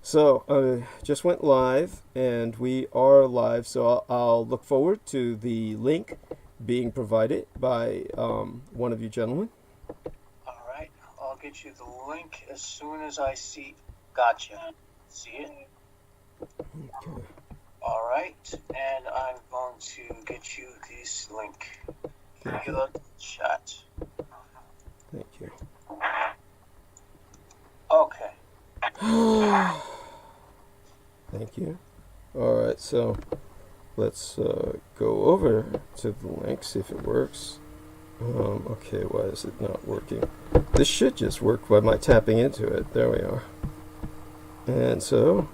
So just went live, and we are live. So I'll look forward to the link being provided by one of you gentlemen. All right, I'll get you the link as soon as I see. Gotcha. See it? Okay. All right, and I'm going to get you this link via the chat. Thank you. Okay. Thank you. All right, so let's go over to the link, see if it works. Okay, why is it not working? This should just work by my tapping into it. There we are. And so,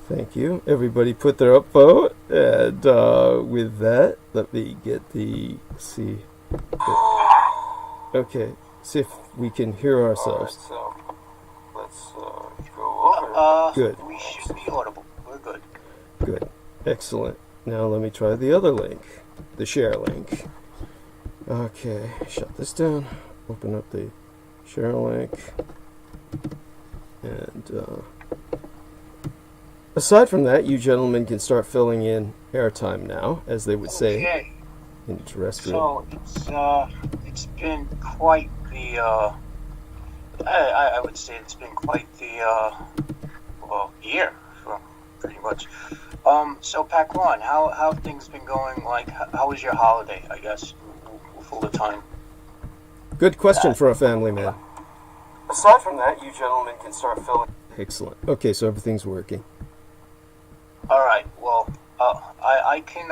thank you. Everybody put their upvote. And with that, let me get okay, see if we can hear ourselves. All right, so let's go over. Good. We should be audible. We're good. Good. Excellent. Now let me try the other link, the share link. Okay, shut this down. Open up the share link. And aside from that, you gentlemen can start filling in airtime now, as they would say in terrestrial. So it's been quite the I would say it's been quite the year, pretty much. So Pac-1, how have things been going? Like, how was your holiday? I guess full the time. Good question for a family man. Aside from that, you gentlemen can start filling. Excellent. Okay, so everything's working. All right. Well, I can.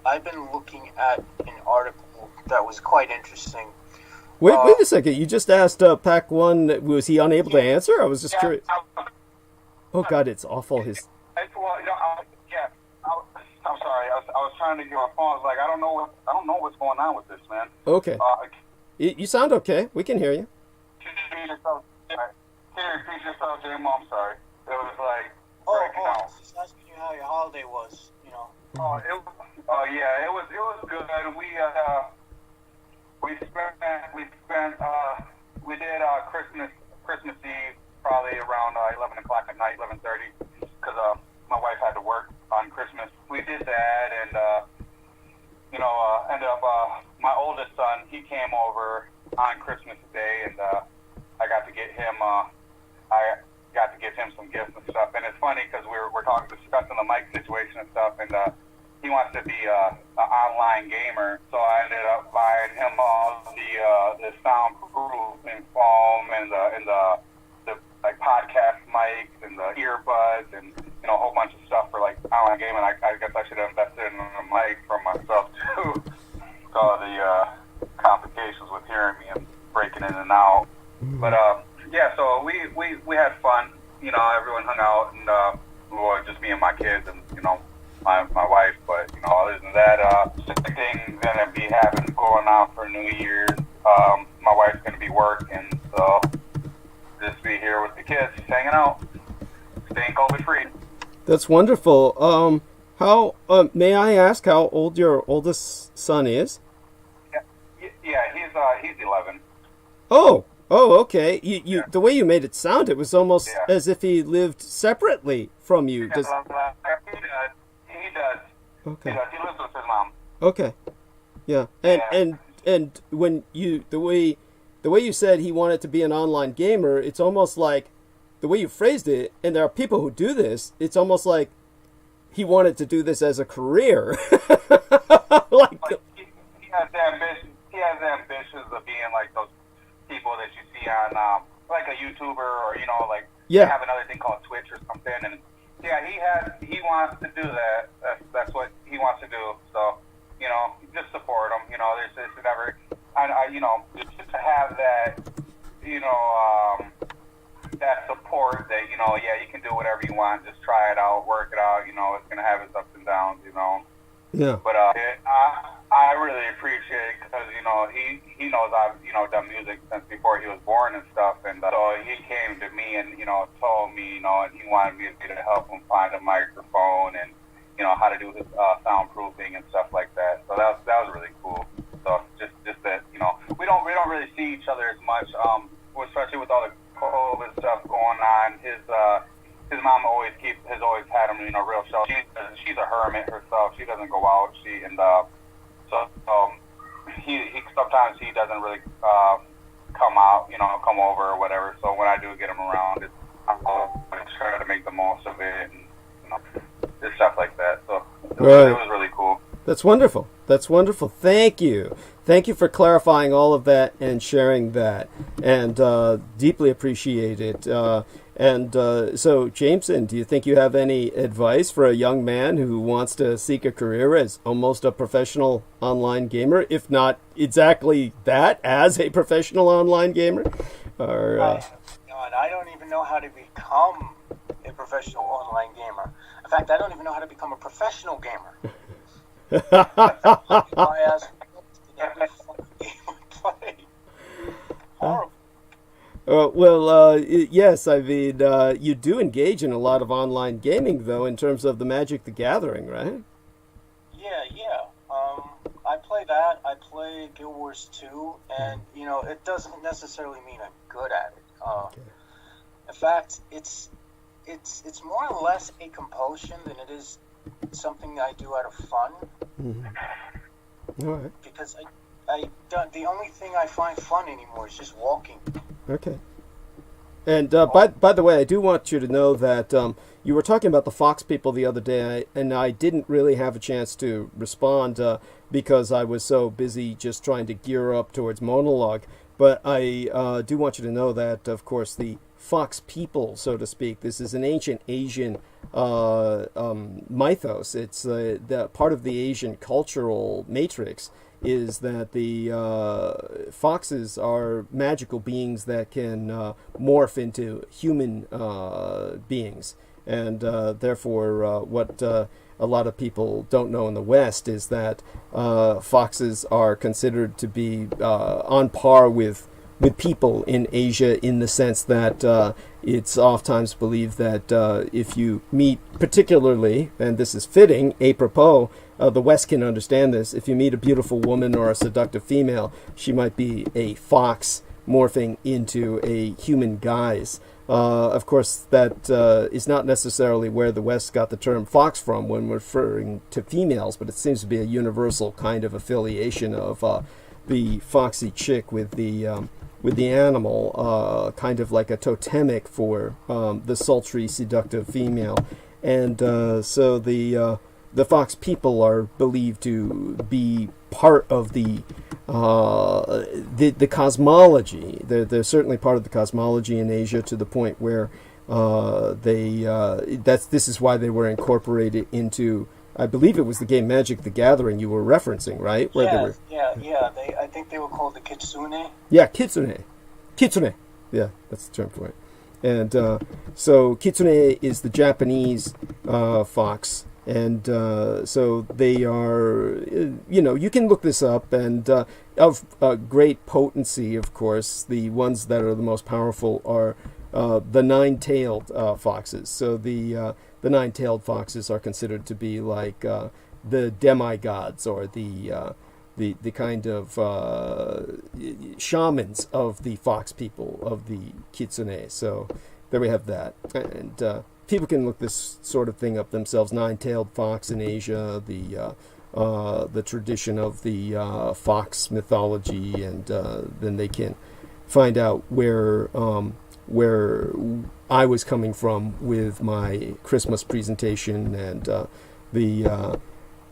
I've been looking at an article that was quite interesting. Wait a second. You just asked Pac-1, was he unable to answer? I was just curious. Oh God, it's awful. I'm sorry. I was trying to get my phone. I was like, I don't know what's going on with this, man. Okay. You sound okay. We can hear you. Can you repeat yourself, Jim? I'm sorry. It was like breaking out. I was just asking you how your holiday was. You know. It was good. We did Christmas Eve probably around 11 o'clock at night, 11:30, because my wife had to work on Christmas. We did that, and ended up my oldest son, he came over on Christmas Day, and I got to get him some gifts and stuff. And it's funny because we're discussing the mic situation and stuff, and he wants to be an online gamer, so I ended up buying him all the soundproofing foam and the like podcast mics and the earbuds and a whole bunch of stuff for like online gaming. I guess I should have invested in a mic for myself too. So the complications with hearing me and breaking in and out. But so we had fun. Everyone hung out, and well, just me and my kids and my wife. But other than that, things gonna be going on for New Year's. My wife's gonna be working, so just be here with the kids, hanging out, staying COVID free. That's wonderful. How may I ask how old your oldest son is? Yeah, he's 11. Oh, okay. You the way you made it sound, it was almost as if he lived separately from you. He does. Okay. He lives with his mom. Okay. Yeah. And when the way you said he wanted to be an online gamer, it's almost like the way you phrased it, and there are people who do this, it's almost like he wanted to do this as a career. Like he has the ambition. He has the ambitions of being like those people that you see on like a YouTuber or they have another thing called Twitch or something. And he wants to do that. That's what he wants to do. So just support him. There's never, just to have that, that support that you can do whatever you want. Just try it out, work it out. It's gonna have its ups and downs. Yeah. But I really appreciate it because he knows I've done music since before he was born and stuff, and so he came to me and told me and he wanted me to help him find a microphone and how to do his soundproofing and stuff like that. So that was really cool. So just that we don't really see each other as much, especially with all the COVID stuff going on. His mom has always had him, real sheltered. She's a hermit herself. She doesn't go out. He sometimes he doesn't really come out, come over or whatever. So when I do get him around, I'm always trying to make the most of it and just stuff like that. So it was really cool. That's wonderful. That's wonderful. Thank you. Thank you for clarifying all of that and sharing that, and deeply appreciate it. So, Jameson, do you think you have any advice for a young man who wants to seek a career as almost a professional online gamer, if not exactly that, as a professional online gamer? Or, I don't even know how to become a professional online gamer. In fact, I don't even know how to become a professional gamer. I asked every fucking game I play. Horrible. Yes, I mean, you do engage in a lot of online gaming, though, in terms of the Magic the Gathering, right? Yeah. I play that. I play Guild Wars 2, and, it doesn't necessarily mean I'm good at it. Okay. In fact, it's more or less a compulsion than it is something I do out of fun. Mm-hmm. All right. Because the only thing I find fun anymore is just walking. Okay. And by the way, I do want you to know that you were talking about the Fox people the other day, and I didn't really have a chance to respond because I was so busy just trying to gear up towards monologue. But I do want you to know that, of course, the Fox people, so to speak, this is an ancient Asian mythos. It's the part of the Asian cultural matrix is that the foxes are magical beings that can morph into human beings. And therefore, what a lot of people don't know in the West is that foxes are considered to be on par with people in Asia, in the sense that it's oftentimes believed that if you meet, particularly, and this is fitting, apropos, the West can understand this, if you meet a beautiful woman or a seductive female, she might be a fox morphing into a human guise. Of course, that is not necessarily where the West got the term fox from when referring to females, but it seems to be a universal kind of affiliation of the foxy chick with the animal, kind of like a totemic for the sultry, seductive female. And so the Fox people are believed to be part of the cosmology. They're certainly part of the cosmology in Asia, to the point where this is why they were incorporated into, I believe it was the game Magic the Gathering you were referencing, right? Where yeah. I think they were called the Kitsune. Yeah, Kitsune. Yeah, that's the term for it. And so Kitsune is the Japanese fox. And so they are, you can look this up, and of great potency, of course. The ones that are the most powerful are the nine-tailed foxes. So the nine-tailed foxes are considered to be like the demigods, or the kind of shamans of the fox people, of the Kitsune. So there we have that. And people can look this sort of thing up themselves. Nine-tailed fox in Asia, the tradition of the fox mythology, and then they can find out where I was coming from with my Christmas presentation and the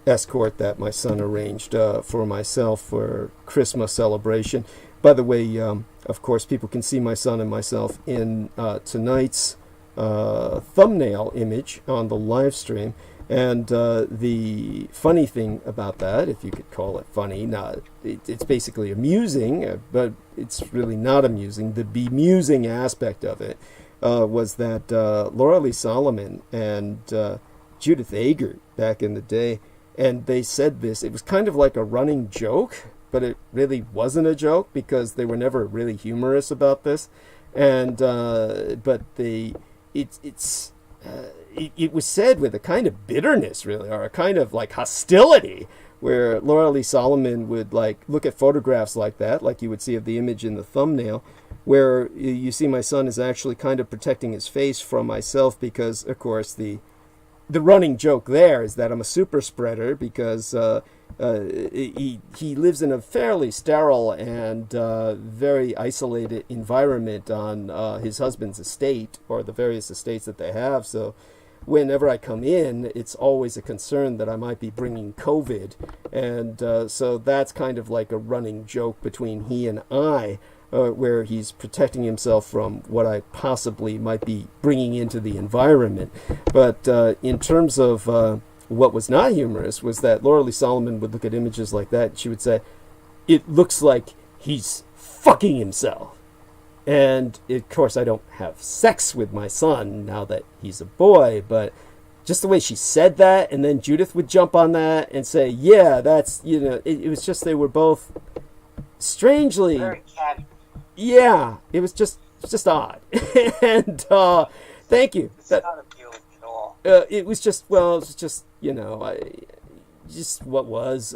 escort that my son arranged for myself for Christmas celebration. By the way, of course, people can see my son and myself in tonight's thumbnail image on the live stream. And the funny thing about that, if you could call it funny, it's basically amusing, but it's really not amusing. The bemusing aspect of it was that Laura Lee Solomon and Judith Agert back in the day, and they said this, it was kind of like a running joke, but it really wasn't a joke because they were never really humorous about this. And but it was said with a kind of bitterness, really, or a kind of like hostility, where Laura Lee Solomon would like look at photographs like that, like you would see of the image in the thumbnail, where you see my son is actually kind of protecting his face from myself because, of course, the running joke there is that I'm a super spreader because he lives in a fairly sterile and very isolated environment on his husband's estate, or the various estates that they have. So whenever I come in, it's always a concern that I might be bringing COVID. And so that's kind of like a running joke between he and I, where he's protecting himself from what I possibly might be bringing into the environment. But in terms of what was not humorous was that Laura Lee Solomon would look at images like that and she would say, it looks like he's fucking himself. And of course I don't have sex with my son now that he's a boy, but just the way she said that, and then Judith would jump on that and say, yeah, that's, it was just, they were both strangely... Very catty. Yeah, it was just odd. And thank you. It's not appealing at all. It was just, well, it was just, just what was.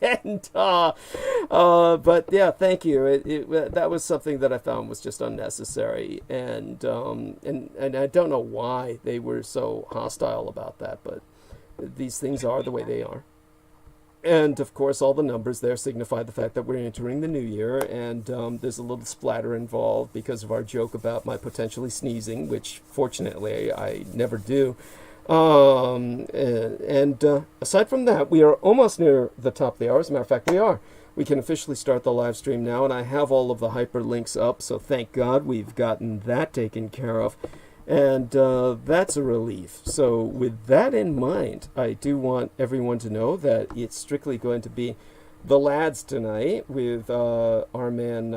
And but yeah, thank you. That was something that I found was just unnecessary, and I don't know why they were so hostile about that, but these things are the way they are. And, of course, all the numbers there signify the fact that we're entering the new year, and there's a little splatter involved because of our joke about my potentially sneezing, which, fortunately, I never do. Aside from that, we are almost near the top of the hour. As a matter of fact, we are. We can officially start the live stream now, and I have all of the hyperlinks up, so thank God we've gotten that taken care of. And that's a relief. So with that in mind, I do want everyone to know that it's strictly going to be the lads tonight with our man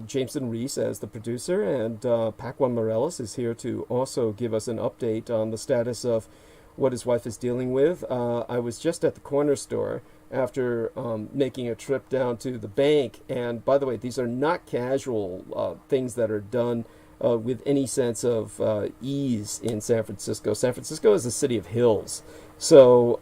Jameson Reese as the producer, and Paquan Morales is here to also give us an update on the status of what his wife is dealing with. I was just at the corner store after making a trip down to the bank, and by the way, these are not casual things that are done with any sense of ease in San Francisco. San Francisco is a city of hills. So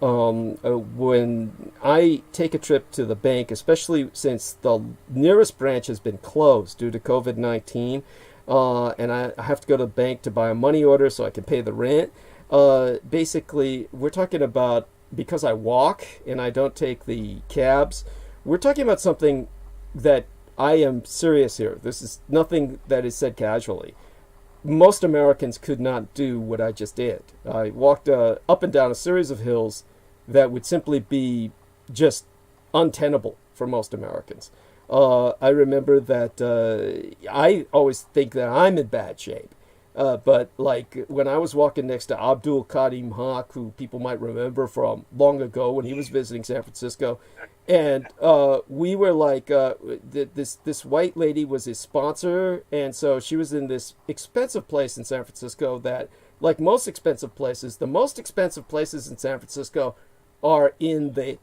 when I take a trip to the bank, especially since the nearest branch has been closed due to COVID-19, and I have to go to the bank to buy a money order so I can pay the rent, basically we're talking about, because I walk and I don't take the cabs, we're talking about something that I am serious here. This is nothing that is said casually. Most Americans could not do what I just did. I walked up and down a series of hills that would simply be just untenable for most Americans. I remember that I always think that I'm in bad shape. But like when I was walking next to Abdul Karim Haq, who people might remember from long ago when he was visiting San Francisco, and we were like, this white lady was his sponsor, and so she was in this expensive place in San Francisco that, like most expensive places, the most expensive places in San Francisco are in the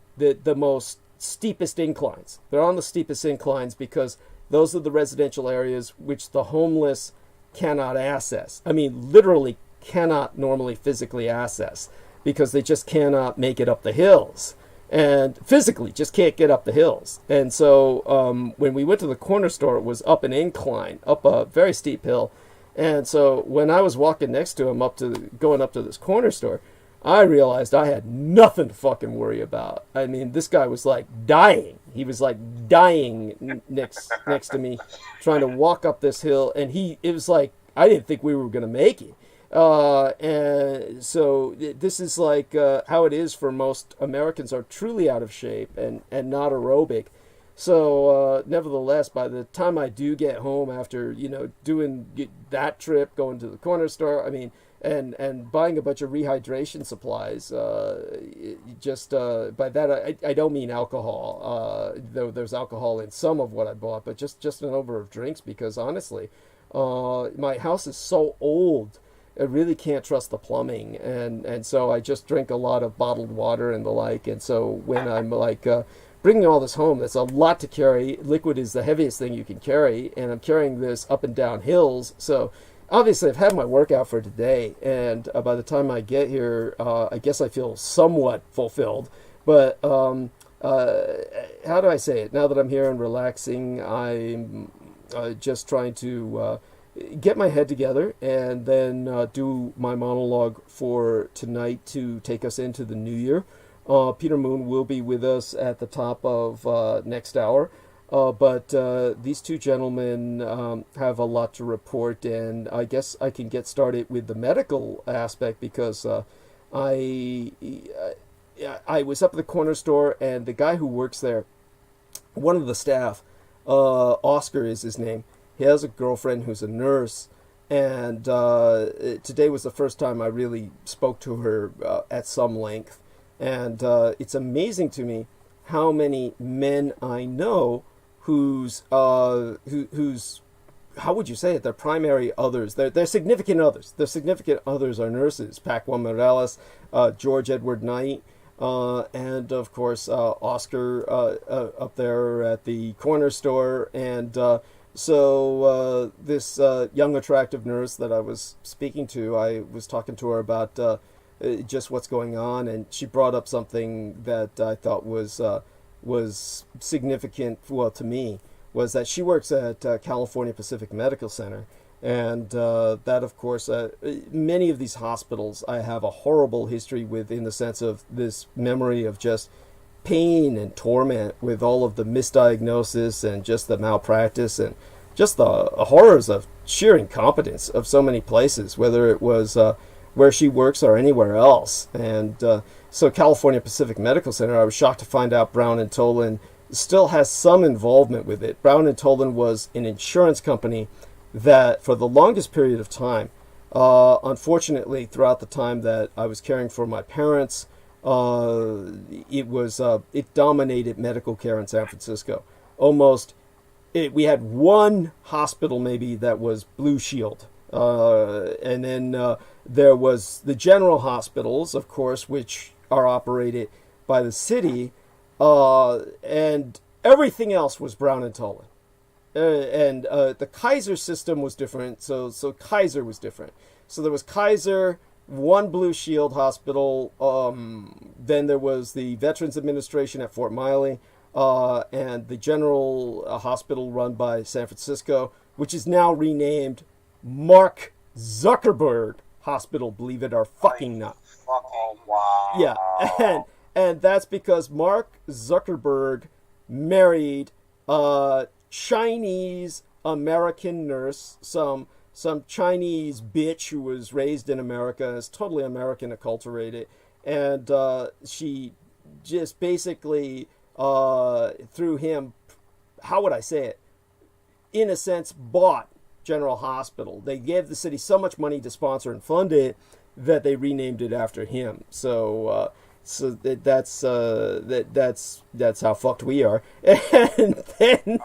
most steepest inclines. They're on the steepest inclines because those are the residential areas which the homeless cannot access. I mean, literally cannot normally physically access because they just cannot make it up the hills. And physically just can't get up the hills. And so when we went to the corner store, it was up an incline, up a very steep hill. And so when I was walking next to him going up to this corner store, I realized I had nothing to fucking worry about. I mean, this guy was like dying. He was like dying next to me, trying to walk up this hill. And it was like, I didn't think we were going to make it. And so this is like how it is for most Americans are truly out of shape and not aerobic. So nevertheless, by the time I do get home after, doing that trip, going to the corner store, I mean, and buying a bunch of rehydration supplies, by that I don't mean alcohol, though there's alcohol in some of what I bought, but just a number of drinks, because honestly, my house is so old, I really can't trust the plumbing, and so I just drink a lot of bottled water and the like. And so when I'm like bringing all this home, that's a lot to carry. Liquid is the heaviest thing you can carry, and I'm carrying this up and down hills. So obviously I've had my workout for today, and by the time I get here, I guess I feel somewhat fulfilled. But how do I say it? Now that I'm here and relaxing, I'm just trying to get my head together and then do my monologue for tonight to take us into the new year. Peter Moon will be with us at the top of next hour. But these two gentlemen have a lot to report, and I guess I can get started with the medical aspect because I was up at the corner store, and the guy who works there, one of the staff, Oscar is his name. He has a girlfriend who's a nurse, and today was the first time I really spoke to her at some length. And it's amazing to me how many men I know whose how would you say it? Their primary others, their significant others. Their significant others are nurses. Pac-1 Morales, George Edward Knight, and of course Oscar up there at the corner store. And so this young attractive nurse that I was speaking to, I was talking to her about just what's going on, and she brought up something that I thought was significant, well, to me, was that she works at California Pacific Medical Center, and that, of course, many of these hospitals I have a horrible history with, in the sense of this memory of just pain and torment with all of the misdiagnosis and just the malpractice and just the horrors of sheer incompetence of so many places, whether it was where she works or anywhere else. And so California Pacific Medical Center, I was shocked to find out Brown and Tolan still has some involvement with it. Brown and Tolan was an insurance company that for the longest period of time, unfortunately throughout the time that I was caring for my parents, it dominated medical care in San Francisco. We had one hospital maybe that was Blue Shield. And then there was the general hospitals, of course, which are operated by the city, and everything else was Brown and Tolan. And the Kaiser system was different, so Kaiser was different. So there was Kaiser, one Blue Shield hospital, then there was the Veterans Administration at Fort Miley, and the general hospital run by San Francisco, which is now renamed Mark Zuckerberg Hospital, believe it or fucking not. Oh, wow. Yeah, and that's because Mark Zuckerberg married a Chinese American nurse, some Chinese bitch who was raised in America and is totally American acculturated, and she just basically through him, how would I say it, in a sense bought General Hospital. They gave the city so much money to sponsor and fund it that they renamed it after him. So that's how fucked we are. And then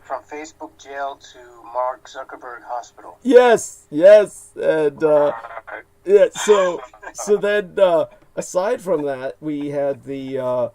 from Facebook jail to Mark Zuckerberg Hospital. Yes, and yeah. So then aside from that, we had the.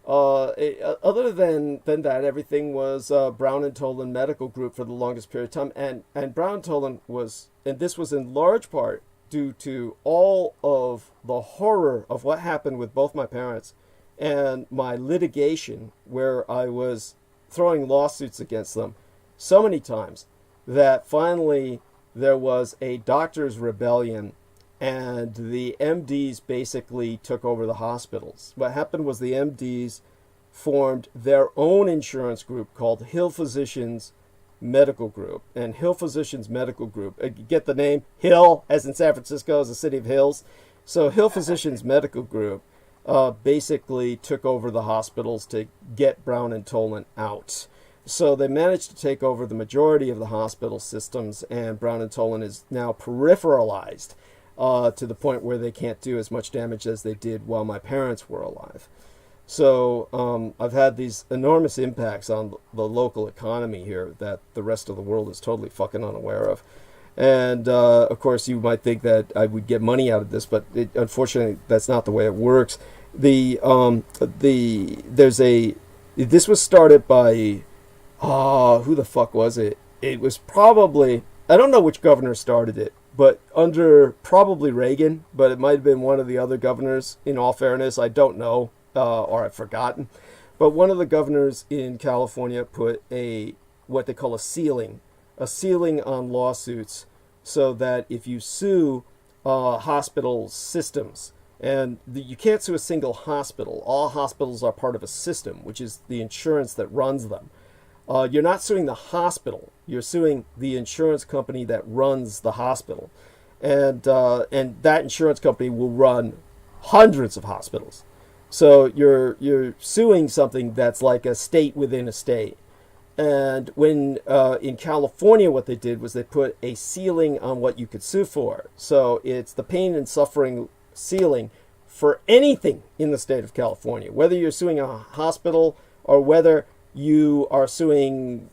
Other than that, everything was Brown and Tolan Medical Group for the longest period of time, and Brown and Tolan was, and this was in large part due to all of the horror of what happened with both my parents and my litigation, where I was throwing lawsuits against them so many times that finally there was a doctor's rebellion. And the MDs basically took over the hospitals. What happened was the MDs formed their own insurance group called Hill Physicians Medical Group. And Hill Physicians Medical Group, you get the name Hill, as in San Francisco, as a city of hills. So Hill Physicians Medical Group basically took over the hospitals to get Brown and Tolan out. So they managed to take over the majority of the hospital systems, and Brown and Tolan is now peripheralized. To the point where they can't do as much damage as they did while my parents were alive. So I've had these enormous impacts on the local economy here that the rest of the world is totally fucking unaware of. And of course, you might think that I would get money out of this, but unfortunately, that's not the way it works. This was started by who the fuck was it? It was probably, I don't know which governor started it, but under probably Reagan, but it might have been one of the other governors. In all fairness, I don't know. or I've forgotten. But one of the governors in California put what they call a ceiling on lawsuits, so that if you sue hospital systems, and you can't sue a single hospital. All hospitals are part of a system, which is the insurance that runs them. You're not suing the hospital. You're suing the insurance company that runs the hospital. And that insurance company will run hundreds of hospitals. So you're suing something that's like a state within a state. And when in California, what they did was they put a ceiling on what you could sue for. So it's the pain and suffering ceiling for anything in the state of California, whether you're suing a hospital or whether you are suing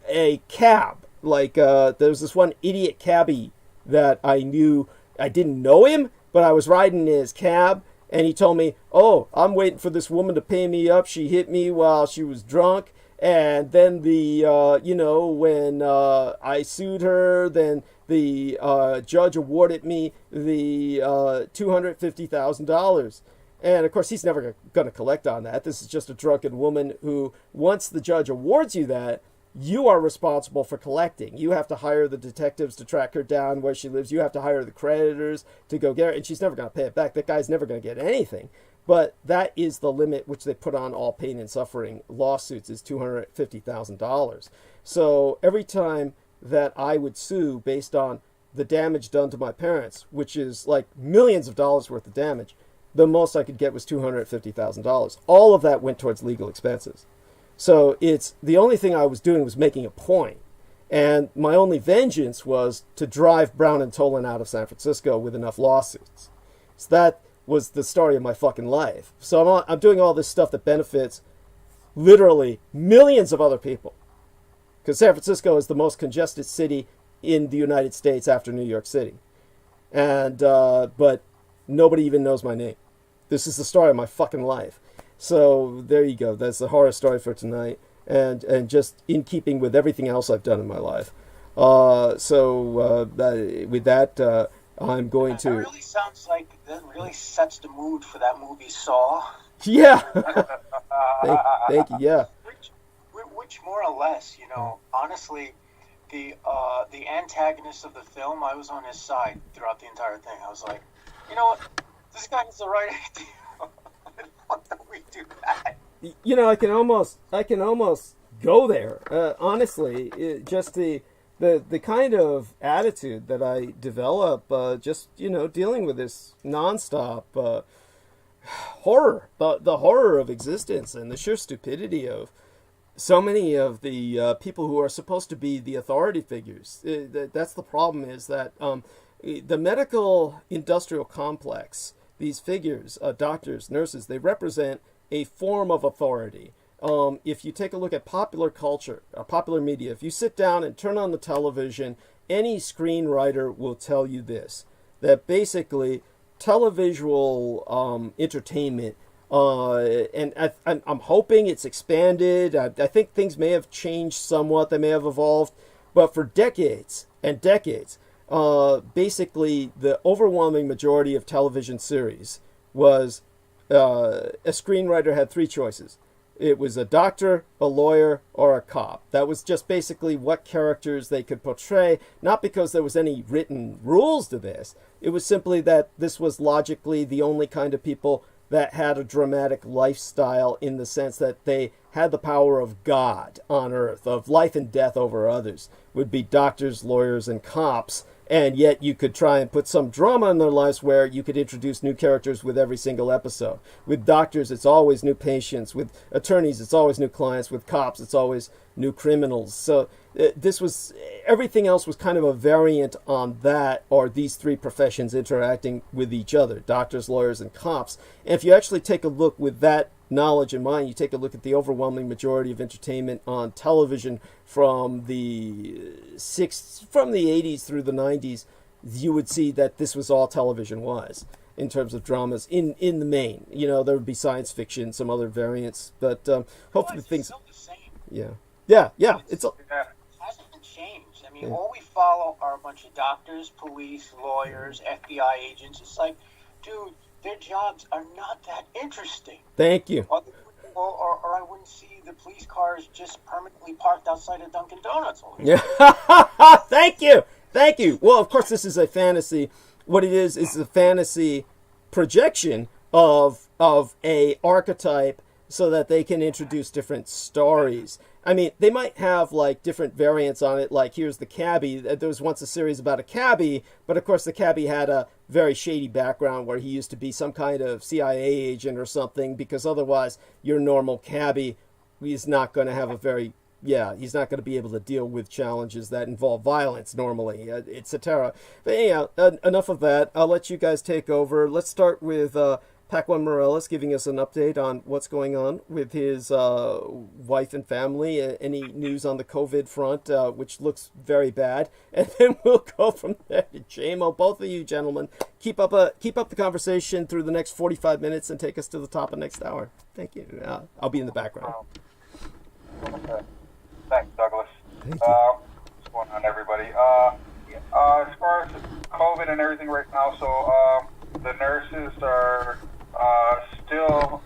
a cab. Like there was this one idiot cabbie that I knew. I didn't know him, but I was riding in his cab, and he told me, "Oh, I'm waiting for this woman to pay me up. She hit me while she was drunk." And then when I sued her, then the judge awarded me the $250,000. And of course, he's never going to collect on that. This is just a drunken woman who, once the judge awards you that, you are responsible for collecting. You have to hire the detectives to track her down where she lives. You have to hire the creditors to go get her, and she's never going to pay it back. That guy's never going to get anything. But that is the limit which they put on all pain and suffering lawsuits, is $250,000. So every time that I would sue based on the damage done to my parents, which is like millions of dollars worth of damage, the most I could get was $250,000. All of that went towards legal expenses. So it's the only thing I was doing was making a point. And my only vengeance was to drive Brown and Tolan out of San Francisco with enough lawsuits. So that was the story of my fucking life. So I'm doing all this stuff that benefits literally millions of other people. Because San Francisco is the most congested city in the United States after New York City. And but nobody even knows my name. This is the story of my fucking life. So there you go. That's the horror story for tonight. And just in keeping with everything else I've done in my life. With that, I'm going to... That really sounds like... That really sets the mood for that movie Saw. Yeah. Thank you. Yeah. Which more or less, honestly, the antagonist of the film, I was on his side throughout the entire thing. I was like, you know what? This guy has the right idea. Why don't we do that? I can almost go there. Honestly, just the kind of attitude that I develop, dealing with this nonstop horror, the horror of existence, and the sheer stupidity of so many of the people who are supposed to be the authority figures. That's the problem, is that the medical industrial complex, these figures, doctors, nurses, they represent a form of authority. If you take a look at popular culture, popular media, if you sit down and turn on the television, any screenwriter will tell you this, that basically televisual entertainment, and I'm hoping it's expanded. I think things may have changed somewhat. They may have evolved. But for decades and decades, basically the overwhelming majority of television series was a screenwriter had three choices. It was a doctor, a lawyer, or a cop. That was just basically what characters they could portray, not because there was any written rules to this. It was simply that this was logically the only kind of people that had a dramatic lifestyle, in the sense that they had the power of God on earth, of life and death over others, would be doctors, lawyers, and cops. And yet you could try and put some drama in their lives where you could introduce new characters with every single episode. With doctors, it's always new patients. With attorneys, it's always new clients. With cops, it's always new criminals. So everything else was kind of a variant on that, or these three professions interacting with each other, doctors, lawyers, and cops. And if you actually take a look with that knowledge in mind, you take a look at the overwhelming majority of entertainment on television from the 80s through the 90s, you would see that this was all television was in terms of dramas in the main. There would be science fiction, some other variants, but hopefully things... Still the same. Yeah. It hasn't changed. I mean, all we follow are a bunch of doctors, police, lawyers, FBI agents. It's like, dude, their jobs are not that interesting. Thank you. Or I wouldn't see the police cars just permanently parked outside of Dunkin' Donuts. Yeah. Thank you. Thank you. Well, of course, this is a fantasy. What it is a fantasy projection of a archetype so that they can introduce different stories. I mean, they might have like different variants on it, like here's the cabbie. There was once a series about a cabbie, but of course the cabbie had a very shady background where he used to be some kind of CIA agent or something, because otherwise your normal cabbie is not going to have a very, he's not going to be able to deal with challenges that involve violence normally, etc. But anyhow, enough of that. I'll let you guys take over. Let's start with Pac-1 Morales giving us an update on what's going on with his wife and family. Any news on the COVID front, which looks very bad, and then we'll go from there to JMO. Both of you gentlemen, keep up the conversation through the next 45 minutes and take us to the top of next hour. Thank you. I'll be in the background. Okay. Thanks, Douglas. Thank you. What's going on, everybody? As far as COVID and everything right now, so the nurses are still,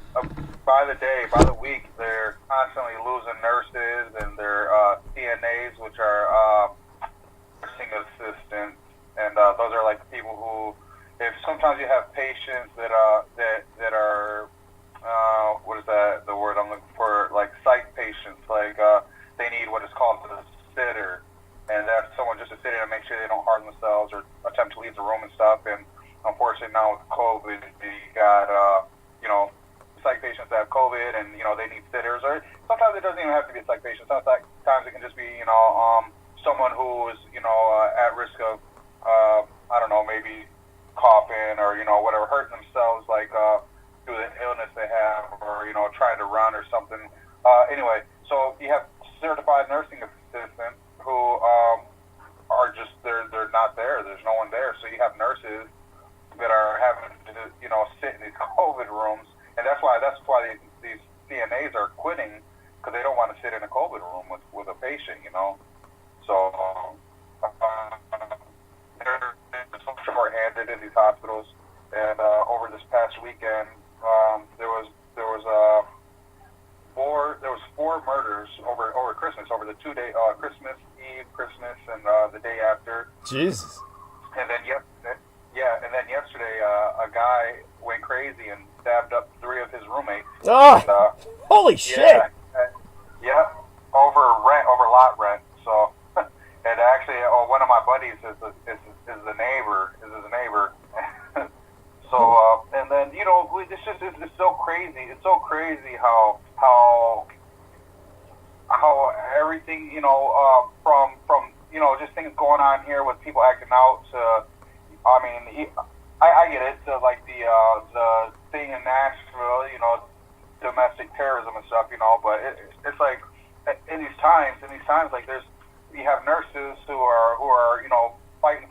by the day, by the week, they're constantly losing nurses and their CNAs, which are nursing assistants, and those are like the people who, if sometimes you have patients that are what is that, the word I'm looking for, like psych patients, like they need what is called a sitter, and that's someone just to sit in and make sure they don't harm themselves or attempt to leave the room and stuff. And unfortunately now with COVID, you got psych patients that have COVID, and they need sitters, or sometimes it doesn't even have to be a psych patient. Sometimes it can just be someone who is at risk of I don't know, maybe coughing or whatever, hurting themselves, like due to the illness they have, or trying to run or something. Anyway, so you have certified nursing assistants who are just they're not there. There's no one there, so you have nurses that are having to sit in these COVID rooms, and that's why these CNAs are quitting, because they don't want to sit in a COVID room with a patient, So they're so short-handed in these hospitals, and over this past weekend, there was four murders over Christmas, over the 2 day Christmas Eve, Christmas, and the day after. Jesus. And then yesterday, a guy went crazy and stabbed up 3 of his roommates. Oh, and, holy shit! Yeah, over lot rent. So, and actually, one of my buddies is the neighbor. Is his neighbor. So, and then it's so crazy. It's so crazy how everything from just things going on here with people acting out to, I mean, I get it, to like the thing in Nashville, domestic terrorism and stuff, but it's like in these times, like you have nurses who are fighting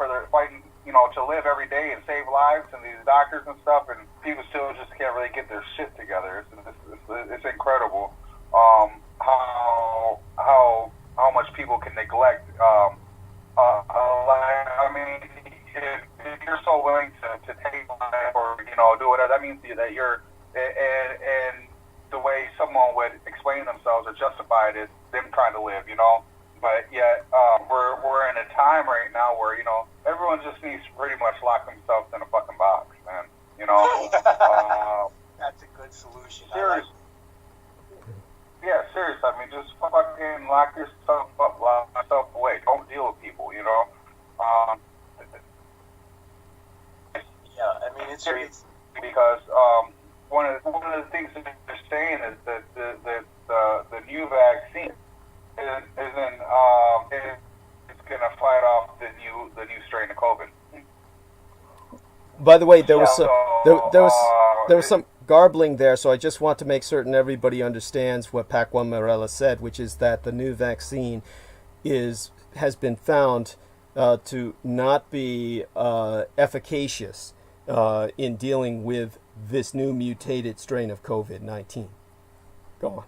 to live every day and save lives, and these doctors and stuff, and people still just can't really get their shit together. It's incredible how much people can neglect. I mean, if you're so willing to take life or do whatever, that means that you're and the way someone would explain themselves or justify it is them trying to live, But yet we're in a time right now where everyone just needs to pretty much lock themselves in a fucking box, man. That's a good solution. Serious. Yeah, seriously. I mean, just fucking lock yourself up, lock yourself away. Don't deal with people, Yeah, I mean it's because one of the things that they're saying is that the new vaccine it's gonna fight off the new strain of COVID. By the way, there was some garbling there, so I just want to make certain everybody understands what Pac-1 Morales said, which is that the new vaccine has been found to not be efficacious in dealing with this new mutated strain of COVID-19. Go on.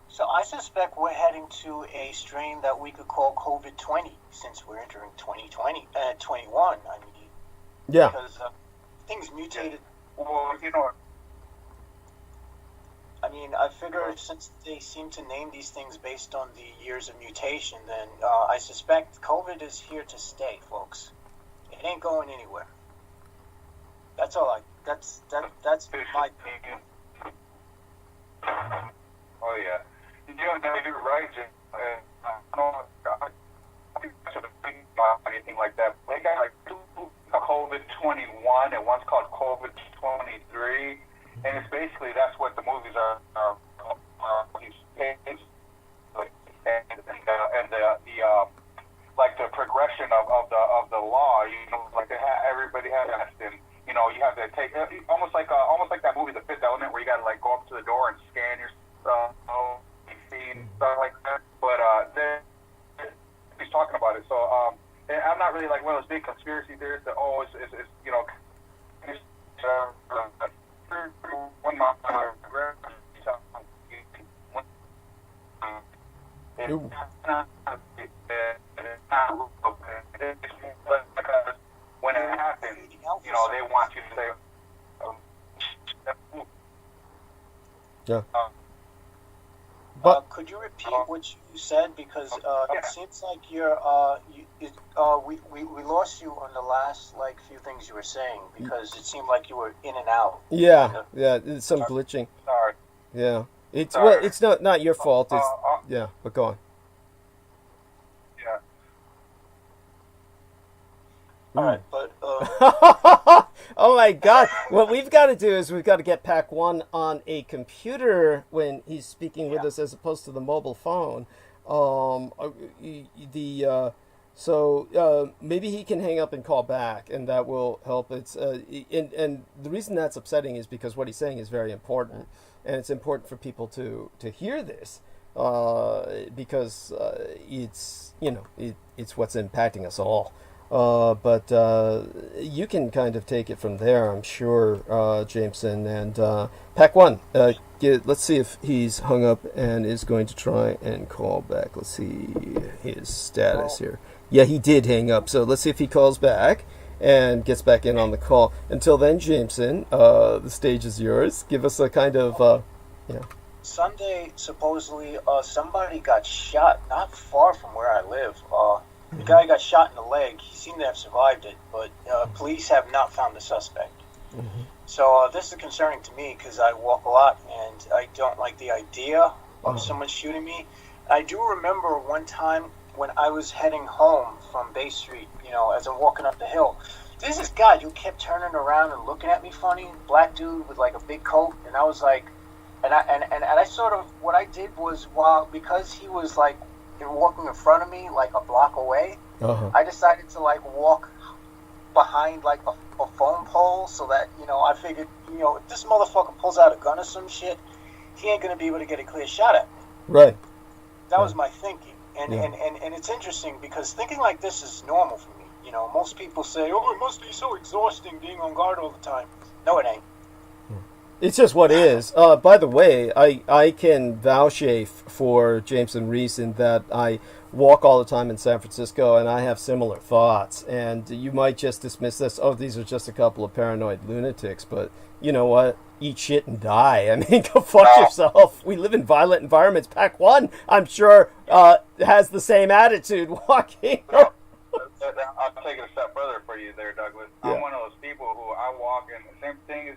So I suspect we're heading to a strain that we could call COVID-20, since we're entering 21. I mean, yeah. Because things mutated. Well, you know, I mean, I figure since they seem to name these things based on the years of mutation, then I suspect COVID is here to stay, folks. It ain't going anywhere. That's all that's my opinion. Oh yeah, you're right, Jim. I think I should have think about anything like that. They got like two COVID 21 and one's called COVID 23, and it's basically that's what the movies are these things, and the like the progression of the law. You know, like everybody has and you know you have to take almost like that movie The Fifth Element where you got to like go up to the door and scan your stuff, and stuff like that. But he's talking about it. So and I'm not really like one of those big conspiracy theorists that it's you know. When my when it happens, you know, they want you to say, yeah. But could you repeat what you said? Because it seems like we lost you on the last like few things you were saying because it seemed like you were in and out. Yeah, it's some glitching. Sorry. Yeah, it's Sorry. well, it's not your fault. It's yeah, but go on. Yeah. All right, but oh my God! What we've got to do is we've got to get Pac One on a computer when he's speaking with us, as opposed to the mobile phone. So maybe he can hang up and call back, and that will help. It's and the reason that's upsetting is because what he's saying is very important, and it's important for people to hear this because it's it's what's impacting us all. But you can kind of take it from there, I'm sure, Jameson. And Pac One, let's see if he's hung up and is going to try and call back. Let's see his status here. Yeah, he did hang up. So let's see if he calls back and gets back in on the call. Until then, Jameson, the stage is yours. Give us a kind of, Sunday, supposedly, somebody got shot not far from where I live. The guy got shot in the leg. He seemed to have survived it, but police have not found the suspect. Mm-hmm. So this is concerning to me because I walk a lot and I don't like the idea of someone shooting me. I do remember one time when I was heading home from Bay Street, as I'm walking up the hill, there's this guy who kept turning around and looking at me funny, black dude with like a big coat, and I was like, and I sort of, what I did was, because he was like walking in front of me like a block away, I decided to like walk behind like a phone pole so that, I figured, if this motherfucker pulls out a gun or some shit, he ain't gonna be able to get a clear shot at me. Right. That was my thinking. And it's interesting because thinking like this is normal for me. Most people say, oh, it must be so exhausting being on guard all the time. No, it ain't. It's just what is. By the way, I can vouch for Jameson Reese in that I walk all the time in San Francisco, and I have similar thoughts. And you might just dismiss this, oh, these are just a couple of paranoid lunatics, but you know what? Eat shit and die. I mean, go fuck yourself. We live in violent environments. Pac One, I'm sure, has the same attitude walking. I'll take it a step further for you there, Douglas. Yeah. I'm one of those people who I walk in, the same thing as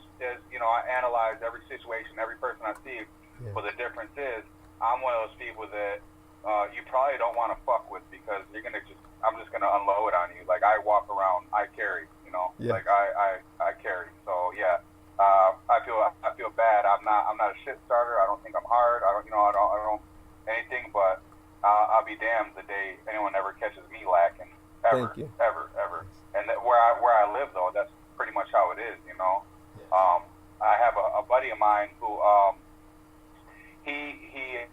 I analyze every situation, every person I see, but the difference is I'm one of those people that you probably don't want to fuck with because I'm just going to unload on you. Like, I walk around, I carry, like I carry. So, yeah, I feel bad. I'm not a shit starter. I don't think I'm hard. I don't anything, but I'll be damned the day anyone ever catches me lacking. Ever. And where I live, though, that's pretty much how it is, I have a buddy of mine who he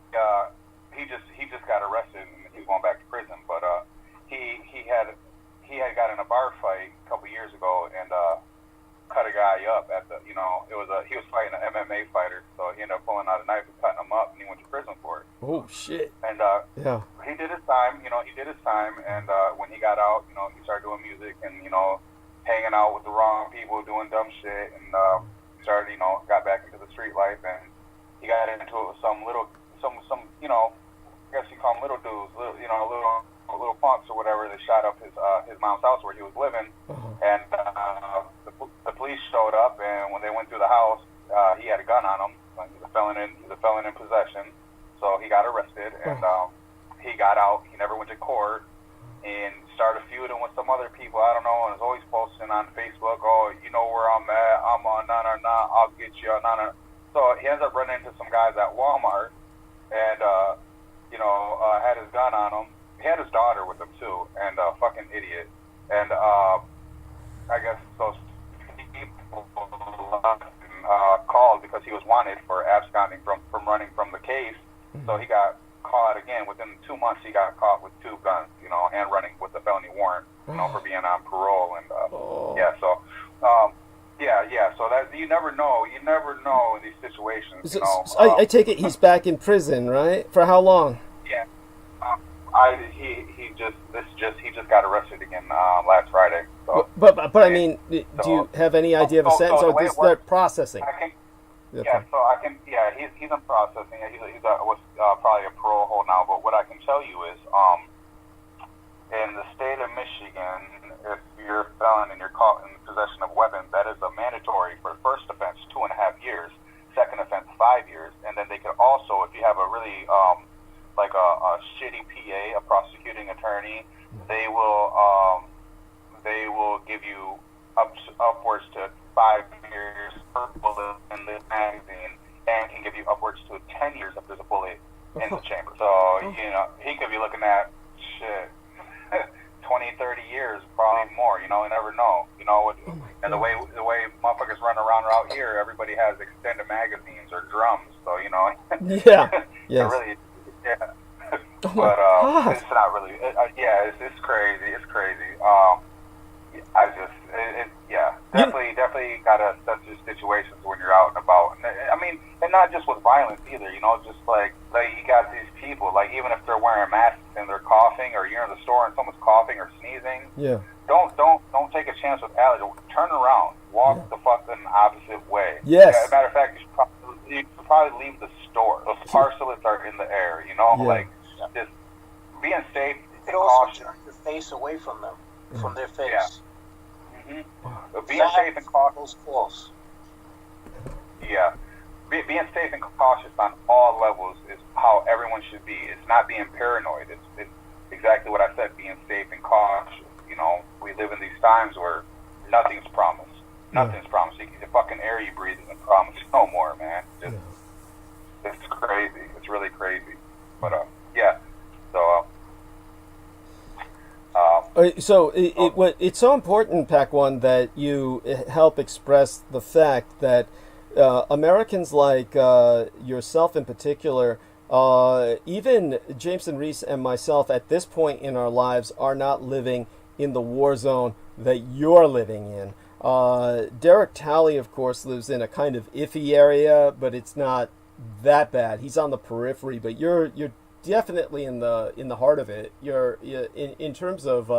just got arrested and he's going back to prison, but he had got in a bar fight a couple years ago and cut a guy up at the he was fighting an MMA fighter, so he ended up pulling out a knife and cutting him up, and he went to prison for it. Oh shit. And he did his time, and when he got out, he started doing music and hanging out with the wrong people, doing dumb shit, and started, got back into the street life, and he got into it with some, I guess you call them little dudes, little punks or whatever. They shot up his mom's house where he was living, and the police showed up, and when they went through the house, he had a gun on him. He's a felon in possession, so he got arrested, and he got out. He never went to court, and started feuding with some other people. I don't know, and was always posting on Facebook, "Oh, you know where I'm at? I'm on nah, I'll get you nah." So he ends up running into some guys at Walmart, and had his gun on him. He had his daughter with him too, and fucking idiot. And I guess those people called because he was wanted for absconding from running from the case. So he got caught again. Within 2 months, he got caught with 2 guns, and running with a felony warrant, for being on parole. And so that you never know in these situations. I take it he's back in prison, right? For how long? Yeah. He just got arrested again last Friday. So, but I mean, do you have any idea of a sentence, or is that processing? He's in processing. He's probably a parole hold now. But what I can tell you is, in the state of Michigan, if you're a felon and you're caught in possession of weapons, that is a mandatory for the first offense 2.5 years, second offense 5 years, and then they can also, if you have a really like a shitty PA, a prosecuting attorney, they will give you upwards to 5 years per bullet in the magazine, and can give you upwards to 10 years if there's a bullet in the chamber. So he could be looking at shit 20, 30 years, probably more. You never know. And the way motherfuckers run around out here, everybody has extended magazines or drums. So Yeah. Yes. Really. Yeah. Oh my God. It's not really. It's crazy. It's crazy. Definitely gotta assess your situations when you're out and about. And not just with violence either. Just like you got these people. Like even if they're wearing masks and they're coughing, or you're in the store and someone's coughing or sneezing. Yeah. Don't take a chance with allergy. Turn around. Walk the fucking opposite way. Yes. As a matter of fact, you should probably leave the store. Those parcels are in the air. Just being safe and cautious. Turn your face away from them, from their face. Yeah. Being safe and cautious. Close. Yeah. Being safe and cautious on all levels is how everyone should be. It's not being paranoid. It's exactly what I said, being safe and cautious. We live in these times where nothing's promised. Nothing's promised. The fucking air you breathe isn't promised no more, man. It's crazy. It's really crazy. But, So it's so important, Pac One, that you help express the fact that Americans like yourself in particular, even Jameson Reese and myself at this point in our lives, are not living in the war zone that you're living in. Derek Talley, of course, lives in a kind of iffy area, but it's not that bad. He's on the periphery, but you're definitely in the heart of it. You're in terms of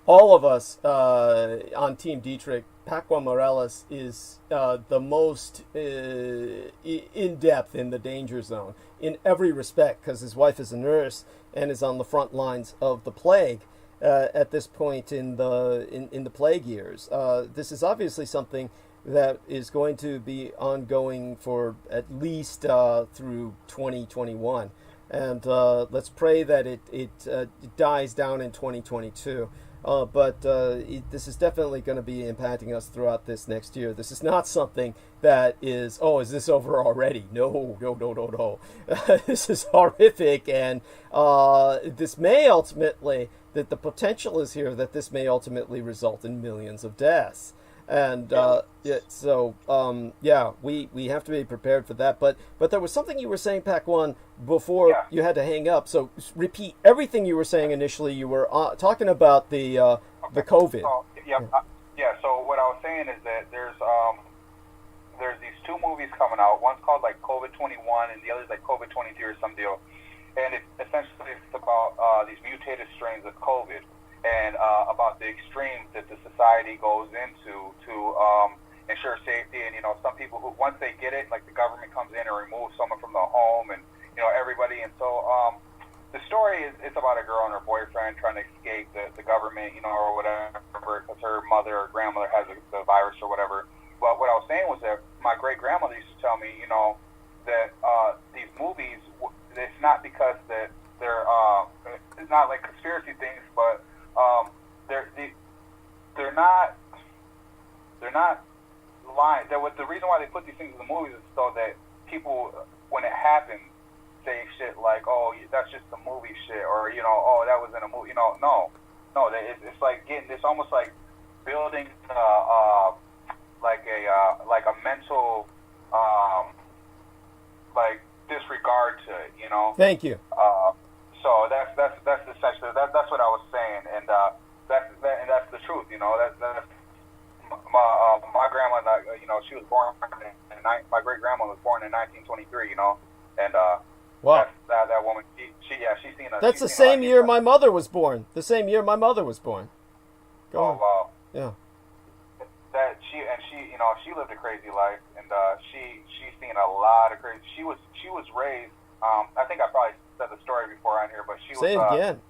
all of us on Team Dietrich. Pac-One Morales is the most in depth in the danger zone in every respect, because his wife is a nurse and is on the front lines of the plague at this point in the plague years. This is obviously something that is going to be ongoing for at least through 2021. And let's pray that it dies down in 2022. But this is definitely going to be impacting us throughout this next year. This is not something that is this over already? No. This is horrific, and this may ultimately, that the potential is here that this may ultimately result in millions of deaths. And we have to be prepared for that. But there was something you were saying, Pac-One, before you had to hang up. So repeat everything you were saying initially. You were talking about the COVID. So what I was saying is that there's these 2 movies coming out. One's called like COVID-21, and the other's like COVID-23 or some deal. And it essentially it's about these mutated strains of COVID. and about the extremes that the society goes into to ensure safety. And some people who, once they get it, like the government comes in and removes someone from the home, and everybody. And so the story is, it's about a girl and her boyfriend trying to escape the government, or whatever, because her mother or grandmother has the virus or whatever. But what I was saying was that my great grandmother used to tell me, that these movies, it's not because that they're it's not like conspiracy things, but they're not lying. The reason why they put these things in the movies is so that people, when it happens, say shit like, "Oh, that's just the movie shit," or "Oh, that was in a movie." No. It's like it's almost like building like a mental like disregard to it. Thank you. So that's essentially that's what I was saying, and that's the truth. That's my grandma. She was born my great grandma was born in 1923. And wow. That woman, she's seen a. That's the same year my mother was born. The same year my mother was born. Go on. Wow. Yeah. She lived a crazy life, and she's seen a lot of crazy. She was raised. I think I probably said the story before on here, but she was. Say it again.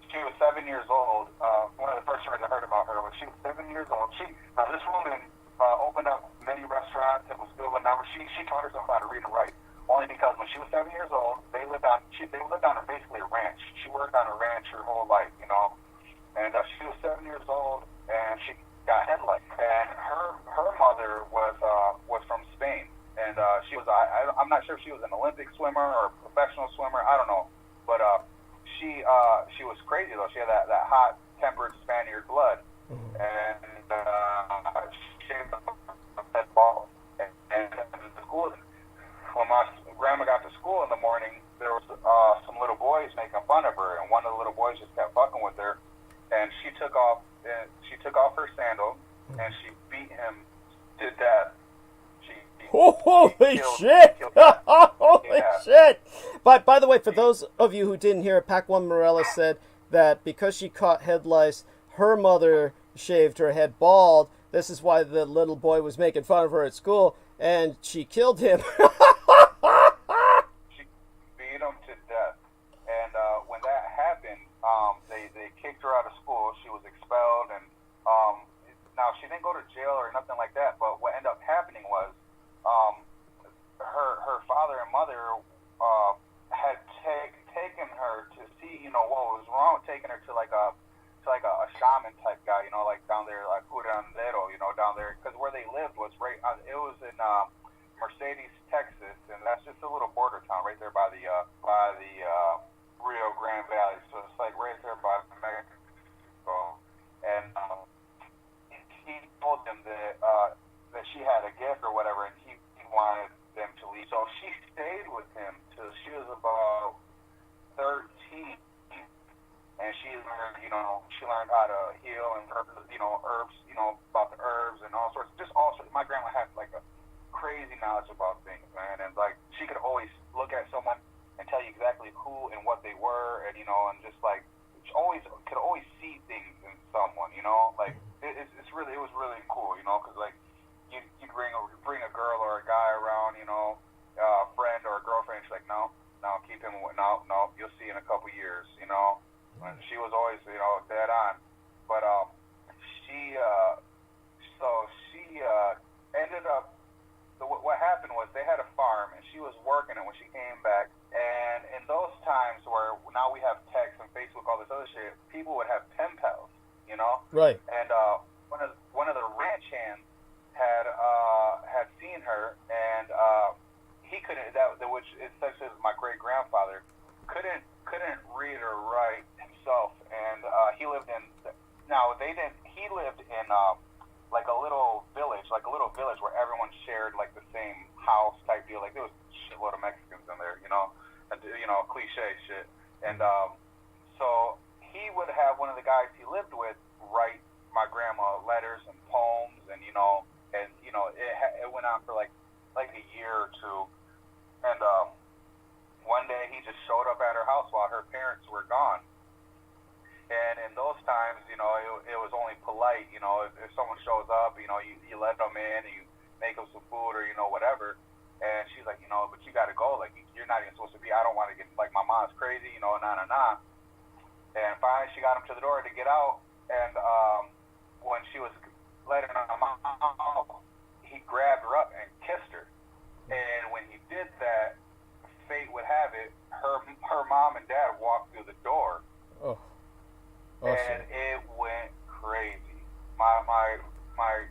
She was 7 years old. One of the first stories I heard about her was she was 7 years old. This woman opened up many restaurants and was building numbers. She taught herself how to read and write. Only because when she was 7 years old, they lived on basically a ranch. She worked on a ranch her whole life, And she was 7 years old, and she got head lice. And her mother was from Spain, and she was I'm not sure if she was an Olympic swimmer or a professional swimmer. I don't know, but she was crazy though. She had that hot tempered Spaniard blood, and she had a ball. And the school, when my grandma got to school in the morning, there was some little boys making fun of her, and one of the little boys just kept fucking with her, and she took off her sandal and she beat him to death. Holy shit! Holy shit! But by the way, for those of you who didn't hear it, Pac-1 Morella said that because she caught head lice, her mother shaved her head bald. This is why the little boy was making fun of her at school, and she killed him. She beat him to death. And when that happened, they kicked her out of school. She was expelled, and now she didn't go to jail or nothing like that, but what ended up happening was her father and mother had taken her to see, what was wrong, taking her to like a shaman type guy, like down there, like curandero, down there, because where they lived was right, it was in Mercedes, Texas, and that's just a little border town right there by the Rio Grande Valley, so it's like right there by Mexico, and he told them that she had a gift or whatever, and he wanted them to leave. So she stayed with him till she was about 13, and she learned how to heal and herbs, about the herbs and all sorts. My grandma had like a crazy knowledge about things, man, and like she could always look at someone and tell you exactly who and what they were, and and just like she could always see things in someone, like it was really cool, because like you bring a girl or a guy around, a friend or a girlfriend, she's like, no, keep him, no, you'll see in a couple years, and she was always, dead on, but she ended up, what happened was they had a farm, and she was working it when she came back, and in those times where now we have text and Facebook, all this other shit, people would have pen pals, Right. And one of the ranch hands had seen her, and he couldn't, which is such as my great grandfather couldn't read or write himself, and he lived in like a little village where everyone shared like the same house type deal. Like there was a shitload of Mexicans in there, and cliche shit. And so he would have one of the guys he lived with write my grandma letters and poems, and it went on for like a year or two. And one day he just showed up at her house while her parents were gone, was only polite, you know, if someone shows up, you know, you let them in and you make them some food or, you know, whatever. And she's like, you know, but you got to go. Like, you're not even supposed to be. I don't want to get, like, my mom's crazy, you know, nah. And finally she got him to the door to get out. And when she was letting him out, he grabbed her up and kissed her. And when he did that, fate would have it, her mom and dad walked through the door. Oh. Awesome. And it went crazy. My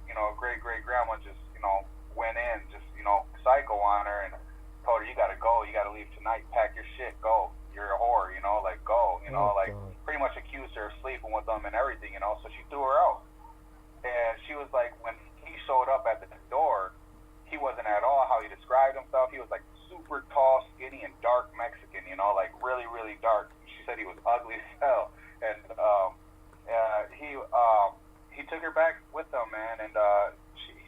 you know, great grandma just, you know, went in, just, you know, psycho on her and told her, you gotta go, you gotta leave tonight, pack your shit, go. You're a whore, you know, like, go, you know, like, God. pretty much accused her of sleeping with them and everything, you know, so she threw her out. And she was like, when he showed up at the door, he wasn't at all how he described himself. He was like super tall, skinny, and dark Mexican, you know, like really, really dark. She said he was ugly as hell. And he took her back with him, man, and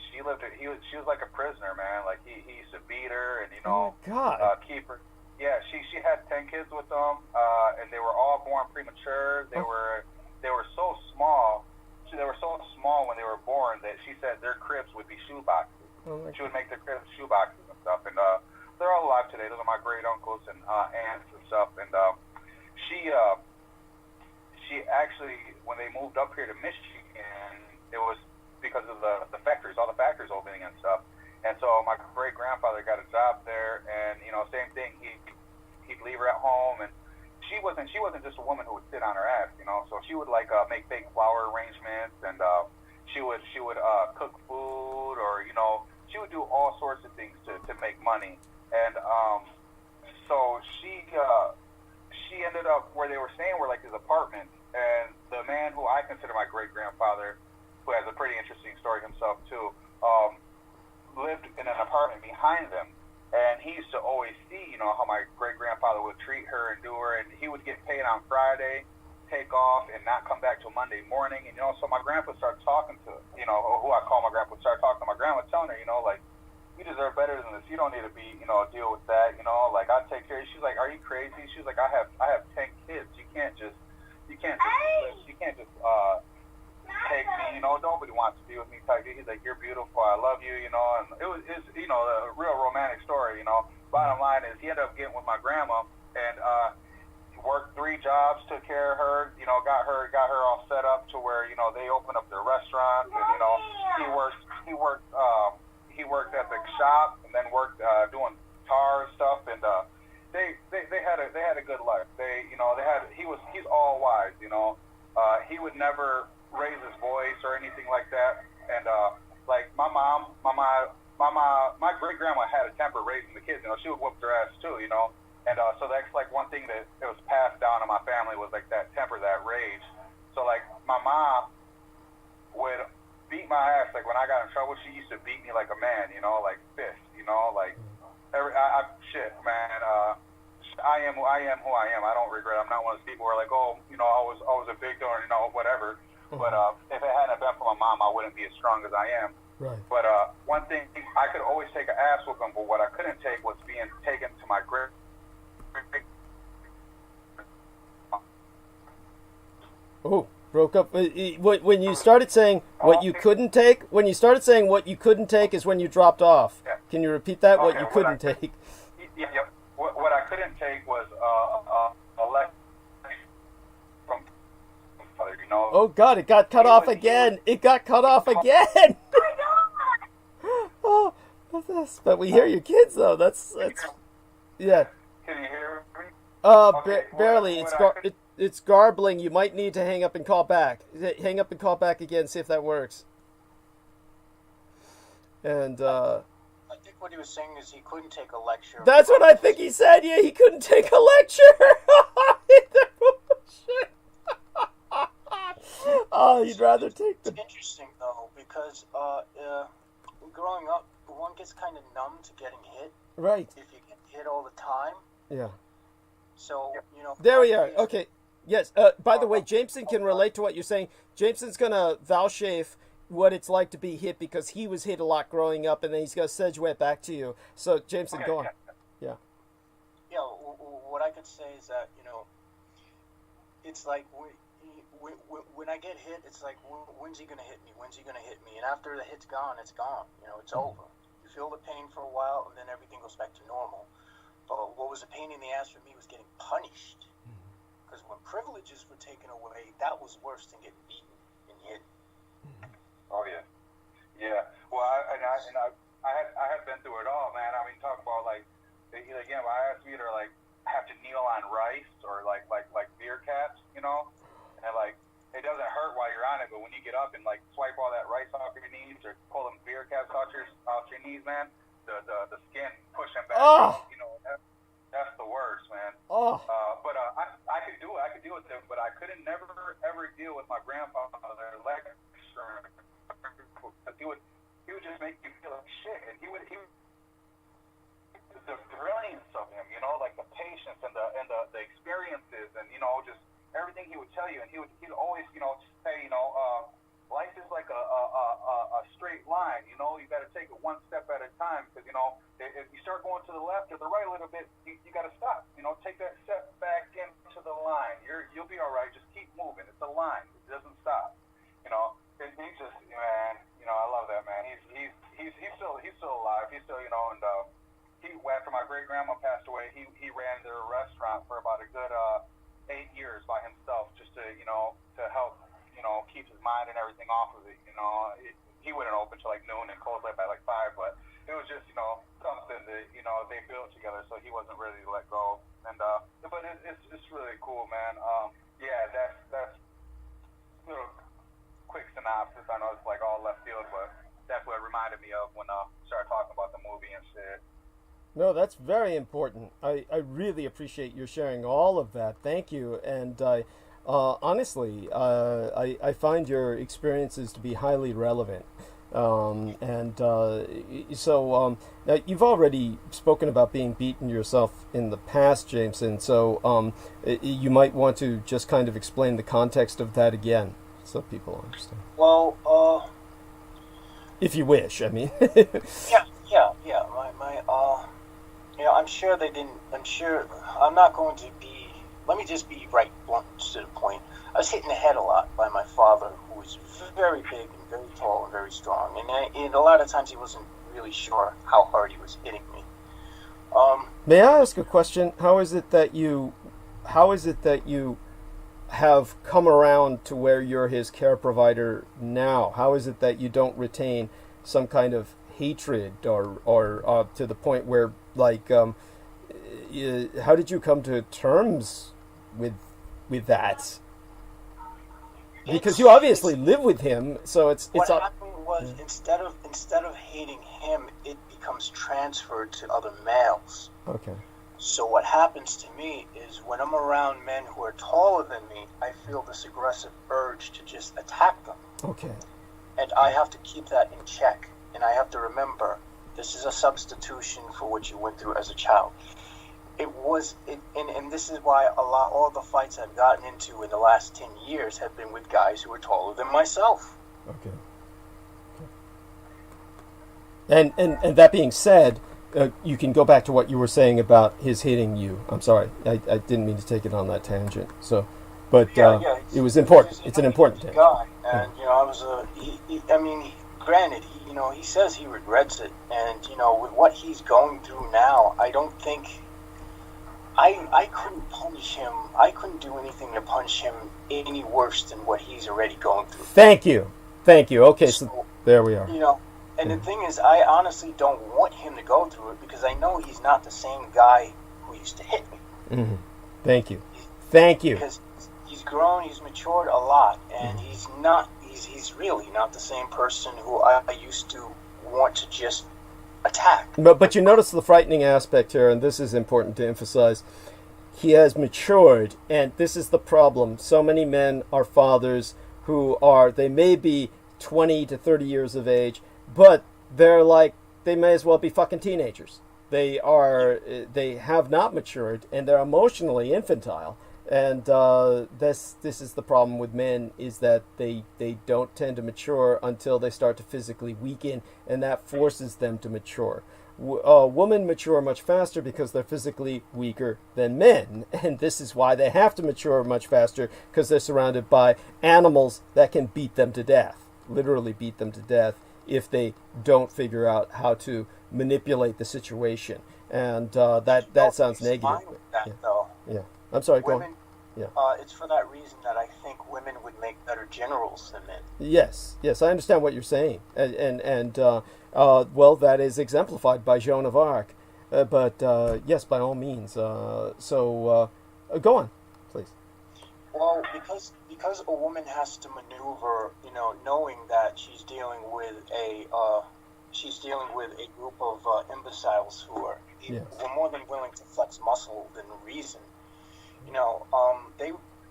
she lived. She was like a prisoner, man. Like he used to beat her, and, you know, Oh, God. keep her. Yeah, she had 10 kids with them, and they were all born premature. They were so small. They were so small when they were born that she said their cribs would be shoeboxes. Oh, my She would make their cribs shoeboxes and stuff, and they're all alive today. Those are my great uncles and aunts and stuff. And she actually, when they moved up here to Michigan, it was because of the factories, all the factories opening and stuff. And so my great grandfather got a job there, and, you know, same thing. He'd leave her at home, and she wasn't just a woman who would sit on her ass, you know. So she would like make fake flower arrangements, and she would cook food, or, you know, she would do all sorts of things to make money. And so she ended up where they were staying were like his apartments, and the man who I consider my great grandfather, who has a pretty interesting story himself too, lived in an apartment behind them. And he used to always see, you know, how my great-grandfather would treat her and do her, and he would get paid on Friday, take off, and not come back till Monday morning. And, you know, so my grandpa started talking to, you know, who I call my grandpa, started talking to my grandma, telling her, you know, like, you deserve better than this. You don't need to be, you know, deal with that, you know, like, I take care of you. She's like, are you crazy? She's like, I have 10 kids. You can't just take me, you know, nobody wants to be with me type. He's like, you're beautiful, I love you, you know. And it's you know, a real romantic story, you know. Bottom line is he ended up getting with my grandma, and worked 3 jobs, took care of her, you know, got her all set up to where, you know, they opened up their restaurant, and, you know, he worked at the shop, and then worked doing tar stuff, and they had a good life. He's all wise, you know. He would never raise his voice or anything like that. And like my great grandma had a temper raising the kids. You know, she would whoop their ass too. You know, and so that's like one thing that it was passed down to my family was like that temper, that rage. So like my mom would beat my ass. Like when I got in trouble, she used to beat me like a man. You know, like fist. You know, like shit, man. I am who I am. I don't regret. I'm not one of those people who are like, oh, you know, I was a victim, or, you know, whatever. But if it hadn't been for my mom, I wouldn't be as strong as I am. Right. But one thing, I could always take an ass whooping, but what I couldn't take was being taken to my grave. Oh, broke up. When you started saying what you couldn't take, is when you dropped off. Yeah. Can you repeat that? What Okay, you couldn't take? Yep. What I couldn't take was a lecture from father, you know. Oh God! It got cut off again. It got cut off again. Oh, but we hear your kids though. That's yeah. Can you hear me? Barely. It's garbling. You might need to hang up and call back. Hang up and call back again. See if that works. And I think what he was saying is he couldn't take a lecture. that's what I think he said. Yeah, he couldn't take a lecture. Shit. Oh, he'd rather take the. It's interesting though because growing up, one gets kind of numb to getting hit. Right. If you get hit all the time. Yeah. So you know. There we are. Okay. Yes. By the way, Jameson can relate to what you're saying. Jameson's gonna vouchchafe what it's like to be hit because he was hit a lot growing up, and then he's gonna segue back to you. So Jameson, go on. Yeah. Yeah. What I could say is that, you know, it's like when I get hit, it's like, when's he gonna hit me? When's he gonna hit me? And after the hit's gone, it's gone. You know, it's over. You feel the pain for a while, and then everything goes back to normal. But what was a pain in the ass for me was getting punished. Because when privileges were taken away, that was worse than getting beaten and hit. Oh yeah, yeah. Well, I had been through it all, man. I mean, talk about like, again, I asked me to like have to kneel on rice or like beer caps, you know, and like it doesn't hurt while you're on it, but when you get up and like swipe all that rice off your knees or pull them beer caps off your knees, man, the skin pushing back, you know, that's the worst, man. But I could do it. I could deal with it, but I couldn't never ever deal with my grandfather lecturing. He would just make you feel like shit, and he the brilliance of him, you know, like the patience and the experiences, and you know, just everything he would tell you, and he'd always, you know, say, you know, life is like a straight line, you know, you got to take it one step at a time, because you know, if you start going to the left or the right a little bit, you got to stop, you know, take that step back into the line. You'll be all right. Just keep moving. It's a line. It doesn't stop, you know. And he's just, man, you know, I love that, man. He's still alive. He's still, you know, and after my great grandma passed away, he ran their restaurant for about a good 8 years by himself, just to, you know, to help, you know, keep his mind and everything off of it. You know, he wouldn't open till like noon and close like by like 5, but it was just, you know, something that, you know, they built together, so he wasn't ready to let go. And but it's really cool, man. Yeah, that's little quick synopsis. I know it's like all left field, but that's what it reminded me of when I started talking about the movie and shit. No, that's very important. I really appreciate your sharing all of that. Thank you. And honestly, I find your experiences to be highly relevant. So now you've already spoken about being beaten yourself in the past, Jameson. So you might want to just kind of explain the context of that again, so people understand. Well, if you wish, I mean. yeah. You know, I'm sure they didn't. I'm not going to be. Let me just be right blunt to the point. I was hit in the head a lot by my father, who was very big and very tall and very strong, and a lot of times he wasn't really sure how hard he was hitting me. May I ask a question? How is it that you have come around to where you're his care provider now? How is it that you don't retain some kind of hatred or to the point where, like, how did you come to terms with that? Because you obviously live with him, so it's. What happened was, instead of hating him, it becomes transferred to other males. Okay. So what happens to me is, when I'm around men who are taller than me, I feel this aggressive urge to just attack them. Okay. And I have to keep that in check. And I have to remember, this is a substitution for what you went through as a child. And this is why all the fights I've gotten into in the last 10 years have been with guys who are taller than myself. Okay. And that being said, you can go back to what you were saying about his hitting you. I'm sorry, I didn't mean to take it on that tangent. So, but it was important. It's an important tangent. Guy, and you know, granted, he says he regrets it, and you know, with what he's going through now, I don't think I couldn't punish him. I couldn't do anything to punish him any worse than what he's already going through. Thank you. Okay, so there we are. You know, and the thing is, I honestly don't want him to go through it, because I know he's not the same guy who used to hit me. Mm-hmm. Thank you. Because he's grown, he's matured a lot, and he's really not the same person who I used to want to just attack. But you notice the frightening aspect here, and this is important to emphasize. He has matured, and this is the problem. So many men are fathers they may be 20 to 30 years of age, but they may as well be fucking teenagers. They have not matured, and they're emotionally infantile. And this is the problem with men, is that they don't tend to mature until they start to physically weaken, and that forces them to mature. women mature much faster because they're physically weaker than men. And this is why they have to mature much faster, because they're surrounded by animals that can beat them to death, literally beat them to death, if they don't figure out how to manipulate the situation. And that sounds negative. Fine with that, though. Yeah. I'm sorry, go on. Yeah. It's for that reason that I think women would make better generals than men. Yes, I understand what you're saying, and well, that is exemplified by Joan of Arc, but yes, by all means. So go on, please. Well, because a woman has to maneuver, knowing that she's dealing with a group of imbeciles who are more than willing to flex muscle than reason.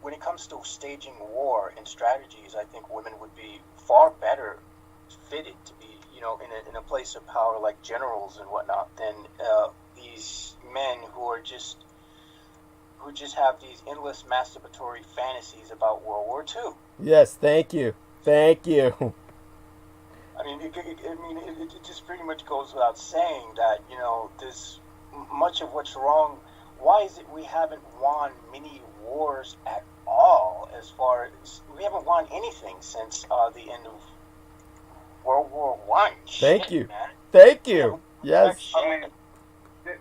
When it comes to staging war and strategies, I think women would be far better fitted to be, in a place of power like generals and whatnot than these men who just have these endless masturbatory fantasies about World War II. Yes, thank you. I mean, it just pretty much goes without saying that there's much of what's wrong. Why is it we haven't won many wars at all? As far as we haven't won anything since the end of World War I. Thank you. Man. Thank you. Yes. I mean,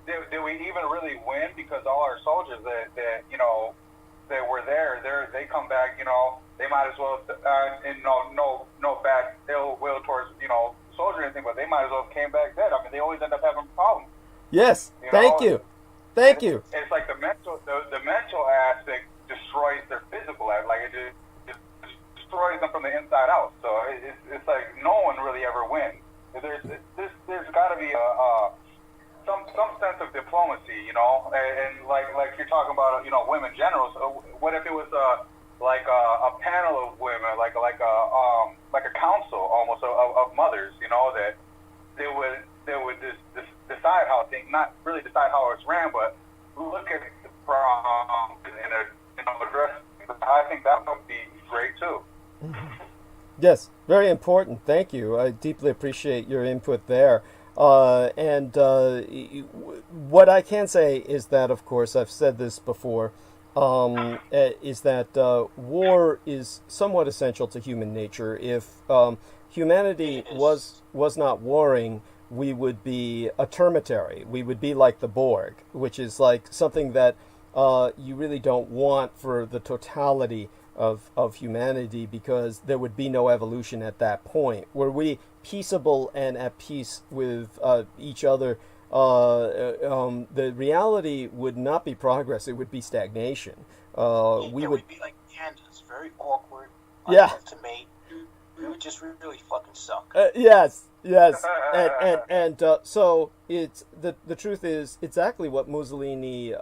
did we even really win? Because all our soldiers that were there, they come back. They might as well, no bad ill will towards soldier or anything, but they might as well have came back dead. I mean, they always end up having problems. Yes. Thank you. Thank you. It's like the mental aspect destroys their physical aspect. Like it just destroys them from the inside out. So it's like no one really ever wins. There's got to be some sense of diplomacy, and like you're talking about, women generals. What if it was like a panel of women, like a council almost of mothers, that they would decide how things, not really decide how it's ran, but look at the problem and address. I think that would be great too. Yes, very important. Thank you. I deeply appreciate your input there. And what I can say is that, of course, I've said this before, is that war is somewhat essential to human nature. If humanity was not warring, we would be a termitary. We would be like the Borg, which is like something that you really don't want for the totality of humanity, because there would be no evolution at that point. Were we peaceable and at peace with each other, the reality would not be progress, it would be stagnation. We would be like pandas, very awkward, yeah, to mate. We would just really fucking suck. Yes, and so it's the truth is exactly what Mussolini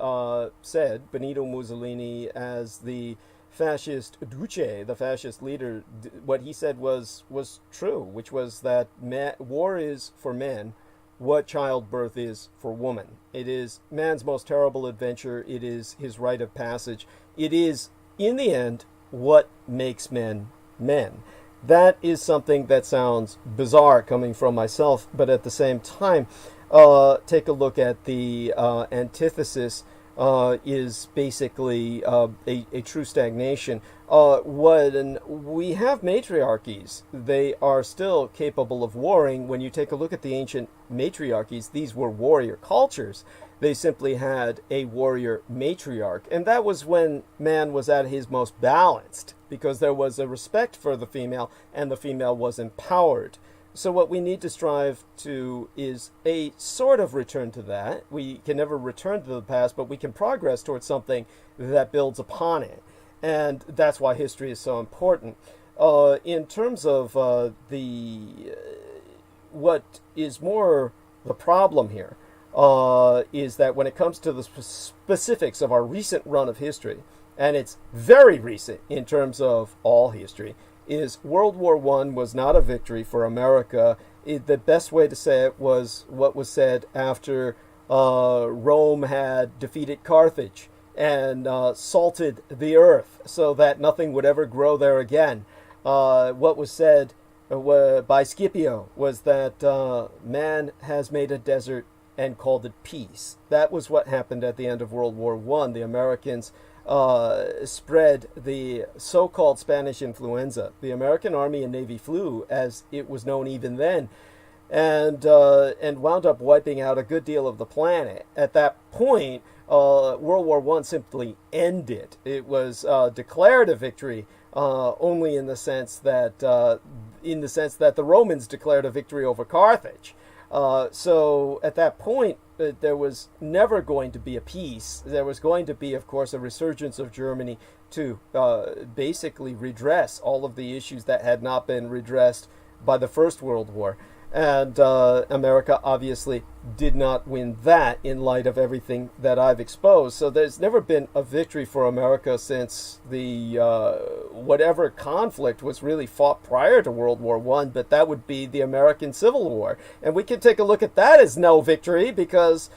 said. Benito Mussolini, as the fascist Duce, the fascist leader, what he said was true, which was that war is for men what childbirth is for woman. It is man's most terrible adventure. It is his rite of passage. It is, in the end, what makes men men. That is something that sounds bizarre coming from myself, but at the same time, take a look at the antithesis. Is basically a true stagnation. When we have matriarchies, they are still capable of warring. When you take a look at the ancient matriarchies, these were warrior cultures. They simply had a warrior matriarch. And that was when man was at his most balanced, because there was a respect for the female, and the female was empowered. So what we need to strive to is a sort of return to that. We can never return to the past, but we can progress towards something that builds upon it. And that's why history is so important. In terms of what is more the problem here is that when it comes to the specifics of our recent run of history, and it's very recent in terms of all history, is World War I was not a victory for America. The best way to say it was what was said after Rome had defeated Carthage and salted the earth so that nothing would ever grow there again. What was said by Scipio was that man has made a desert and called it peace. That was what happened at the end of World War I. The Americans spread the so-called Spanish influenza, the American Army and Navy flu, as it was known even then, and wound up wiping out a good deal of the planet. At that point, World War I simply ended. It was declared a victory only in the sense that the Romans declared a victory over Carthage. So at that point, there was never going to be a peace. There was going to be, of course, a resurgence of Germany to basically redress all of the issues that had not been redressed by the First World War. And America obviously did not win that in light of everything that I've exposed. So there's never been a victory for America since the whatever conflict was really fought prior to World War I, but that would be the American Civil War. And we can take a look at that as no victory because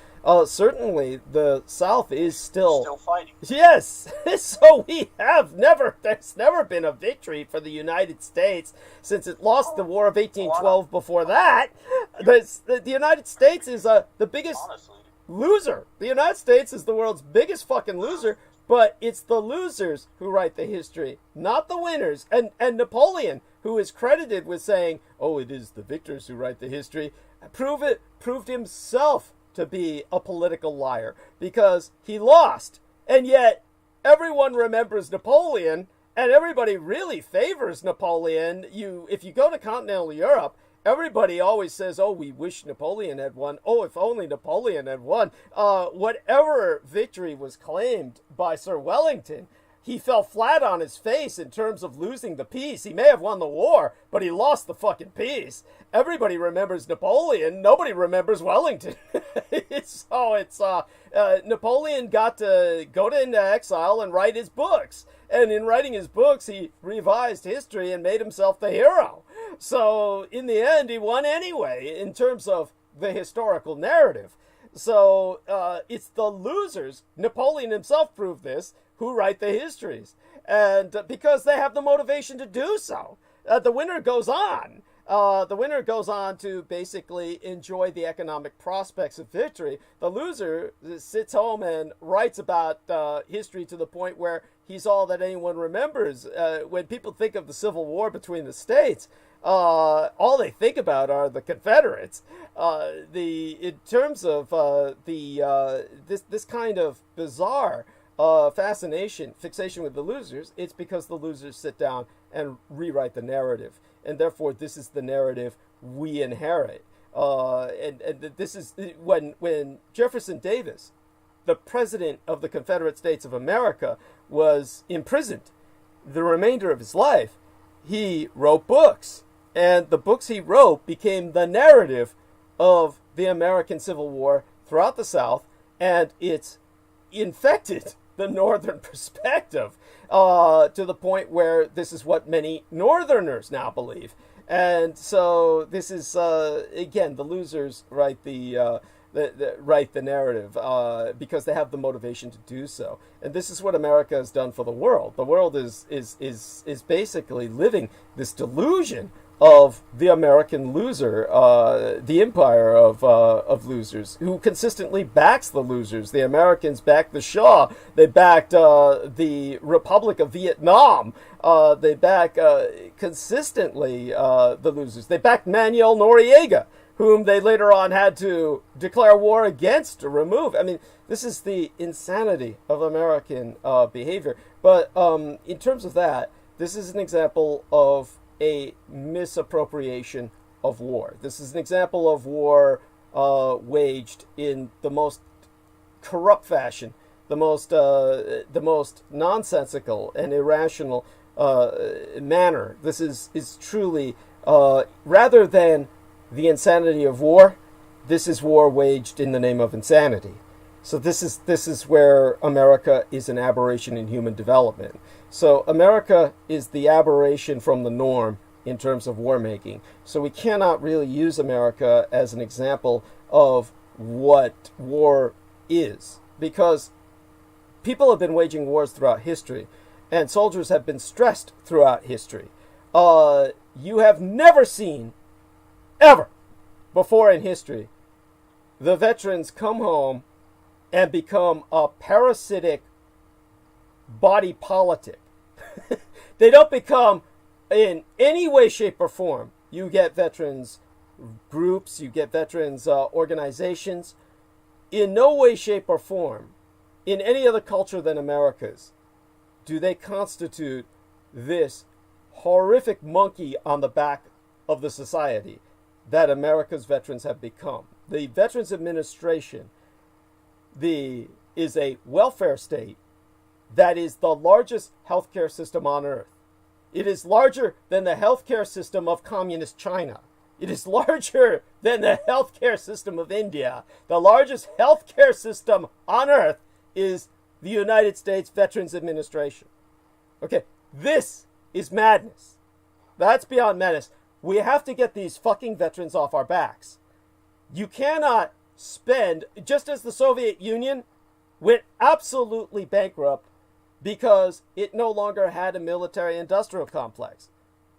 certainly the South is still fighting. Yes, so there's never been a victory for the United States since it lost the War of 1812 before that. The United States is the biggest loser. The United States is the world's biggest fucking loser, but it's the losers who write the history, not the winners. And Napoleon, who is credited with saying, oh, it is the victors who write the history, proved himself to be a political liar because he lost, and yet everyone remembers Napoleon, and everybody really favors Napoleon. If you go to continental Europe, everybody always says, oh, we wish Napoleon had won. Oh, if only Napoleon had won. Whatever victory was claimed by Sir Wellington, he fell flat on his face in terms of losing the peace. He may have won the war, but he lost the fucking peace. Everybody remembers Napoleon. Nobody remembers Wellington. Napoleon got to go into exile and write his books. And in writing his books, he revised history and made himself the hero. So in the end, he won anyway in terms of the historical narrative. So it's the losers, Napoleon himself proved this, who write the histories. And because they have the motivation to do so. The winner goes on. The winner goes on to basically enjoy the economic prospects of victory. The loser sits home and writes about history to the point where he's all that anyone remembers. When people think of the Civil War between the states, all they think about are the Confederates. In terms of this kind of bizarre fixation with the losers, it's because the losers sit down and rewrite the narrative. And therefore, this is the narrative we inherit. And this is when Jefferson Davis, the president of the Confederate States of America, was imprisoned the remainder of his life, he wrote books. And the books he wrote became the narrative of the American Civil War throughout the South, and it's infected the Northern perspective to the point where this is what many Northerners now believe. And so this is, again, the losers write the narrative because they have the motivation to do so. And this is what America has done for the world. The world is basically living this delusion of the American loser, the empire of losers, who consistently backs the losers. The Americans backed the Shah. They backed the Republic of Vietnam. They back consistently the losers. They backed Manuel Noriega, whom they later on had to declare war against to remove. I mean, this is the insanity of American behavior. But in terms of that, this is an example of a misappropriation of war. This is an example of war waged in the most corrupt fashion, the most nonsensical and irrational manner. This is truly, rather than the insanity of war, this is war waged in the name of insanity. So this is where America is an aberration in human development. So America is the aberration from the norm in terms of war making. So we cannot really use America as an example of what war is, because people have been waging wars throughout history, and soldiers have been stressed throughout history. You have never seen, ever, before in history, the veterans come home and become a parasitic body politic. They don't become, in any way, shape, or form. You get veterans groups, you get veterans organizations. In no way, shape, or form, in any other culture than America's, do they constitute this horrific monkey on the back of the society that America's veterans have become. The Veterans Administration is a welfare state that is the largest healthcare system on earth. It is larger than the healthcare system of communist China. It is larger than the healthcare system of India. The largest healthcare system on earth is the United States Veterans Administration. Okay, this is madness. That's beyond madness. We have to get these fucking veterans off our backs. You cannot spend, just as the Soviet Union went absolutely bankrupt because it no longer had a military-industrial complex.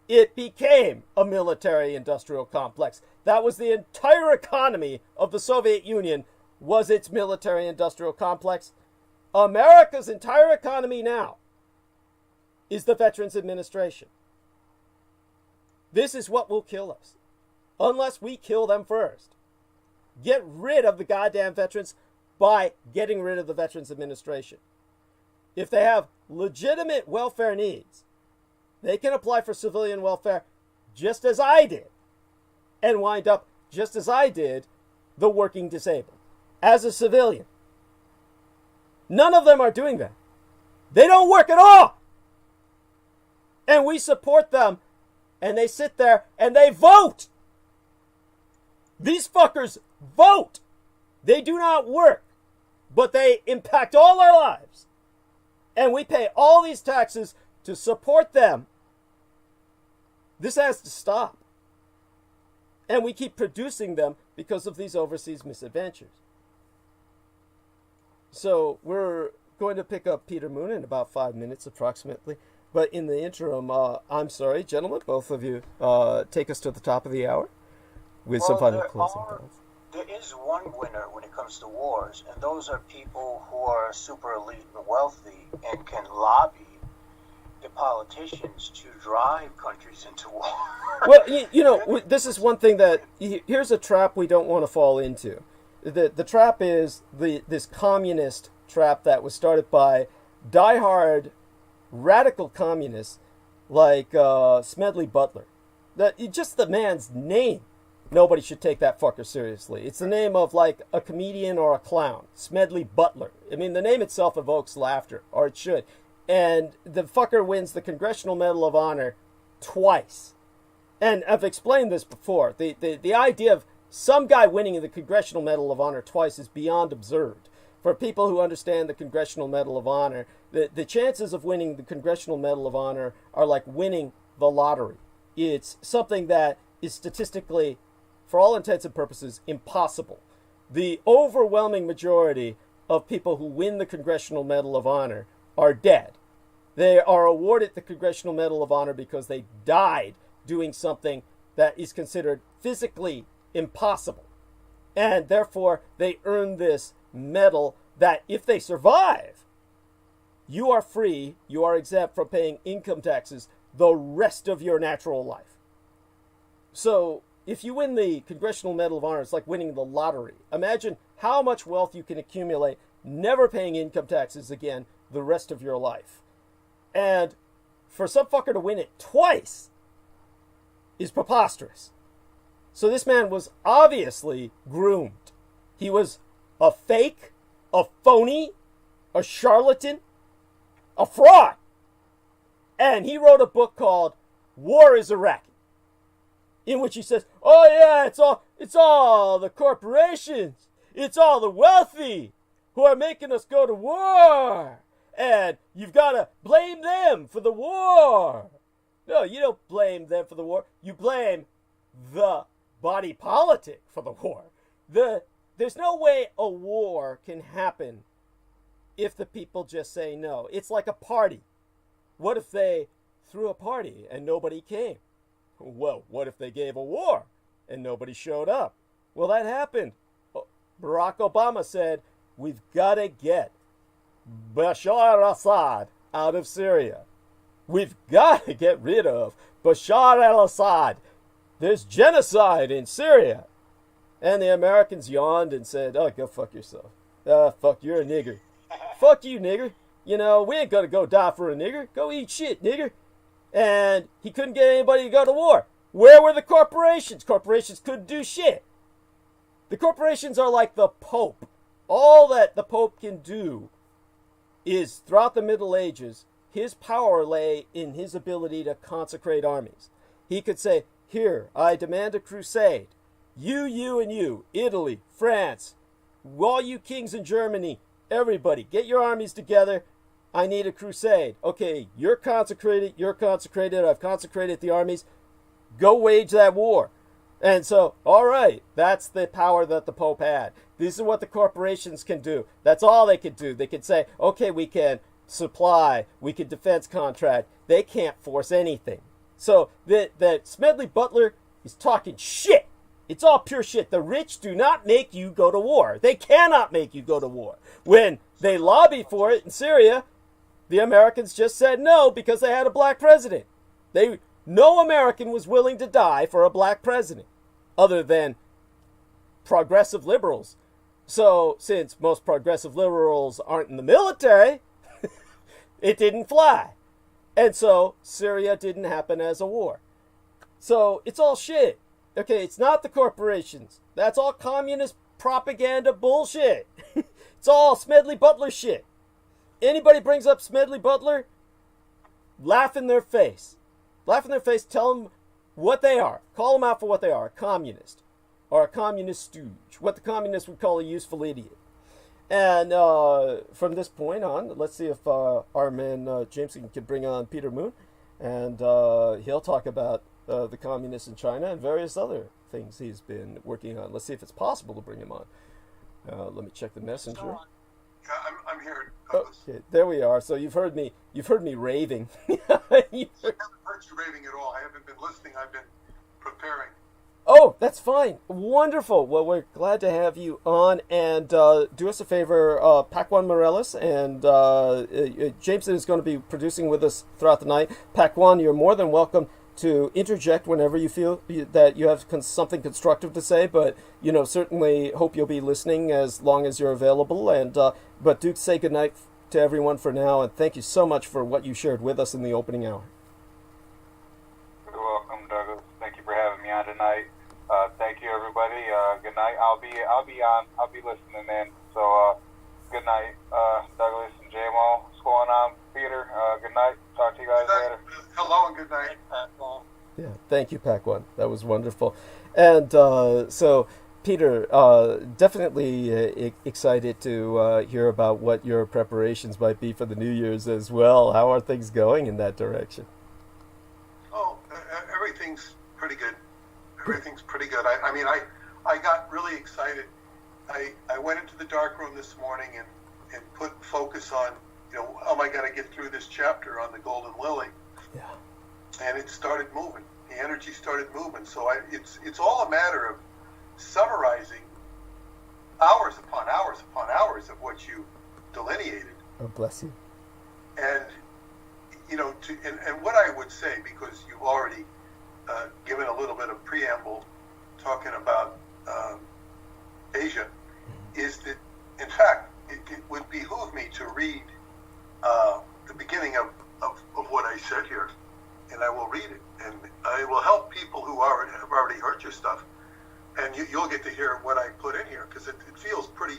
It became a military-industrial complex. That was the entire economy of the Soviet Union, was its military-industrial complex. America's entire economy now is the Veterans Administration. This is what will kill us, unless we kill them first. Get rid of the goddamn veterans by getting rid of the Veterans Administration. If they have legitimate welfare needs, they can apply for civilian welfare just as I did, and wind up just as I did, the working disabled, as a civilian. None of them are doing that. They don't work at all. And we support them, and they sit there and they vote. These fuckers vote. They do not work, but they impact all our lives. And we pay all these taxes to support them. This has to stop. And we keep producing them because of these overseas misadventures. So we're going to pick up Peter Moon in about 5 minutes approximately. But in the interim, I'm sorry, gentlemen, both of you, take us to the top of the hour with some final closing thoughts. There is one winner when it comes to wars, and those are people who are super elite and wealthy and can lobby the politicians to drive countries into war. Well, you know, this is one thing that, here's a trap we don't want to fall into. The trap is this communist trap that was started by diehard radical communists like Smedley Butler. Just the man's name. Nobody should take that fucker seriously. It's the name of like a comedian or a clown. Smedley Butler. I mean, the name itself evokes laughter, or it should. And the fucker wins the Congressional Medal of Honor twice. And I've explained this before. The idea of some guy winning the Congressional Medal of Honor twice is beyond absurd. For people who understand the Congressional Medal of Honor, the chances of winning the Congressional Medal of Honor are like winning the lottery. It's something that is statistically, for all intents and purposes, impossible. The overwhelming majority of people who win the Congressional Medal of Honor are dead. They are awarded the Congressional Medal of Honor because they died doing something that is considered physically impossible. And therefore, they earn this medal that if they survive, you are free, you are exempt from paying income taxes the rest of your natural life. So, if you win the Congressional Medal of Honor, it's like winning the lottery. Imagine how much wealth you can accumulate, never paying income taxes again the rest of your life. And for some fucker to win it twice is preposterous. So this man was obviously groomed. He was a fake, a phony, a charlatan, a fraud. And he wrote a book called War is a Racket, in which he says, oh yeah, it's all the corporations, it's all the wealthy who are making us go to war. And you've got to blame them for the war. No, you don't blame them for the war. You blame the body politic for the war. There's no way a war can happen if the people just say no. It's like a party. What if they threw a party and nobody came? Well, what if they gave a war and nobody showed up? Well, that happened Barack Obama said, we've got to get Bashar al-Assad out of Syria. We've got to get rid of Bashar al-Assad. There's genocide in Syria. And the Americans yawned and said, oh, go fuck yourself. Fuck, you're a nigger. Fuck you, nigger. You know, we ain't gonna go die for a nigger. Go eat shit, nigger. And he couldn't get anybody to go to war. Where were the corporations? Corporations couldn't do shit. The corporations are like the Pope. All that the Pope can do is, throughout the Middle Ages, his power lay in his ability to consecrate armies. He could say, here, I demand a crusade. You, and you, Italy, France, all you kings in Germany, everybody, get your armies together. I need a crusade. Okay, you're consecrated, I've consecrated the armies. Go wage that war. And so, all right, that's the power that the Pope had. This is what the corporations can do. That's all they can do. They can say, okay, we can supply, we can defense contract. They can't force anything. So that Smedley Butler is talking shit. It's all pure shit. The rich do not make you go to war. They cannot make you go to war. When they lobby for it in Syria, the Americans just said no because they had a black president. No American was willing to die for a black president, other than progressive liberals. So, since most progressive liberals aren't in the military, it didn't fly. And so, Syria didn't happen as a war. So, it's all shit. Okay, it's not the corporations. That's all communist propaganda bullshit. It's all Smedley Butler shit. Anybody brings up Smedley Butler, laugh in their face. Laugh in their face, tell them what they are. Call them out for what they are, a communist. Or a communist stooge. What the communists would call a useful idiot. And from this point on, let's see if our man Jameson can bring on Peter Moon. And he'll talk about the communists in China and various other things he's been working on. Let's see if it's possible to bring him on. Let me check the messenger. Yeah, I'm here. Okay, there we are. So you've heard me raving. I haven't heard you raving at all. I haven't been listening. I've been preparing. Oh, that's fine. Wonderful. Well, we're glad to have you on. And do us a favor, Pac-1 Morales and Jameson is going to be producing with us throughout the night. Pac-1, you're more than welcome to interject whenever you feel that you have something constructive to say, but certainly hope you'll be listening as long as you're available. And but do say goodnight to everyone for now, and thank you so much for what you shared with us in the opening hour. You're welcome, Douglas. Thank you for having me on tonight. Thank you, everybody. Good night. I'll be listening in. So good night, Douglas and JMO. What's going on, Peter? Good night. Talk to you guys later. Hello and good night. Yeah, thank you, Pac-1. That was wonderful. And so, Peter, definitely excited to hear about what your preparations might be for the New Year's as well. How are things going in that direction? Oh, everything's pretty good. Everything's pretty good. I got really excited. I went into the dark room this morning and put focus on, I got to get through this chapter on the Golden Lily. Yeah. And it started moving. The energy started moving. So it's all a matter of summarizing hours upon hours upon hours of what you delineated. Oh, bless you. And, and what I would say, because you've already given a little bit of preamble talking about Asia, is that, in fact, it would behoove me to read the beginning of what I said here, and I will read it, and I will help people who have already heard your stuff, and you'll get to hear what I put in here, because it feels pretty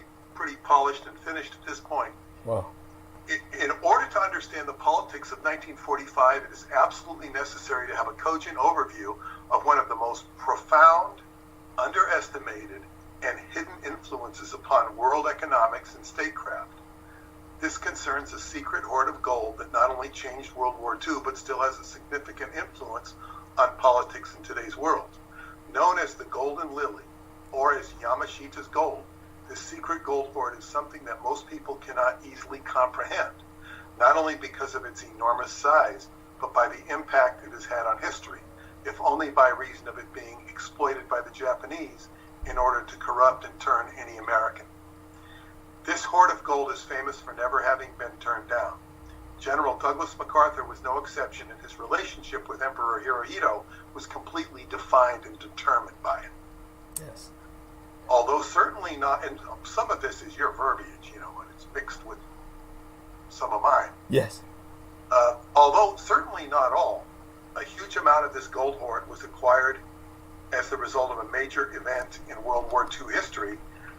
polished and finished at this point. Wow. In order to understand the politics of 1945, it is absolutely necessary to have a cogent overview of one of the most profound, underestimated, and hidden influences upon world economics and statecraft. This concerns a secret hoard of gold that not only changed World War II, but still has a significant influence on politics in today's world. Known as the Golden Lily, or as Yamashita's gold, this secret gold hoard is something that most people cannot easily comprehend, not only because of its enormous size, but by the impact it has had on history, if only by reason of it being exploited by the Japanese in order to corrupt and turn any American. This hoard of gold is famous for never having been turned down. General Douglas MacArthur was no exception, and his relationship with Emperor Hirohito was completely defined and determined by it. Yes. Although certainly not, and some of this is your verbiage, and it's mixed with some of mine. Yes. Although certainly not all, a huge amount of this gold hoard was acquired as the result of a major event in World War II history,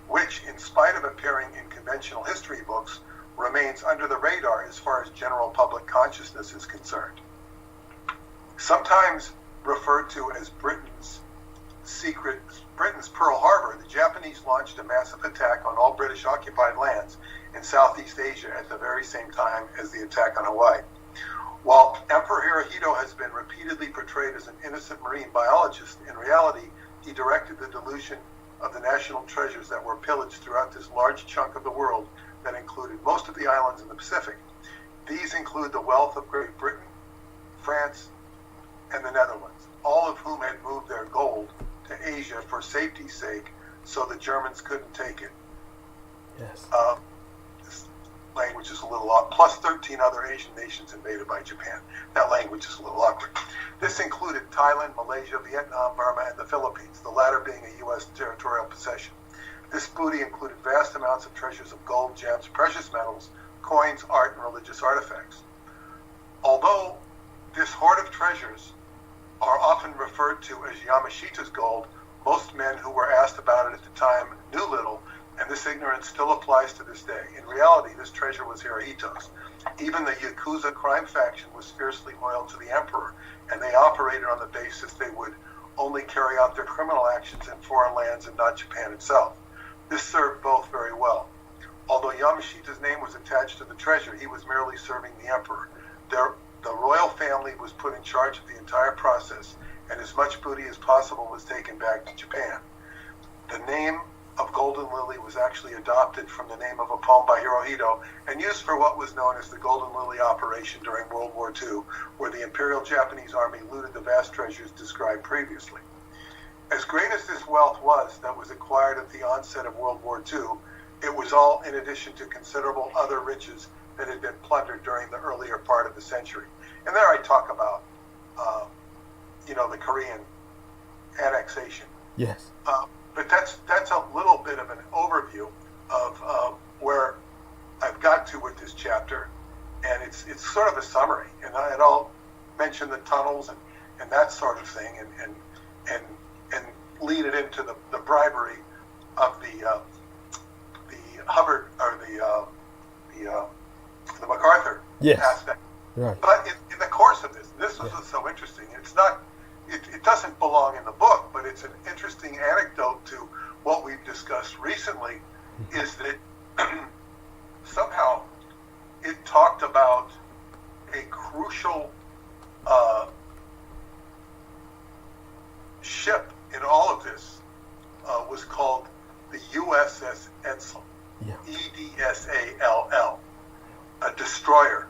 which, in spite of appearing in conventional history books, remains under the radar as far as general public consciousness is concerned. Sometimes referred to as Britain's Pearl Harbor, the Japanese launched a massive attack on all British occupied lands in Southeast Asia at the very same time as the attack on Hawaii. While Emperor Hirohito has been repeatedly portrayed as an innocent marine biologist, in reality, he directed the dilution of the national treasures that were pillaged throughout this large chunk of the world that included most of the islands in the Pacific. These include the wealth of Great Britain, France, and the Netherlands, all of whom had moved their gold to Asia for safety's sake, so the Germans couldn't take it. Yes. This language is a little odd. Plus 13 other Asian nations invaded by Japan. That language is a little awkward. This included Thailand, Malaysia, Vietnam, Burma, and the Philippines, the latter being a U.S. territorial possession. This booty included vast amounts of treasures of gold, gems, precious metals, coins, art, and religious artifacts. Although this hoard of treasures are often referred to as Yamashita's gold, most men who were asked about it at the time knew little, and this ignorance still applies to this day. In reality, this treasure was Hirohito's. Even the Yakuza crime faction was fiercely loyal to the emperor, and they operated on the basis they would only carry out their criminal actions in foreign lands and not Japan itself. This served both very well. Although Yamashita's name was attached to the treasure, he was merely serving the emperor. The royal family was put in charge of the entire process, and as much booty as possible was taken back to Japan. The name of Golden Lily was actually adopted from the name of a poem by Hirohito and used for what was known as the Golden Lily operation during World War II, where the Imperial Japanese Army looted the vast treasures described previously. As great as this wealth was that was acquired at the onset of World War II, it was all in addition to considerable other riches that had been plundered during the earlier part of the century. And there I talk about, the Korean annexation. Yes. But that's a little bit of an overview of where I've got to with this chapter, and it's sort of a summary. And I'll mention the tunnels and that sort of thing, and lead it into the bribery of the Hubbard or the MacArthur Yes. aspect. Right. But in the course of this was so interesting. It's not. It doesn't belong in the book, but it's an interesting anecdote to what we've discussed recently, is that somehow it talked about a crucial ship in all of this was called the USS Edsall, Yeah. EDSALL, a destroyer,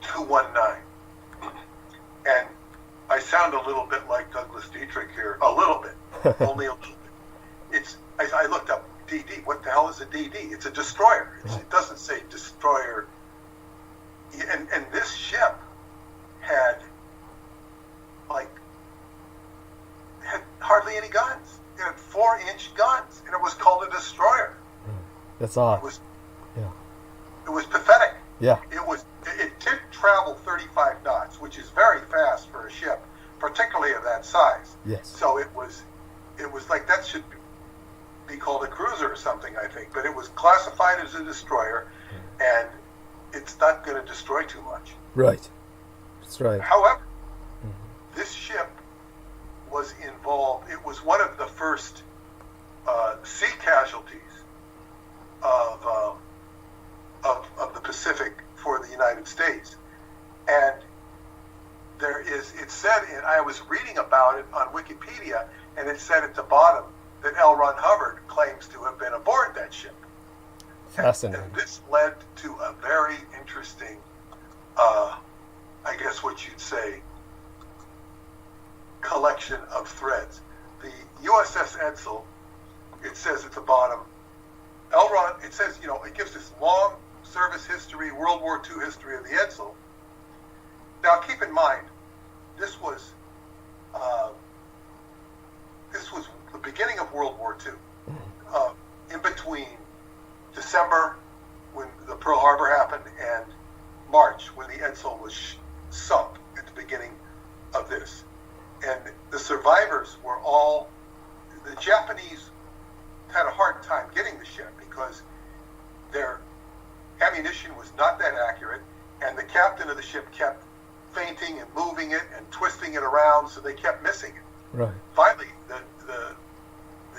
219. And I sound a little bit like Douglas Dietrich here, a little bit, only a little bit. I looked up DD. What the hell is a DD? It's a destroyer. It doesn't say destroyer. And this ship had hardly any guns. It had 4-inch guns, and it was called a destroyer. That's odd. It was pathetic. Yeah. It did travel 35 knots, which is very fast for a ship, particularly of that size. Yes. So it was like that should be called a cruiser or something, I think. But it was classified as a destroyer, and it's not going to destroy too much. Right. That's right. However, this ship was involved. It was one of the first sea casualties of the Pacific for the United States, and it said, and I was reading about it on Wikipedia, and it said at the bottom that Elron Hubbard claims to have been aboard that ship. Fascinating. And this led to a very interesting, I guess what you'd say, collection of threads. the USS Edsel, it says at the bottom, Elron, it says, it gives this long service history, World War II history of the Edsel. Now, keep in mind, this was the beginning of World War II. In between December, when the Pearl Harbor happened, and March, when the Edsel was sunk at the beginning of this. And the survivors were all, the Japanese had a hard time getting the ship because their ammunition was not that accurate, and the captain of the ship kept fainting and moving it and twisting it around, so they kept missing it. Right. Finally, the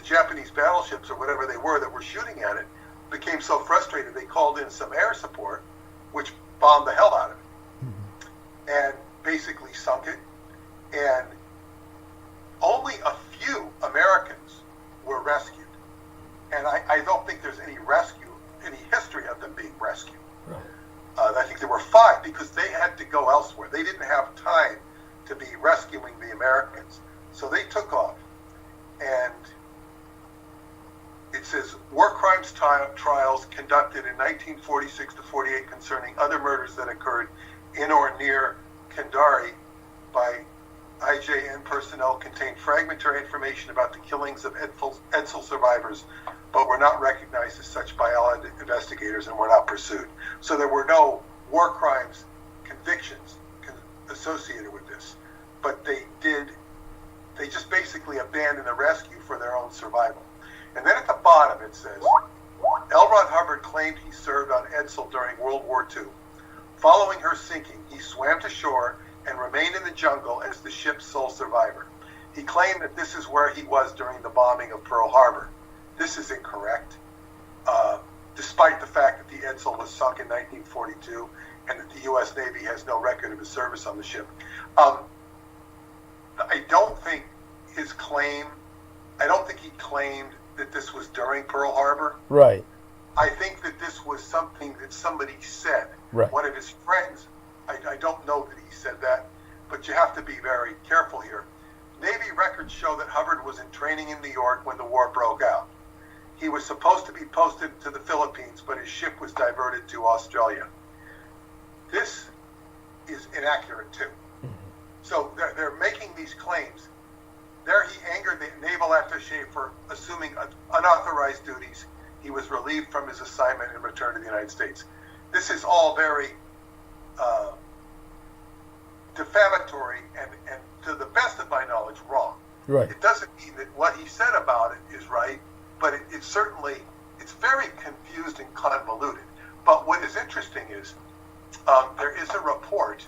Japanese battleships, or whatever they were that were shooting at it, became so frustrated they called in some air support, which bombed the hell out of it, and basically sunk it. And only a few Americans were rescued. And I don't think there's any history of them being rescued. Right. I think there were 5 because they had to go elsewhere. They didn't have time to be rescuing the Americans. So they took off. And it says, war crimes trials conducted in 1946 to 48 concerning other murders that occurred in or near Kandari by IJN personnel contained fragmentary information about the killings of Edsel survivors, but were not recognized as such by Allied investigators and were not pursued. So there were no war crimes convictions associated with this, but they just basically abandoned the rescue for their own survival. And then at the bottom it says, Elron Hubbard claimed he served on Edsel during World War II. Following her sinking, he swam to shore and remained in the jungle as the ship's sole survivor. He claimed that this is where he was during the bombing of Pearl Harbor. This is incorrect, despite the fact that the Edsel was sunk in 1942 and that the U.S. Navy has no record of his service on the ship. I don't think he claimed that this was during Pearl Harbor. Right. I think that this was something that somebody said. Right. One of his friends. I don't know that he said that, but you have to be very careful here. Navy records show that Hubbard was in training in New York when the war broke out. He was supposed to be posted to the Philippines, but his ship was diverted to Australia. This is inaccurate too. So they're making these claims. There he angered the naval attaché for assuming unauthorized duties. He was relieved from his assignment and returned to the United States. This is all very defamatory and to the best of my knowledge, wrong. Right. It doesn't mean that what he said about it is right, but it's certainly very confused and convoluted. But what is interesting is there is a report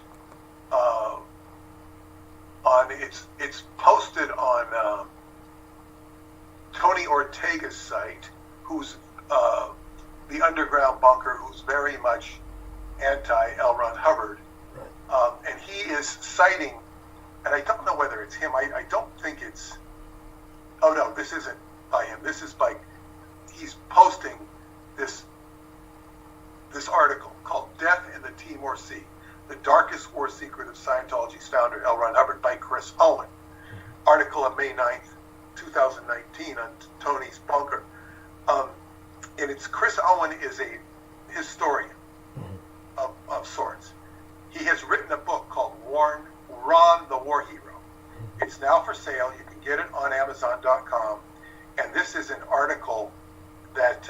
it's posted on Tony Ortega's site, who's the underground bunker, who's very much anti-Elron Hubbard. And he is citing, and I don't know whether it's him, I don't think it's, oh no, this isn't by him, this is by, he's posting this article called Death in the Timor Sea, the Darkest War Secret of Scientology's founder, Elron Hubbard, by Chris Owen. Article on May 9th, 2019 on Tony's bunker. And it's, Chris Owen is a historian of sorts. He has written a book called Ron the War Hero. It's now for sale. You can get it on Amazon.com. And this is an article that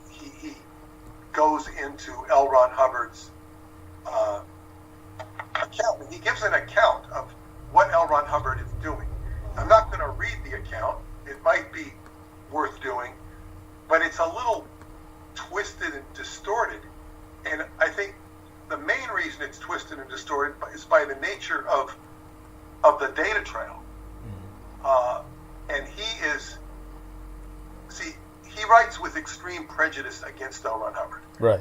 he goes into Elron Hubbard's account. And he gives an account of what Elron Hubbard is doing. I'm not going to read the account. It might be worth doing, but it's a little twisted and distorted. And I think the main reason it's twisted and distorted is by the nature of the data trail. And he writes with extreme prejudice against Elron Hubbard. Right.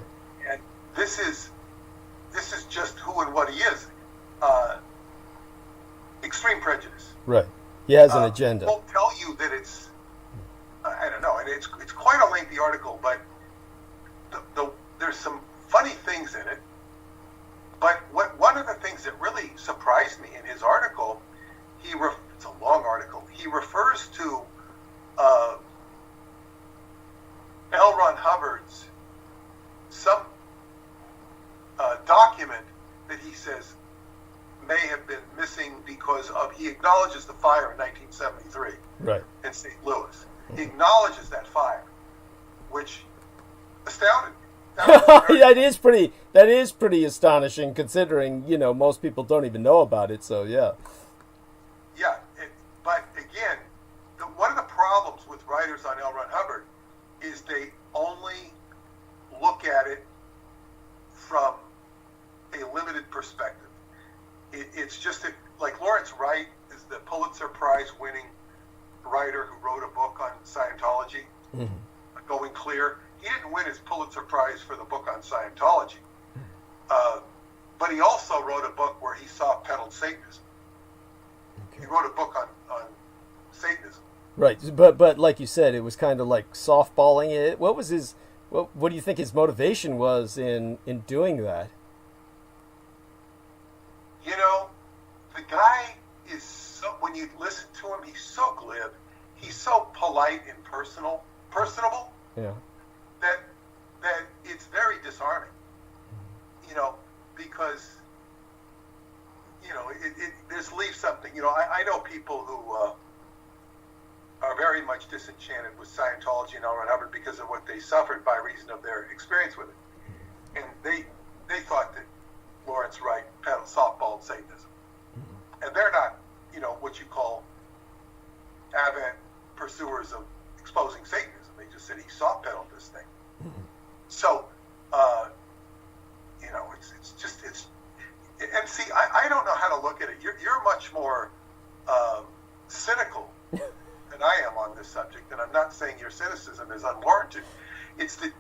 And this is just who and what he is. Extreme prejudice. Right. He has an agenda. Won't tell you that it's, I don't know, and it's quite a lengthy article, but there's some funny things in it. But one of the things that really surprised me in his article, it's a long he acknowledges the fire in 1973 Right. in St. Louis. He acknowledges that fire, which astounded me. That was very- that is pretty astonishing, considering most people don't even know about it. So yeah. Yeah, but again, one of the problems with writers on Elron Hubbard is they only look at it from a limited perspective. It's just like Lawrence Wright is the Pulitzer Prize winning writer who wrote a book on Scientology, Going Clear. He didn't win his Pulitzer Prize for the book on Scientology, but he also wrote a book where he soft-pedaled Satanism. Okay. He wrote a book on Satanism. Right, but like you said, it was kind of like softballing it. What was his? What do you think his motivation was in doing that? The guy is so. When you listen to him, he's so glib. He's so polite and personable. Yeah. That it's very disarming. Because it just leaves something. I know people who are very much disenchanted with Scientology and Elron Hubbard because of what they suffered by reason of their experience with it, and they thought that Lawrence Wright softballed Satanism, and they're not what you call avid pursuers of exposing Satanism. They just said he soft-pedaled this thing. So and see, I don't know how to look at it. You're much more cynical than I am on this subject, and I'm not saying your cynicism is unwarranted. It's that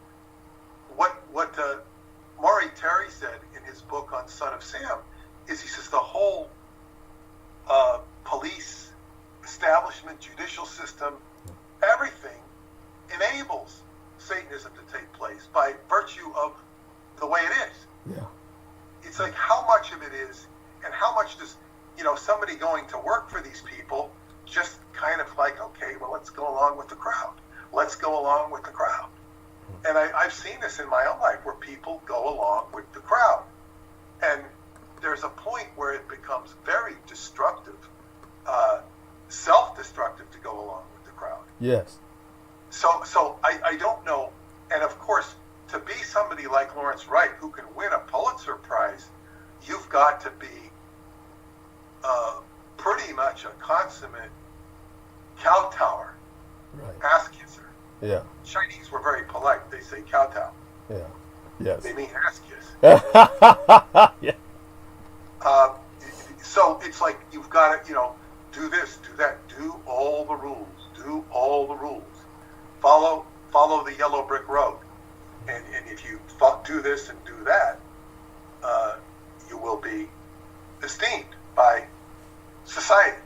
what Maury Terry said in his book on Son of Sam is he says the whole police establishment, judicial system, everything enables Satanism to take place by virtue of the way it is. Yeah. It's like how much of it is, and how much does somebody going to work for these people just kind of like, okay, well, let's go along with the crowd. Let's go along with the crowd. And I've seen this in my own life where people go along with the crowd. And there's a point where it becomes very destructive, self-destructive to go along with the crowd. Yes. So I don't know. And of course, to be somebody like Lawrence Wright who can win a Pulitzer Prize, you've got to be pretty much a consummate kowtower, Right. ass kisser. Yeah. Chinese were very polite. They say kowtow. Yeah. Yes. They mean ass kiss. Yeah. So it's like you've got to, do this, do that, do all the rules, follow the yellow brick road, and if you do this and do that, you will be esteemed by society.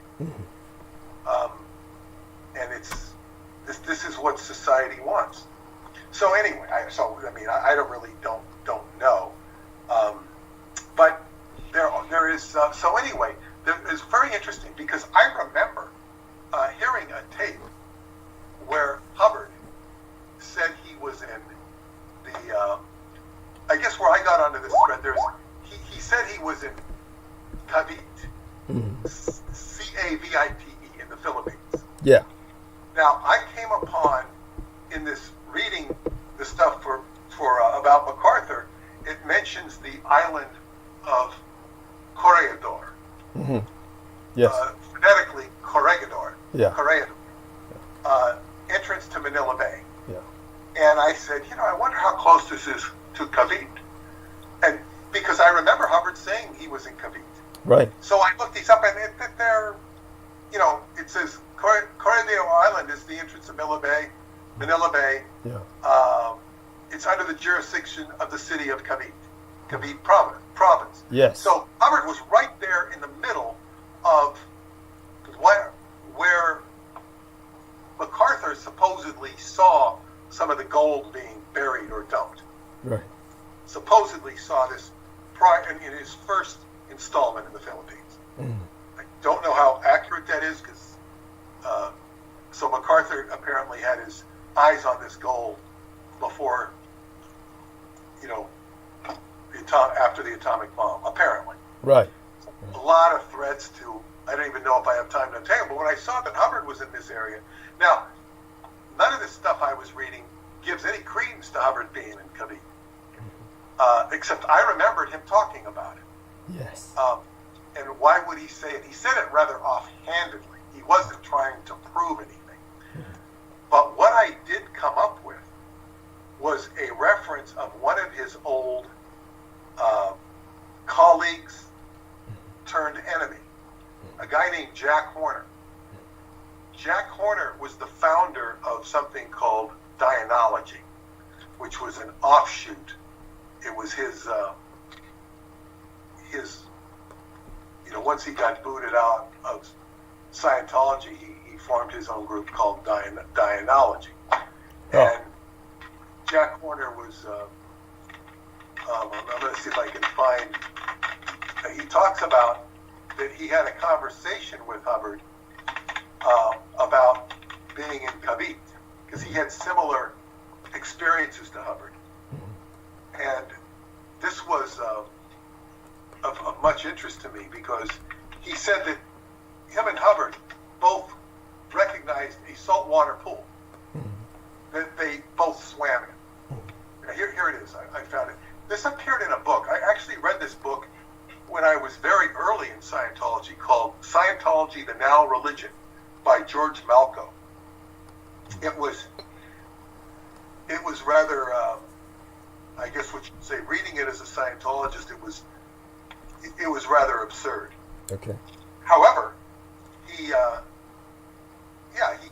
And this is what society wants. So anyway, I don't know, but there is. So anyway, it's very interesting because I remember hearing a tape where Hubbard said he was in the. I guess where I got onto this thread, he said he was in Cavite, CAVITE in the Philippines. Yeah. Now, I came upon, in this reading the stuff for about MacArthur, it mentions the island of Corregidor. Mm-hmm. Yes. Phonetically, Corregidor. Yeah. Corregidor. Entrance to Manila Bay. Yeah. And I said, I wonder how close this is to Cavite. And because I remember Hubbard saying he was in Cavite. Right. So I looked these up, and they're, it says Corregidor Island is the entrance of Manila Bay. Yeah. It's under the jurisdiction of the city of Cavite province. Yes. So Hubbard was right there in the middle of where MacArthur supposedly saw some of the gold being buried or dumped. Right. Supposedly saw this in his first installment in the Philippines. Mm. I don't know how accurate that is because so MacArthur apparently had his eyes on this gold before, after the atomic bomb, apparently. Right. A lot of threads to, I don't even know if I have time to tell you, but when I saw that Hubbard was in this area, now, none of this stuff I was reading gives any credence to Hubbard being in CRYPT, except I remembered him talking about it. Yes. And why would he say it? He said it rather offhandedly. He wasn't trying to prove anything. But what I did come up with was a reference of one of his old colleagues turned enemy, a guy named Jack Horner. Jack Horner was the founder of something called Dianology, which was an offshoot. It was his once he got booted out of Scientology, he formed his own group called Dianology. And Jack Horner was, I'm going to see if I can find, he talks about that he had a conversation with Hubbard about being in CRYPT, because he had similar experiences to Hubbard. And this was of much interest to me, because he said that him and Hubbard both recognized a saltwater pool that they both swam in. Now here it is. I found it. This appeared in a book. I actually read this book when I was very early in Scientology, called Scientology, the Now Religion, by George Malko. It was rather, I guess what you'd say, reading it as a Scientologist, it was rather absurd. Okay. However, he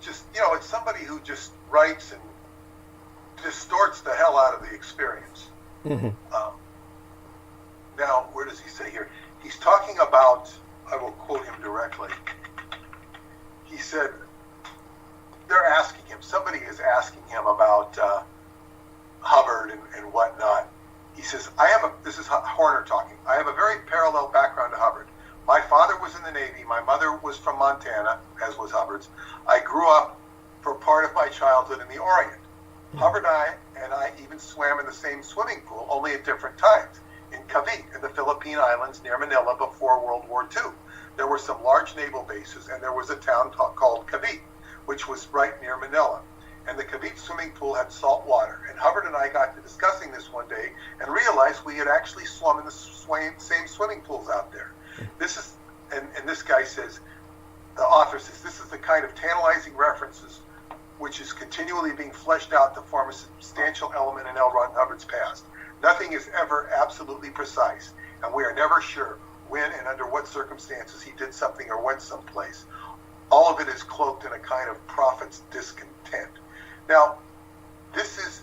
just, it's somebody who just writes and distorts the hell out of the experience. Mm-hmm. Now, where does he say here? He's talking about, I will quote him directly. He said, they're asking him, somebody is asking him about Hubbard and whatnot. He says, this is Horner talking, I have a very parallel background to Hubbard. My father was in the Navy. My mother was from Montana, as was Hubbard's. I grew up for part of my childhood in the Orient. Hubbard and I even swam in the same swimming pool, only at different times, in Cavite, in the Philippine Islands near Manila before World War II. There were some large naval bases, and there was a town called Cavite, which was right near Manila. And the Cavite swimming pool had salt water. And Hubbard and I got to discussing this one day and realized we had actually swum in the same swimming pools out there. This is, and this guy says, the author says, this is the kind of tantalizing references which is continually being fleshed out to form a substantial element in Elron Hubbard's past. Nothing is ever absolutely precise, and we are never sure when and under what circumstances he did something or went someplace. All of it is cloaked in a kind of prophet's discontent. Now, this is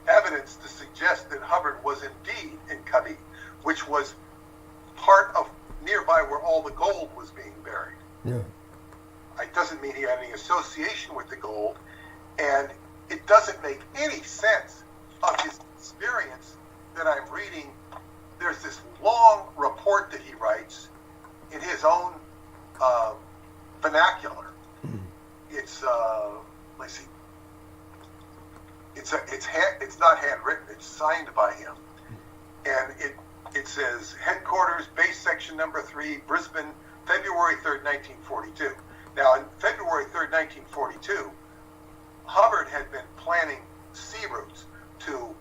evidence to suggest that Hubbard was indeed in Cavite, which was part of nearby where all the gold was being buried. Yeah. It doesn't mean he had any association with the gold, and it doesn't make any sense of his experience that I'm reading. There's this long report that he writes in his own vernacular. It's let's see. It's not handwritten. It's signed by him, and it says headquarters, base section number 3, Brisbane, February 3rd, 1942. Now, in February 3rd, 1942, Hubbard had been planning sea routes to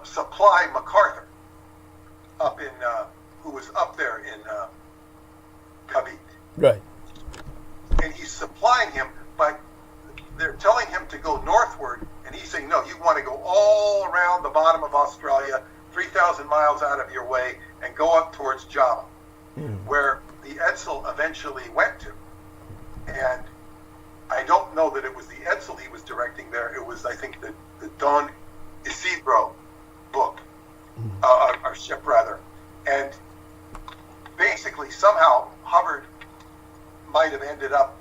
supply MacArthur who was up there in Cavite. Right. And he's supplying him, but they're telling him to go northward, and he's saying, no, you want to go all around the bottom of Australia, 3,000 miles out of your way, and go up towards Java, where the Edsel eventually went to. And I don't know that it was the Edsel he was directing there. It was, I think, the Don Isidro book, or ship rather. And basically, somehow, Hubbard might have ended up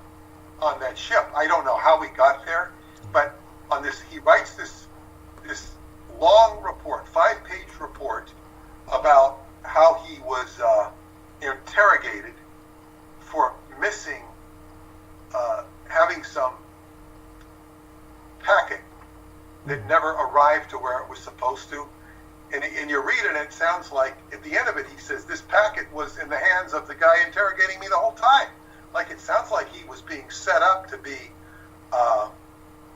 on that ship. I don't know how he got there, but on this, he writes this long report, 5-page report, about how he was interrogated for missing, having some packet that never arrived to where it was supposed to. and you read it, and it sounds like at the end of it, he says, "This packet was in the hands of the guy interrogating me the whole time." Like it sounds like he was being set up to be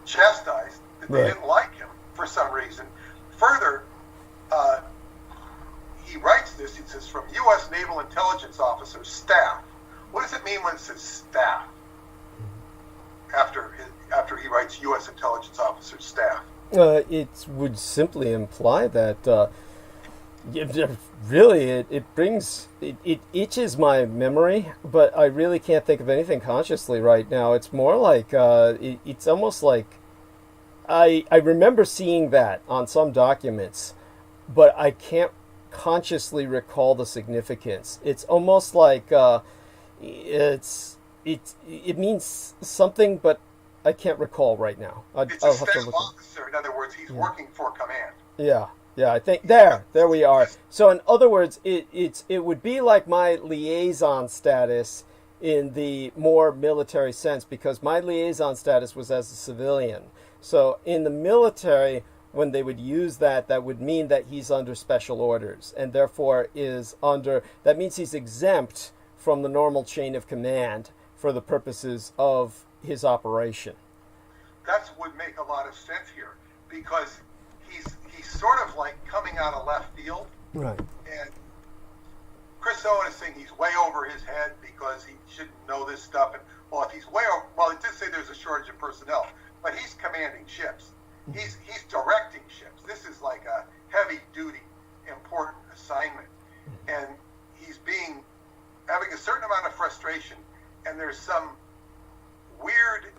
chastised, that they didn't like him for some reason. Further, he writes this. It says, "From U.S. Naval Intelligence Officers, staff." What does it mean when it says staff? After he writes U.S. Intelligence Officers, staff. It would simply imply that really it itches my memory, but I really can't think of anything consciously right now. It's more like it's almost like I remember seeing that on some documents, but I can't consciously recall the significance. It's almost like it means something, but I can't recall right now. It's a staff officer. In other words, he's working for command. Yeah, I think there we are. So in other words, it would be like my liaison status in the more military sense, because my liaison status was as a civilian. So in the military, when they would use that would mean that he's under special orders, and therefore that means he's exempt from the normal chain of command for the purposes of his operation. That would make a lot of sense here, because he's sort of like coming out of left field. Right. And Chris Owen is saying he's way over his head because he shouldn't know this stuff. And if he's way over, it did say there's a shortage of personnel, but he's commanding ships. He's directing ships. This is like a heavy duty, important assignment, and he's having a certain amount of frustration. And there's some weird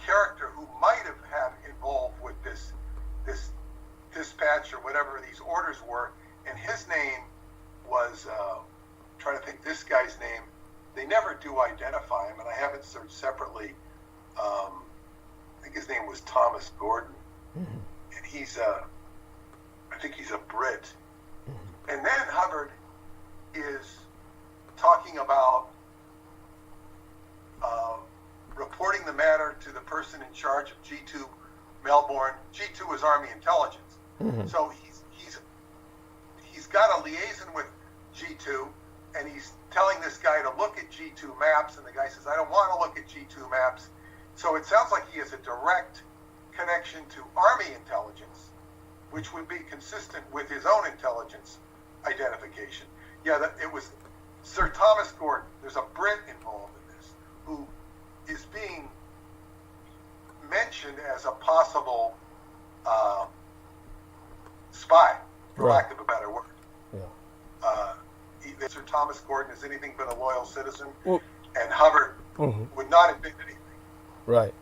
character who might have had involved with this dispatch or whatever these orders were, and his name was trying to think this guy's name. They never do identify him, and I haven't searched separately. I think his name was Thomas Gordon, and I think he's a Brit. And then Hubbard is talking about reporting the matter to the person in charge of G2 Melbourne. G2 is Army Intelligence. So he's got a liaison with G2, and he's telling this guy to look at G2 maps, and the guy says, "I don't want to look at G2 maps." So it sounds like he has a direct connection to Army intelligence, which would be consistent with his own intelligence identification. Yeah, it was Sir Thomas Gordon. There's a Brit involved in this who is being mentioned as a possible spy, for lack of a better word. Yeah. Sir Thomas Gordon is anything but a loyal citizen, and Hubbard would not admit anything. Right.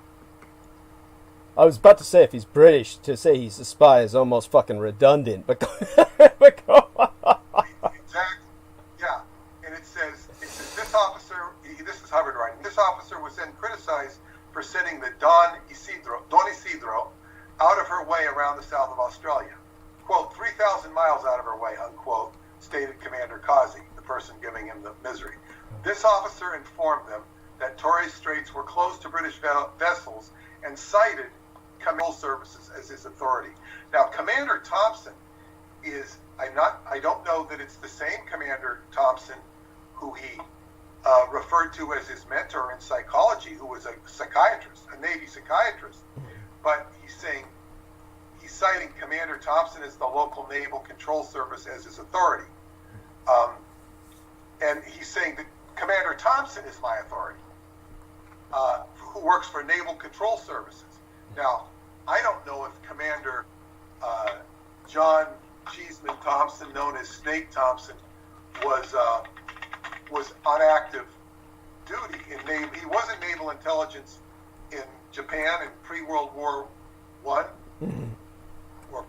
I was about to say, if he's British, to say he's a spy is almost fucking redundant, but go on. Exactly. Yeah. And it says this officer, this is Hubbard writing, this officer was then criticized for sending the Don Isidro out of her way around the south of Australia. Quote, 3,000 miles out of her way, unquote, stated Commander Kazi, the person giving him the misery. This officer informed them that Torres Straits were closed to British vessels and cited Command Services as his authority. Now, Commander Thompson is, I don't know that it's the same Commander Thompson who he referred to as his mentor in psychology, who was a psychiatrist, a Navy psychiatrist. But he's citing Commander Thompson as the local Naval Control Service as his authority. And he's saying that Commander Thompson is my authority, who works for Naval Control Services. Now, I don't know if Commander John Cheeseman Thompson, known as Snake Thompson, was on active duty in Navy. He was in naval intelligence in Japan in pre-World War I, or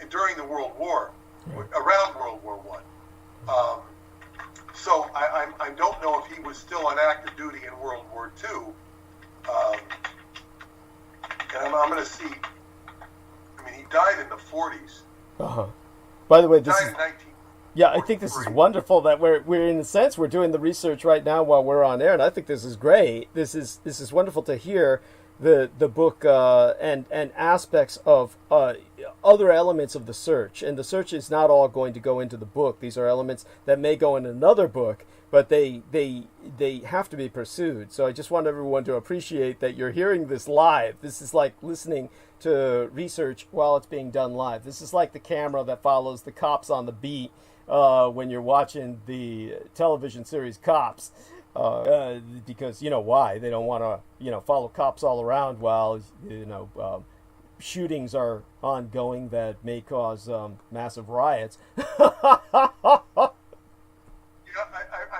during the World War, around World War I. So I don't know if he was still on active duty in World War II. And I'm going to see. I mean, he died in the 40s. By the way, He this died is in 19. yeah. I think this is wonderful that we're in a sense we're doing the research right now while we're on air, and I think this is great. This is wonderful to hear the book and aspects of other elements of the search. And the search is not all going to go into the book. These are elements that may go in another book, but they have to be pursued. So I just want everyone to appreciate that you're hearing this live. This is like listening to research while it's being done live. This is like the camera that follows the cops on the beat when you're watching the television series Cops. Because you know why? They don't want to, follow cops all around while, shootings are ongoing that may cause massive riots. I'm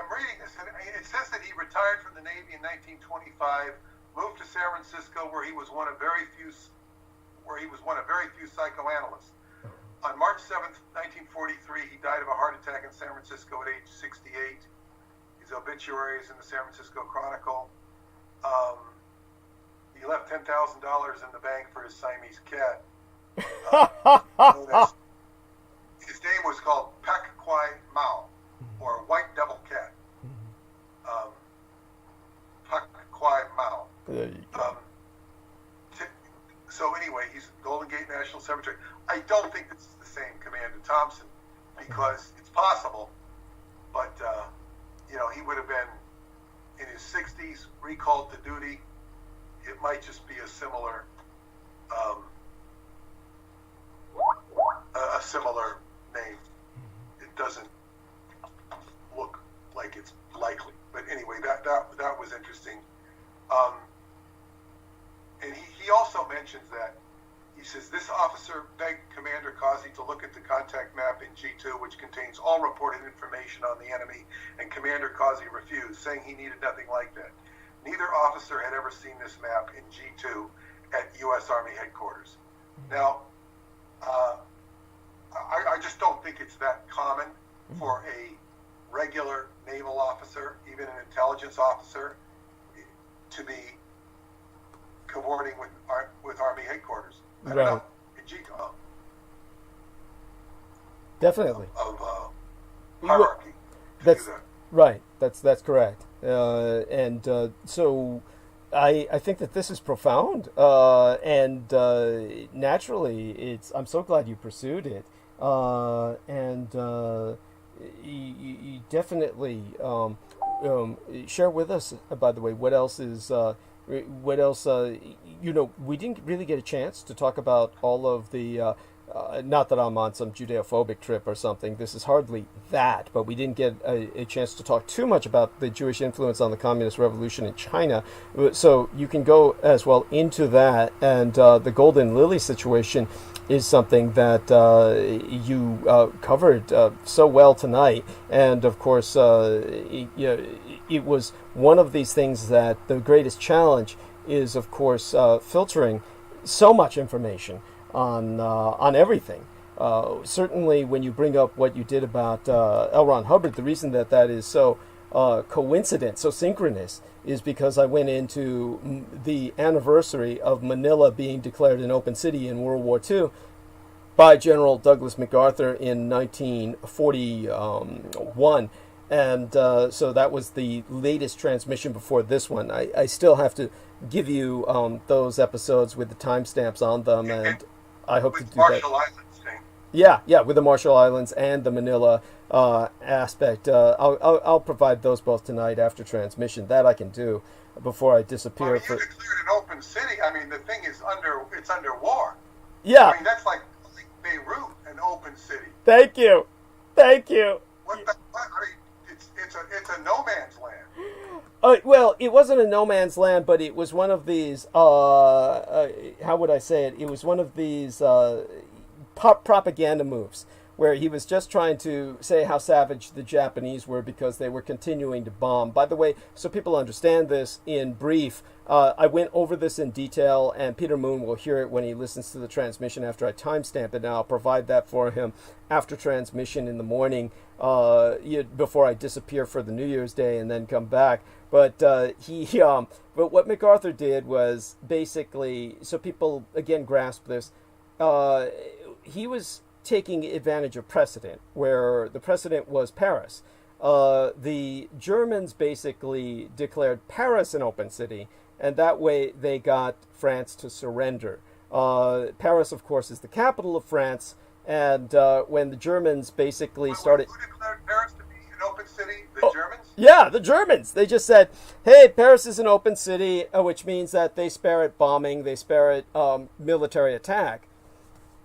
reading this, and it says that he retired from the Navy in 1925, moved to San Francisco, where he was one of very few psychoanalysts. On March 7th, 1943, he died of a heart attack in San Francisco at age 68. His obituary is in the San Francisco Chronicle. He left $10,000 in the bank for his Siamese cat. His name was called Pak Kwai Mao, or White Devil Cat. Pak Kwai Mao. There you go. So anyway, he's Golden Gate National Cemetery. I don't think this is the same Commander Thompson, because it's possible, but he would have been in his 60s, recalled to duty. It might just be a similar name. It doesn't look like it's likely, but anyway, that was interesting. And he also mentions that, he says, this officer begged Commander Causey to look at the contact map in G2, which contains all reported information on the enemy, and Commander Causey refused, saying he needed nothing like that. Neither officer had ever seen this map in G2 at U.S. Army headquarters. Now, I just don't think it's that common for a regular naval officer, even an intelligence officer, to be cavorting with Army headquarters. I don't know. Definitely. Of hierarchy. That's right. That's correct. So I think that this is profound, and naturally, I'm so glad you pursued it, and you definitely share with us. By the way, what else is? What else? We didn't really get a chance to talk about all of the. Not that I'm on some Judeophobic trip or something. This is hardly that, but we didn't get a chance to talk too much about the Jewish influence on the Communist Revolution in China. So you can go as well into that, and the Golden Lily situation is something that you covered so well tonight. And of course, it was one of these things that the greatest challenge is, of course, filtering so much information on everything. Certainly, when you bring up what you did about Elron Hubbard, the reason that is so coincident, so synchronous, is because I went into the anniversary of Manila being declared an open city in World War II by General Douglas MacArthur in 1941. And so that was the latest transmission before this one. I still have to give you those episodes with the timestamps on them, and I hope to do Marshall that. Islands thing. Yeah, with the Marshall Islands and the Manila aspect. I'll provide those both tonight after transmission. That I can do before I disappear. You declared an open city. I mean, the thing is it's under war. Yeah. I mean, that's like Beirut, an open city. Thank you. What the? I mean, it's a no man's land. Well, it wasn't a no man's land, but it was one of these. How would I say it? It was one of these propaganda moves where he was just trying to say how savage the Japanese were because they were continuing to bomb. By the way, so people understand this in brief, I went over this in detail, and Peter Moon will hear it when he listens to the transmission after I timestamp it, and I'll provide that for him after transmission in the morning before I disappear for the New Year's Day and then come back. But but what MacArthur did was basically, so people again grasp this, he was taking advantage of precedent, where the precedent was Paris. The Germans basically declared Paris an open city, and that way they got France to surrender. Paris, of course, is the capital of France, and when the Germans basically started... Who declared Paris to be an open city? The Germans? Yeah, the Germans. They just said, hey, Paris is an open city, which means that they spare it bombing, they spare it military attack.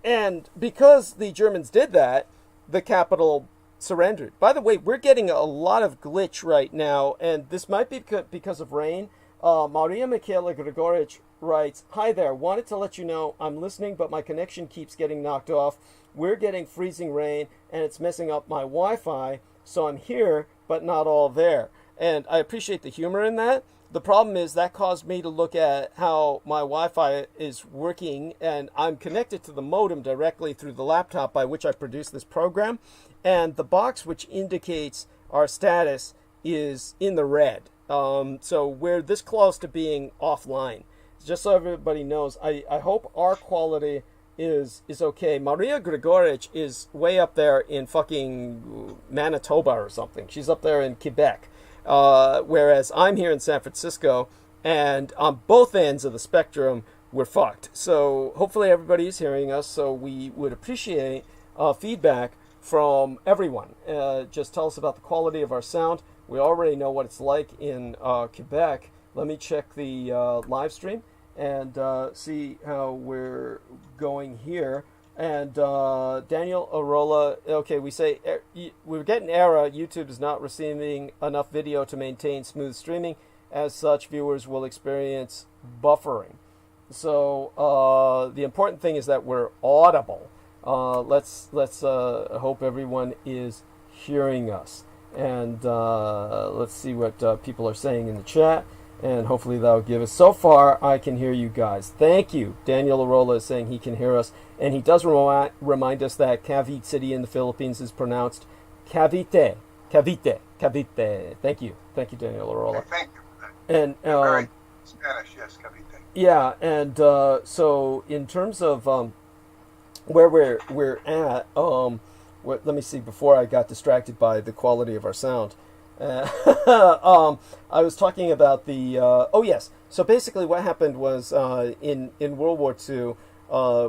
And because the Germans did that, the capital surrendered. By the way, we're getting a lot of glitch right now, and this might be because of rain. Maria Michaela Grigorich writes, hi there, wanted to let you know I'm listening, but my connection keeps getting knocked off. We're getting freezing rain, and it's messing up my Wi-Fi, so I'm here, but not all there. And I appreciate the humor in that. The problem is that caused me to look at how my Wi-Fi is working, and I'm connected to the modem directly through the laptop by which I produce this program, and the box which indicates our status is in the red. So we're this close to being offline. Just so everybody knows, I hope our quality is okay. Maria Grigorich is way up there in fucking Manitoba or something. She's up there in Quebec. Whereas I'm here in San Francisco, and on both ends of the spectrum, we're fucked. So hopefully everybody is hearing us, so we would appreciate feedback from everyone. Just tell us about the quality of our sound. We already know what it's like in Quebec. Let me check the live stream and see how we're going here. And Daniel Arola, okay, we say we're getting error. YouTube is not receiving enough video to maintain smooth streaming. As such, viewers will experience buffering. So the important thing is that we're audible. Let's hope everyone is hearing us. And let's see what people are saying in the chat. And hopefully that'll give us... So far, I can hear you guys. Thank you. Daniel Arola is saying he can hear us. And he does remind us that Cavite City in the Philippines is pronounced Cavite. Cavite. Cavite. Thank you. Thank you, Daniel Arola. Okay, thank you for that. And very Spanish, yes, Cavite. Yeah, and so in terms of where we're at, let me see, before I got distracted by the quality of our sound. I was talking about the oh yes, so basically what happened was in World War II,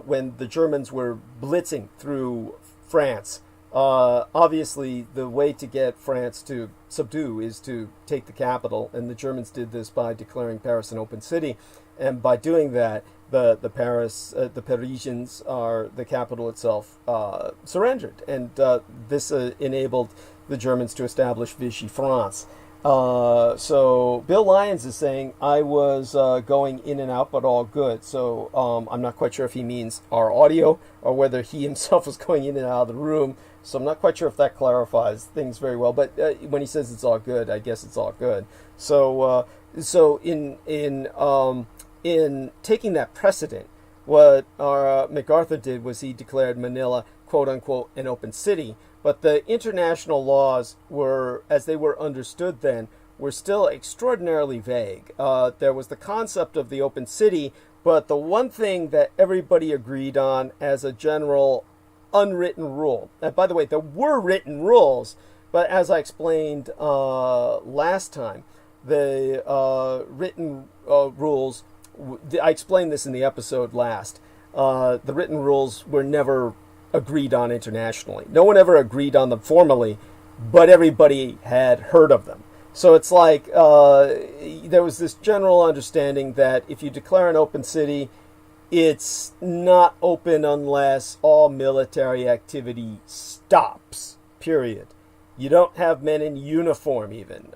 when the Germans were blitzing through France, obviously the way to get France to subdue is to take the capital, and the Germans did this by declaring Paris an open city, and by doing that the Parisians, are the capital itself, surrendered, and this enabled the Germans to establish Vichy France. So Bill Lyons is saying, I was going in and out, but all good. So I'm not quite sure if he means our audio or whether he himself was going in and out of the room. So I'm not quite sure if that clarifies things very well. But when he says it's all good, I guess it's all good. So in taking that precedent, what MacArthur did was he declared Manila, quote unquote, an open city. But the international laws were, as they were understood then, were still extraordinarily vague. There was the concept of the open city, but the one thing that everybody agreed on as a general unwritten rule, and by the way, there were written rules, but as I explained last time, the written rules, I explained this in the episode last, the written rules were never agreed on internationally. No one ever agreed on them formally, but everybody had heard of them. So it's like there was this general understanding that if you declare an open city, it's not open unless all military activity stops, period. You don't have men in uniform even.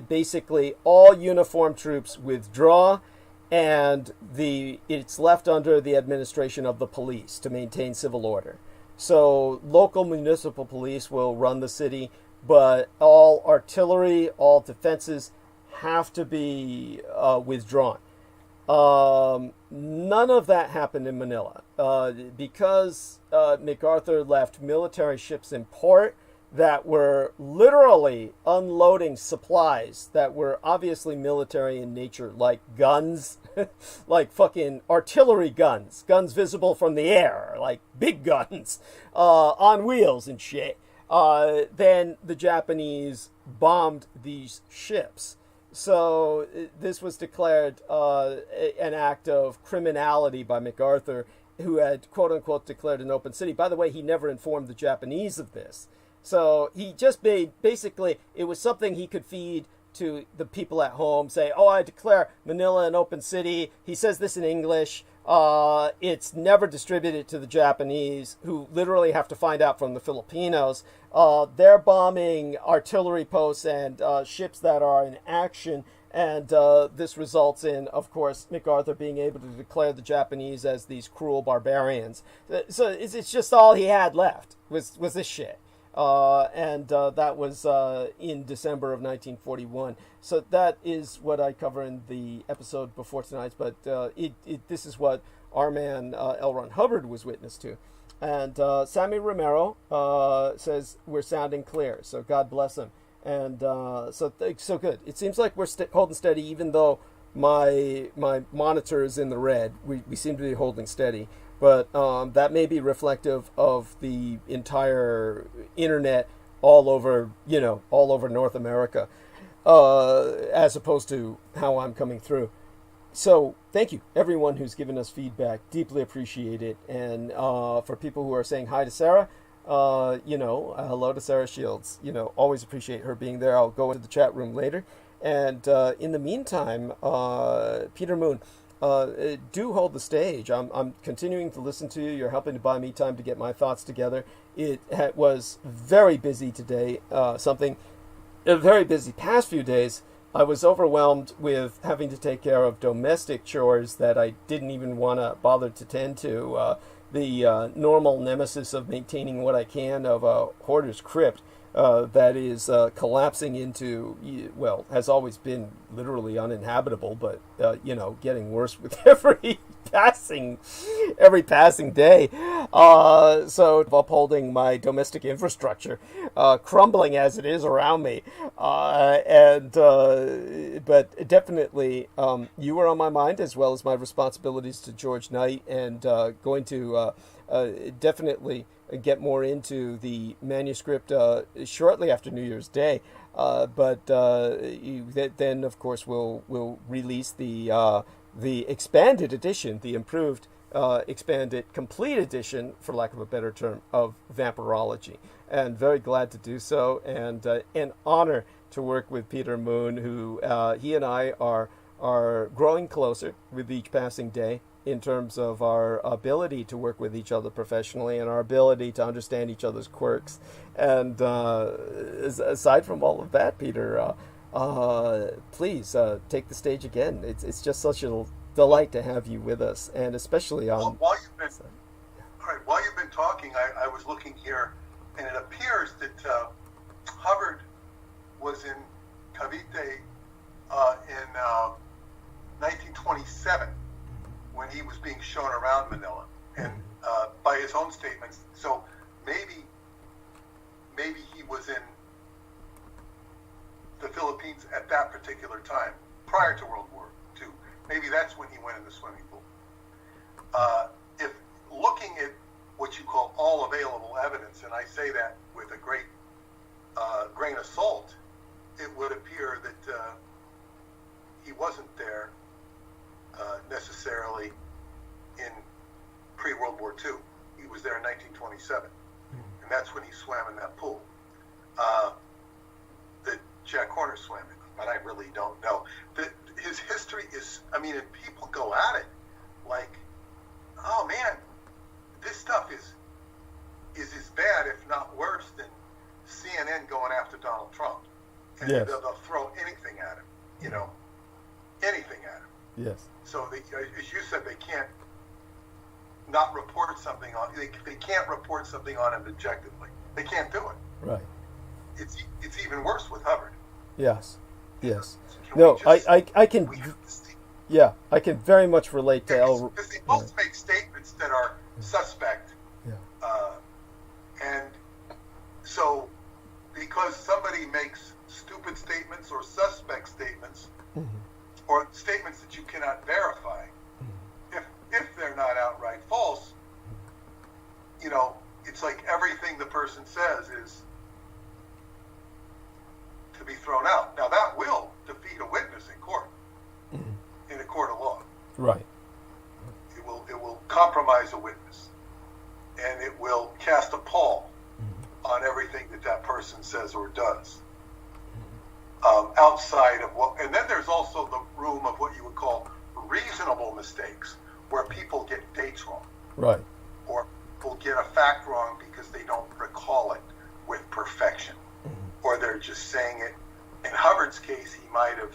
Basically, all uniformed troops withdraw, and it's left under the administration of the police to maintain civil order. So local municipal police will run the city, but all artillery, all defenses have to be withdrawn. None of that happened in Manila because MacArthur left military ships in port that were literally unloading supplies that were obviously military in nature, like guns, like fucking artillery guns visible from the air, like big guns on wheels and shit. Then the Japanese bombed these ships. So this was declared an act of criminality by MacArthur, who had, quote-unquote, declared an open city. By the way, he never informed the Japanese of this. So he just made, basically, it was something he could feed to the people at home, say, oh, I declare Manila an open city. He says this in English. It's never distributed to the Japanese, who literally have to find out from the Filipinos. They're bombing artillery posts and ships that are in action. And this results in, of course, MacArthur being able to declare the Japanese as these cruel barbarians. So it's just all he had left was this shit. And that was in December of 1941. So that is what I cover in the episode before tonight's. But this is what our man Elron Hubbard was witness to. And Sammy Romero says we're sounding clear. So God bless him. And so good. It seems like we're holding steady, even though my monitor is in the red. We seem to be holding steady. But that may be reflective of the entire internet all over North America, as opposed to how I'm coming through. So thank you, everyone who's given us feedback. Deeply appreciate it. And for people who are saying hi to Sarah, hello to Sarah Shields. Always appreciate her being there. I'll go into the chat room later. And in the meantime, Peter Moon, do hold the stage. I'm continuing to listen to you. You're helping to buy me time to get my thoughts together. It was very busy today. A very busy past few days. I was overwhelmed with having to take care of domestic chores that I didn't even want to bother to tend to. The normal nemesis of maintaining what I can of a hoarder's crypt that is collapsing into, has always been literally uninhabitable, but getting worse with every passing day. So upholding my domestic infrastructure, crumbling as it is around me, but definitely you were on my mind, as well as my responsibilities to George Knight, and going to definitely get more into the manuscript shortly after New Year's Day, but then of course we'll release the expanded edition, the improved, expanded, complete edition, for lack of a better term, of Vampirology, and very glad to do so, and an honor to work with Peter Moon, who he and I are growing closer with each passing day, in terms of our ability to work with each other professionally and our ability to understand each other's quirks. And aside from all of that, Peter, please take the stage again. It's just such a delight to have you with us, and especially on... While you've been talking, I was looking here, and it appears that Hubbard was in CRYPT in 1927, when he was being shown around Manila, and by his own statements. So maybe he was in the Philippines at that particular time, prior to World War II. Maybe that's when he went in the swimming pool. If looking at what you call all available evidence, and I say that with a great grain of salt, it would appear that he wasn't there necessarily in pre-World War II. He was there in 1927, and that's when he swam in that pool that Jack Horner swam in. But I really don't know. His history is, and people go at it like, oh man, this stuff is as bad, if not worse, than CNN going after Donald Trump. And yes. They'll throw anything at him, anything at him. Yes. So as you said, they can't not report something on. They can't report something on him objectively. They can't do it. Right. It's even worse with Hubbard. Yes. Yes. No, I can. Yeah, I can very much relate to Elron. Because they both make statements that are suspect. Yeah. And so, because somebody makes stupid statements or suspect statements, or statements that you cannot verify, if they're not outright false, it's like everything the person says is to be thrown out. Now that will defeat a witness. Right. It will compromise a witness, and it will cast a pall on everything that person says or does. Outside of what, and then there's also the room of what you would call reasonable mistakes, where people get dates wrong, Right. or people get a fact wrong because they don't recall it with perfection, or they're just saying it. In Hubbard's case, he might have,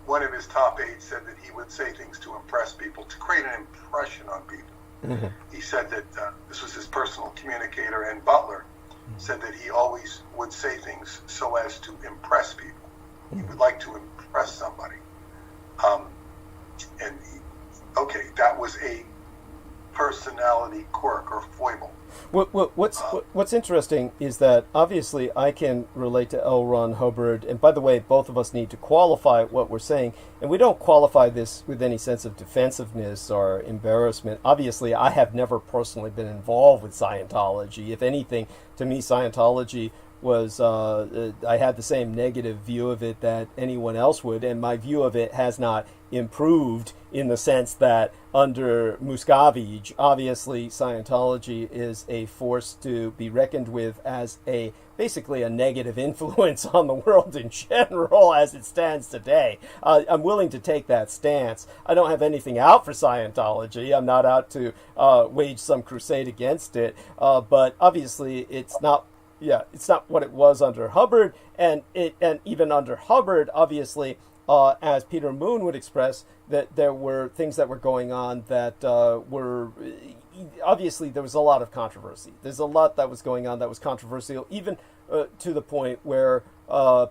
one of his top aides said that he would say things to impress people, to create an impression on people. He said that this was his personal communicator, and Butler said that he always would say things so as to impress people. He would like to impress somebody. That was a personality quirk or foible. What's interesting is that obviously I can relate to Elron Hubbard, and by the way, both of us need to qualify what we're saying, and we don't qualify this with any sense of defensiveness or embarrassment. Obviously, I have never personally been involved with Scientology. If anything, to me, Scientology was, I had the same negative view of it that anyone else would, and my view of it has not improved in the sense that under Muscovich, obviously Scientology is a force to be reckoned with as basically a negative influence on the world in general as it stands today. I'm willing to take that stance. I don't have anything out for Scientology. I'm not out to wage some crusade against it, but obviously it's not what it was under Hubbard, and even under Hubbard, obviously, as Peter Moon would express, that there were things that were going on that were, obviously there was a lot of controversy. There's a lot that was going on that was controversial, even to the point where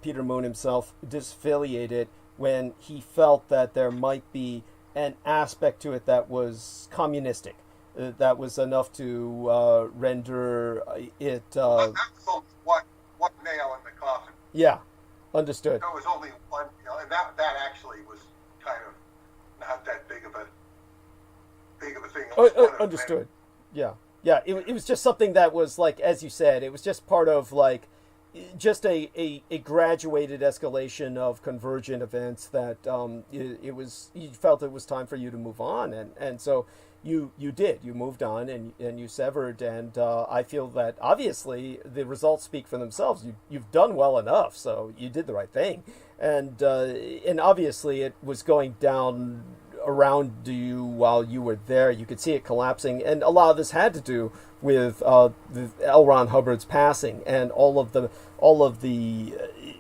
Peter Moon himself disaffiliated when he felt that there might be an aspect to it that was communistic. That was enough to render it... That was one nail in the coffin. Yeah, understood. There was only one, and that actually was kind of not that big of a thing. Understood. Yeah. It was just something that was, like, as you said, it was just part of, like, just a graduated escalation of convergent events that it was, you felt it was time for you to move on, and so you moved on and you severed, and I feel that obviously the results speak for themselves. You've done well enough, so you did the right thing, and obviously it was going down around you while you were there. You could see it collapsing, and a lot of this had to do with Elron Hubbard's passing and all of the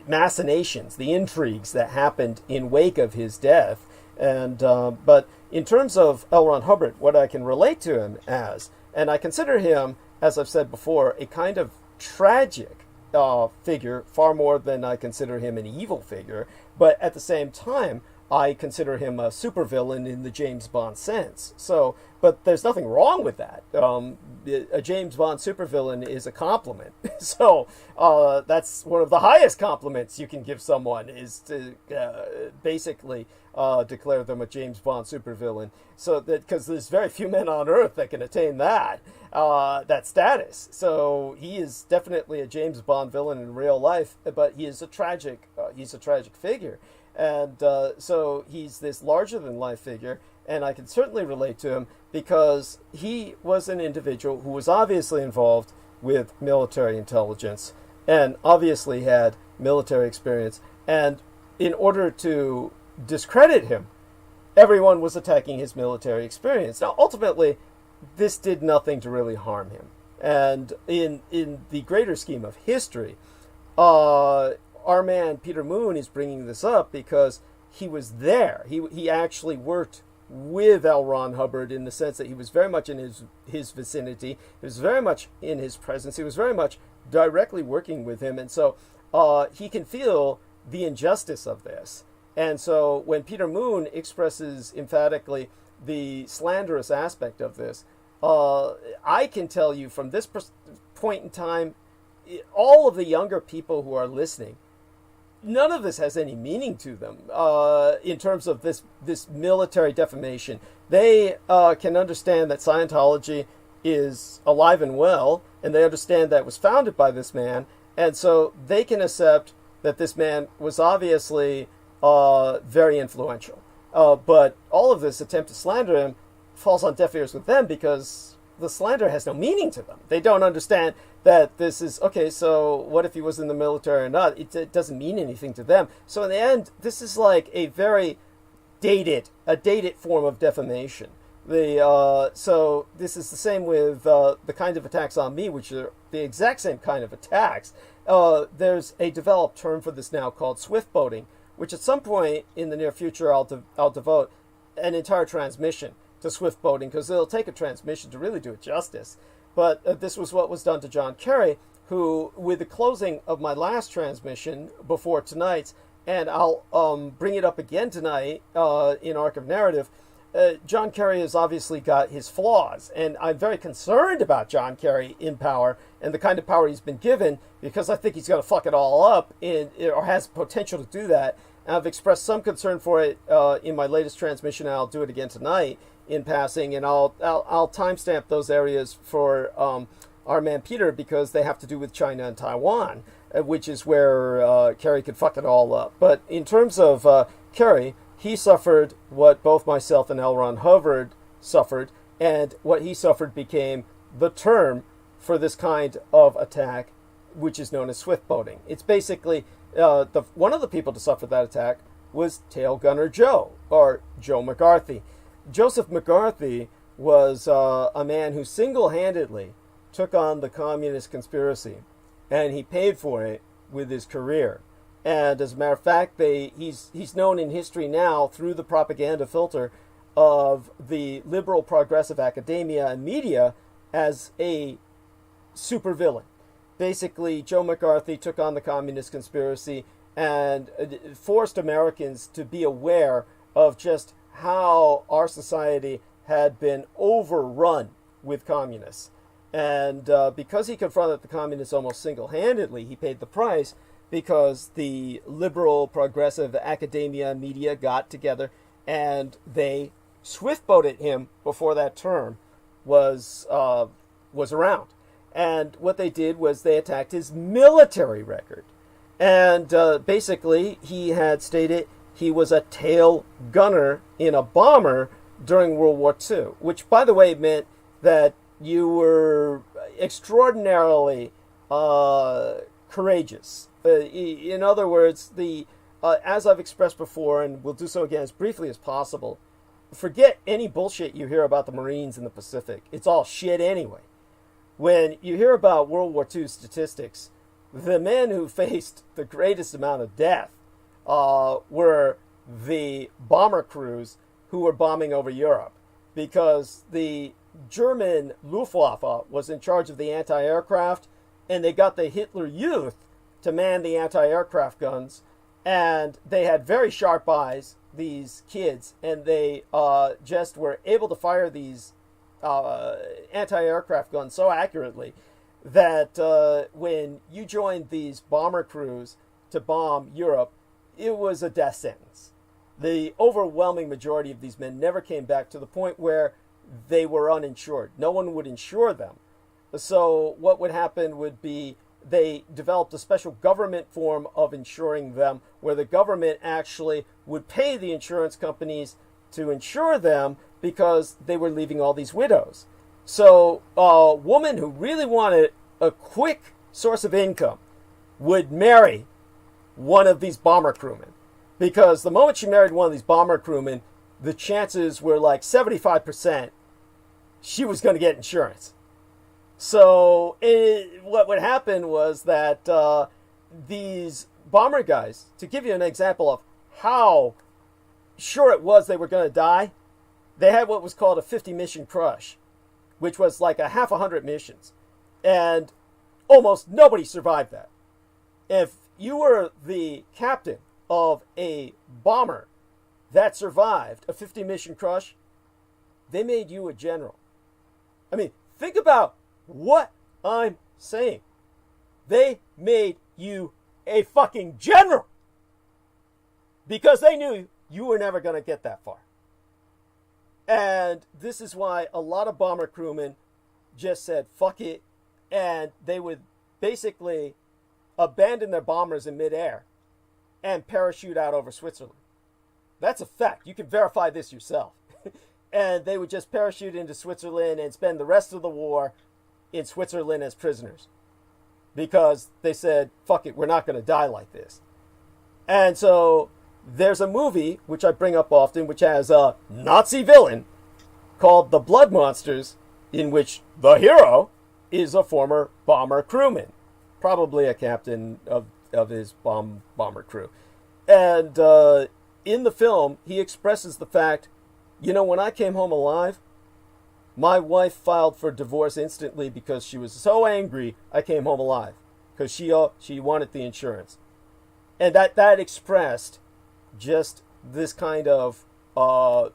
machinations, the intrigues that happened in wake of his death. And but in terms of Elron Hubbard, what I can relate to him as, and I consider him, as I've said before, a kind of tragic figure, far more than I consider him an evil figure, but at the same time, I consider him a supervillain in the James Bond sense. So, but there's nothing wrong with that. A James Bond supervillain is a compliment. So that's one of the highest compliments you can give someone, is to basically declare them a James Bond supervillain. So that, because there's very few men on Earth that can attain that status. So he is definitely a James Bond villain in real life, but he is a tragic figure. And so he's this larger-than-life figure, and I can certainly relate to him because he was an individual who was obviously involved with military intelligence and obviously had military experience. And in order to discredit him, everyone was attacking his military experience. Now, ultimately, this did nothing to really harm him. And in the greater scheme of history, our man Peter Moon is bringing this up because he was there. He actually worked with Elron Hubbard in the sense that he was very much in his vicinity. He was very much in his presence. He was very much directly working with him. And so he can feel the injustice of this. And so when Peter Moon expresses emphatically the slanderous aspect of this, I can tell you from this point in time, all of the younger people who are listening, none of this has any meaning to them in terms of this military defamation. They can understand that Scientology is alive and well, and they understand that it was founded by this man, and so they can accept that this man was obviously very influential. But all of this attempt to slander him falls on deaf ears with them because the slander has no meaning to them. They don't understand that this is, okay, so what if he was in the military or not? It doesn't mean anything to them. So in the end, this is like a very dated form of defamation. So this is the same with the kind of attacks on me, which are the exact same kind of attacks. There's a developed term for this now called swift boating, which at some point in the near future I'll devote an entire transmission to swift boating, because it'll take a transmission to really do it justice. But this was what was done to John Kerry, who, with the closing of my last transmission before tonight's, and I'll bring it up again tonight in Arc of Narrative, John Kerry has obviously got his flaws, and I'm very concerned about John Kerry in power and the kind of power he's been given, because I think he's going to fuck it all up, or has potential to do that. And I've expressed some concern for it in my latest transmission, and I'll do it again tonight in passing, and I'll timestamp those areas for our man Peter, because they have to do with China and Taiwan, which is where Kerry could fuck it all up. But in terms of Kerry, he suffered what both myself and Elron Hubbard suffered, and what he suffered became the term for this kind of attack, which is known as swift boating. It's basically, one of the people to suffer that attack was Tail Gunner Joe, or Joe McCarthy. Joseph McCarthy was a man who single-handedly took on the communist conspiracy, and he paid for it with his career. And as a matter of fact, he's known in history now through the propaganda filter of the liberal progressive academia and media as a supervillain. Basically, Joe McCarthy took on the communist conspiracy and forced Americans to be aware of just how our society had been overrun with communists. And because he confronted the communists almost single-handedly, he paid the price, because the liberal, progressive academia media got together and they swift-boated him before that term was around. And what they did was they attacked his military record. And basically, he had stated he was a tail gunner in a bomber during World War II, which, by the way, meant that you were extraordinarily courageous. In other words, as I've expressed before, and we'll do so again as briefly as possible, forget any bullshit you hear about the Marines in the Pacific. It's all shit anyway. When you hear about World War II statistics, the men who faced the greatest amount of death were the bomber crews who were bombing over Europe, because the German Luftwaffe was in charge of the anti-aircraft, and they got the Hitler Youth to man the anti-aircraft guns, and they had very sharp eyes, these kids, and they just were able to fire these anti-aircraft guns so accurately that when you joined these bomber crews to bomb Europe, it was a death sentence. The overwhelming majority of these men never came back, to the point where they were uninsured. No one would insure them. So what would happen would be they developed a special government form of insuring them, where the government actually would pay the insurance companies to insure them, because they were leaving all these widows. So a woman who really wanted a quick source of income would marry one of these bomber crewmen, because the moment she married one of these bomber crewmen, the chances were like 75% she was going to get insurance. So what would happen was that these bomber guys, to give you an example of how sure it was they were going to die, they had what was called a 50-mission crush, which was like a half 100 missions. And almost nobody survived that. If you were the captain of a bomber that survived a 50-mission crush, they made you a general. I mean, think about what I'm saying. They made you a fucking general, because they knew you were never going to get that far. And this is why a lot of bomber crewmen just said, fuck it, and they would basically abandon their bombers in midair and parachute out over Switzerland. That's a fact. You can verify this yourself. And they would just parachute into Switzerland and spend the rest of the war in Switzerland as prisoners. Because they said, fuck it, we're not going to die like this. And so there's a movie, which I bring up often, which has a Nazi villain called The Blood Monsters, in which the hero is a former bomber crewman. Probably a captain of his bomber crew. And in the film, he expresses the fact, you know, when I came home alive, my wife filed for divorce instantly because she was so angry I came home alive. Because she wanted the insurance. And that expressed just this kind of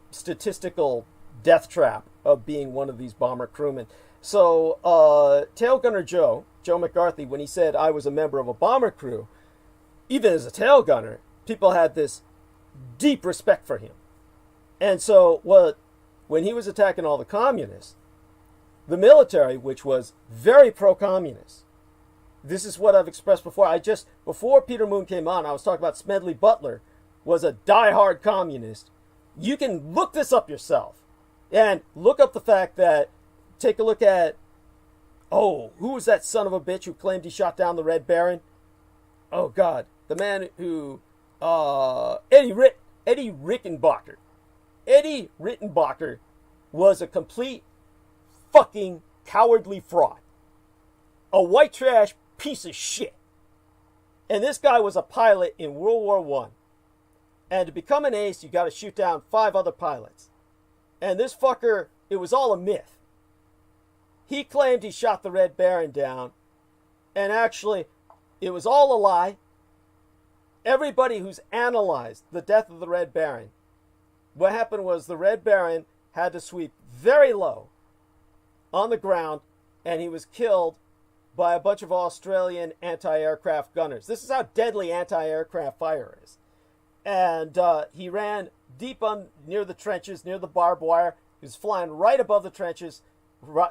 statistical death trap of being one of these bomber crewmen. So Tail Gunner Joe McCarthy, when he said I was a member of a bomber crew, even as a tail gunner, people had this deep respect for him. And so when he was attacking all the communists, the military, which was very pro-communist, this is what I've expressed before. Before Peter Moon came on, I was talking about Smedley Butler was a diehard communist. You can look this up yourself and look up the fact that, take a look at, who was that son of a bitch who claimed he shot down the Red Baron? Oh God, the man who, Eddie Rickenbacker. Eddie Rickenbacker was a complete fucking cowardly fraud. A white trash piece of shit. And this guy was a pilot in World War I. And to become an ace, you got to shoot down 5 other pilots. And this fucker, it was all a myth. He claimed he shot the Red Baron down. And actually, it was all a lie. Everybody who's analyzed the death of the Red Baron, what happened was the Red Baron had to sweep very low on the ground, and he was killed by a bunch of Australian anti-aircraft gunners. This is how deadly anti-aircraft fire is. And he ran deep near the trenches, near the barbed wire. He was flying right above the trenches,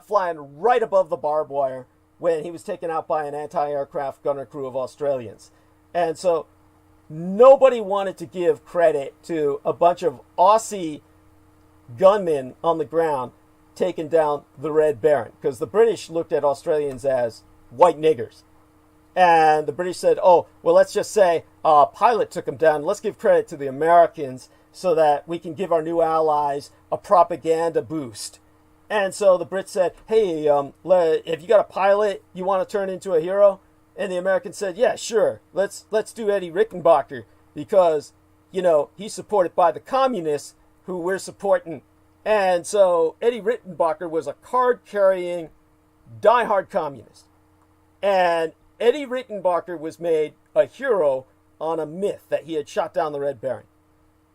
flying right above the barbed wire when he was taken out by an anti-aircraft gunner crew of Australians. And so nobody wanted to give credit to a bunch of Aussie gunmen on the ground taking down the Red Baron, because the British looked at Australians as white niggers. And the British said, oh, well, let's just say a pilot took them down. Let's give credit to the Americans so that we can give our new allies a propaganda boost. And so the Brits said, hey, if you got a pilot you want to turn into a hero? And the Americans said, yeah, sure. Let's do Eddie Rickenbacker because, you know, he's supported by the communists who we're supporting. And so Eddie Rickenbacker was a card-carrying, diehard communist. And Eddie Rickenbacker was made a hero on a myth that he had shot down the Red Baron.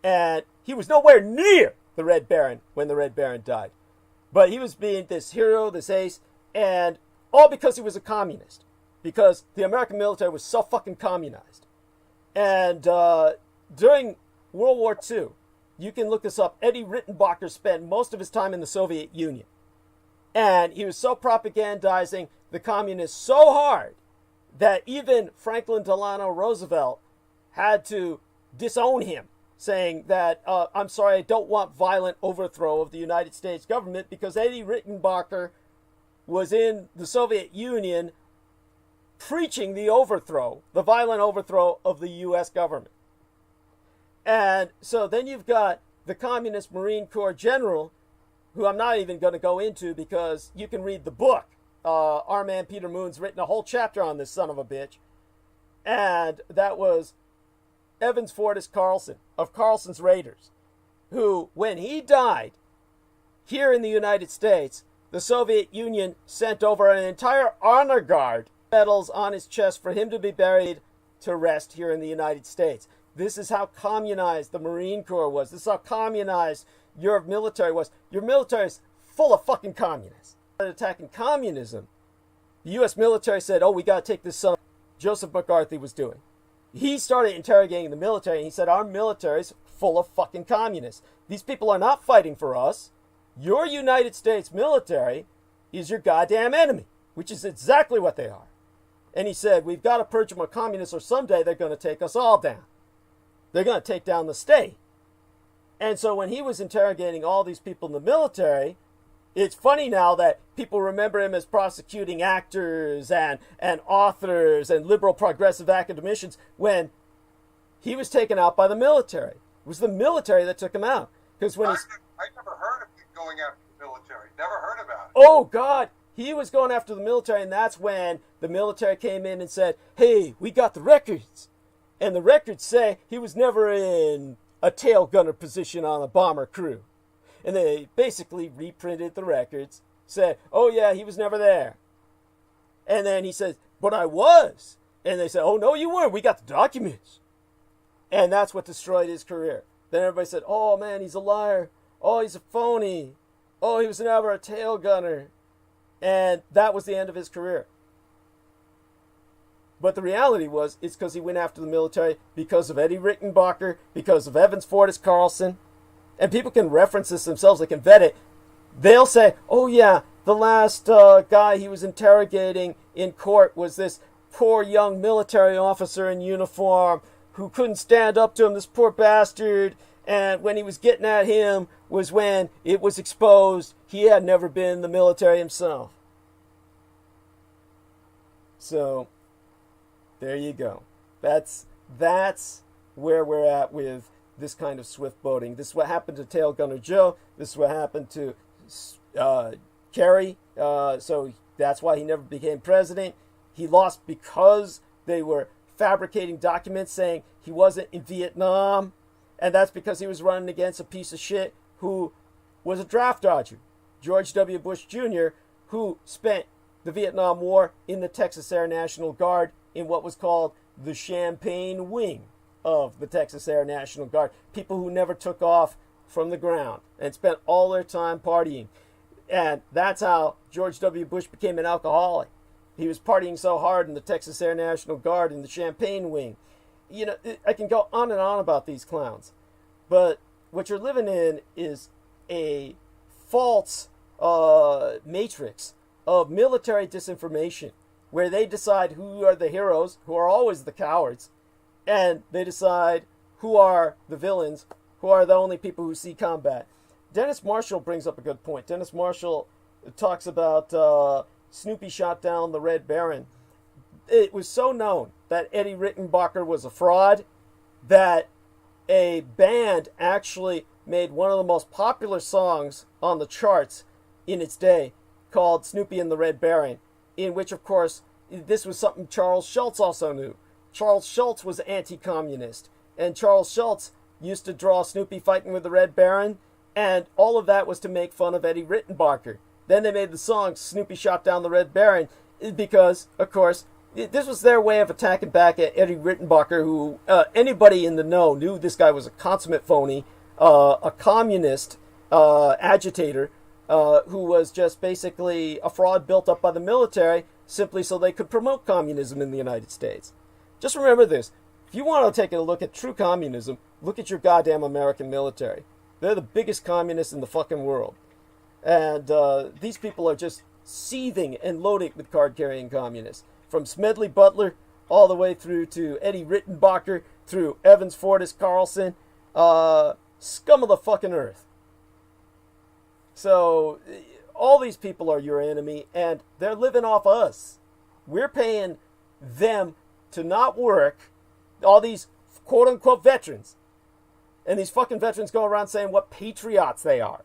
And he was nowhere near the Red Baron when the Red Baron died. But he was being this hero, this ace, and all because he was a communist. Because the American military was so fucking communized. And during World War II, you can look this up, Eddie Rickenbacker spent most of his time in the Soviet Union. And he was so propagandizing the communists so hard that even Franklin Delano Roosevelt had to disown him, saying that, I'm sorry, I don't want violent overthrow of the United States government, because Eddie Rickenbacker was in the Soviet Union preaching the overthrow, the violent overthrow of the U.S. government. And so then you've got the Communist Marine Corps general, who I'm not even going to go into because you can read the book. Our man Peter Moon's written a whole chapter on this son of a bitch. And that was Evans Fortis Carlson of Carlson's Raiders, who, when he died here in the United States, the Soviet Union sent over an entire honor guard, medals on his chest for him to be buried to rest here in the United States. This is how communized the Marine Corps was. This is how communized your military was. Your military is full of fucking communists. Attacking communism, the U.S. military said, oh, we got to take this son Joseph McCarthy was doing. He started interrogating the military, and he said, our military's full of fucking communists. These people are not fighting for us. Your United States military is your goddamn enemy, which is exactly what they are. And he said, we've got to purge them of communists, or someday they're going to take us all down. They're going to take down the state. And so when he was interrogating all these people in the military, it's funny now that people remember him as prosecuting actors and authors and liberal progressive academicians when he was taken out by the military. It was the military that took him out. Because when I never heard of him going after the military. Never heard about it. Oh, God. He was going after the military, and that's when the military came in and said, hey, we got the records. And the records say he was never in a tail gunner position on a bomber crew. And they basically reprinted the records, said, oh, yeah, he was never there. And then he says, but I was. And they said, oh, no, you weren't. We got the documents. And that's what destroyed his career. Then everybody said, oh, man, he's a liar. Oh, he's a phony. Oh, he was never a tail gunner. And that was the end of his career. But the reality was, it's because he went after the military because of Eddie Rickenbacker, because of Evans Fortis Carlson. And people can reference this themselves. They can vet it. They'll say, oh, yeah, the last guy he was interrogating in court was this poor young military officer in uniform who couldn't stand up to him, this poor bastard. And when he was getting at him was when it was exposed he had never been in the military himself. So, there you go. That's where we're at with this kind of swift boating. This is what happened to Tail Gunner Joe. This is what happened to Kerry. So that's why he never became president. He lost because they were fabricating documents saying he wasn't in Vietnam. And that's because he was running against a piece of shit who was a draft dodger. George W. Bush Jr., who spent the Vietnam War in the Texas Air National Guard in what was called the Champagne Wing of the Texas Air National Guard. People who never took off from the ground and spent all their time partying. And that's how George W. Bush became an alcoholic. He was partying so hard in the Texas Air National Guard in the Champagne Wing. You know, I can go on and on about these clowns. But what you're living in is a false matrix of military disinformation where they decide who are the heroes, who are always the cowards, and they decide who are the villains, who are the only people who see combat. Dennis Marshall brings up a good point. Dennis Marshall talks about Snoopy shot down the Red Baron. It was so known that Eddie Rickenbacker was a fraud that a band actually made one of the most popular songs on the charts in its day called Snoopy and the Red Baron, in which, of course, this was something Charles Schultz also knew. Charles Schultz was anti-communist, and Charles Schultz used to draw Snoopy fighting with the Red Baron, and all of that was to make fun of Eddie Rickenbacker. Then they made the song Snoopy Shot Down the Red Baron because, of course, this was their way of attacking back at Eddie Rickenbacker, who anybody in the know knew this guy was a consummate phony, a communist agitator, who was just basically a fraud built up by the military simply so they could promote communism in the United States. Just remember this. If you want to take a look at true communism, look at your goddamn American military. They're the biggest communists in the fucking world. And these people are just seething and loaded with card-carrying communists. From Smedley Butler all the way through to Eddie Rickenbacker, through Evans Fortis Carlson, scum of the fucking earth. So, all these people are your enemy, and they're living off us. We're paying them to not work, all these quote-unquote veterans. And these fucking veterans go around saying what patriots they are.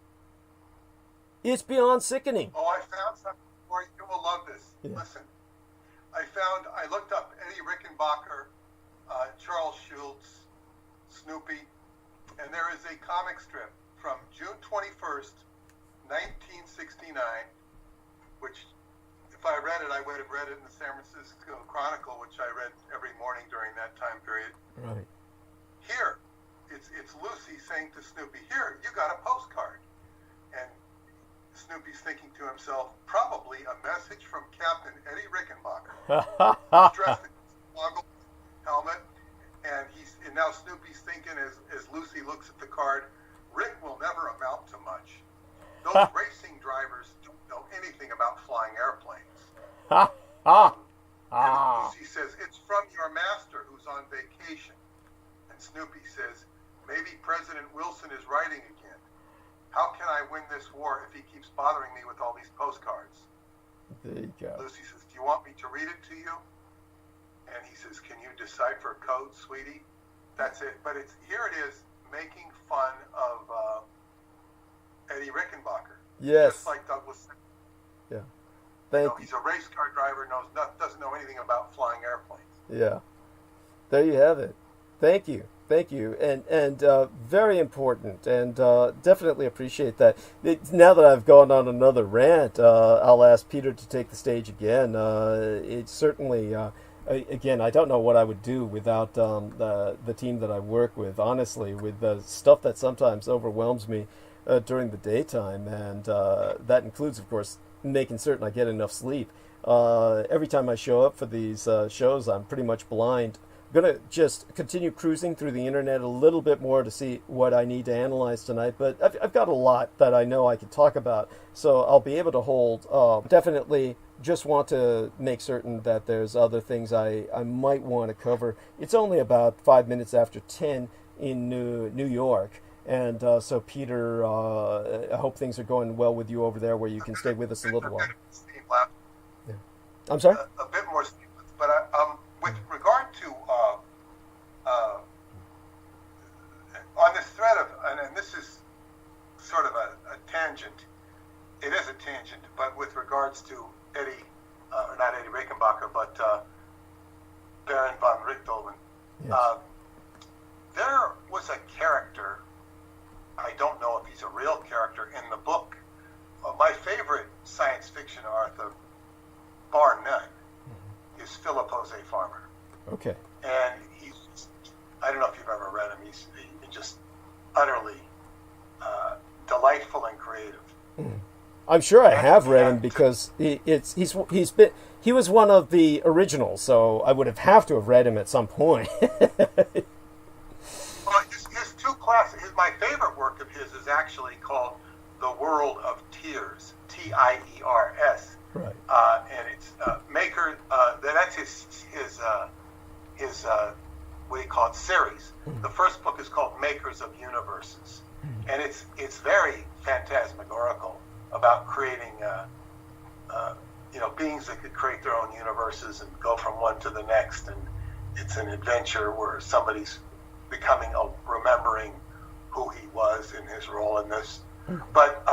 It's beyond sickening. Oh, I found something for you. You will love this. Yeah. Listen, I looked up Eddie Rickenbacker, Charles Schultz, Snoopy, and there is a comic strip from June 21st, 1969, which, if I read it, I would have read it in the San Francisco Chronicle, which I read every morning during that time period. Right. Here, it's Lucy saying to Snoopy, "Here, you got a postcard." And Snoopy's thinking to himself, probably a message from Captain Eddie Rickenbacker. Dressed in a goggle helmet, and now Snoopy's thinking as Lucy looks at the card, Rick will never amount to much. Those racing drivers don't know anything about flying airplanes. And Lucy says, it's from your master who's on vacation. And Snoopy says, Maybe President Wilson is writing again. How can I win this war if he keeps bothering me with all these postcards? There you go. Lucy says, do you want me to read it to you? And he says, can you decipher code, sweetie? That's it. But here it is, making fun of Eddie Rickenbacker. Yes. Just like Douglas. Yeah. He's a race car driver, doesn't know anything about flying airplanes. Yeah. There you have it. Thank you. Thank you. And very important, and definitely appreciate that. Now that I've gone on another rant, I'll ask Peter to take the stage again. It's certainly, again, I don't know what I would do without the team that I work with, honestly, with the stuff that sometimes overwhelms me during the daytime, and that includes, of course, making certain I get enough sleep. Every time I show up for these shows, I'm pretty much blind. I'm going to just continue cruising through the internet a little bit more to see what I need to analyze tonight, but I've got a lot that I know I can talk about, so I'll be able to hold. Definitely just want to make certain that there's other things I might want to cover. It's only about 5 minutes after 10 in New York, and so Peter, I hope things are going well with you over there where you can stay with us a little while. Yeah. I'm sorry? A bit more, but with regard to on this thread of, and this is sort of a tangent. It is a tangent, but with regards to Eddie, or not Eddie Rickenbacker, but Baron von Richthofen, Yes. there was a character. I don't know if he's a real character in the book. My favorite science fiction author, bar none, is Philip Jose Farmer. Okay. And I don't know if you've ever read him. He's just utterly delightful and creative. I'm sure I have read him because he was one of the originals, so I would have to have read him at some point. Well, his two classics, my favorite work of his is actually called The World of Tears, Tiers. Right. And it's Maker. That's his what do you call it, series. The first book is called Makers of Universes, and it's very phantasmagorical about creating beings that could create their own universes and go from one to the next. And it's an adventure where somebody's remembering who he was in his role in this, but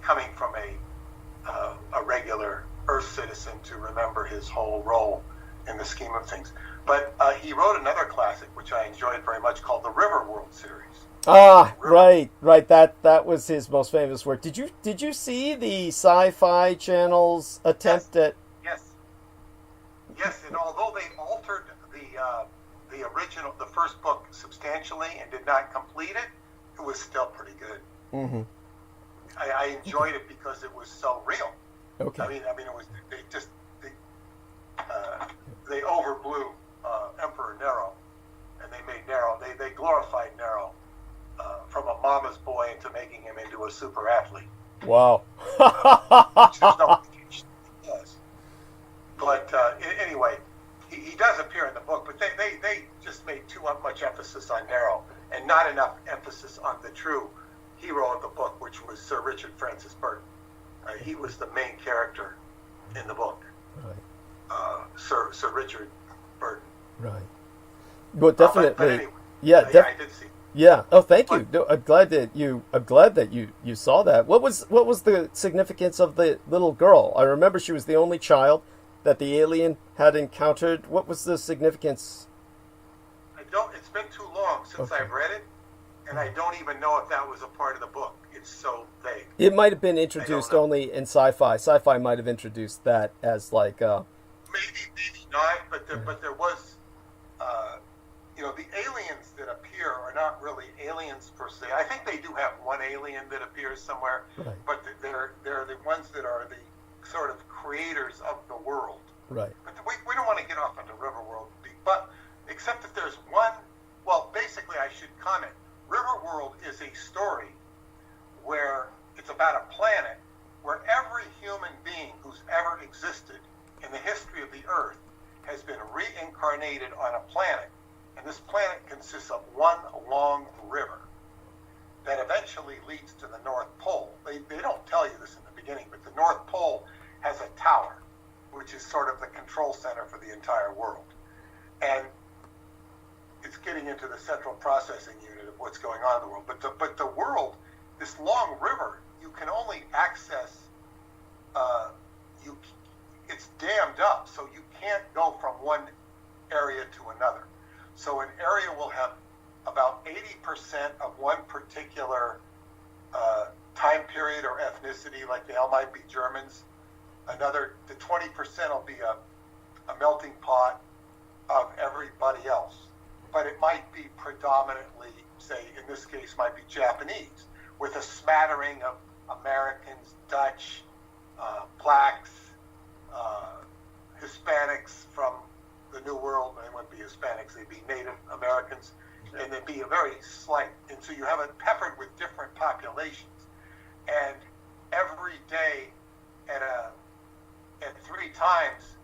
coming from a regular Earth citizen to remember his whole role in the scheme of things. But he wrote another classic, which I enjoyed very much, called the Riverworld series. Right. That was his most famous work. Did you see the Sci-Fi Channel's attempt at? Yes, and although they altered the original, the first book substantially and did not complete it, it was still pretty good. Mm-hmm. I enjoyed it because it was so real. Okay. I mean, it was they overblew Emperor Nero, and they made Nero. They glorified Nero from a mama's boy into making him into a super athlete. Wow. Which there's no indication he does. But anyway, he does appear in the book, but they just made too much emphasis on Nero and not enough emphasis on the true hero of the book, which was Sir Richard Francis Burton. He was the main character in the book. Right. Sir Richard Burton. Right. Well, definitely. But anyway, yeah. I did see. Yeah. Oh, thank you. No, I'm glad that you saw that. What was the significance of the little girl? I remember she was the only child that the alien had encountered. What was the significance? It's been too long since I've read it, and I don't even know if that was a part of the book. It's so vague. It might have been introduced only in sci-fi. Sci-fi might have introduced that as like. Maybe not, but there was. The aliens that appear are not really aliens per se. I think they do have one alien that appears somewhere, right. But they're the ones that are the sort of creators of the world. Right. But we don't want to get off into Riverworld, but except that there's one. Well, basically, I should comment. Riverworld is a story where it's about a planet where every human being who's ever existed in the history of the Earth has been reincarnated on a planet. And this planet consists of one long river that eventually leads to the North Pole. They don't tell you this in the beginning, but the North Pole has a tower, which is sort of the control center for the entire world. And it's getting into the central processing unit of what's going on in the world. But the world, this long river, you can only access, it's dammed up, so you can't go from one area to another. So an area will have about 80% of one particular time period or ethnicity, like they all might be Germans. The 20% will be a melting pot of everybody else. But it might be predominantly, say, in this case, might be Japanese, with a smattering of Americans, Dutch, blacks, Hispanics from the New World. They wouldn't be Hispanics, they'd be Native Americans, and they'd be a very slight. And so you have it peppered with different populations. And every day at 3 times,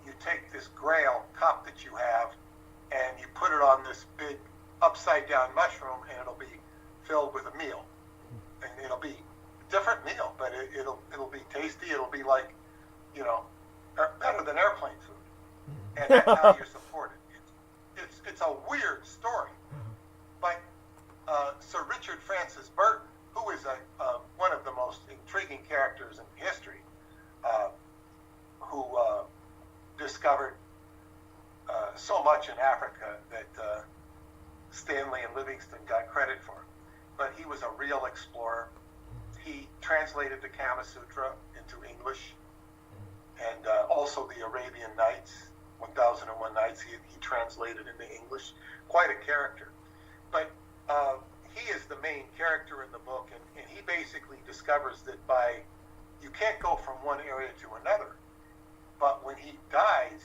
you take this grail cup that you have and you put it on this big upside down mushroom, and it'll be filled with a meal. And it'll be a different meal, but it'll be tasty. It'll be like, better than airplane food. And that's how you're supported. It's a weird story. But Sir Richard Francis Burton, who is one of the most intriguing characters in history, who discovered so much in Africa that Stanley and Livingstone got credit for. But he was a real explorer. He translated the Kama Sutra into English, and also the Arabian Nights, 1001 Nights, he translated into English. Quite a character. But he is the main character in the book, and he basically discovers that you can't go from one area to another, but when he dies,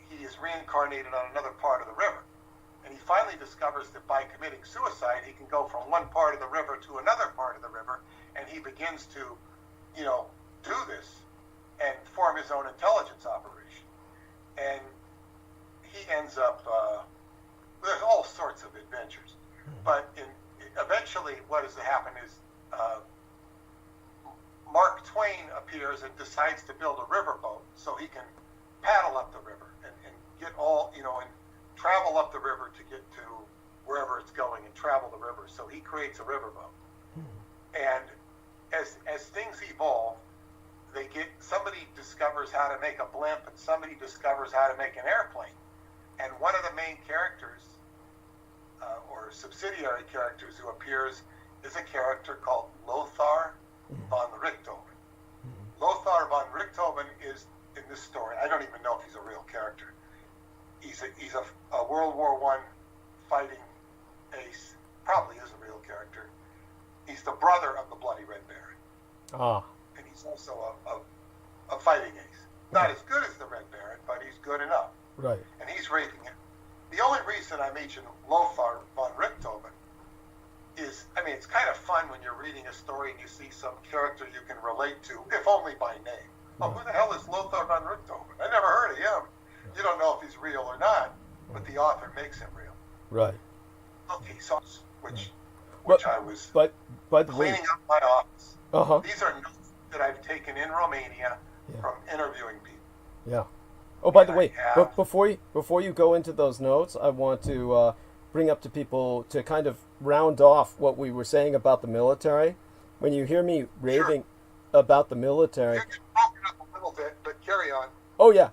he is reincarnated on another part of the river. And he finally discovers that by committing suicide, he can go from one part of the river to another part of the river, and he begins to, do this and form his own intelligence operation. And he ends up, there's all sorts of adventures. But eventually what has happened is Mark Twain appears and decides to build a riverboat so he can paddle up the river and get all, and travel up the river to get to wherever it's going and travel the river. So he creates a riverboat. And as things evolve, somebody discovers how to make a blimp and somebody discovers how to make an airplane. And one of the main characters, or subsidiary characters who appears, is a character called Lothar von Richthofen. Lothar von Richthofen is, in this story, I don't even know if he's a real character. He's a World War I fighting ace, probably is a real character. He's the brother of the Bloody Red Baron. And he's also a fighting ace. Not as good as the Red Baron, but he's good enough. Right. And he's rating it. The only reason I mention Lothar von Richthofen is, it's kind of fun when you're reading a story and you see some character you can relate to, if only by name. Oh, who the hell is Lothar von Richthofen? I never heard of him. You don't know if he's real or not, but the author makes him real. Right. Okay, so which I was by the way, cleaning up my office. Uh-huh. These are notes that I've taken in Romania from interviewing people. Yeah. Oh, by the way, but before you go into those notes, I want to bring up to people to kind of round off what we were saying about the military. When you hear me raving about the military, You're broken up a little bit, but carry on. Oh yeah.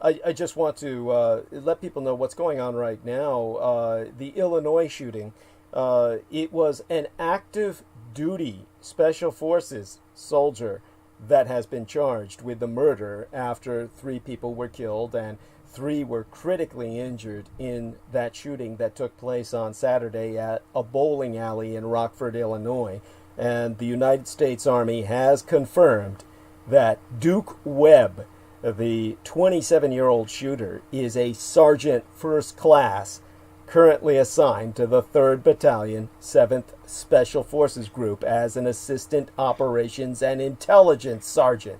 I just want to let people know what's going on right now. The Illinois shooting. It was an active duty special forces soldier that has been charged with the murder after 3 people were killed and 3 were critically injured in that shooting that took place on Saturday at a bowling alley in Rockford, Illinois. And the United States Army has confirmed that Duke Webb, the 27-year-old shooter, is a sergeant first class currently assigned to the 3rd Battalion, 7th Special Forces Group as an assistant operations and intelligence sergeant.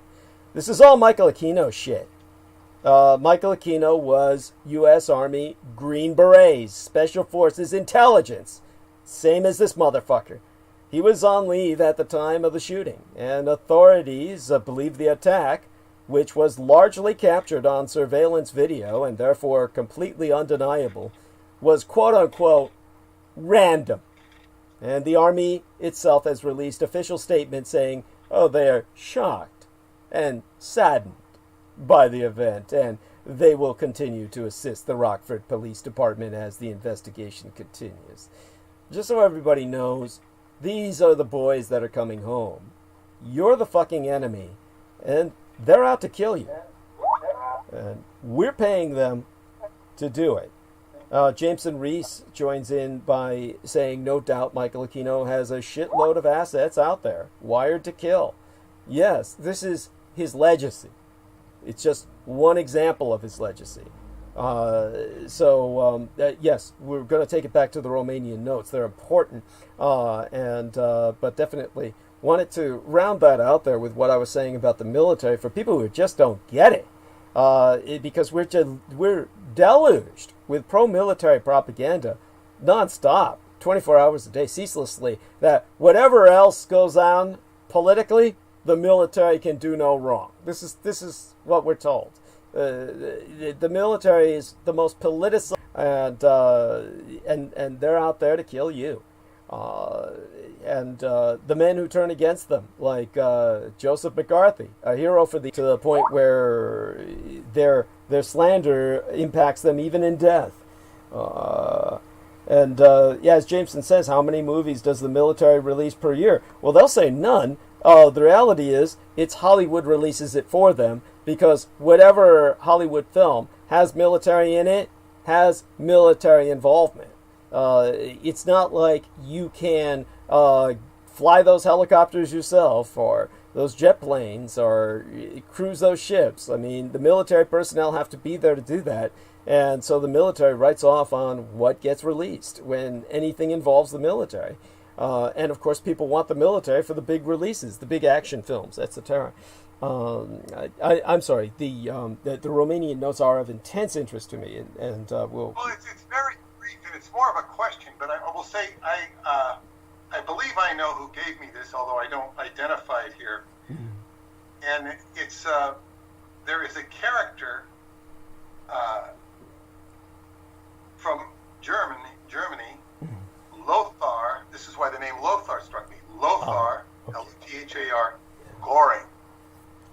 This is all Michael Aquino shit. Michael Aquino was U.S. Army Green Berets, Special Forces Intelligence, same as this motherfucker. He was on leave at the time of the shooting, and authorities believe the attack, which was largely captured on surveillance video and therefore completely undeniable, was quote-unquote random. And the Army itself has released official statements saying, oh, they're shocked and saddened by the event, and they will continue to assist the Rockford Police Department as the investigation continues. Just so everybody knows, these are the boys that are coming home. You're the fucking enemy, and they're out to kill you. And we're paying them to do it. Jameson Reese joins in by saying, no doubt Michael Aquino has a shitload of assets out there, wired to kill. Yes, this is his legacy. It's just one example of his legacy. Yes, we're going to take it back to the Romanian notes. They're important, but definitely wanted to round that out there with what I was saying about the military for people who just don't get it. Because we're deluged with pro-military propaganda nonstop, 24 hours a day, ceaselessly, that whatever else goes on politically, the military can do no wrong. This is what we're told. The military is the most politicized, and they're out there to kill you. The men who turn against them, like Joseph McCarthy, a hero to the point where their slander impacts them even in death. As Jameson says, how many movies does the military release per year? Well, they'll say none. The reality is, it's Hollywood releases it for them, because whatever Hollywood film has military in it has military involvement. It's not like you can fly those helicopters yourself, or those jet planes, or cruise those ships. I mean, the military personnel have to be there to do that, and so the military writes off on what gets released when anything involves the military. And of course, people want the military for the big releases, the big action films, etc. I'm sorry. The Romanian notes are of intense interest to me, and we'll. Well, it's very brief, and it's more of a question. But I will say I believe I know who gave me this, although I don't identify it here. Mm-hmm. And it's there is a character from Germany. Lothar, this is why the name Lothar struck me. Lothar, L-O-T-H-A-R, Goring.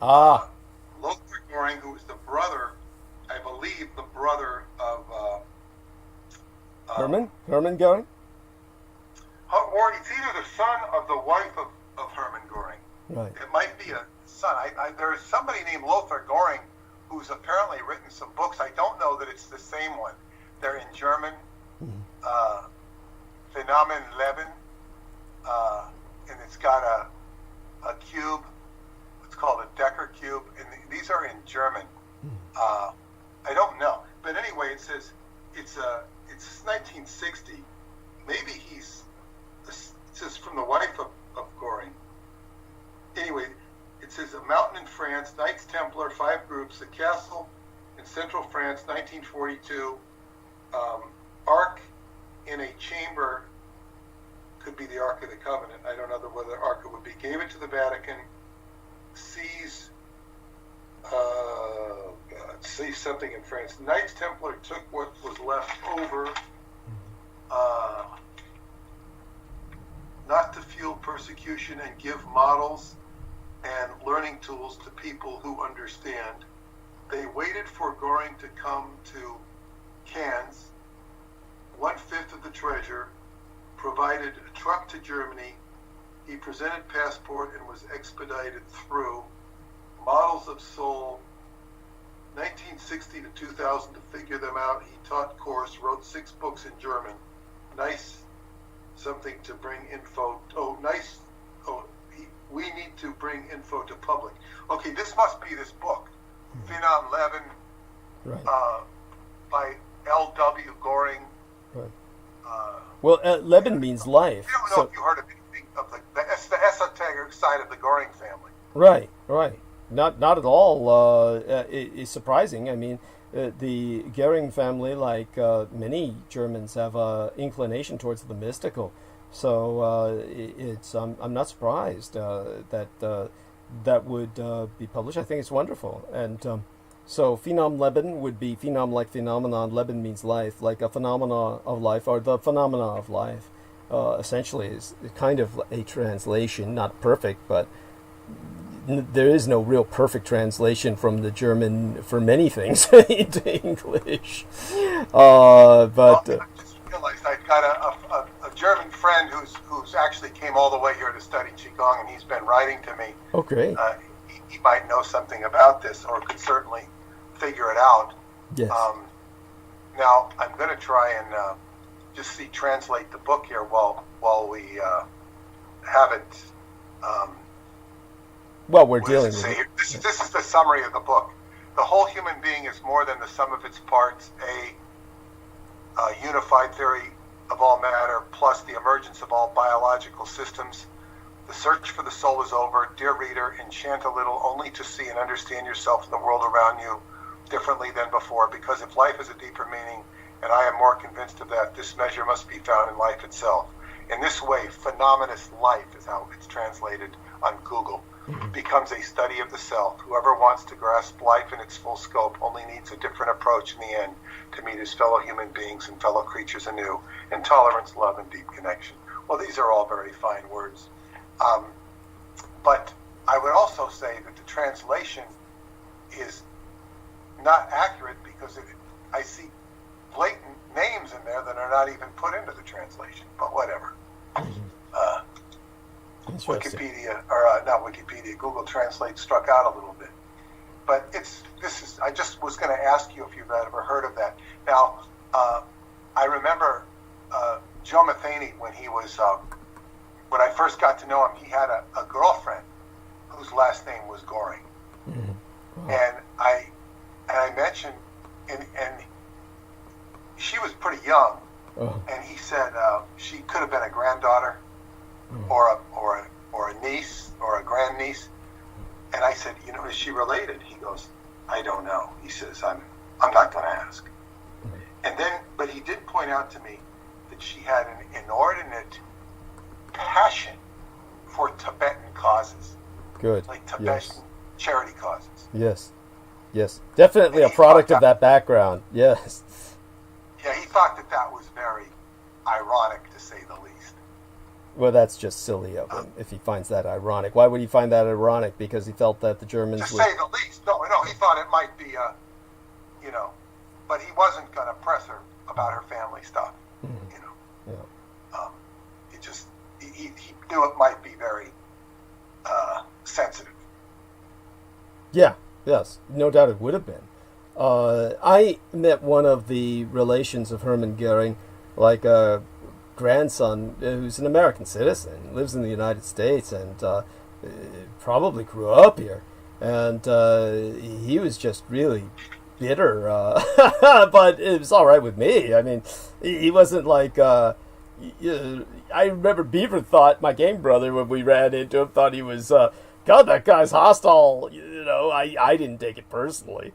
Lothar Goring, who is the brother, I believe, the brother of... Herman Goring? Or it's either the son of the wife of Herman Goring. Right. It might be a son. There is somebody named Lothar Goring who's apparently written some books. I don't know that it's the same one. They're in German. Mm-hmm. Phenomen Leben, and it's got a cube. It's called a Decker cube, and these are in German. I don't know, but anyway, it says it's 1960. Maybe it says from the wife of Goring. Anyway, it says a mountain in France, Knights Templar, 5 groups, a castle in central France, 1942, Ark in a chamber, could be the Ark of the Covenant. I don't know whether Ark it would be. Gave it to the Vatican. Seized something in France. Knights Templar took what was left over, not to fuel persecution, and give models and learning tools to people who understand. They waited for Goring to come to Cannes. 1/5 of the treasure, provided a truck to Germany. He presented passport and was expedited through. Models of soul, 1960 to 2000 to figure them out. He taught course, wrote 6 books in German. Nice, something to bring info. We need to bring info to public. Okay, this must be this book, Phenom Leben, right. By L.W. Goring. Right. Leben means life. I don't know if you heard of anything of the esoteric side of the Goring family. Right. not at all is surprising. I mean, the Goering family, like many Germans, have a inclination towards the mystical. So it's I'm not surprised that that would be published. I think it's wonderful. And so Phenom Leben would be phenom like phenomenon. Leben means life, like a phenomena of life, or the phenomena of life. Essentially is kind of a translation, not perfect, but there is no real perfect translation from the German for many things into English. I just realized I've got a German friend who's actually came all the way here to study Qigong, and he's been writing to me. Oh, great. He might know something about this, or could certainly figure it out. Yes. Now, I'm going to try and just translate the book here while we have it. Well, we're dealing with it. This is the summary of the book. The whole human being is more than the sum of its parts, a unified theory of all matter, plus the emergence of all biological systems. The search for the soul is over. Dear reader, enchant a little only to see and understand yourself and the world around you differently than before, because if life has a deeper meaning, and I am more convinced of that, this measure must be found in life itself. In this way, phenomenous life is how it's translated on Google. Becomes a study of the self. Whoever wants to grasp life in its full scope only needs a different approach in the end to meet his fellow human beings and fellow creatures anew in tolerance, love, and deep connection. Well, these are all very fine words. But I would also say that the translation is not accurate because I see blatant names in there that are not even put into the translation, but whatever. Wikipedia, or not Wikipedia, Google Translate struck out a little bit. But I just was going to ask you if you've ever heard of that. Now, I remember Joe Matheny, when when I first got to know him, he had a girlfriend whose last name was Goring. Mm-hmm. Wow. And I mentioned, and she was pretty young, and he said she could have been a granddaughter, or a niece, or a grandniece. And I said, is she related? He goes, I don't know. He says, I'm not going to ask. But he did point out to me that she had an inordinate passion for Tibetan causes. Good. Like Tibetan charity causes. Yes. Yes. Definitely a product of that background. Yes. Yeah, he thought that was very ironic, to say the least. Well, that's just silly of him if he finds that ironic. Why would he find that ironic? Because he felt that the Germans would... To say the least. No, he thought it might be, but he wasn't going to press her about her family stuff, Yeah. He knew it might be very sensitive. Yeah, yes. No doubt it would have been. I met one of the relations of Hermann Goering, like a grandson who's an American citizen, lives in the United States, and probably grew up here. And he was just really bitter, but it was all right with me. I mean, he wasn't like... I remember Beaver thought, my game brother, when we ran into him, thought he was... God, that guy's hostile. I didn't take it personally.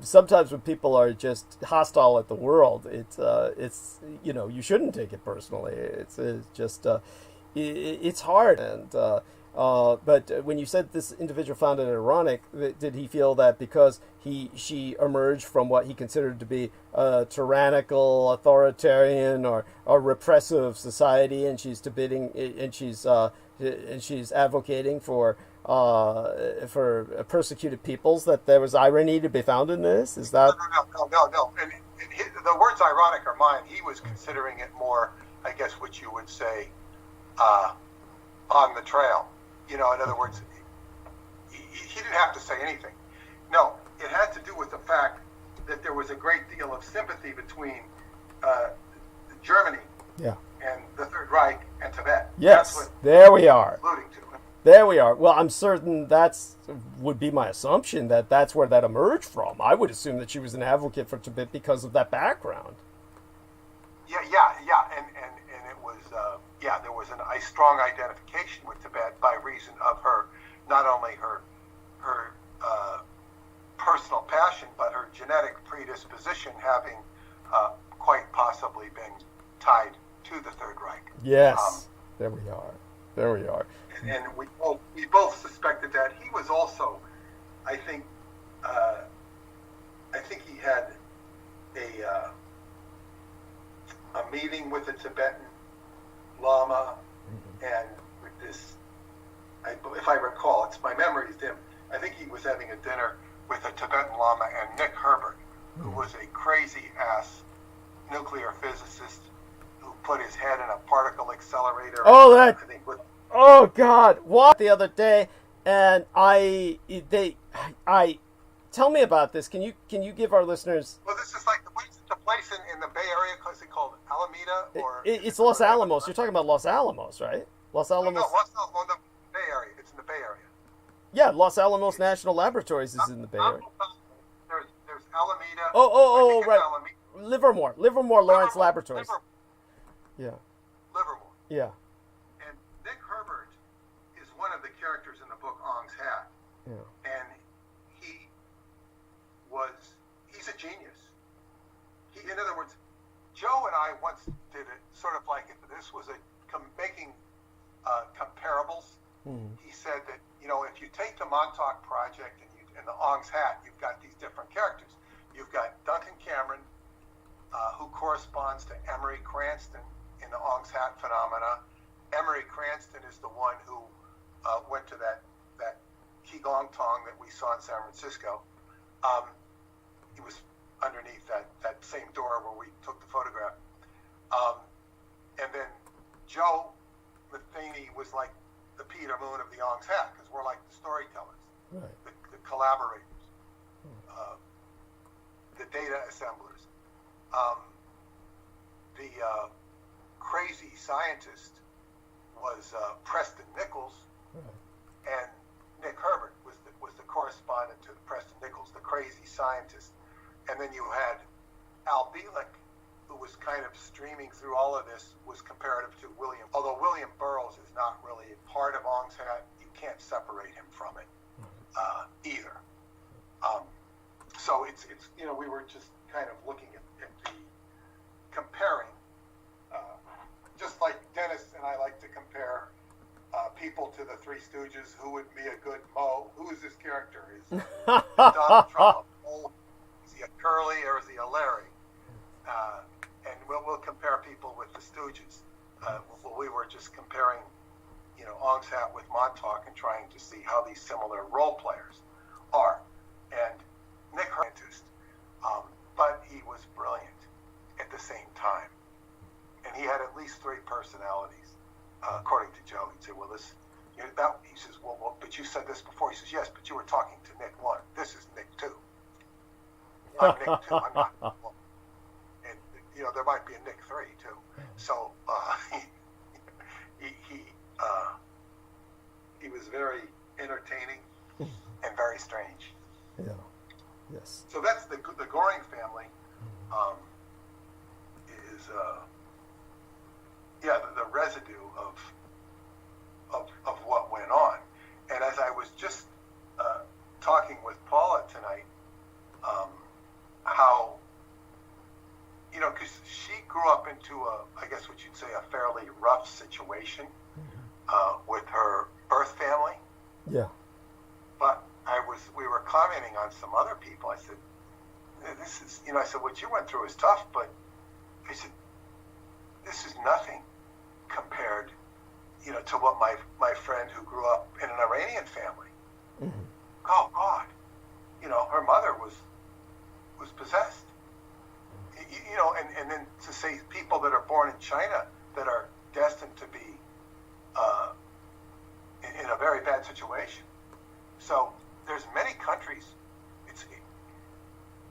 Sometimes when people are just hostile at the world, it's you shouldn't take it personally. It's just it's hard. And but when you said this individual found it ironic, did he feel that because she emerged from what he considered to be a tyrannical, authoritarian, or repressive society, and she's debating, and she's advocating for persecuted peoples, that there was irony to be found in this? Is that... No. And the words ironic are mine. He was considering it more, I guess, what you would say, on the trail. In other words, he didn't have to say anything. No, it had to do with the fact that there was a great deal of sympathy between Germany and the Third Reich and Tibet. Yes, there we are. Alluding to. There we are. Well, I'm certain would be my assumption that that's where that emerged from. I would assume that she was an advocate for Tibet because of that background. Yeah, and it was, there was a strong identification with Tibet by reason of her not been tied to the Third Reich. Yes, there we are. There we are. And we both suspected that. He was also, I think he had a meeting with a Tibetan Lama, and with this, if I recall, it's my memory is dim. I think he was having a dinner with a Tibetan Lama and Nick Herbert, who was a crazy ass nuclear physicist who put his head in a particle accelerator. Oh, I think with, oh God! What the other day, and tell me about this. Can you give our listeners? well, this is like the place in the Bay Area. Is it called Alameda or? It's Los Alamos. You're talking about Los Alamos, right? Los Alamos. No, Los Alamos, the Bay Area. It's in the Bay Area. Yeah, Los Alamos National Laboratories is in the Bay Area. There's Alameda. Oh, I think it's right. Livermore Lawrence Laboratories. Yeah. Livermore. Yeah. And Nick Herbert is one of the characters in the book Ong's Hat. Yeah. And he's a genius. In other words, Joe and I once did it sort of like, this was making comparables. He said that, if you take the Montauk Project and the Ong's Hat, you've got these different characters. You've got Duncan Cameron, who corresponds to Emery Cranston in the Ong's Hat phenomena. Emery Cranston is the one who went to that Qigong Tong that we saw in San Francisco. He was underneath that same door where we took the photograph. And then Joe Matheny was like the Peter Moon of the Ong's Hat, because we're like the storytellers, Right. the collaborators, the data assemblers. The crazy scientist was Preston Nichols, and Nick Herbert was the correspondent to Preston Nichols, the crazy scientist. And then you had Al Bielek, who was kind of streaming through all of this, was comparative to William. Although William Burroughs is not really a part of Ong's Hat, you can't separate him from it either. So it's we were just kind of looking at the comparing, just like Dennis and I like to compare people to the Three Stooges. Who would be a good Moe? Who is this character? Is Donald Trump? Is he a Curly or is he a Larry? And we'll compare people with the Stooges. We were just comparing, Ong's Hat with Montauk and trying to see how these similar role players are. And Nick Herbert, but he was brilliant at the same time. And he had at least three personalities, according to Joe. He'd say, well, this, he says, well, but you said this before. He says, yes, but you were talking to Nick 1. This is Nick 2. I'm Nick 2. I'm not. Well, and, there might be a Nick 3, too. So he was very entertaining and very strange. Yeah. Yes. So that's the Goring family. Is the residue of what went on. And as I was just talking with Paula tonight, how because she grew up into I guess what you'd say a fairly rough situation with her birth family. Yeah. But we were commenting on some other people. I said, this is, I said, what you went through is tough, but I said, this is nothing compared, to what my friend who grew up in an Iranian family. Mm-hmm. Oh God, her mother was possessed. And then to say people that are born in China that are destined to be in a very bad situation. So there's many countries.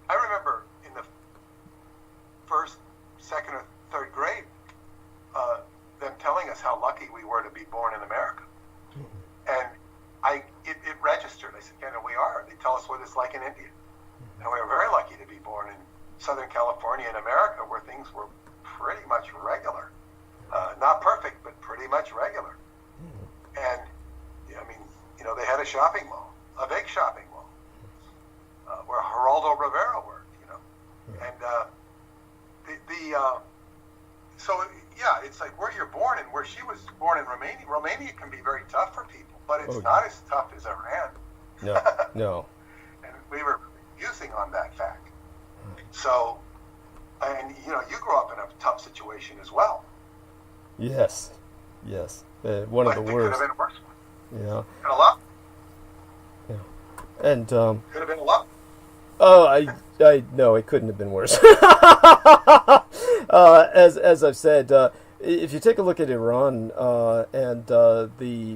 I remember in the first, second, or third grade, them telling us how lucky we were to be born in America, and it registered. I said, we are. They tell us what it's like in India, and we were very lucky to be born in Southern California in America, where things were pretty much regular, not perfect, but pretty much regular. And they had a shopping mall, a big shopping mall, where Geraldo Rivera worked, and So yeah, it's like where you're born and where she was born in Romania. Romania can be very tough for people, but it's not as tough as Iran. No, no. And we were musing on that fact. So, and you know, you grew up in a tough situation as well. Yes, yes. One of the worst. Could have been worse. Yeah. And a lot. Yeah. And Could have been a lot. oh, I no, it couldn't have been worse. As I've said, if you take a look at Iran,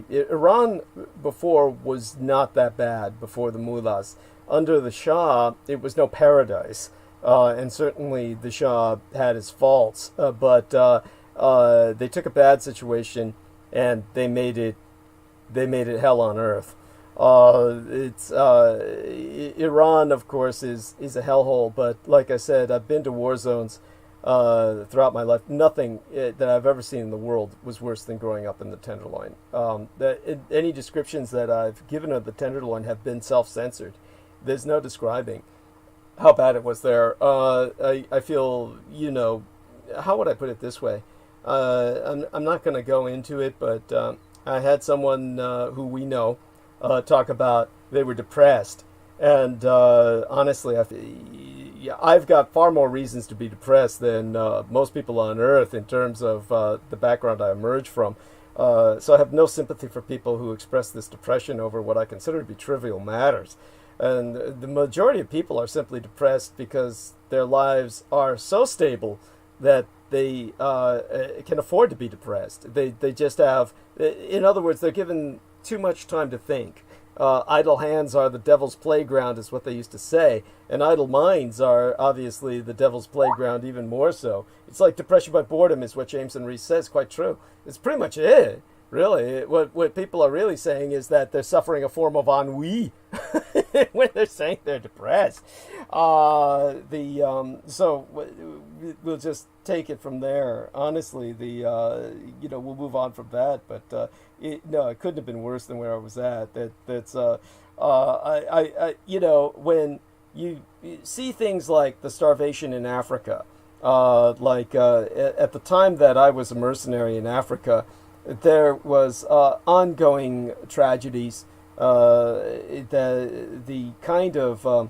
Iran before was not that bad before the mullahs. Under the Shah, it was no paradise, and certainly the Shah had his faults. But they took a bad situation and they made it hell on earth. Iran, of course, is a hellhole. But like I said, I've been to war zones throughout my life. Nothing that I've ever seen in the world was worse than growing up in the Tenderloin. Any descriptions that I've given of the Tenderloin have been self-censored. There's no describing how bad it was there. I feel, you know, how would I put it this way? I'm not going to go into it, but I had someone who we know talk about they were depressed. And honestly, I've got far more reasons to be depressed than most people on Earth in terms of the background I emerged from. So I have no sympathy for people who express this depression over what I consider to be trivial matters. And the majority of people are simply depressed because their lives are so stable that they can afford to be depressed. They just have, in other words, they're given too much time to think. Idle hands are the devil's playground, is what they used to say, and idle minds are obviously the devil's playground even more so. It's like depression by boredom is what Jameson Reese says, quite true. It's pretty much it, really. What people are really saying is that they're suffering a form of ennui when they're saying they're depressed. So we'll just take it from there. Honestly, we'll move on from that, but it couldn't have been worse than where I was at. When you see things like the starvation in Africa, at the time that I was a mercenary in Africa, there was ongoing tragedies. The kind of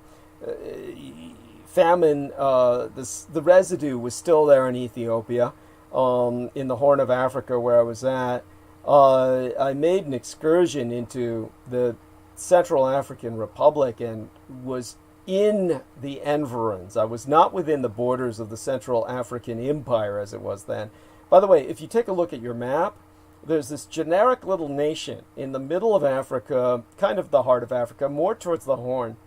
famine, the residue was still there in Ethiopia, in the Horn of Africa where I was at. I made an excursion into the Central African Republic and was in the environs. I was not within the borders of the Central African Empire as it was then. By the way, if you take a look at your map, there's this generic little nation in the middle of Africa, kind of the heart of Africa, more towards the Horn,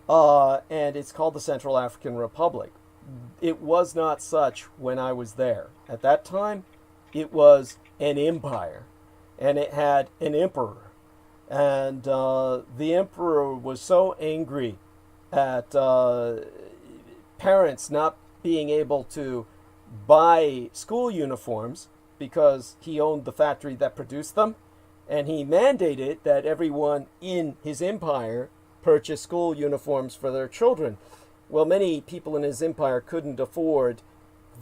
and it's called the Central African Republic. It was not such when I was there. At that time, it was an empire, and it had an emperor. And the emperor was so angry at parents not being able to buy school uniforms because he owned the factory that produced them, and he mandated that everyone in his empire purchase school uniforms for their children. Well, many people in his empire couldn't afford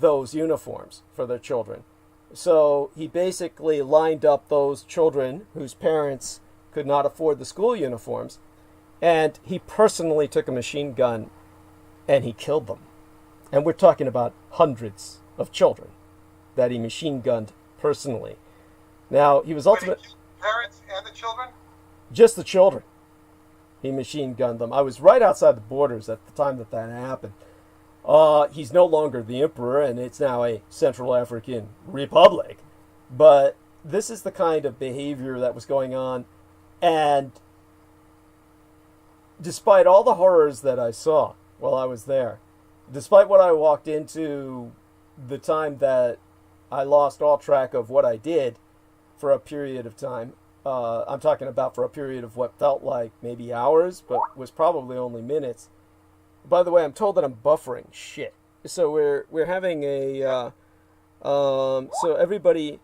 those uniforms for their children. So he basically lined up those children whose parents could not afford the school uniforms, and he personally took a machine gun and he killed them. And we're talking about hundreds of children that he machine gunned personally. Now, he was ultimately... Parents and the children? Just the children. He machine gunned them. I was right outside the borders at the time that happened. He's no longer the emperor, and it's now a Central African Republic. But this is the kind of behavior that was going on. And despite all the horrors that I saw while I was there, despite what I walked into, the time that I lost all track of what I did for a period of time, I'm talking about for a period of what felt like maybe hours, but was probably only minutes. By the way, I'm told that I'm buffering. Shit. So we're having a so everybody,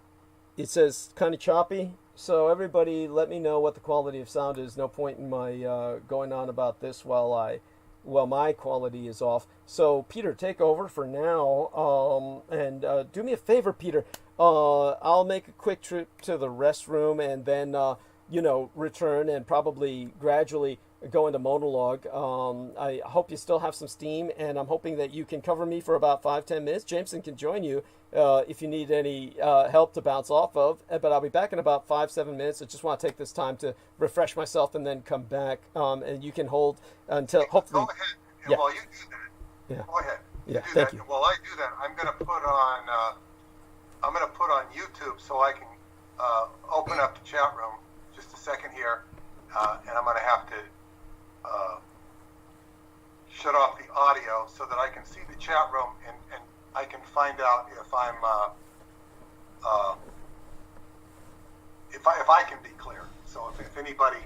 it says kind of choppy. So everybody, let me know what the quality of sound is. No point in my going on about this while I well, my quality is off. So, Peter, take over for now. And do me a favor, Peter. I'll make a quick trip to the restroom and then, return and probably gradually go into monologue. I hope you still have some steam, and I'm hoping that you can cover me for about 5-10 minutes. Jameson can join you if you need any help to bounce off of, but I'll be back in about 5-7 minutes. I just want to take this time to refresh myself and then come back, and you can hold until hopefully. Go ahead. Yeah. While you do that, Yeah. go ahead. Yeah, Do thank that. you. While I do that, I'm going to put on YouTube so I can open up the chat room. Just a second here, and I'm going to have to shut off the audio so that I can see the chat room and I can find out if I'm if I can be clear. So if anybody,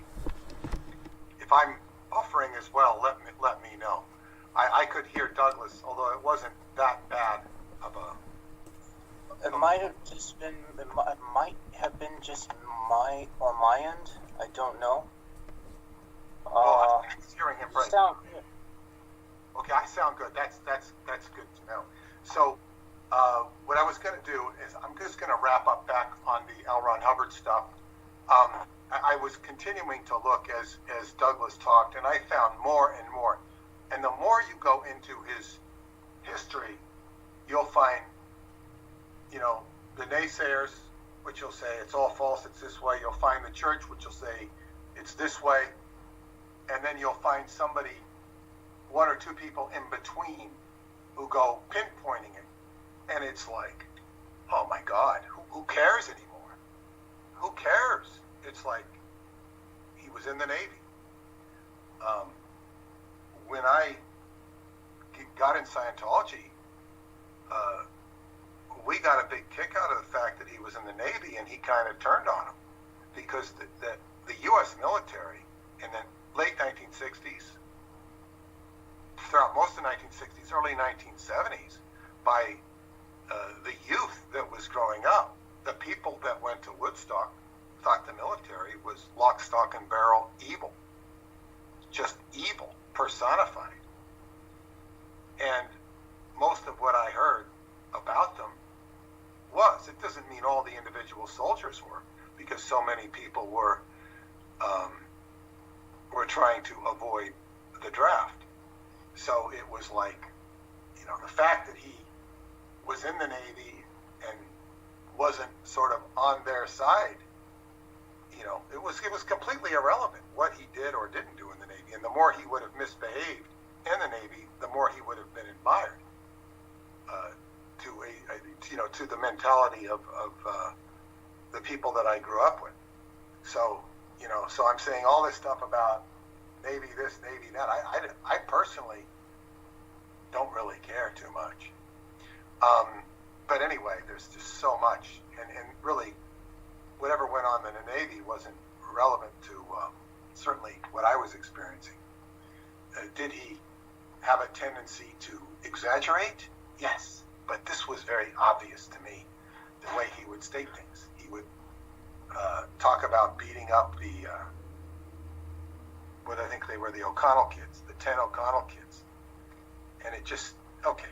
if I'm buffering as well, let me know. I could hear Douglas, although it wasn't that bad of a. It might have just been. It might have been just my on my end. I don't know. I was hearing him right. Sound good. Okay, I sound good. That's good to know. So, what I was going to do is I'm just going to wrap up back on the Elron Hubbard stuff. I was continuing to look as Douglas talked, and I found more and more. And the more you go into his history, you'll find, the naysayers, which will say it's all false, it's this way. You'll find the church, which will say it's this way. And then you'll find somebody, one or two people in between, who go pinpointing it. And it's like, oh my God, who cares anymore? Who cares? It's like, he was in the Navy. When I got in Scientology, we got a big kick out of the fact that he was in the Navy, and he kind of turned on him, because the U.S. military in the late 1960s, throughout most of the 1960s, early 1970s, by the youth that was growing up, the people that went to Woodstock thought the military was lock, stock, and barrel evil. Just evil personified. And most of what I heard about them it doesn't mean all the individual soldiers were, because so many people were trying to avoid the draft. So it was like, the fact that he was in the Navy and wasn't sort of on their side, it was completely irrelevant what he did or didn't do in the Navy. And the more he would have misbehaved in the Navy, the more he would have been admired to the mentality of the people that I grew up with. So, so I'm saying all this stuff about Navy this, Navy that. I personally don't really care too much. But anyway, there's just so much. And really, whatever went on in the Navy wasn't relevant to certainly what I was experiencing. Did he have a tendency to exaggerate? Yes. But this was very obvious to me, the way he would state things. He would talk about beating up the, what I think they were, the O'Connell kids, the 10 O'Connell kids. And it just, okay,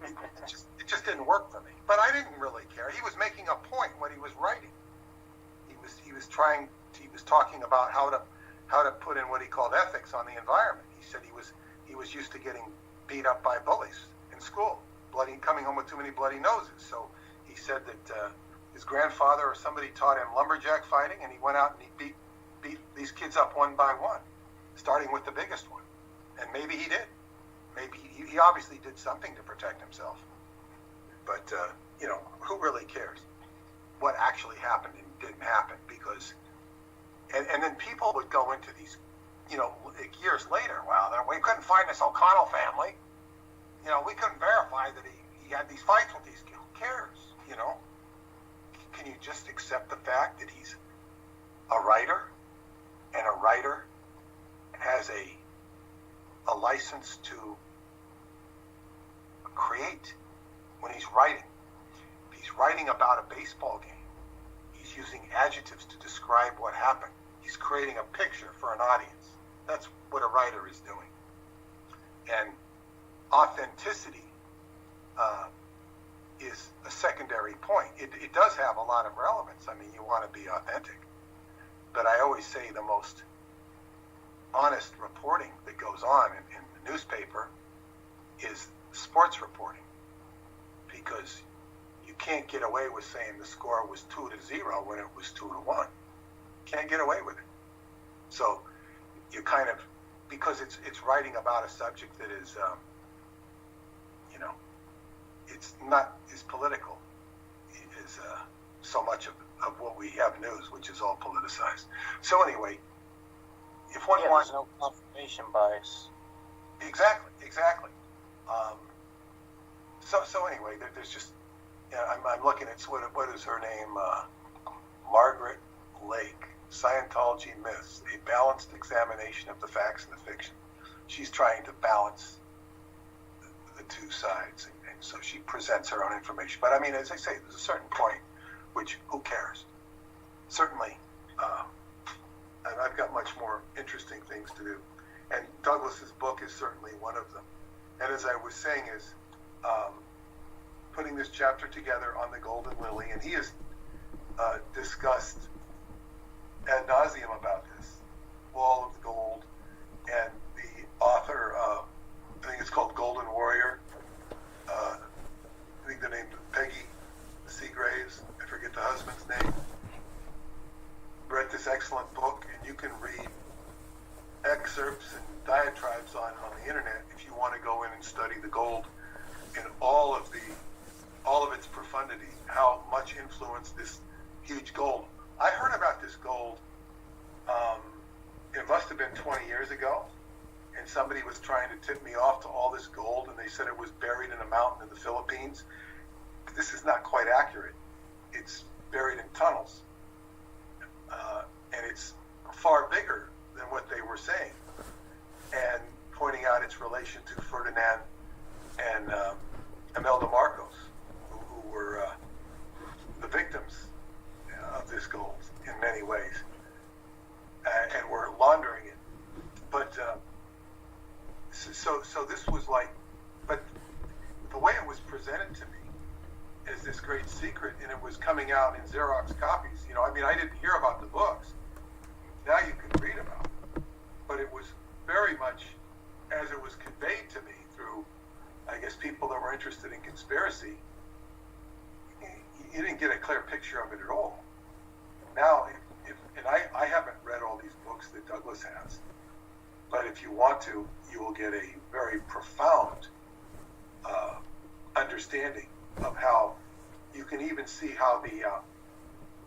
it just didn't work for me. But I didn't really care. He was making a point when he was writing. He was talking about how to put in what he called ethics on the environment. He said he was used to getting beat up by bullies in school, coming home with too many bloody noses. So he said that his grandfather or somebody taught him lumberjack fighting, and he went out and he beat these kids up one by one, starting with the biggest one. And maybe he did. Maybe he obviously did something to protect himself. But, who really cares what actually happened and didn't happen? Because, and then people would go into these, years later, we couldn't find this O'Connell family. We couldn't verify that he had these fights with these kids. Who cares? Can you just accept the fact that he's a writer, and a writer has a license to create when he's writing? If he's writing about a baseball game, he's using adjectives to describe what happened. He's creating a picture for an audience. That's what a writer is doing. And authenticity is a secondary point. It does have a lot of relevance. I mean, you want to be authentic. But I always say the most honest reporting that goes on in the newspaper is sports reporting. Because you can't get away with saying the score was 2-0 when it was 2-1. Can't get away with it. So you kind of, because it's writing about a subject that is, it's not as political as so much of what we have news, which is all politicized. So anyway, if one wants, there's no confirmation bias. Exactly. So anyway, there's just, I'm looking at what is her name, Margaret Lake, Scientology Myths, a balanced examination of the facts and the fiction. She's trying to balance the two sides, and so she presents her own information. But I mean, as I say, there's a certain point which, who cares? Certainly, I've got much more interesting things to do, and Douglas's book is certainly one of them. And as I was saying, is putting this chapter together on the Golden Lily, and he has discussed ad nauseum about this wall of gold, and the author, I think it's called Golden Warrior. I think the name Peggy Seagraves. I forget the husband's name. Read this excellent book, and you can read excerpts and diatribes on the internet if you want to go in and study the gold in all of its profundity, how much influence this huge gold. I heard about this gold, it must have been 20 years ago, and somebody was trying to tip me off to all this gold, and they said it was buried in a mountain in the Philippines. This is not quite accurate. It's buried in tunnels, and it's far bigger than what they were saying, and pointing out its relation to Ferdinand and Imelda Marcos, who were the victims of this gold in many ways, and were laundering it. But so this was like, but the way it was presented to me as this great secret, and it was coming out in Xerox copies. I mean, I didn't hear about the books. Now you can read about it, but it was very much as it was conveyed to me through, I guess, people that were interested in conspiracy. You didn't get a clear picture of it at all. Now, and I haven't read all these books that Douglas has, but if you want to, you will get a very profound understanding of how you can even see how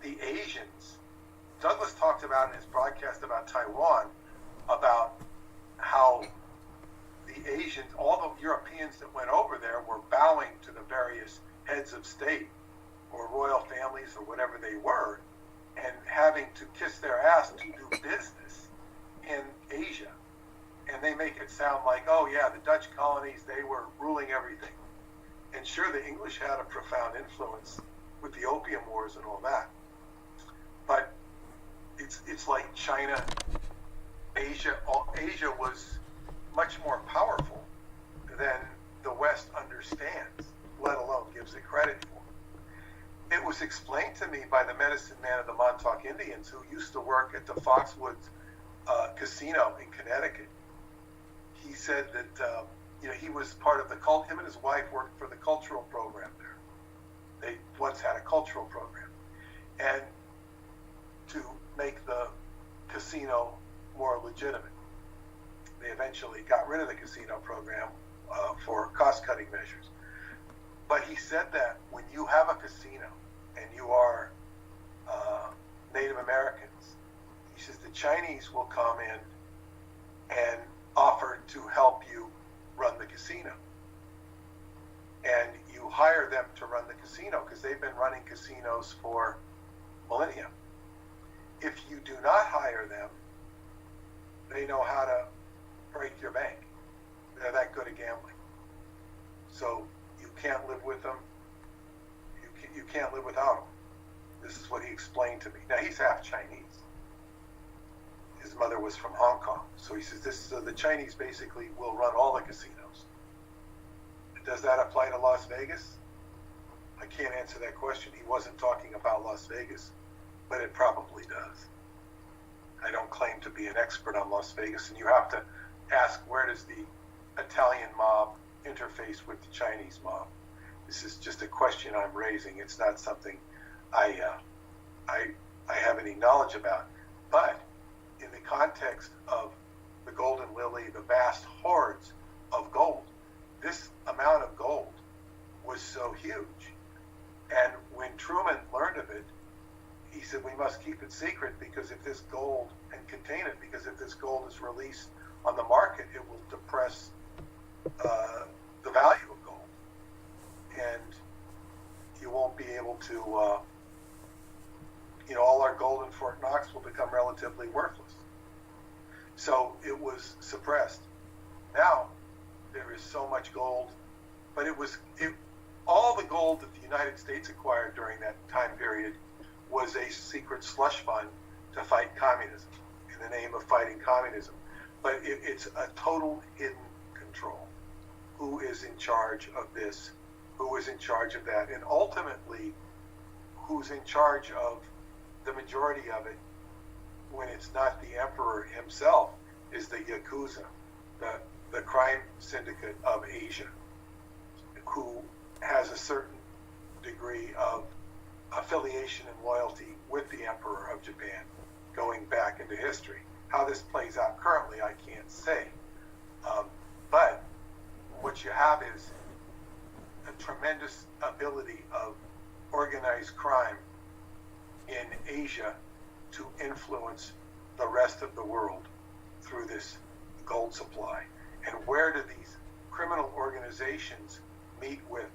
the Asians, Douglas talked about in his broadcast about Taiwan, about how the Asians, all the Europeans that went over there were bowing to the various heads of state or royal families or whatever they were, and having to kiss their ass to do business in Asia. And they make it sound like, oh yeah, the Dutch colonies, they were ruling everything. And sure, the English had a profound influence with the Opium Wars and all that. But it's like China, Asia was much more powerful than the West understands, let alone gives it credit for. It was explained to me by the medicine man of the Montauk Indians, who used to work at the Foxwoods Casino in Connecticut. He said that he was part of the cult. Him and his wife worked for the cultural program there. They once had a cultural program, and to make the casino more legitimate, they eventually got rid of the casino program for cost-cutting measures. But he said that when you have a casino and you are Native Americans, he says the Chinese will come in and offer to help you run the casino. And you hire them to run the casino because they've been running casinos for millennia. If you do not hire them, they know how to break your bank. They're that good at gambling. So you can't live with them. You can't live without them. This is what he explained to me. Now, he's half Chinese. his mother was from Hong Kong. So he says the Chinese basically will run all the casinos. Does that apply to Las Vegas? I can't answer that question. He wasn't talking about Las Vegas, but it probably does. I don't claim to be an expert on Las Vegas, and you have to ask, where does the Italian mob interface with the Chinese mob? This is just a question I'm raising. It's not something I have any knowledge about. But in the context of the Golden Lily, the vast hordes of gold, this amount of gold was so huge. And when Truman learned of it, he said, we must keep it secret, because if this gold, and contain it, because if this gold is released on the market, it will depress the value of gold. And you won't be able to, all our gold in Fort Knox will become relatively worthless. So it was suppressed. Now, there is so much gold, but all the gold that the United States acquired during that time period was a secret slush fund to fight communism, in the name of fighting communism. But it's a total hidden control. Who is in charge of this? Who is in charge of that? And ultimately, who's in charge of the majority of it, when it's not the emperor himself, is the Yakuza, the crime syndicate of Asia, who has a certain degree of affiliation and loyalty with the emperor of Japan, going back into history. How this plays out currently, I can't say. But what you have is a tremendous ability of organized crime in Asia to influence the rest of the world through this gold supply. And where do these criminal organizations meet with?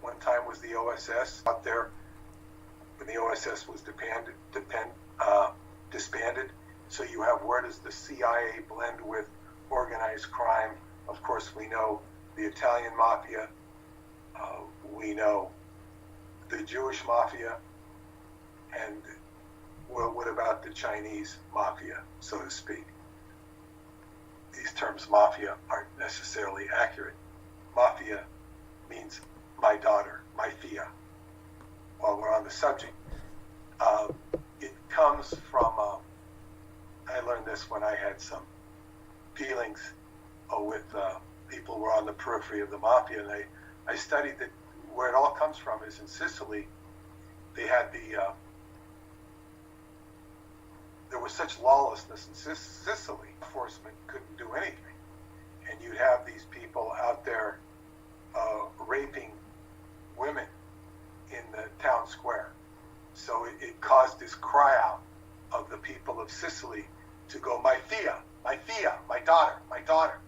One time was the OSS out there, when the OSS was disbanded. So you have, where does the CIA blend with organized crime? Of course, we know the Italian mafia. We know the Jewish mafia. And well, what about the Chinese mafia, so to speak? These terms, mafia, aren't necessarily accurate. Mafia means my daughter, my fia. While we're on the subject, it comes from, I learned this when I had some dealings with people who were on the periphery of the mafia, and I studied that where it all comes from is in Sicily. They had there was such lawlessness in Sicily, enforcement couldn't do anything. And you'd have these people out there raping women in the town square. So it caused this cry out of the people of Sicily to go, my fia, my daughter,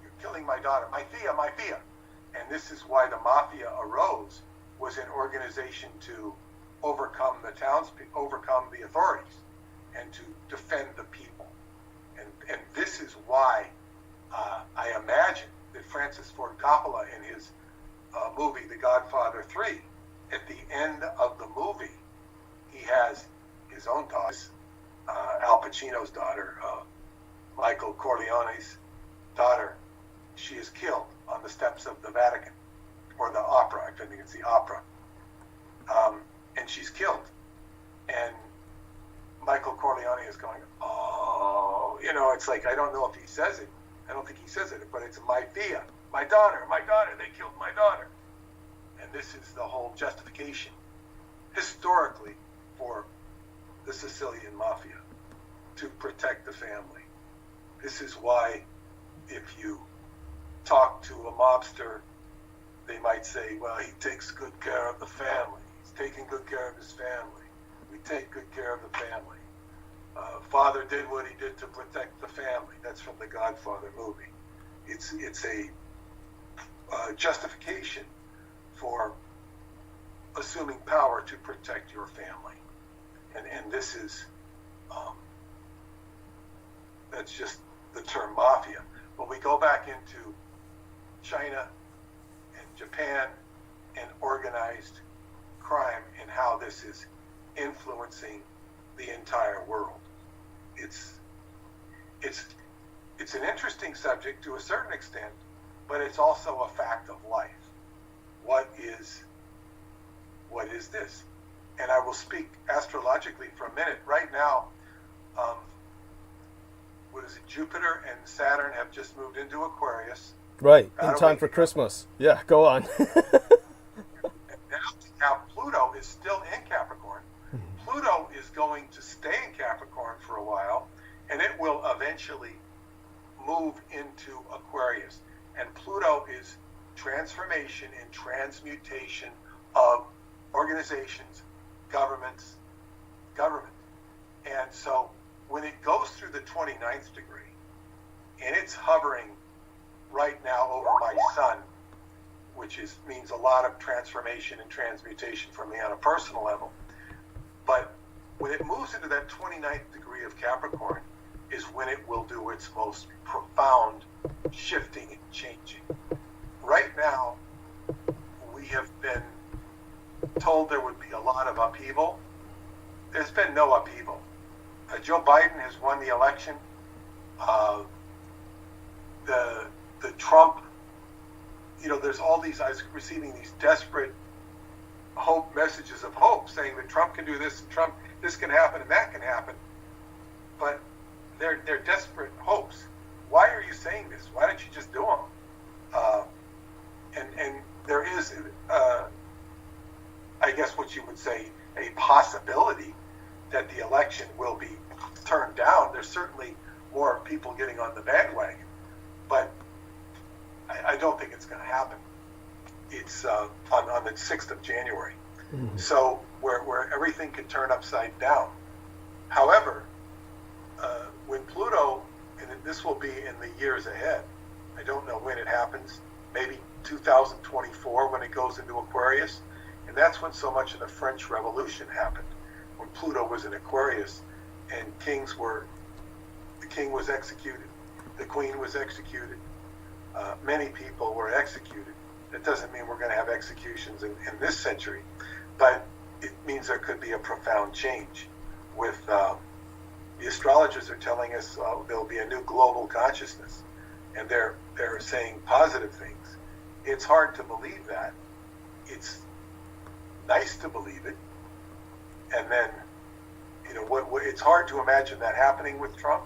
you're killing my daughter, my fia. And this is why the mafia arose, was an organization to overcome the authorities and to defend the people. And this is why I imagine that Francis Ford Coppola, in his movie The Godfather 3, at the end of the movie, he has his own daughter, Al Pacino's daughter, Michael Corleone's daughter. She is killed on the steps of the Vatican, or the opera. I think it's the opera. And she's killed. And Michael Corleone is going, oh, it's like, I don't know if he says it. I don't think he says it, but it's my fia, my daughter, they killed my daughter. And this is the whole justification, historically, for the Sicilian mafia, to protect the family. This is why, if you talk to a mobster, they might say, well, he takes good care of the family. He's taking good care of his family. We take good care of the family. Father did what he did to protect the family. That's from the Godfather movie. It's a justification for assuming power to protect your family. And this is, that's just the term mafia. When we go back into China and Japan and organized crime and how this is influencing the entire world, it's it's an interesting subject to a certain extent, but it's also a fact of life. What is this? And I will speak astrologically for a minute. Right now, what is it? Jupiter and Saturn have just moved into Aquarius. Right, in time for Christmas. Yeah, go on. Now Pluto is still in Capricorn. Pluto is going to stay in Capricorn for a while, and it will eventually move into Aquarius. And Pluto is transformation and transmutation of organizations, government. And so when it goes through the 29th degree, and it's hovering right now over my sun, which means a lot of transformation and transmutation for me on a personal level. But when it moves into that 29th degree of Capricorn is when it will do its most profound shifting and changing. Right now, we have been told there would be a lot of upheaval. There's been no upheaval. Joe Biden has won the election. The Trump, there's all these, I was receiving these desperate hope messages of hope saying that Trump can do this, and Trump, this can happen and that can happen. But they're desperate hopes. Why are you saying this? Why don't you just do them? And there is, I guess what you would say, a possibility that the election will be turned down. There's certainly more people getting on the bandwagon, but I don't think it's going to happen. It's on the 6th of January. Mm-hmm. So where everything can turn upside down. However, when Pluto, and this will be in the years ahead, I don't know when it happens, maybe 2024 when it goes into Aquarius, and that's when so much of the French Revolution happened, when Pluto was in Aquarius, and the king was executed, the queen was executed, many people were executed. That doesn't mean we're going to have executions in this century, but it means there could be a profound change. With the astrologers are telling us there'll be a new global consciousness, and they're saying positive things. It's hard to believe that. It's nice to believe it, and then it's hard to imagine that happening with Trump.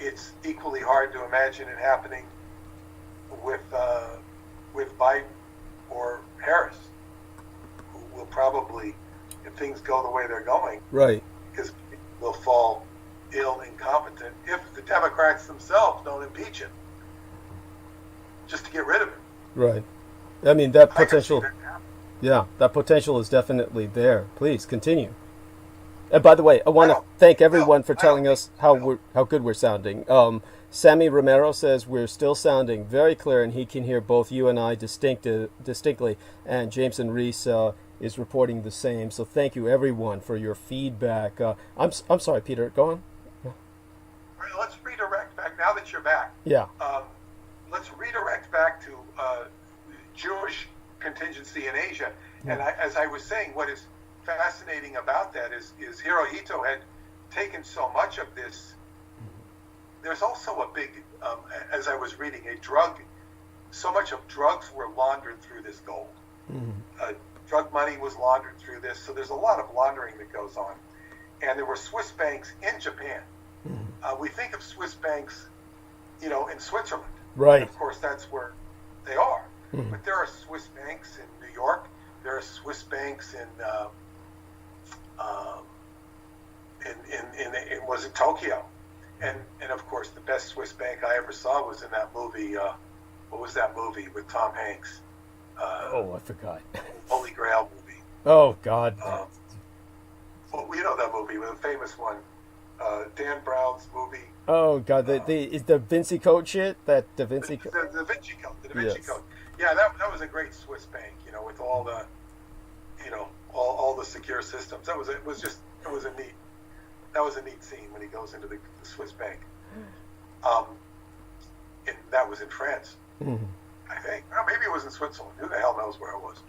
It's equally hard to imagine it happening with Biden or Harris, who will probably, if things go the way they're going, right, because will fall ill, incompetent, if the Democrats themselves don't impeach him, just to get rid of him. Right. I mean, that potential. Yeah, that potential is definitely there. Please continue. And by the way, I want to thank everyone for telling us how good we're sounding. Sammy Romero says we're still sounding very clear, and he can hear both you and I distinctly. And Jameson Reese is reporting the same. So thank you, everyone, for your feedback. I'm sorry, Peter. Go on. Yeah. All right, let's redirect back. Now that you're back, yeah. Let's redirect back to Jewish contingency in Asia. Yeah. And as I was saying, what is fascinating about that is Hirohito had taken so much of this. There's also a big, as I was reading, so much of drugs were laundered through this gold. Mm-hmm. Drug money was laundered through this, so there's a lot of laundering that goes on. And there were Swiss banks in Japan. Mm-hmm. We think of Swiss banks, in Switzerland. Right. And of course, that's where they are. Mm-hmm. But there are Swiss banks in New York. There are Swiss banks in was it Tokyo? And of course, the best Swiss bank I ever saw was in that movie. What was that movie with Tom Hanks? I forgot. Holy Grail movie. Oh, God. Well, you know that movie, the famous one. Dan Brown's movie. Oh, God. The Da Vinci Code shit? That Da Vinci Code? The Da Vinci Code. The Da Vinci Code. Yeah, that was a great Swiss bank, with all the, all the secure systems. That was a neat scene when he goes into the Swiss bank. And that was in France, mm-hmm. I think. Or maybe it was in Switzerland. Who the hell knows where it was?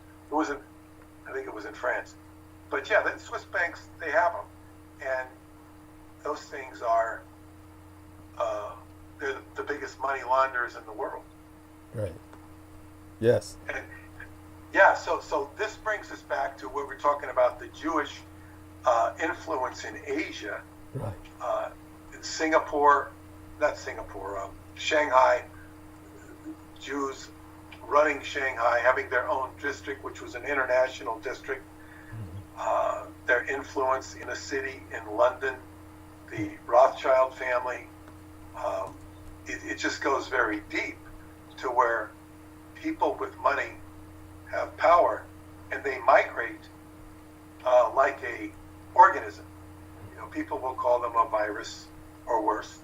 I think it was in France. But yeah, the Swiss banks, they have them. And those things are they're the biggest money launderers in the world. Right. Yes. And yeah, so this brings us back to what we're talking about, the Jewish influence in Asia. Right. Shanghai, Jews running Shanghai, having their own district, which was an international district. Their influence in a city in London, the Rothschild family, it just goes very deep to where people with money have power, and they migrate like a organism. You know, people will call them a virus or worse,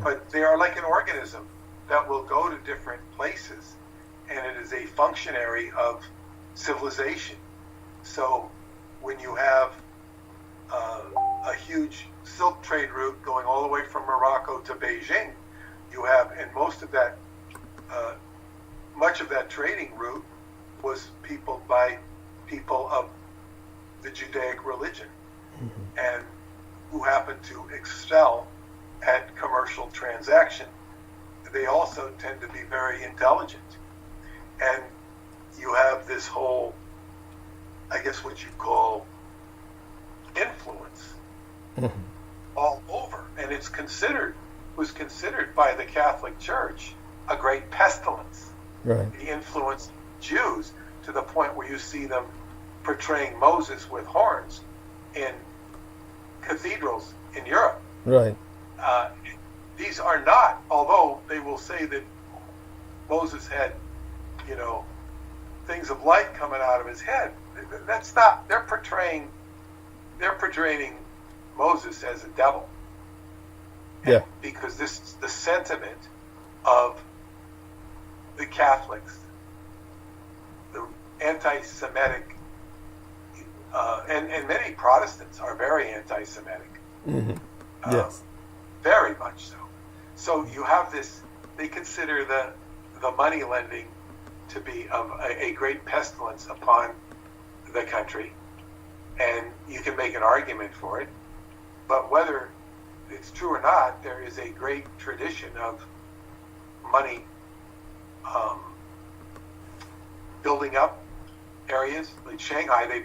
but they are like an organism that will go to different places, and it is a functionary of civilization. So when you have a huge silk trade route going all the way from Morocco to Beijing, you have, and much of that trading route was by people of the Judaic religion, and who happen to excel at commercial transaction. They also tend to be very intelligent, and you have this whole, I guess what you call, influence all over, and was considered by the Catholic Church a great pestilence. Right. The influence of Jews, to the point where you see them portraying Moses with horns in cathedrals in Europe. Right. These are not, although they will say that Moses had, things of light coming out of his head. That's not. They're portraying Moses as a devil. Yeah. Because this is the sentiment of the Catholics, the anti-Semitic, and many Protestants are very anti-Semitic. Yes. Very much so. So you have this, they consider the money lending to be of a great pestilence upon the country, and you can make an argument for it, but whether it's true or not, there is a great tradition of money building up areas. Like Shanghai, they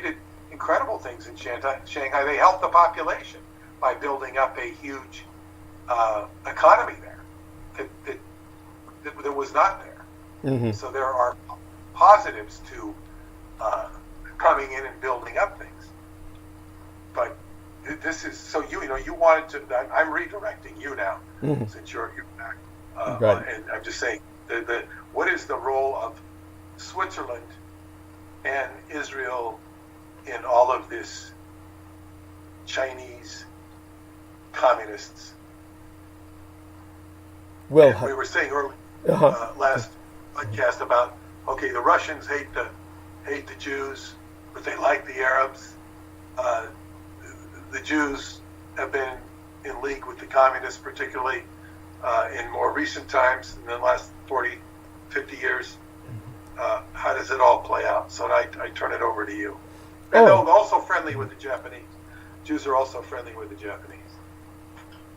did incredible things in Shanghai. They helped the population by building up a huge economy there that was not there. So there are positives to coming in and building up things. But this is, so you wanted to, I'm redirecting you now, since you're back. Right. And I'm just saying, what is the role of Switzerland and Israel in all of this Chinese communists? Well, and we were saying earlier, last podcast about, okay, the Russians hate the Jews, but they like the Arabs. The Jews have been in league with the communists, particularly in more recent times, in the last 40, 50 years. How does it all play out? So I turn it over to you. And they're also friendly with the Japanese. Jews are also friendly with the Japanese.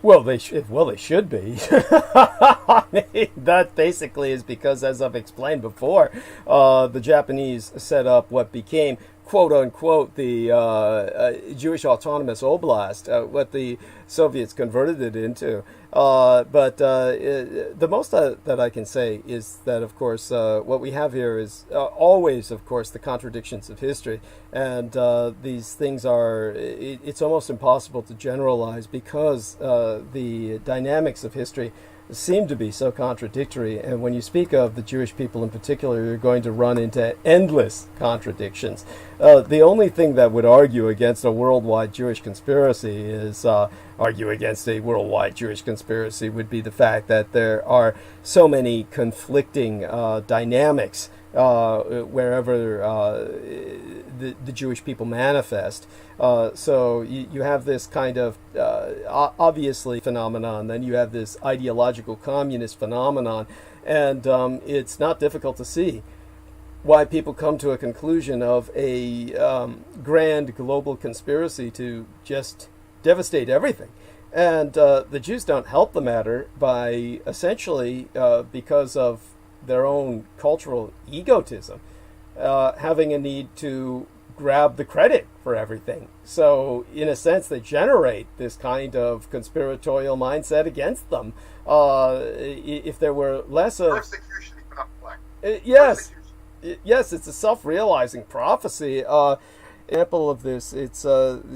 Well, they should be. That basically is because, as I've explained before, the Japanese set up what became, quote unquote, the Jewish Autonomous Oblast, what the Soviets converted it into. But the most that I can say is that, of course, what we have here is always, of course, the contradictions of history. And these things are, it's almost impossible to generalize because the dynamics of history seem to be so contradictory. And when you speak of the Jewish people in particular, you're going to run into endless contradictions. The only thing that would argue against a worldwide Jewish conspiracy would be the fact that there are so many conflicting dynamics wherever the Jewish people manifest. So you have this kind of obviously phenomenon, then you have this ideological communist phenomenon, and it's not difficult to see why people come to a conclusion of a grand global conspiracy to just devastate everything. And the Jews don't help the matter by essentially, because of their own cultural egotism, having a need to grab the credit for everything. So, in a sense, they generate this kind of conspiratorial mindset against them. If there were less of Persecution economic. yes, yes, it's a self-realizing prophecy. Example of this, it's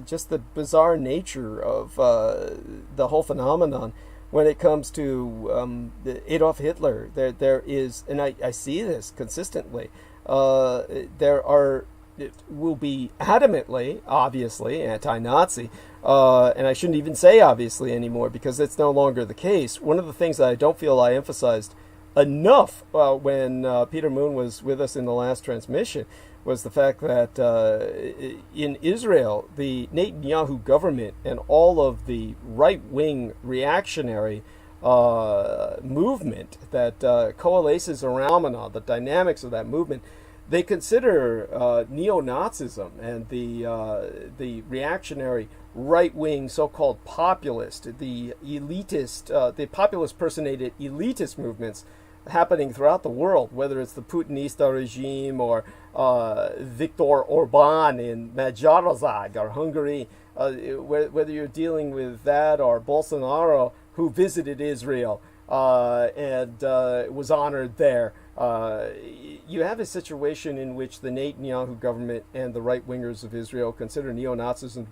just the bizarre nature of the whole phenomenon when it comes to Adolf Hitler. There is, and I see this consistently. It will be adamantly, obviously, anti-Nazi, and I shouldn't even say obviously anymore because it's no longer the case. One of the things that I don't feel I emphasized enough when Peter Moon was with us in the last transmission was the fact that in Israel, the Netanyahu government and all of the right-wing reactionary movement that coalesces around the dynamics of that movement, they consider neo-Nazism and the reactionary right-wing so-called populist, the elitist, the populist-personated elitist movements happening throughout the world, whether it's the Putinista regime or Viktor Orban in Magyarország or Hungary, whether you're dealing with that or Bolsonaro, who visited Israel and was honored there. You have a situation in which the Netanyahu government and the right-wingers of Israel consider neo-Nazism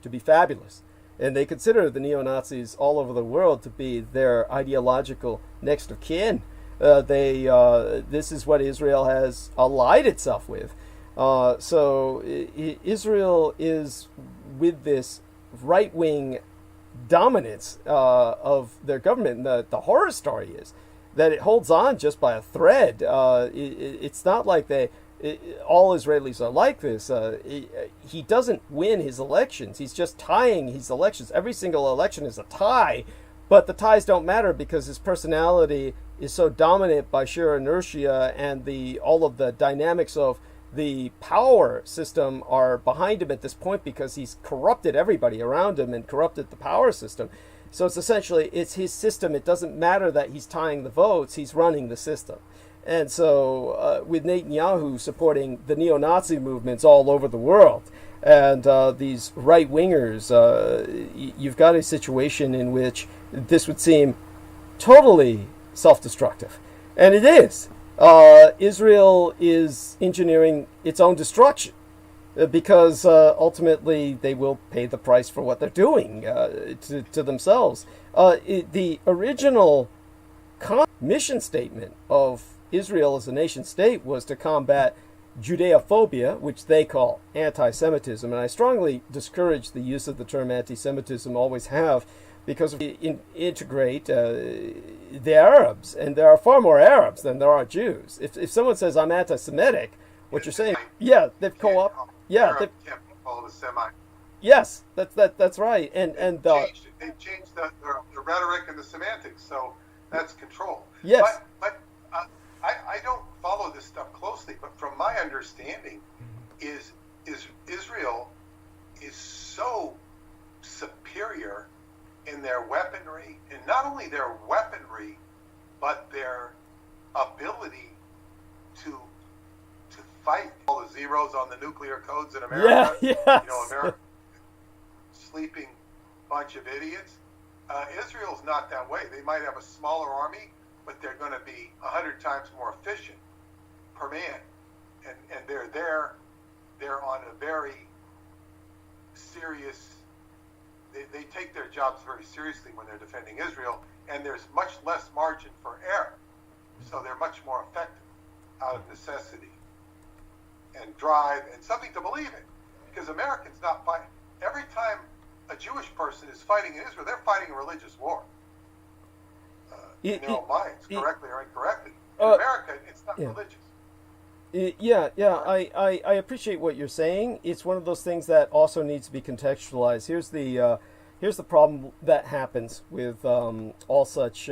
to be fabulous. And they consider the neo-Nazis all over the world to be their ideological next of kin. This is what Israel has allied itself with. So Israel is with this right-wing dominance of their government. And the horror story is that it holds on just by a thread. It's not like all Israelis are like this. He doesn't win his elections. He's just tying his elections. Every single election is a tie, but the ties don't matter because his personality is so dominant by sheer inertia, and all of the dynamics of the power system are behind him at this point because he's corrupted everybody around him and corrupted the power system. So it's essentially, it's his system. It doesn't matter that he's tying the votes. He's running the system. And so with Netanyahu supporting the neo-Nazi movements all over the world and these right-wingers, you've got a situation in which this would seem totally self-destructive. And it is. Israel is engineering its own destruction because ultimately they will pay the price for what they're doing to themselves. The original mission statement of Israel as a nation state was to combat Judeophobia, which they call anti-Semitism. And I strongly discourage the use of the term anti-Semitism, always have, because we integrate the Arabs, and there are far more Arabs than there are Jews. If someone says I'm anti-Semitic, what you're saying, yeah, they've co-opted. Yeah, yes, that's right. And they've changed the rhetoric and the semantics, so that's control. Yes, but I don't follow this stuff closely. But from my understanding, is Israel is so superior in their weaponry, and not only their weaponry, but their ability to fight all the zeros on the nuclear codes in America. Yeah, yes. America, sleeping bunch of idiots. Israel's not that way. They might have a smaller army, but they're going to be 100 times more efficient per man, and they're on a very serious. They take their jobs very seriously when they're defending Israel, and there's much less margin for error, so they're much more effective out of necessity and drive and something to believe in, because Americans not fighting. Every time a Jewish person is fighting in Israel, they're fighting a religious war in their own minds, correctly or incorrectly. In America, it's not religious. I appreciate what you're saying. It's one of those things that also needs to be contextualized. Here's the problem that happens with all such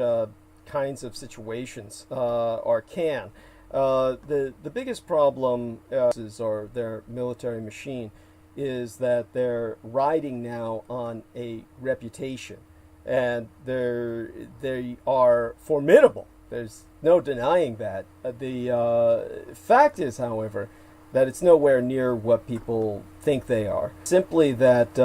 kinds of situations, or can. The biggest problem or their military machine is that they're riding now on a reputation. and they are formidable. There's no denying that. The fact is, however, that it's nowhere near what people think they are. Simply that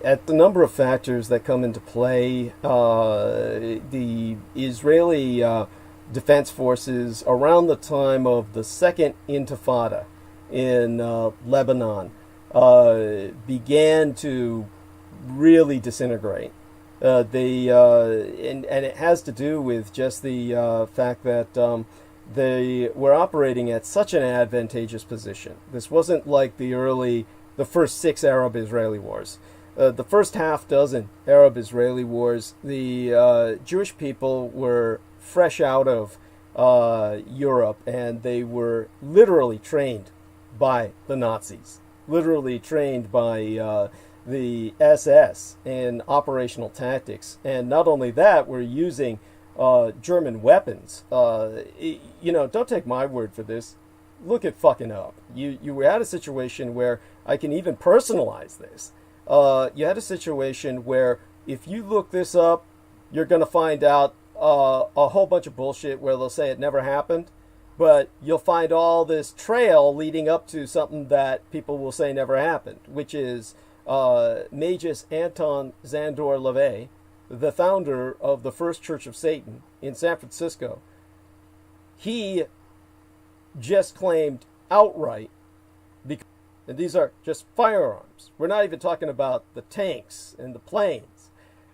at the number of factors that come into play, the Israeli defense forces around the time of the Second Intifada in Lebanon began to really disintegrate. And it has to do with just the fact that they were operating at such an advantageous position. This wasn't like the first 6 Arab-Israeli wars. The first half dozen Arab-Israeli wars, the Jewish people were fresh out of Europe, and they were literally trained by the Nazis, literally trained by the SS in operational tactics. And not only that, we're using German weapons. Don't take my word for this. Look it fucking up. You were at a situation where I can even personalize this. You had a situation where if you look this up, you're going to find out a whole bunch of bullshit where they'll say it never happened, but you'll find all this trail leading up to something that people will say never happened, which is Magus Anton Szandor LaVey, the founder of the First Church of Satan in San Francisco. He just claimed outright, and these are just firearms. We're not even talking about the tanks and the planes.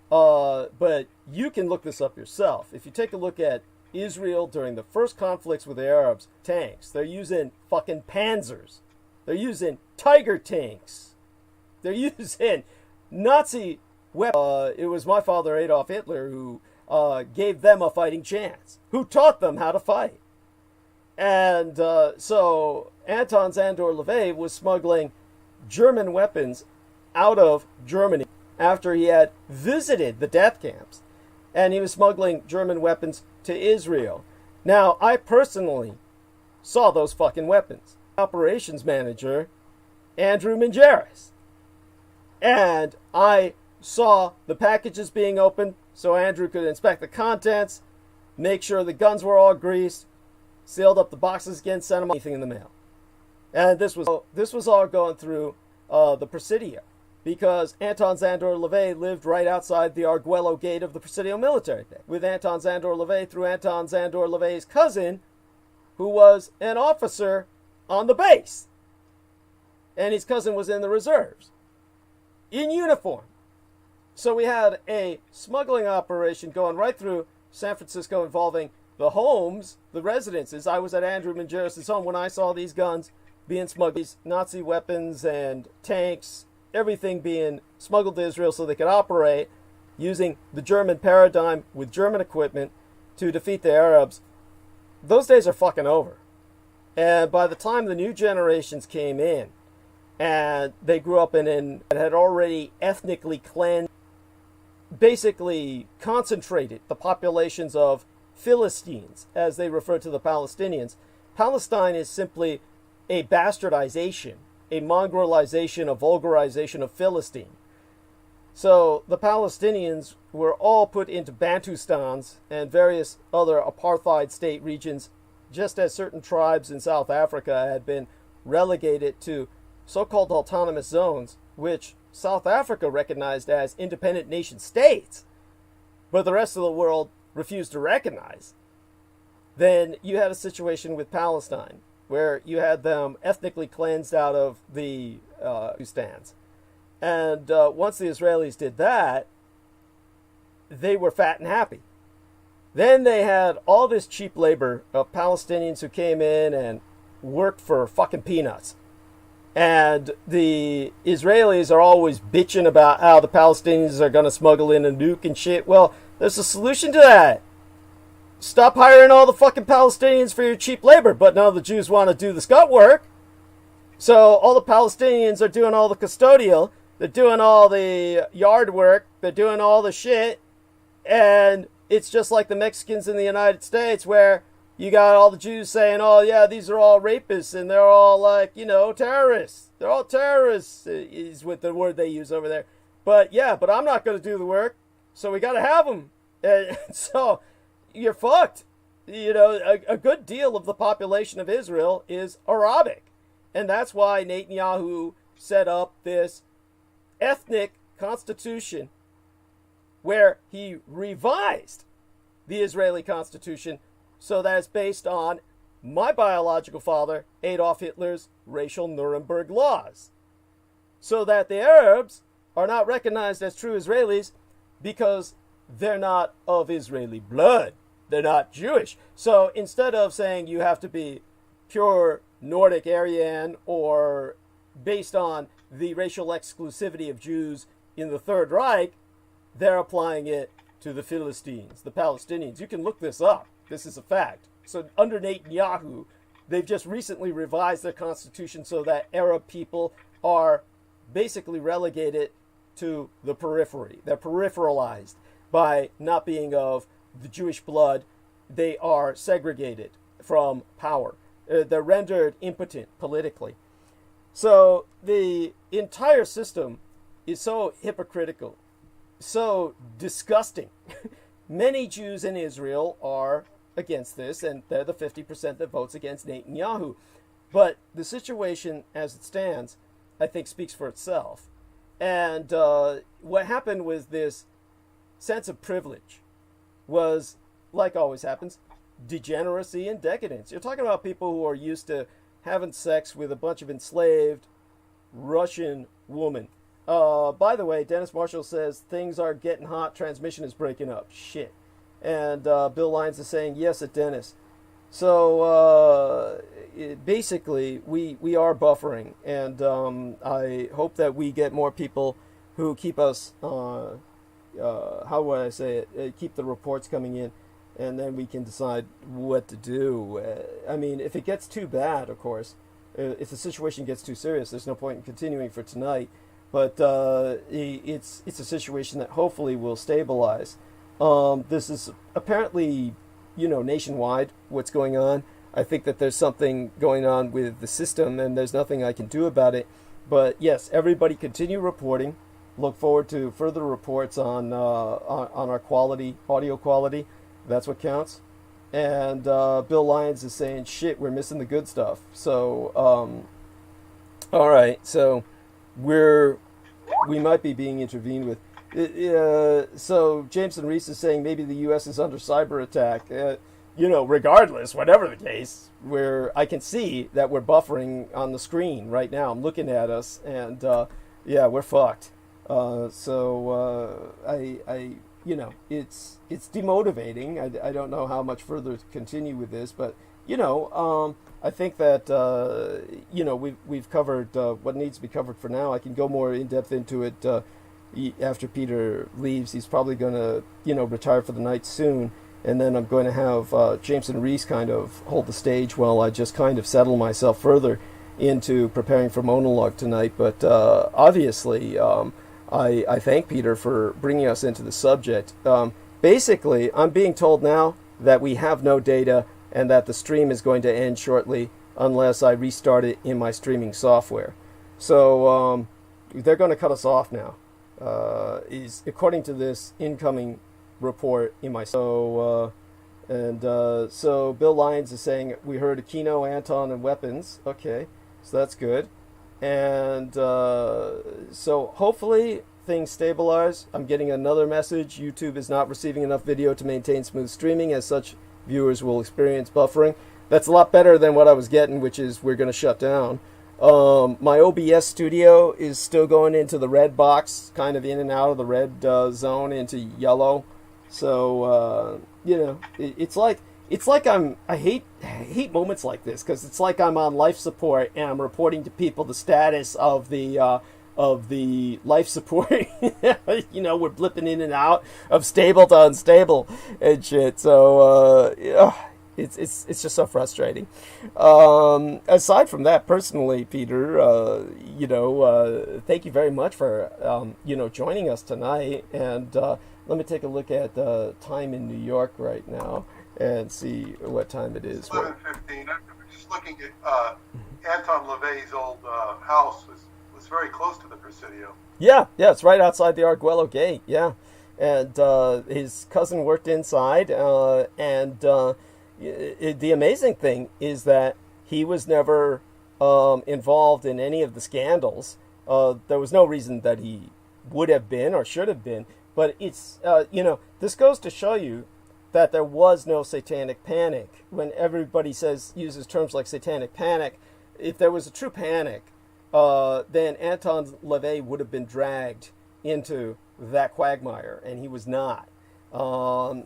But you can look this up yourself. If you take a look at Israel during the first conflicts with the Arabs, tanks, they're using fucking Panzers. They're using Tiger tanks. They're using Nazi weapons. It was my father, Adolf Hitler, who gave them a fighting chance, who taught them how to fight. And so Anton Szandor LaVey was smuggling German weapons out of Germany after he had visited the death camps. And he was smuggling German weapons to Israel. Now, I personally saw those fucking weapons. Operations manager, Andrew Mangeris. And I saw the packages being opened so Andrew could inspect the contents, make sure the guns were all greased, sealed up the boxes again, sent them anything in the mail. And this was all going through the Presidio, because Anton Szandor LaVey lived right outside the Arguello gate of the Presidio military base, with Anton Szandor LaVey through Anton Szandor LaVey's cousin, who was an officer on the base. And his cousin was in the reserves, in uniform. So we had a smuggling operation going right through San Francisco involving the homes, the residences. I was at Andrew Mangeris' home when I saw these guns being smuggled, these Nazi weapons and tanks, everything being smuggled to Israel so they could operate using the German paradigm with German equipment to defeat the Arabs. Those days are fucking over. And by the time the new generations came in, and they grew up in had already ethnically cleansed, basically concentrated the populations of Philistines, as they refer to the Palestinians. Palestine is simply a bastardization, a mongrelization, a vulgarization of Philistine. So the Palestinians were all put into Bantustans and various other apartheid state regions, just as certain tribes in South Africa had been relegated to so-called autonomous zones, which South Africa recognized as independent nation states, but the rest of the world refused to recognize. Then you had a situation with Palestine, where you had them ethnically cleansed out of the stands. And once the Israelis did that, they were fat and happy. Then they had all this cheap labor of Palestinians who came in and worked for fucking peanuts. And the Israelis are always bitching about how the Palestinians are going to smuggle in a nuke and shit. Well, there's a solution to that. Stop hiring all the fucking Palestinians for your cheap labor. But none of the Jews want to do the scut work. So all the Palestinians are doing all the custodial. They're doing all the yard work. They're doing all the shit. And it's just like the Mexicans in the United States, where you got all the Jews saying, oh, yeah, these are all rapists, and they're all, like, terrorists. They're all terrorists, is what the word they use over there. But, yeah, but I'm not going to do the work. so we got to have them. And so you're fucked. You know, a good deal of the population of Israel is Arabic. And that's why Netanyahu set up this ethnic constitution where he revised the Israeli constitution so that it's based on my biological father, Adolf Hitler's racial Nuremberg laws. So that the Arabs are not recognized as true Israelis because they're not of Israeli blood. They're not Jewish. So instead of saying you have to be pure Nordic Aryan or based on the racial exclusivity of Jews in the Third Reich, they're applying it to the Philistines, the Palestinians. You can look this up. This is a fact. So under Netanyahu, they've just recently revised their constitution so that Arab people are basically relegated to the periphery. They're peripheralized by not being of the Jewish blood. They are segregated from power. They're rendered impotent politically. So the entire system is so hypocritical, so disgusting. Many Jews in Israel are against this, and they're the 50% that votes against Netanyahu. But the situation as it stands, I think, speaks for itself. And what happened with this sense of privilege was, like always happens, degeneracy and decadence. You're talking about people who are used to having sex with a bunch of enslaved Russian women. By the way, Dennis Marshall says things are getting hot, transmission is breaking up. Shit. And Bill Lyons is saying yes at Dennis. So basically, we are buffering, and I hope that we get more people who keep us, how would I say it, keep the reports coming in, and then we can decide what to do. I mean, if it gets too bad, of course, if the situation gets too serious, there's no point in continuing for tonight. But it's a situation that hopefully will stabilize. This is apparently, nationwide what's going on. I think that there's something going on with the system, and there's nothing I can do about it. But yes, everybody continue reporting. Look forward to further reports on our quality, audio quality. That's what counts. And Bill Lyons is saying, shit, we're missing the good stuff. So, all right. So we might be being intervened with. So Jameson Reese is saying maybe the U.S. is under cyber attack. Regardless, whatever the case, I can see that we're buffering on the screen right now. I'm looking at us, and yeah, we're fucked. It's demotivating. I don't know how much further to continue with this, but I think that we've covered what needs to be covered for now. I can go more in depth into it after Peter leaves. He's probably going to retire for the night soon, and then I'm going to have Jameson Reese kind of hold the stage while I just kind of settle myself further into preparing for monologue tonight. But obviously, I thank Peter for bringing us into the subject. Basically, I'm being told now that we have no data and that the stream is going to end shortly unless I restart it in my streaming software. So they're going to cut us off now, is according to this incoming report in my... So Bill Lyons is saying we heard Aquino, Anton, and weapons. Okay, so that's good. And so hopefully things stabilize. I'm getting another message. YouTube is not receiving enough video to maintain smooth streaming. As such, viewers will experience buffering. That's a lot better than what I was getting, which is we're going to shut down. My OBS studio is still going into the red box, kind of in and out of the red zone into yellow. So, it's like I hate moments like this, because it's like I'm on life support and I'm reporting to people the status of the life support. We're blipping in and out of stable to unstable and shit. So it's just so frustrating. Aside from that, personally, Peter, thank you very much for joining us tonight. And let me take a look at the time in New York right now and see what time it is. 11:15. I'm just looking at Anton LaVey's old house was very close to the Presidio. Yeah, it's right outside the Arguello Gate. Yeah, and his cousin worked inside, and the amazing thing is that he was never involved in any of the scandals. There was no reason that he would have been or should have been, but it's, this goes to show you that there was no satanic panic. When everybody uses terms like satanic panic, if there was a true panic, then Anton LaVey would have been dragged into that quagmire, and he was not.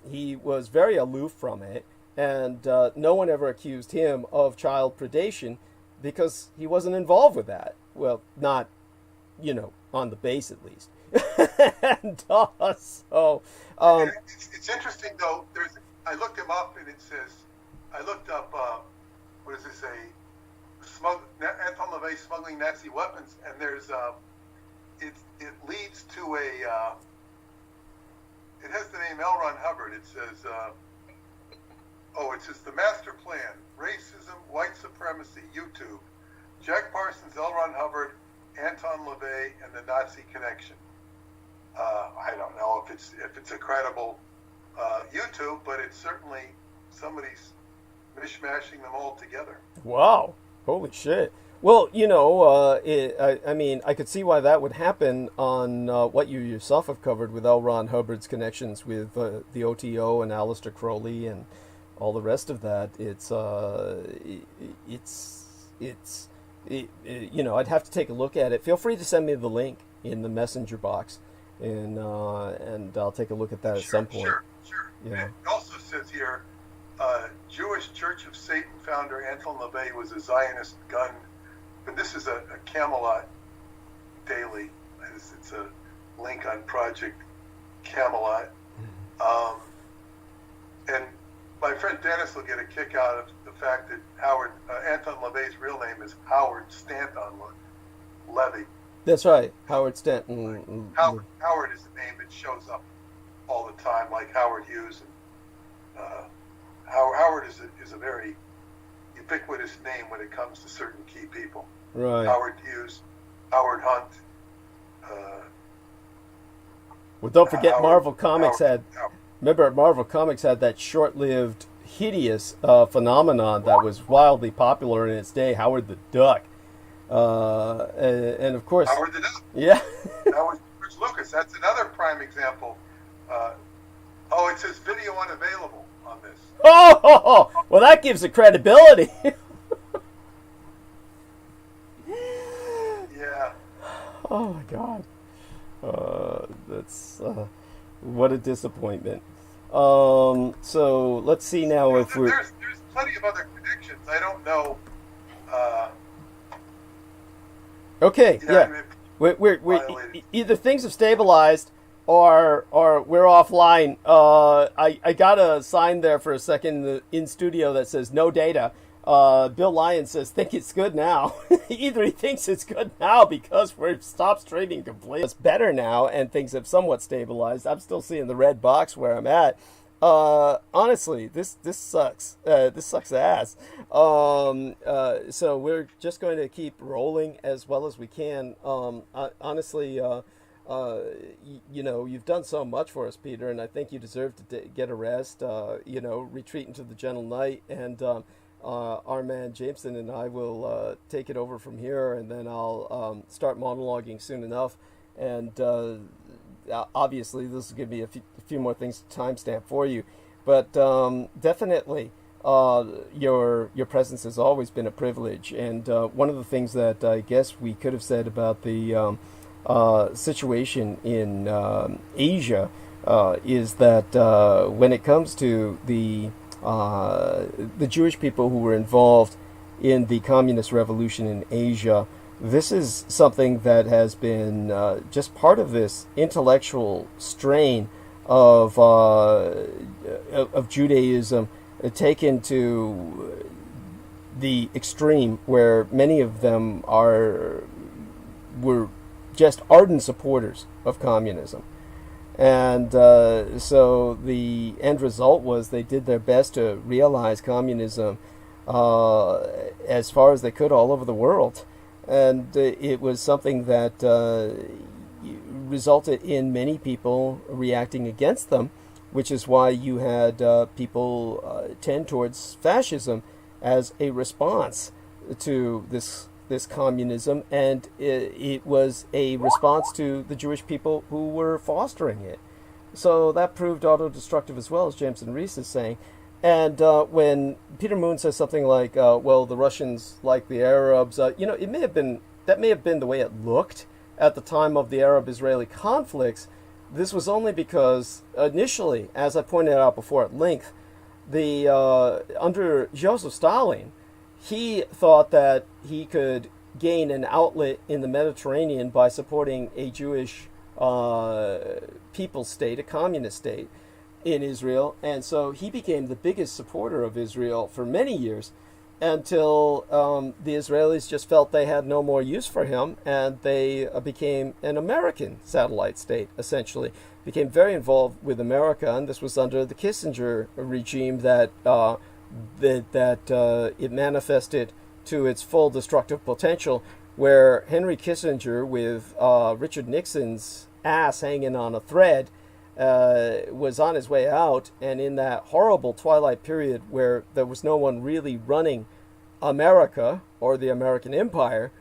He was very aloof from it, and no one ever accused him of child predation because he wasn't involved with that. Well, not, on the base at least. And so, it's interesting though. I looked him up, and it says, I looked up what does it say? Anton LaVey smuggling Nazi weapons, and there's it leads to a it has the name Elron Hubbard. It says it says the master plan, racism, white supremacy, YouTube, Jack Parsons, Elron Hubbard, Anton LaVey, and the Nazi connection. I don't know if it's a credible YouTube, but it's certainly somebody's mishmashing them all together. Wow. Holy shit. Well, I could see why that would happen on what you yourself have covered with Elron Hubbard's connections with the OTO and Aleister Crowley and all the rest of that. I'd have to take a look at it. Feel free to send me the link in the messenger box, and I'll take a look at that at some point. Sure. Yeah. It also says here, Jewish Church of Satan founder Anton LaVey was a Zionist gun. But this is a Camelot Daily. It's a link on Project Camelot. And my friend Dennis will get a kick out of the fact that Anton LaVey's real name is Howard Stanton Levy. That's right, Howard Stanton. Howard is the name that shows up all the time, like Howard Hughes. And Howard is a very ubiquitous name when it comes to certain key people. Right. Howard Hughes, Howard Hunt. Well, don't forget Marvel Comics remember Marvel Comics had that short-lived, hideous phenomenon that was wildly popular in its day, Howard the Duck. And of course... Howard the Duck. Yeah. That was George Lucas. That's another prime example. It says video unavailable on this. Oh, well, that gives it credibility. Yeah. Oh my God. That's what a disappointment. So let's see now if we're. There's plenty of other connections. I don't know. Okay. Yeah. We're either things have stabilized or we're offline. I got a sign there for a second in studio that says no data. Bill Lyons says, think it's good now. Either he thinks it's good now because we've stopped streaming completely. It's better now and things have somewhat stabilized. I'm still seeing the red box where I'm at. Honestly, this sucks. This sucks ass. So we're just going to keep rolling as well as we can. Honestly, you've done so much for us, Peter, and I think you deserve to get a rest. Retreat into the gentle night, and our man Jameson and I will take it over from here, and then I'll start monologuing soon enough. And obviously, this will give me a few more things to timestamp for you, but definitely your presence has always been a privilege. And one of the things that I guess we could have said about the situation in Asia is that when it comes to the Jewish people who were involved in the communist revolution in Asia, this is something that has been just part of this intellectual strain of Judaism taken to the extreme, where many of them were just ardent supporters of communism. And so the end result was they did their best to realize communism as far as they could all over the world. And it was something that resulted in many people reacting against them, which is why you had people tend towards fascism as a response to this communism, and it was a response to the Jewish people who were fostering it. So that proved autodestructive as well, as Jameson Reese is saying. And when Peter Moon says something like, well, the Russians like the Arabs, it may have been the way it looked at the time of the Arab-Israeli conflicts. This was only because initially, as I pointed out before at length, under Joseph Stalin, he thought that he could gain an outlet in the Mediterranean by supporting a Jewish people state, a communist state in Israel. And so he became the biggest supporter of Israel for many years until the Israelis just felt they had no more use for him, and they became an American satellite state, essentially. Became very involved with America, and this was under the Kissinger regime that it manifested to its full destructive potential, where Henry Kissinger, with Richard Nixon's ass hanging on a thread, was on his way out, and in that horrible twilight period where there was no one really running America or the American empire,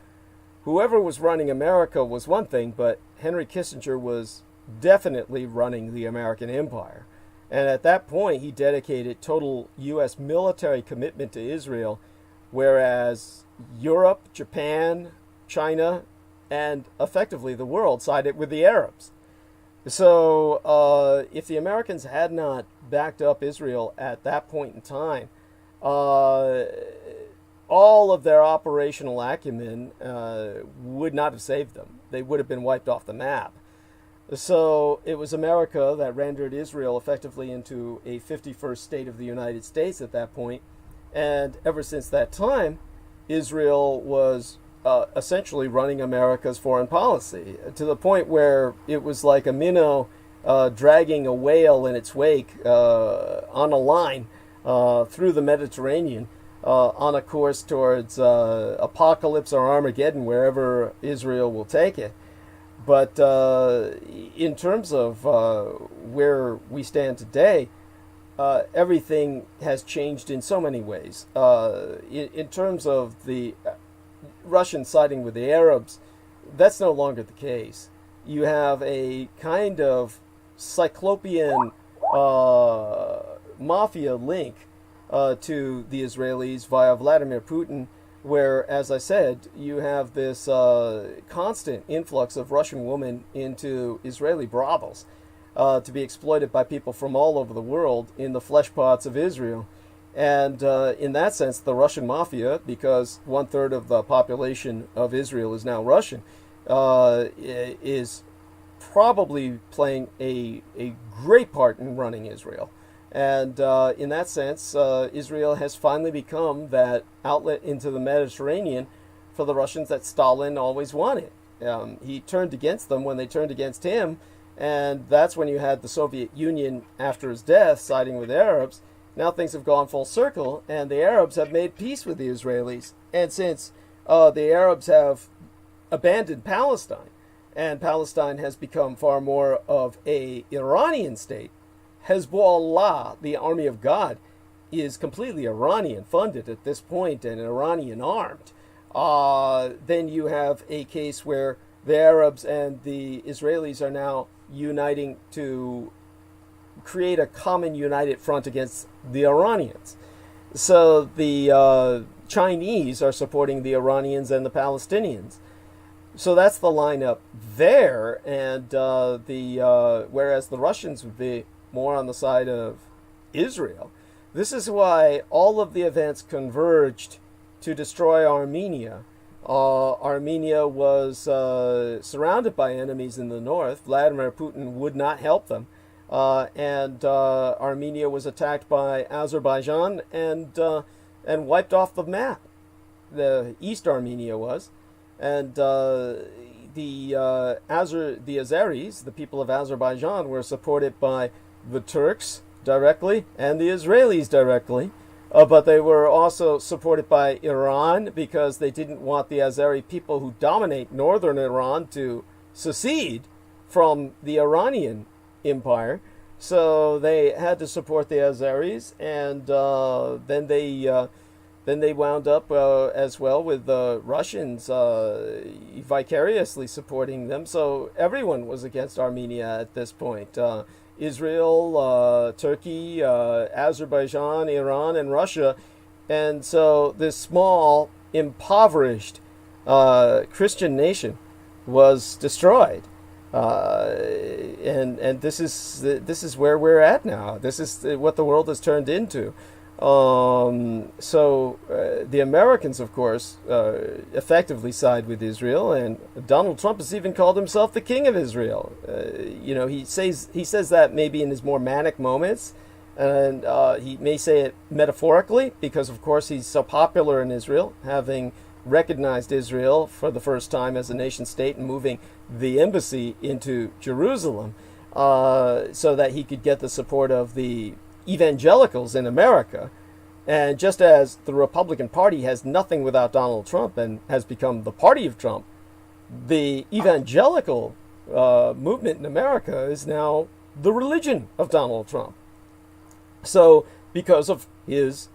whoever was running America was one thing, but Henry Kissinger was definitely running the American empire. And at that point, he dedicated total U.S. military commitment to Israel, whereas Europe, Japan, China, and effectively the world sided with the Arabs. So if the Americans had not backed up Israel at that point in time, all of their operational acumen would not have saved them. They would have been wiped off the map. So it was America that rendered Israel effectively into a 51st state of the United States at that point. And ever since that time, Israel was essentially running America's foreign policy, to the point where it was like a minnow dragging a whale in its wake on a line through the Mediterranean, on a course towards apocalypse or Armageddon, wherever Israel will take it. But in terms of where we stand today, everything has changed in so many ways. In terms of the Russians siding with the Arabs, that's no longer the case. You have a kind of cyclopean mafia link to the Israelis via Vladimir Putin, where, as I said, you have this constant influx of Russian women into Israeli brothels to be exploited by people from all over the world in the flesh pots of Israel. And in that sense, the Russian mafia, because 1/3 of the population of Israel is now Russian, is probably playing a great part in running Israel. And in that sense, Israel has finally become that outlet into the Mediterranean for the Russians that Stalin always wanted. He turned against them when they turned against him, and that's when you had the Soviet Union, after his death, siding with Arabs. Now things have gone full circle, and the Arabs have made peace with the Israelis. And since the Arabs have abandoned Palestine, and Palestine has become far more of an Iranian state, Hezbollah, the army of God, is completely Iranian funded at this point and Iranian armed. Then you have a case where the Arabs and the Israelis are now uniting to create a common united front against the Iranians. So the Chinese are supporting the Iranians and the Palestinians. So that's the lineup there, and whereas the Russians would be more on the side of Israel. This is why all of the events converged to destroy Armenia. Armenia was surrounded by enemies in the north. Vladimir Putin would not help them. And Armenia was attacked by Azerbaijan and wiped off the map. The East Armenia was. And the Azeris, the people of Azerbaijan, were supported by the Turks directly and the Israelis directly, but they were also supported by Iran because they didn't want the Azeri people who dominate northern Iran to secede from the Iranian Empire. So they had to support the Azeris, and then they wound up as well with the Russians vicariously supporting them. So everyone was against Armenia at this point. Israel, Turkey, Azerbaijan, Iran, and Russia. And so this small, impoverished Christian nation was destroyed. And this is where we're at now. This is what the world has turned into. The Americans, of course, effectively side with Israel, and Donald Trump has even called himself the king of Israel. He says that maybe in his more manic moments, and he may say it metaphorically because, of course, he's so popular in Israel, having recognized Israel for the first time as a nation state and moving the embassy into Jerusalem so that he could get the support of the evangelicals in America. And just as the Republican Party has nothing without Donald Trump and has become the party of Trump, the evangelical movement in America is now the religion of Donald Trump. So because of his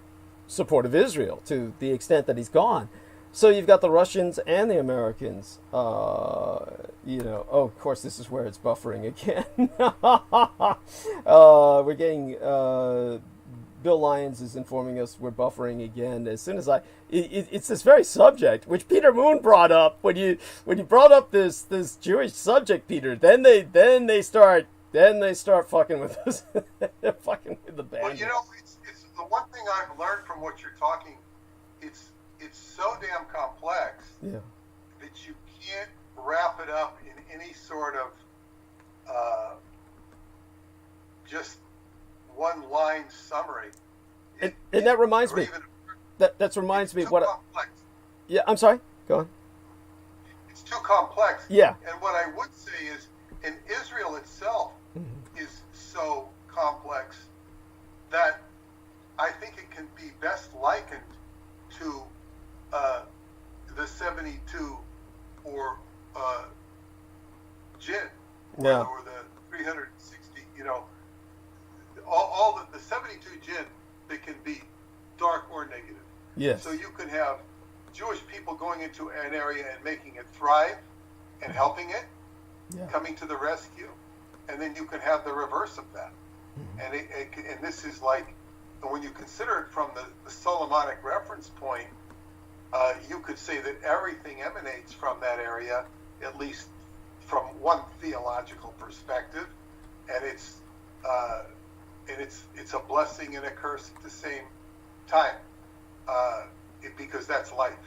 support of Israel, to the extent that he's gone. So you've got the Russians and the Americans. Of course, this is where it's buffering again. We're getting Bill Lyons is informing us we're buffering again. As soon as it's this very subject which Peter Moon brought up when you brought up this Jewish subject, Peter. Then they start fucking with us. They're fucking with the band. Well, it's the one thing I've learned from what you're talking. It's so damn complex that you can't wrap it up in any sort of just one line summary. And that reminds me. That reminds me of what. Complex. Yeah, I'm sorry. Go on. It's too complex. Yeah. And what I would say is, in Israel itself is so complex that I think it can be best likened to the 72 or jinn, or the 360. All the 72 jinn that can be dark or negative. Yes. So you could have Jewish people going into an area and making it thrive and helping it, coming to the rescue, and then you can have the reverse of that. And and this is like, when you consider it from the Solomonic reference point, you could say that everything emanates from that area, at least from one theological perspective, and it's a blessing and a curse at the same time, because that's life.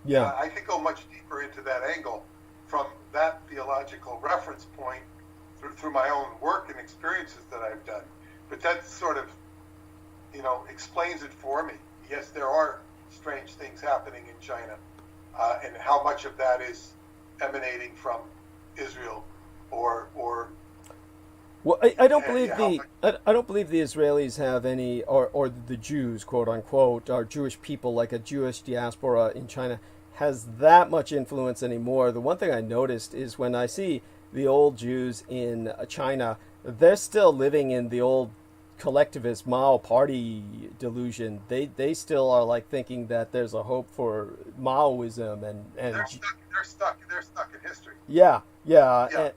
Yeah. I could go much deeper into that angle from that theological reference point through my own work and experiences that I've done, but that sort of explains it for me. Yes, there are strange things happening in China, and how much of that is emanating from Israel or well, I don't believe I don't believe the Israelis have any, or the Jews, quote unquote, or Jewish people, like a Jewish diaspora in China, has that much influence anymore. The one thing I noticed is when I see the old Jews in China, they're still living in the old collectivist Mao party delusion. They still are like thinking that there's a hope for Maoism, and they're stuck in history. Yeah. But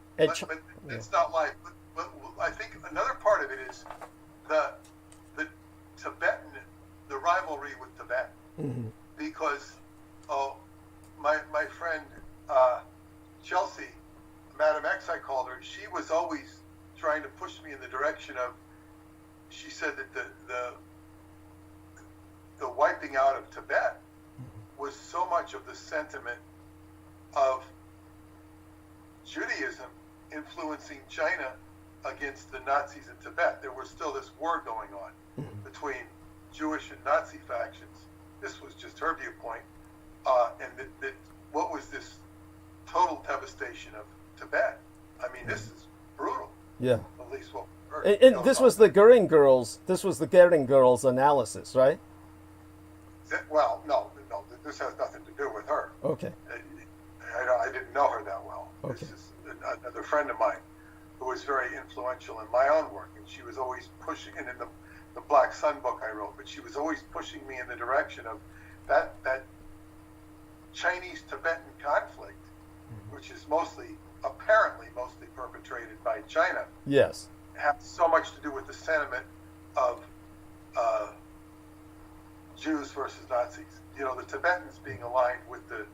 it's not like. But I think another part of it is the Tibetan, the rivalry with Tibet, because my friend Chelsea, Madam X, I called her. She was always trying to push me in the direction of. She said that the wiping out of Tibet was so much of the sentiment of Judaism influencing China against the Nazis in Tibet. There was still this war going on between Jewish and Nazi factions. This was just her viewpoint, and that what was this total devastation of Tibet? I mean, this is brutal. Yeah. At least what. And this was the Goering girls. This was the Goering girls analysis, right? Well, no. This has nothing to do with her. Okay. I didn't know her that well. Okay. This is another friend of mine. who was very influential in my own work, and she was always pushing, and in the Black Sun book I wrote, but she was always pushing me in the direction of that Chinese-Tibetan conflict, which is apparently mostly perpetrated by China. Yes. Has so much to do with the sentiment of Jews versus Nazis. You know, the Tibetans being aligned with the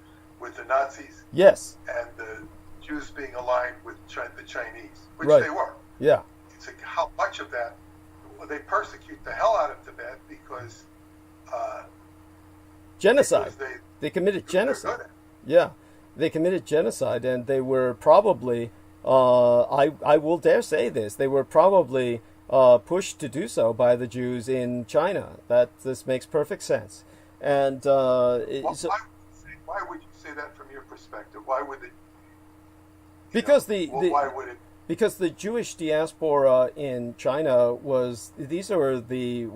Nazis. Yes. And the Jews being aligned with the Chinese, which Right. they were. Yeah. It's like how much of that, they persecute the hell out of Tibet because Genocide. because They committed they're genocide. good at it. Yeah, they committed genocide, and they were probably, I will dare say this, they were probably pushed to do so by the Jews in China. This makes perfect sense. And Why would you say that from your perspective? Why would it? because Why would it? because the Jewish diaspora in China these were the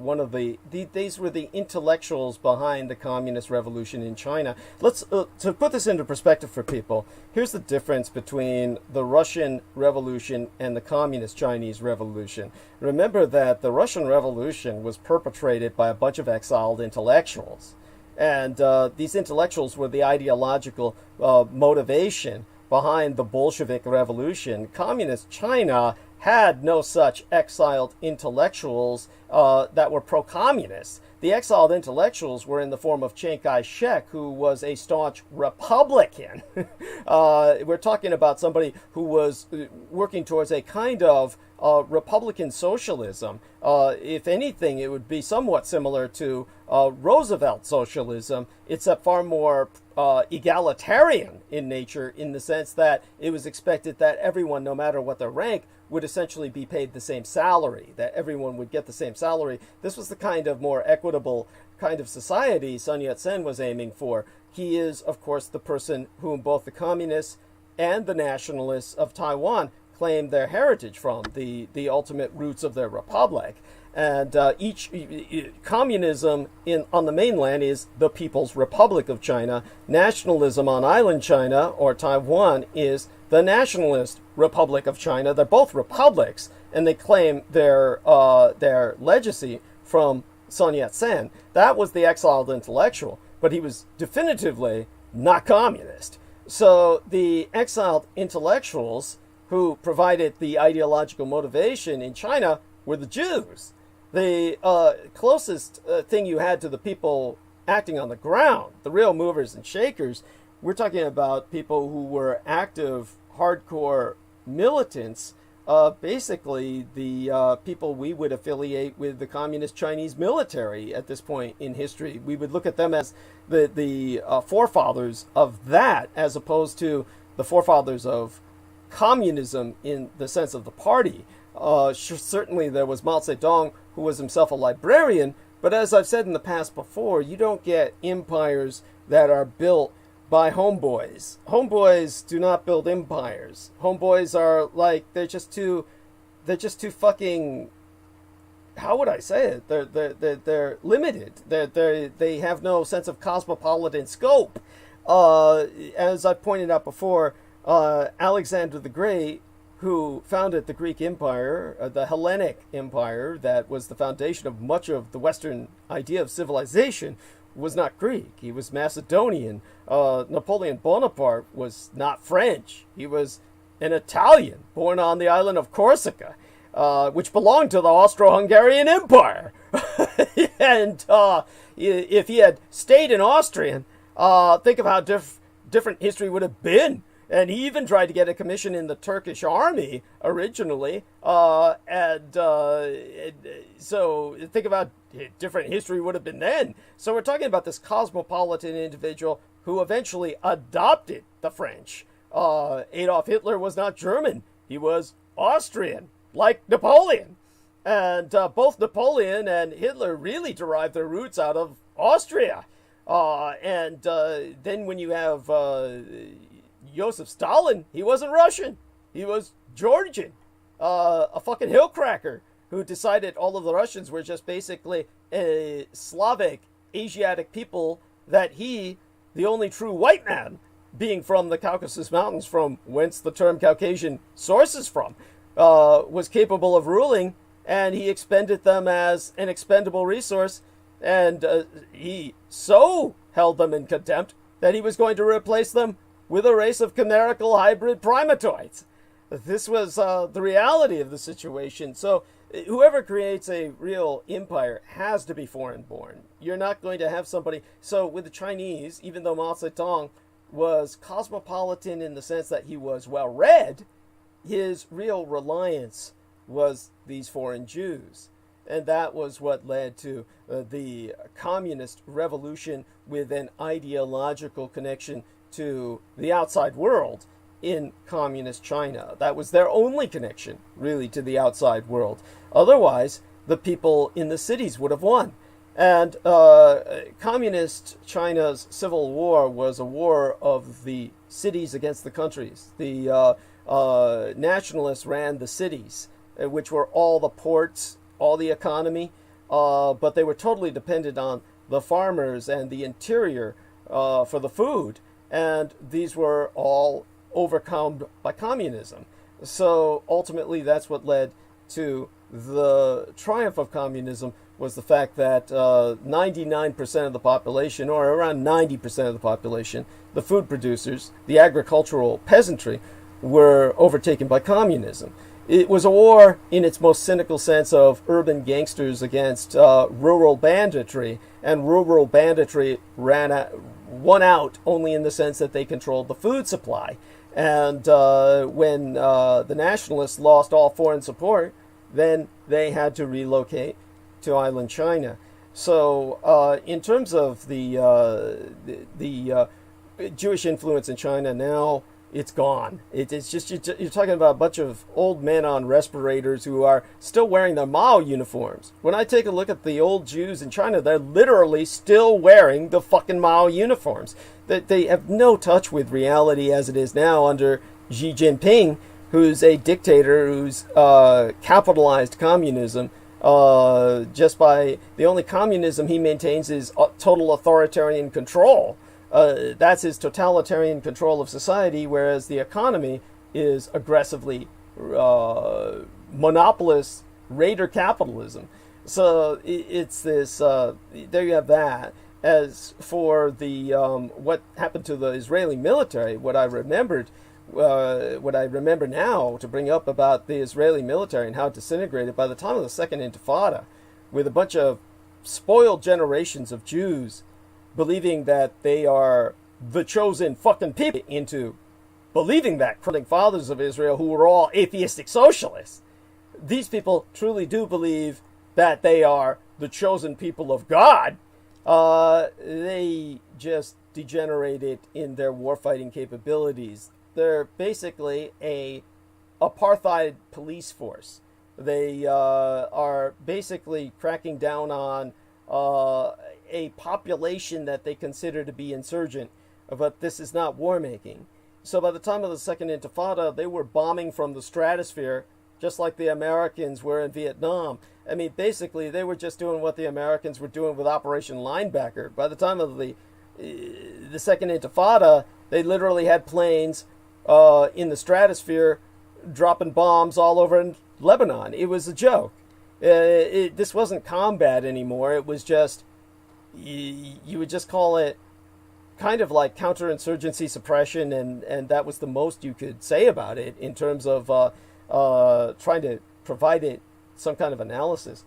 intellectuals behind the communist revolution in China. Let's to put this into perspective for people. Here's the difference between the Russian Revolution and the communist Chinese Revolution. Remember that the Russian Revolution was perpetrated by a bunch of exiled intellectuals, and these intellectuals were the ideological motivation behind the Bolshevik Revolution. Communist China had no such exiled intellectuals that were pro-communist. The exiled intellectuals were in the form of Chiang Kai-shek, who was a staunch Republican. We're talking about somebody who was working towards a kind of Republican socialism. If anything, it would be somewhat similar to Roosevelt socialism, except far more egalitarian in nature, in the sense that it was expected that everyone, no matter what their rank, would essentially be paid the same salary, that everyone would get the same salary. This was the kind of more equitable kind of society Sun Yat-sen was aiming for. He is, of course, the person whom both the communists and the nationalists of Taiwan claim their heritage from, the ultimate roots of their republic. And each communism on the mainland is the People's Republic of China. Nationalism on island China or Taiwan is the Nationalist Republic of China. They're both republics, and they claim their legacy from Sun Yat-sen. That was the exiled intellectual, but he was definitively not communist. So the exiled intellectuals who provided the ideological motivation in China were the Jews. The closest thing you had to the people acting on the ground, the real movers and shakers, we're talking about people who were active, hardcore militants, basically the people we would affiliate with the communist Chinese military at this point in history. We would look at them as the forefathers of that, as opposed to the forefathers of communism in the sense of the party. Certainly there was Mao Zedong, who was himself a librarian, but as I've said in the past before, you don't get empires that are built by homeboys. Homeboys do not build empires. Homeboys are like, they're just too fucking, how would I say it? They're limited. They have no sense of cosmopolitan scope. As I pointed out before, Alexander the Great, who founded the Greek Empire, the Hellenic Empire, that was the foundation of much of the Western idea of civilization, was not Greek. He was Macedonian. Napoleon Bonaparte was not French. He was an Italian, born on the island of Corsica, which belonged to the Austro-Hungarian Empire. And if he had stayed in Austrian, think of how different history would have been. And he even tried to get a commission in the Turkish army originally. So think about different history would have been then. So we're talking about this cosmopolitan individual who eventually adopted the French. Adolf Hitler was not German. He was Austrian, like Napoleon. And both Napoleon and Hitler really derived their roots out of Austria. And then when you have Joseph Stalin, he wasn't Russian. He was Georgian. A fucking hillcracker who decided all of the Russians were just basically Slavic, Asiatic people, that he, the only true white man, being from the Caucasus Mountains, from whence the term Caucasian sources from, was capable of ruling, and he expended them as an expendable resource, and he so held them in contempt that he was going to replace them with a race of chimerical hybrid primatoids. This was the reality of the situation. So whoever creates a real empire has to be foreign-born. You're not going to have somebody... So with the Chinese, even though Mao Zedong was cosmopolitan in the sense that he was well-read, his real reliance was these foreign Jews. And that was what led to the communist revolution with an ideological connection to the outside world in communist China. That was their only connection, really, to the outside world. Otherwise, the people in the cities would have won. And communist China's civil war was a war of the cities against the countries. The nationalists ran the cities, which were all the ports, all the economy, but they were totally dependent on the farmers and the interior for the food. And these were all overcome by communism. So ultimately, that's what led to the triumph of communism, was the fact that 99% of the population, or around 90% of the population, the food producers, the agricultural peasantry, were overtaken by communism. It was a war in its most cynical sense of urban gangsters against rural banditry, and rural banditry won out only in the sense that they controlled the food supply. And when the nationalists lost all foreign support, then they had to relocate to island China. So in terms of the Jewish influence in China now, it's gone. It's just, you're talking about a bunch of old men on respirators who are still wearing their Mao uniforms. When I take a look at the old Jews in China, they're literally still wearing the fucking Mao uniforms. They have no touch with reality as it is now under Xi Jinping, who's a dictator who's capitalized communism just by... The only communism he maintains is total authoritarian control. That's his totalitarian control of society, whereas the economy is aggressively monopolist raider capitalism. So it's this, there you have that. As for the what happened to the Israeli military, what I remember now to bring up about the Israeli military and how it disintegrated by the time of the Second Intifada, with a bunch of spoiled generations of Jews believing that they are the chosen fucking people, into believing that founding fathers of Israel, who were all atheistic socialists, these people truly do believe that they are the chosen people of God. They just degenerated in their warfighting capabilities. They're basically a apartheid police force. They are basically cracking down on a population that they consider to be insurgent, but this is not war making. So by the time of the Second Intifada, they were bombing from the stratosphere, just like the Americans were in Vietnam. I mean, basically, they were just doing what the Americans were doing with Operation Linebacker. By the time of the Second Intifada, they literally had planes in the stratosphere dropping bombs all over in Lebanon. It was a joke. This wasn't combat anymore. It was just, you would just call it kind of like counterinsurgency suppression, and that was the most you could say about it in terms of trying to provide it some kind of analysis.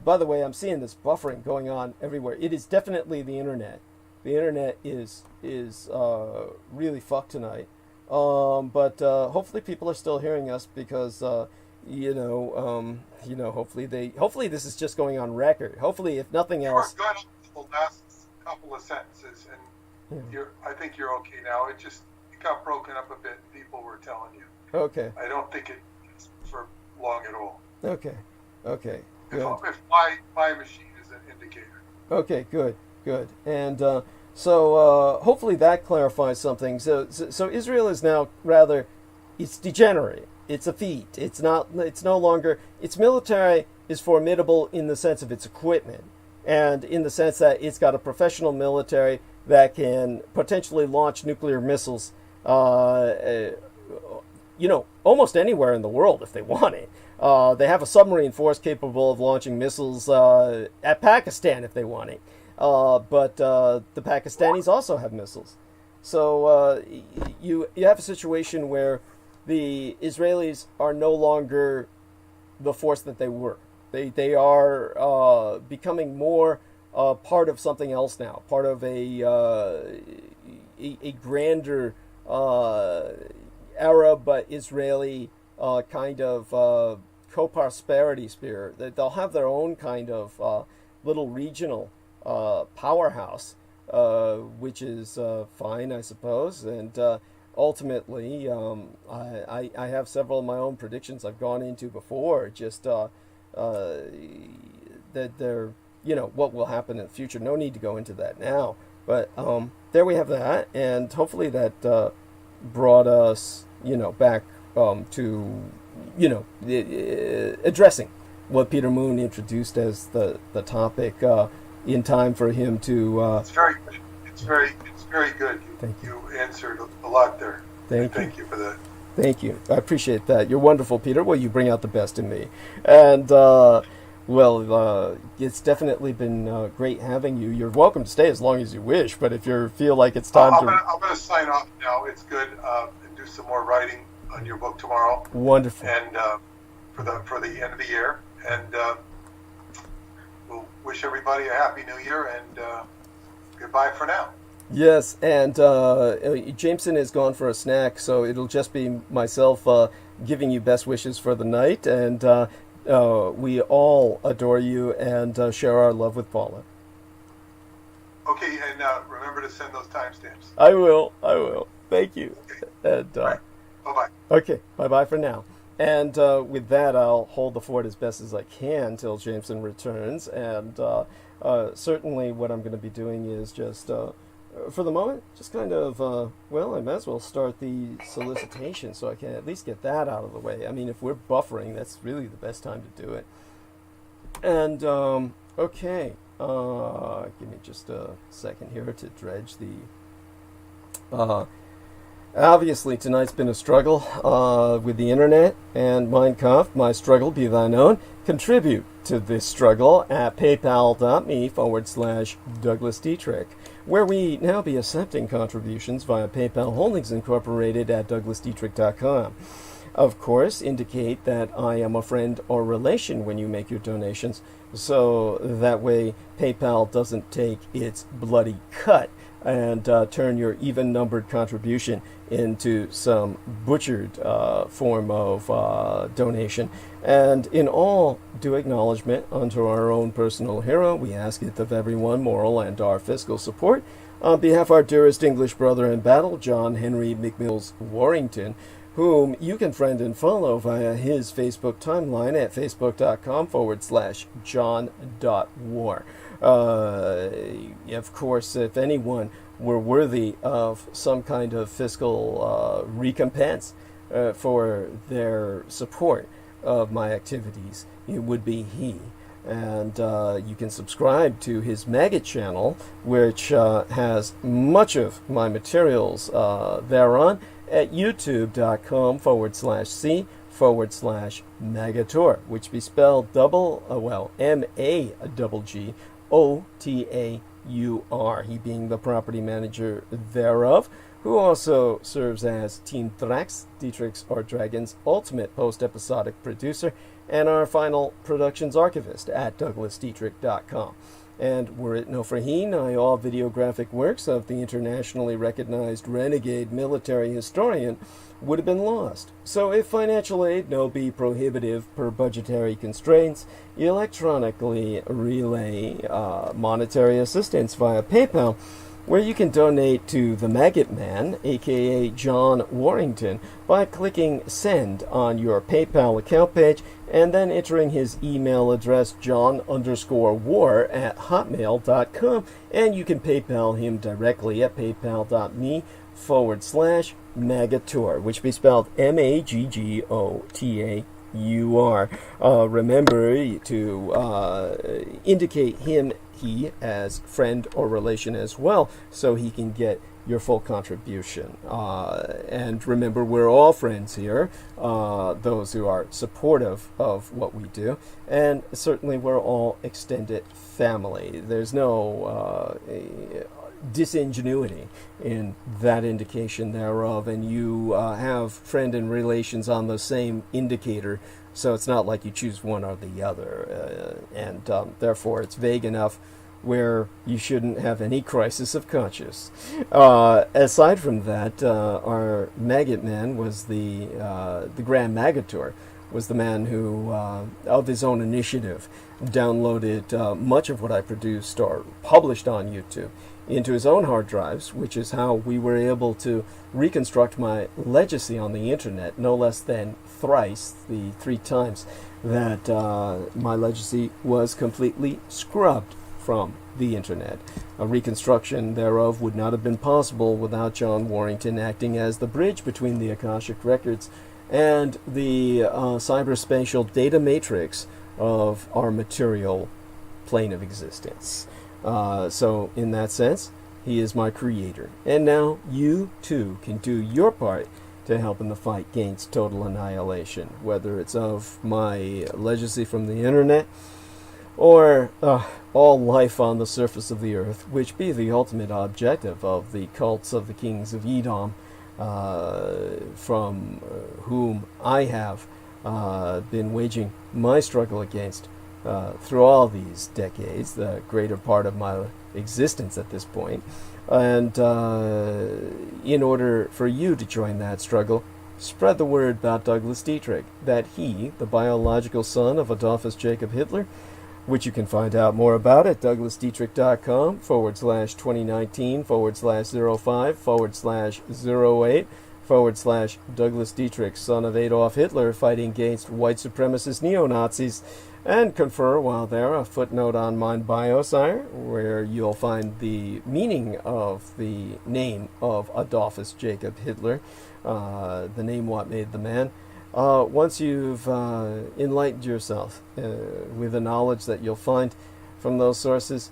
By the way, I'm seeing this buffering going on everywhere. It is definitely the internet. The internet is really fucked tonight. But hopefully people are still hearing us, because hopefully this is just going on record. Hopefully, if nothing else. You were good the last couple of sentences, and I think you're okay now. It got broken up a bit. People were telling you. Okay. I don't think it's for long at all. Okay. Good. If my machine is an indicator. Okay. Good. And so hopefully that clarifies something. So Israel is now it's degenerate. It's effete. It's no longer, its military is formidable in the sense of its equipment, and in the sense that it's got a professional military that can potentially launch nuclear missiles almost anywhere in the world if they want it. They have a submarine force capable of launching missiles at Pakistan if they want it. But the Pakistanis also have missiles. So you have a situation where the Israelis are no longer the force that they were. They are becoming more part of something else now, part of a grander Arab but Israeli kind of co-prosperity sphere. They'll have their own kind of little regional powerhouse, which is fine, I suppose. And ultimately, I have several of my own predictions I've gone into before, just that they're, what will happen in the future. No need to go into that now. But there we have that, and hopefully that brought us, back to, addressing what Peter Moon introduced as the topic in time for him to... It's very good. It's very good. You answered a lot there. Thank you for that. Thank you. I appreciate that. You're wonderful, Peter. Well, you bring out the best in me. And, it's definitely been great having you. You're welcome to stay as long as you wish, but if you feel like it's time I'm going to sign off now. It's good. And do some more writing on your book tomorrow. Wonderful. And for the end of the year. And we'll wish everybody a happy new year, and goodbye for now. Yes, and Jameson is gone for a snack, so it'll just be myself giving you best wishes for the night, and we all adore you and share our love with Paula. Okay, and remember to send those timestamps. I will. Thank you. Okay. And, right. Bye-bye. Okay, bye-bye for now. And with that, I'll hold the fort as best as I can till Jameson returns, and certainly what I'm going to be doing is just... for the moment, just kind of, I might as well start the solicitation so I can at least get that out of the way. I mean, if we're buffering, that's really the best time to do it. And, okay, give me just a second here to dredge the... Obviously, tonight's been a struggle with the internet, and Mein Kampf, my struggle be thine own. Contribute to this struggle at paypal.me/Douglas Dietrich, where we now be accepting contributions via PayPal Holdings Incorporated at douglasdietrich.com. Of course, indicate that I am a friend or relation when you make your donations, so that way PayPal doesn't take its bloody cut and turn your even-numbered contribution into some butchered form of donation. And in all due acknowledgement unto our own personal hero, we ask it of everyone moral and our fiscal support. On behalf of our dearest English brother in battle, John Henry McMills Warrington, whom you can friend and follow via his Facebook timeline at facebook.com/john.war. Of course, if anyone were worthy of some kind of fiscal recompense for their support of my activities, it would be he. And you can subscribe to his Maggot channel, which has much of my materials thereon, at youtube.com/c/Magator, which be spelled MAGGGOTAUR, he being the property manager thereof, who also serves as Team Thrax, Dietrich's or Dragon's ultimate post-episodic producer, and our final productions archivist at douglasdietrich.com. And were it no for he, nigh all videographic works of the internationally recognized renegade military historian would have been lost. So if financial aid no be prohibitive per budgetary constraints, electronically relay monetary assistance via PayPal, where you can donate to the Maggot Man, aka John Warrington, by clicking send on your PayPal account page and then entering his email address john_war@hotmail.com, and you can PayPal him directly at paypal.me/Magator, which be spelled MAGGOTAUR. Remember to indicate he as friend or relation as well, so he can get your full contribution. And remember, we're all friends here, those who are supportive of what we do, and certainly we're all extended family. There's no disingenuity in that indication thereof, and you have friend and relations on the same indicator, so it's not like you choose one or the other, and therefore it's vague enough where you shouldn't have any crisis of conscience. Aside from that, our Maggot Man was the Grand Magator, was the man who, of his own initiative, downloaded much of what I produced or published on YouTube into his own hard drives, which is how we were able to reconstruct my legacy on the internet, no less than thrice, the 3 times that my legacy was completely scrubbed from the internet. A reconstruction thereof would not have been possible without John Warrington acting as the bridge between the Akashic records and the cyberspatial data matrix of our material plane of existence. So in that sense, he is my creator. And now you too can do your part to help in the fight against total annihilation, whether it's of my legacy from the internet or all life on the surface of the earth, which be the ultimate objective of the cults of the kings of Edom, from whom I have been waging my struggle against through all these decades, the greater part of my existence at this point. And in order for you to join that struggle, spread the word about Douglas Dietrich, that he, the biological son of Adolphus Jacob Hitler, which you can find out more about at douglasdietrich.com/2019/05/08/ Douglas Dietrich, son of Adolf Hitler, fighting against white supremacist neo-Nazis. And confer while there a footnote on my bio, sire, where you'll find the meaning of the name of Adolphus Jacob Hitler, the name what made the man. Once you've enlightened yourself with the knowledge that you'll find from those sources,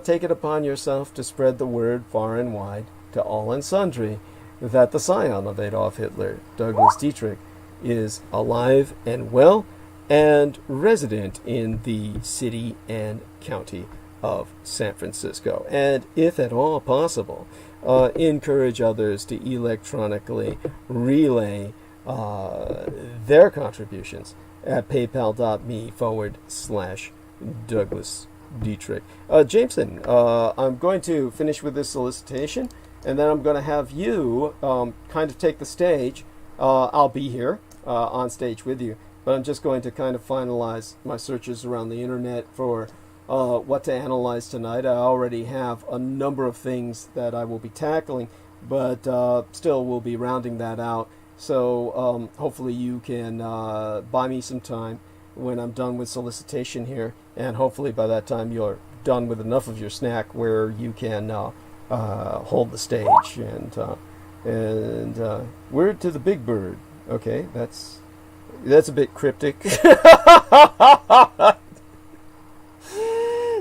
take it upon yourself to spread the word far and wide to all and sundry that the scion of Adolf Hitler, Douglas Dietrich, is alive and well and resident in the city and county of San Francisco. And if at all possible, encourage others to electronically relay their contributions at paypal.me/Douglas Dietrich. Jameson, I'm going to finish with this solicitation, and then I'm going to have you kind of take the stage. I'll be here on stage with you, but I'm just going to kind of finalize my searches around the internet for what to analyze tonight. I already have a number of things that I will be tackling, but still will be rounding that out. So hopefully you can buy me some time when I'm done with solicitation here, and hopefully by that time you're done with enough of your snack where you can hold the stage. And word to the big bird. Okay, that's a bit cryptic.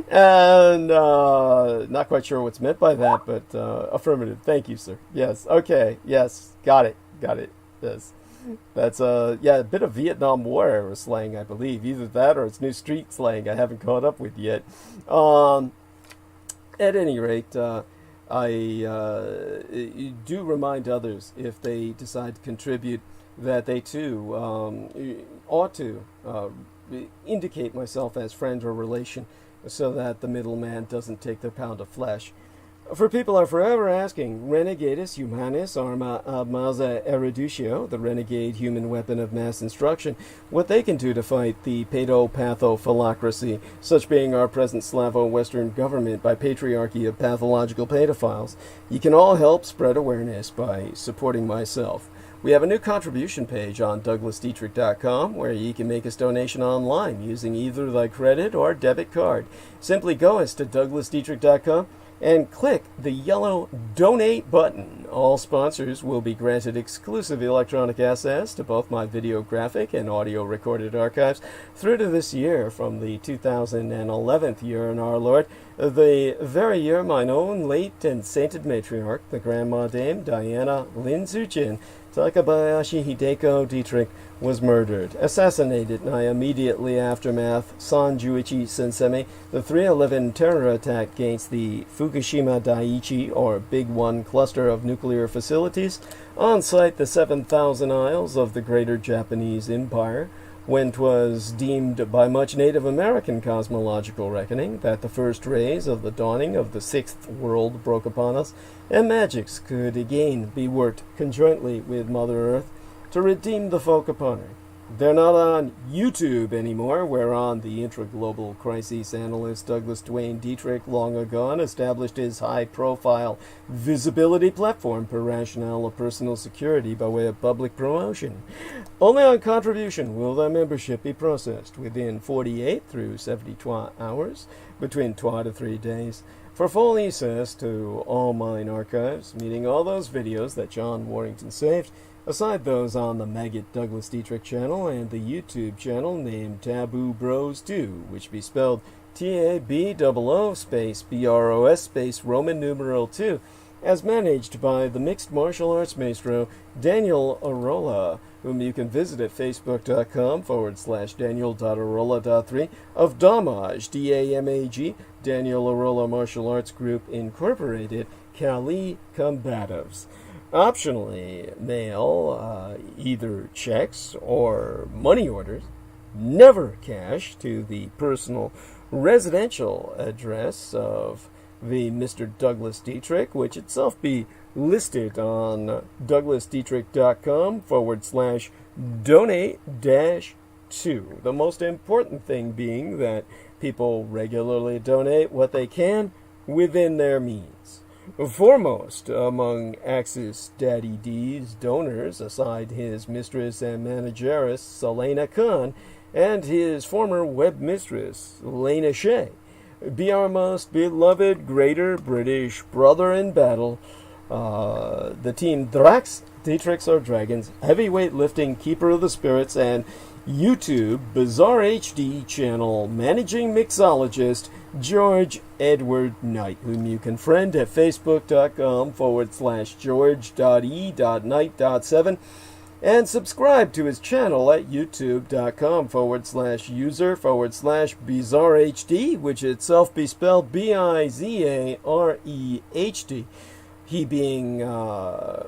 And not quite sure what's meant by that, but affirmative. Thank you, sir. Yes. Okay. Yes. Got it. Yes. That's a bit of Vietnam War era slang, I believe. Either that or it's new street slang I haven't caught up with yet. At any rate, I do remind others, if they decide to contribute, that they too ought to indicate myself as friend or relation, so that the middleman doesn't take their pound of flesh. For people are forever asking, Renegatus Humanis Arma Maza Eruditio, the renegade human weapon of mass instruction, what they can do to fight the pedo-patho-philocracy, such being our present Slavo-Western government by patriarchy of pathological pedophiles. You can all help spread awareness by supporting myself. We have a new contribution page on douglasdietrich.com where you can make a donation online using either the credit or debit card. Simply go to douglasdietrich.com, and click the yellow Donate button. All sponsors will be granted exclusive electronic access to both my videographic and audio recorded archives through to this year, from the 2011th year in our Lord, the very year mine own late and sainted matriarch, the Grandma Dame Diana Lin Zujin Takabayashi Hideko Dietrich, was murdered, assassinated in the immediately aftermath Sanjuichi Sensemi, the 3/11 terror attack against the Fukushima Daiichi, or Big One cluster of nuclear facilities, on site the 7,000 Isles of the Greater Japanese Empire, when 'twas deemed by much Native American cosmological reckoning that the first rays of the dawning of the sixth world broke upon us, and magics could again be worked conjointly with Mother Earth to redeem the folk upon her. They're not on YouTube anymore, whereon the intra-global crisis analyst Douglas Duane Dietrich long ago established his high-profile visibility platform per rationale of personal security by way of public promotion. Only on contribution will their membership be processed within 48 through 72 hours, between 2 to 3 days. For full access to all mine archives, meaning all those videos that John Warrington saved, aside those on the Maggot Douglas Dietrich channel and the YouTube channel named Taboo Bros 2, which be spelled TABOO space BROS space Roman numeral 2, as managed by the mixed martial arts maestro Daniel Arola, whom you can visit at facebook.com/Daniel.Arola.3 of Damage, DAMAG, Daniel Arola Martial Arts Group Incorporated, Cali Combatives. Optionally, mail either checks or money orders, never cash, to the personal residential address of the Mr. Douglas Dietrich, which itself be listed on douglasdietrich.com/donate-2. The most important thing being that people regularly donate what they can within their means. Foremost among Axis Daddy D's donors, aside his mistress and manageress, Selena Khan, and his former web mistress, Lena Shea, be our most beloved greater British brother in battle, the team Drax, Dietrichs or Dragons, heavyweight lifting keeper of the spirits, and YouTube Bizarre HD channel managing mixologist George Edward Knight, whom you can friend at facebook.com/George.E.Knight.7 and subscribe to his channel at youtube.com/user/bizarrehd, which itself be spelled BIZAREHD. He being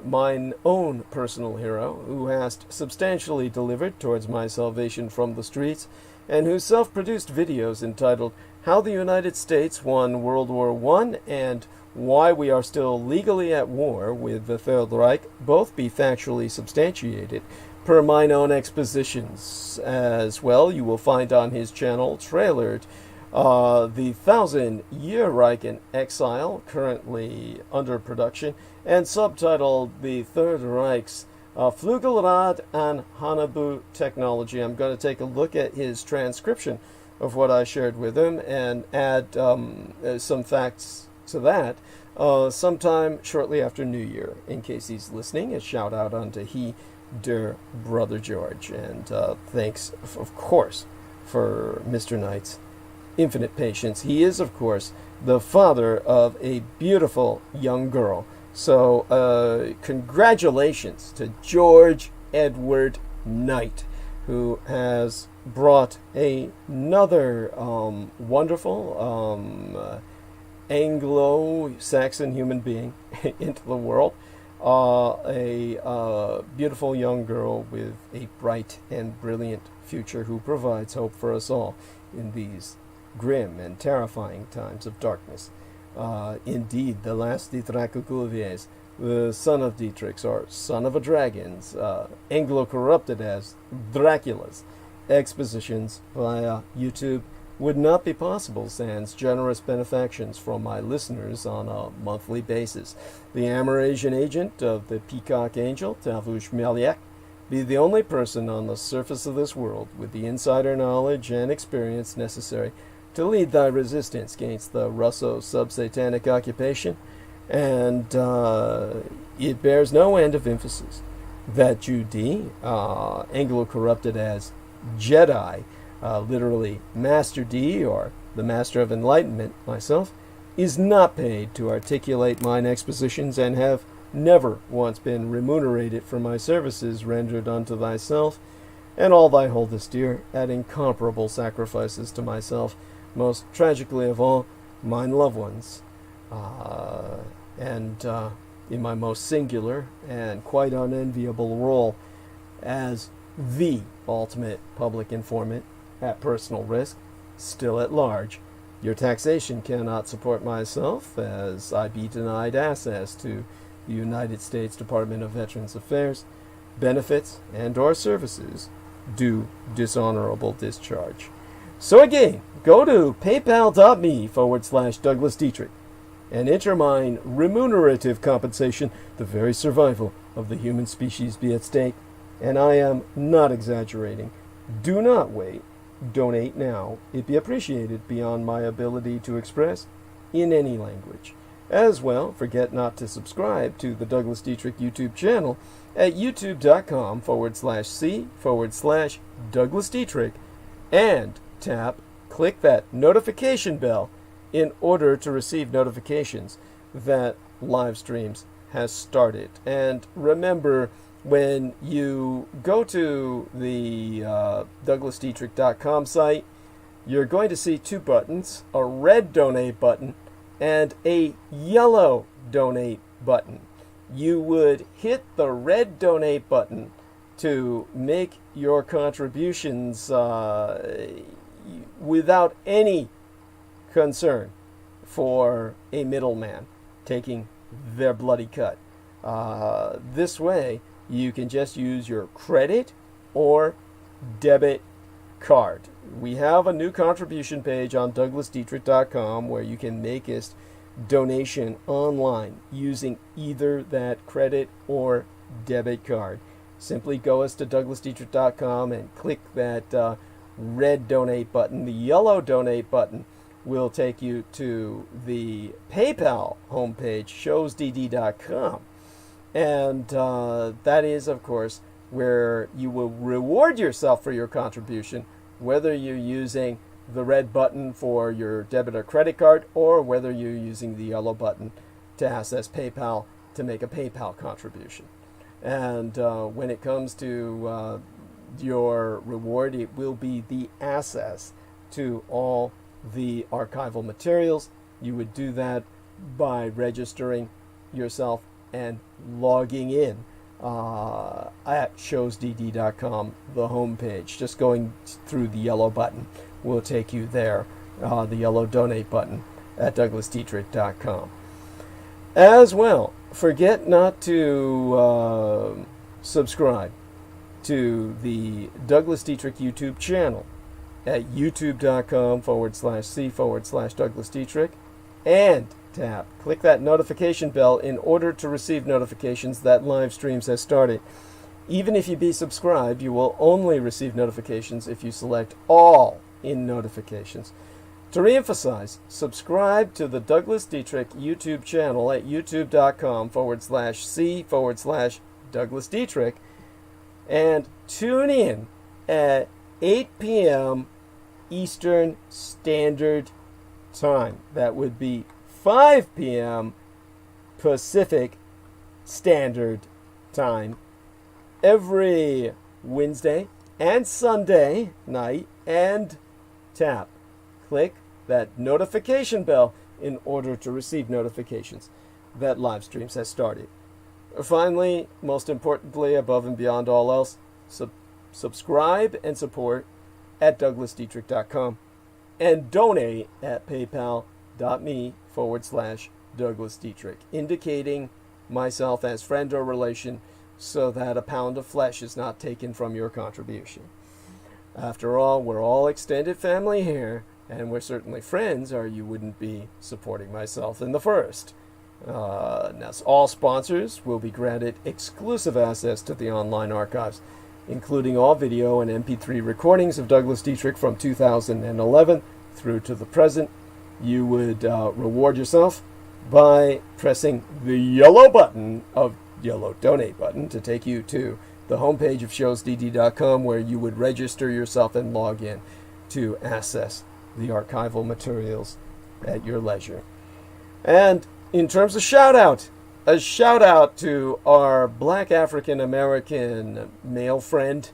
mine own personal hero, who hast substantially delivered towards my salvation from the streets, and whose self-produced videos entitled How the United States Won World War I and Why We Are Still Legally at War with the Third Reich both be factually substantiated per mine own expositions. As well, you will find on his channel trailered the 1,000-Year Reich in Exile, currently under production, and subtitled The Third Reich's Flugelrad and Hanabu Technology. I'm going to take a look at his transcription of what I shared with him and add some facts to that sometime shortly after New Year, in case he's listening. A shout out unto he, dear brother George, and thanks, of course, for Mr. Knight's infinite patience. He is, of course, the father of a beautiful young girl. So, congratulations to George Edward Knight, who has brought another wonderful Anglo-Saxon human being into the world. A beautiful young girl with a bright and brilliant future, who provides hope for us all in these grim and terrifying times of darkness. Indeed, the last Dietrich, the son of Dietrich's, or son of a dragon's, Anglo-corrupted as Dracula's, expositions via YouTube would not be possible sans generous benefactions from my listeners on a monthly basis. The Amerasian agent of the Peacock Angel, Tavush Meliak, be the only person on the surface of this world with the insider knowledge and experience necessary to lead thy resistance against the Russo-sub-Satanic occupation, and it bears no end of emphasis that Jude, Anglo-corrupted as Jedi, literally Master D, or the Master of Enlightenment, myself, is not paid to articulate mine expositions, and have never once been remunerated for my services rendered unto thyself and all thy holdest dear at incomparable sacrifices to myself, most tragically of all, mine loved ones, and in my most singular and quite unenviable role as the ultimate public informant at personal risk, still at large. Your taxation cannot support myself, as I be denied access to the United States Department of Veterans Affairs, benefits and or services due dishonorable discharge. So again, go to paypal.me/Douglas Dietrich and enter mine remunerative compensation, the very survival of the human species be at stake, and I am not exaggerating. Do not wait. Donate now. It be appreciated beyond my ability to express in any language. As well, forget not to subscribe to the Douglas Dietrich YouTube channel at youtube.com/C/Douglas Dietrich, and click that notification bell in order to receive notifications that live streams has started. And remember, when you go to the douglasdietrich.com site, you're going to see two buttons, a red donate button and a yellow donate button. You would hit the red donate button to make your contributions without any concern for a middleman taking their bloody cut. This way, you can just use your credit or debit card. We have a new contribution page on douglasdietrich.com where you can make a donation online using either that credit or debit card. Simply go us to douglasdietrich.com and click that red donate button. The yellow donate button will take you to the PayPal homepage, showsdd.com. And that is, of course, where you will reward yourself for your contribution, whether you're using the red button for your debit or credit card, or whether you're using the yellow button to access PayPal to make a PayPal contribution. And when it comes to your reward, it will be the access to all the archival materials. You would do that by registering yourself and logging in at showsdd.com, the homepage. Just going through the yellow button will take you there, the yellow donate button at douglasdietrich.com. As well, forget not to subscribe to the Douglas Dietrich YouTube channel at youtube.com/C/Douglas Dietrich, and click that notification bell in order to receive notifications that live streams has started. Even if you be subscribed, you will only receive notifications if you select all in notifications. To reemphasize, subscribe to the Douglas Dietrich YouTube channel at youtube.com/C/Douglas Dietrich, and tune in at 8 p.m. Eastern Standard Time. That would be 5 p.m. Pacific Standard Time every Wednesday and Sunday night, and click that notification bell in order to receive notifications that live streams has started. Finally, most importantly, above and beyond all else, subscribe and support at douglasdietrich.com and donate at paypal.me/Douglas Dietrich, indicating myself as friend or relation so that a pound of flesh is not taken from your contribution. After all, we're all extended family here, and we're certainly friends, or you wouldn't be supporting myself in the first. Now, all sponsors will be granted exclusive access to the online archives, including all video and MP3 recordings of Douglas Dietrich from 2011 through to the present, you would reward yourself by pressing the yellow donate button to take you to the homepage of showsdd.com, where you would register yourself and log in to access the archival materials at your leisure. And in terms of shout out, a shout out to our Black African American male friend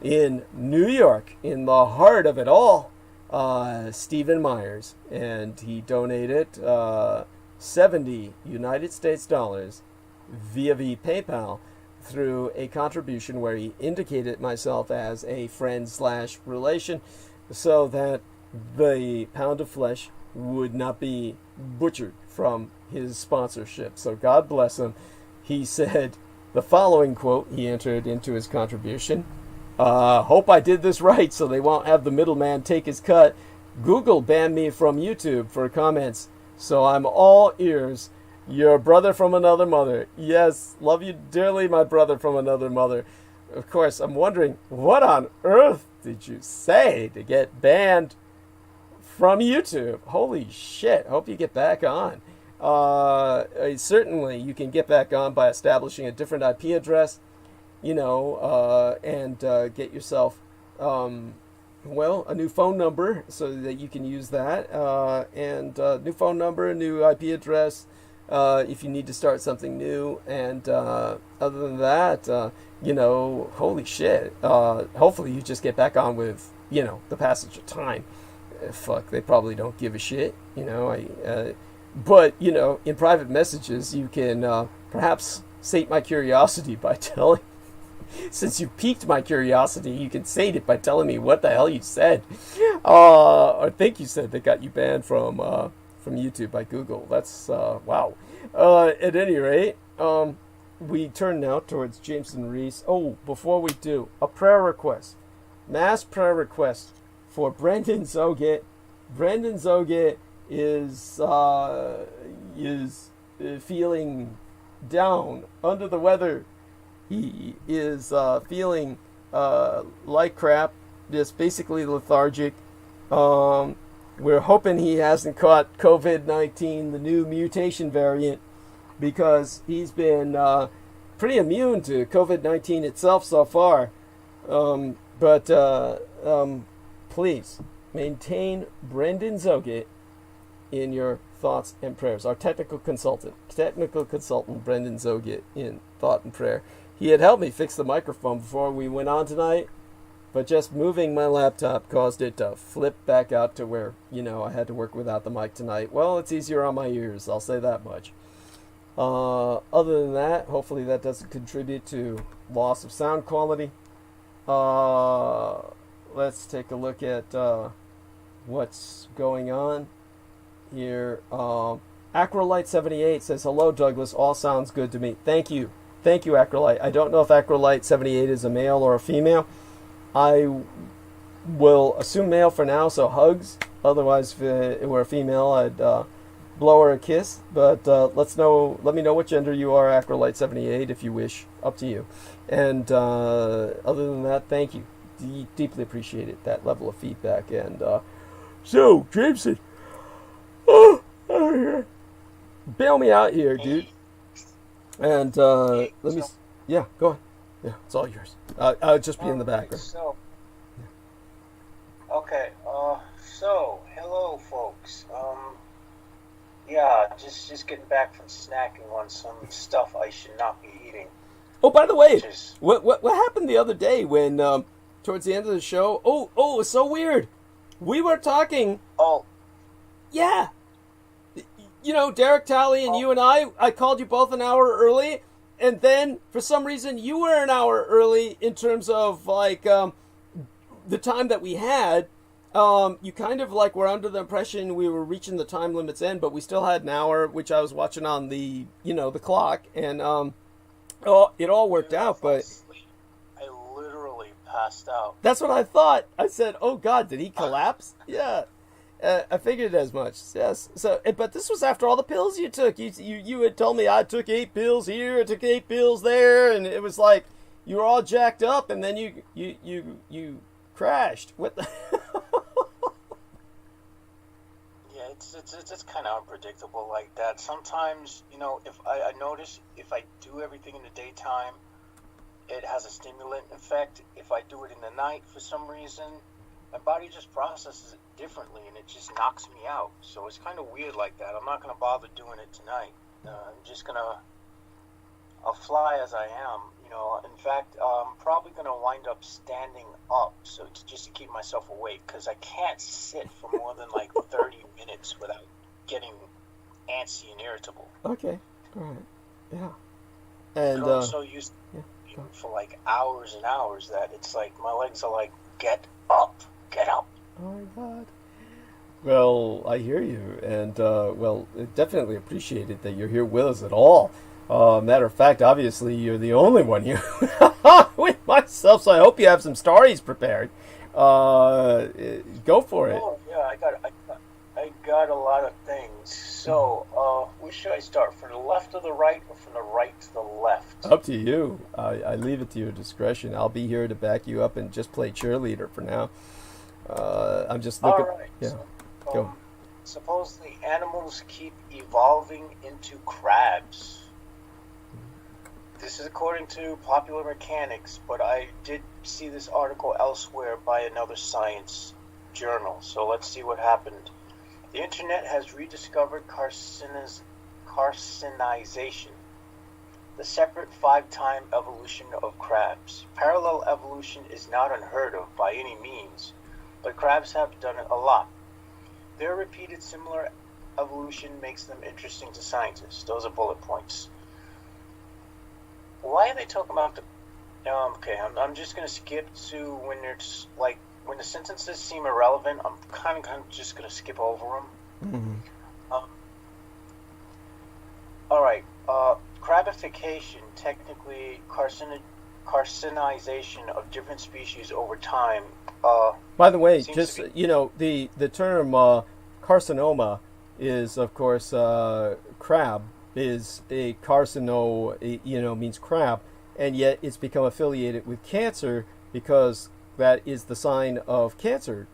in New York, in the heart of it all, Stephen Myers, and he donated 70 United States dollars via PayPal through a contribution where he indicated myself as a friend/relation, so that the pound of flesh would not be butchered from his sponsorship. So God bless him. He said the following quote he entered into his contribution. Hope I did this right so they won't have the middleman take his cut. Google banned me from YouTube for comments, so I'm all ears. Your brother from another mother. Yes, love you dearly, my brother from another mother. Of course, I'm wondering, what on earth did you say to get banned from YouTube? Holy shit, hope you get back on. Certainly, you can get back on by establishing a different IP address, and get yourself, a new phone number so that you can use that, and new phone number, new IP address, if you need to start something new. And other than that, holy shit, hopefully you just get back on with, the passage of time. Fuck, they probably don't give a shit, but, in private messages, you can perhaps sate my curiosity by telling, since you piqued my curiosity, you can sate it by telling me what the hell you said, or think you said, that got you banned from YouTube by Google. That's, wow. At any rate, we turn now towards Jameson Reese. Oh, before we do, a prayer request. Mass prayer request for Brendan Zoget. Brendan Zoget is feeling down, under the weather. He is feeling like crap, just basically lethargic. We're hoping he hasn't caught COVID-19, the new mutation variant, because he's been pretty immune to COVID-19 itself so far. But please maintain Brendan Zoget in your thoughts and prayers. Our technical consultant Brendan Zoget, in thought and prayer. He had helped me fix the microphone before we went on tonight, but just moving my laptop caused it to flip back out to where, I had to work without the mic tonight. Well, it's easier on my ears, I'll say that much. Other than that, hopefully that doesn't contribute to loss of sound quality. Let's take a look at what's going on here. Acrolite78 says, hello, Douglas. All sounds good to me. Thank you. Thank you, Acrolite. I don't know if Acrolite78 is a male or a female. I will assume male for now, so hugs. Otherwise, if it were a female, I'd blow her a kiss. But let me know what gender you are, Acrolite78, if you wish. Up to you. And other than that, thank you. Deeply appreciated that level of feedback. And so, Jameson, bail me out here, dude. And let me, yeah, go on. Yeah, it's all yours. I'll just be in the background. So, okay. So hello, folks. Yeah, just getting back from snacking on some stuff I should not be eating. Oh, by the way, what happened the other day when towards the end of the show? Oh, it was so weird. We were talking. Oh. Yeah. Derek Talley and you and I called you both an hour early, and then for some reason you were an hour early in terms of the time that we had. You kind of were under the impression we were reaching the time limit's end, but we still had an hour, which I was watching on the the clock, and it all worked out. But I literally passed out. That's what I thought. I said, "Oh God, did he collapse?" Yeah. I figured as much. Yes. So, but this was after all the pills you took. You had told me I took 8 pills here, I took 8 pills there, and it was like you were all jacked up, and then you crashed. What the? it's kind of unpredictable like that. Sometimes, you know, if I notice if I do everything in the daytime, it has a stimulant effect. If I do it in the night for some reason, my body just processes it differently, and it just knocks me out. So it's kind of weird like that. I'm not gonna bother doing it tonight. I'm just gonna I'll fly as I am. You know, in fact, I'm probably gonna wind up standing up, so just to keep myself awake, because I can't sit for more than like 30 minutes without getting antsy and irritable. Okay. All right. Yeah. And I'm so used yeah, to go. being for like hours and hours that it's like my legs are like, get up, get up. Oh my God. Well, I hear you, and well, definitely appreciated that you're here with us at all. Matter of fact, obviously, you're the only one here with myself, so I hope you have some stories prepared. Go for it. Oh yeah, I got a lot of things. So, where should I start? From the left to the right, or from the right to the left? Up to you. I leave it to your discretion. I'll be here to back you up and just play cheerleader for now. I'm just looking. All right. Yeah. So, Go. supposedly, animals keep evolving into crabs. This is according to Popular Mechanics, but I did see this article elsewhere by another science journal. So let's see what happened. The internet has rediscovered carcinization, the separate 5-time evolution of crabs. Parallel evolution is not unheard of by any means, but crabs have done it a lot. Their repeated similar evolution makes them interesting to scientists. Those are bullet points. Why are they talking about the... okay, I'm just going to skip to when there's like when the sentences seem irrelevant. I'm kind of just going to skip over them. Mm-hmm. All right. Crabification, technically carcinization of different species over time. By the way, Seems just to you know, the term carcinoma is, of course, crab is a means crab, and yet it's become affiliated with cancer because that is the sign of cancer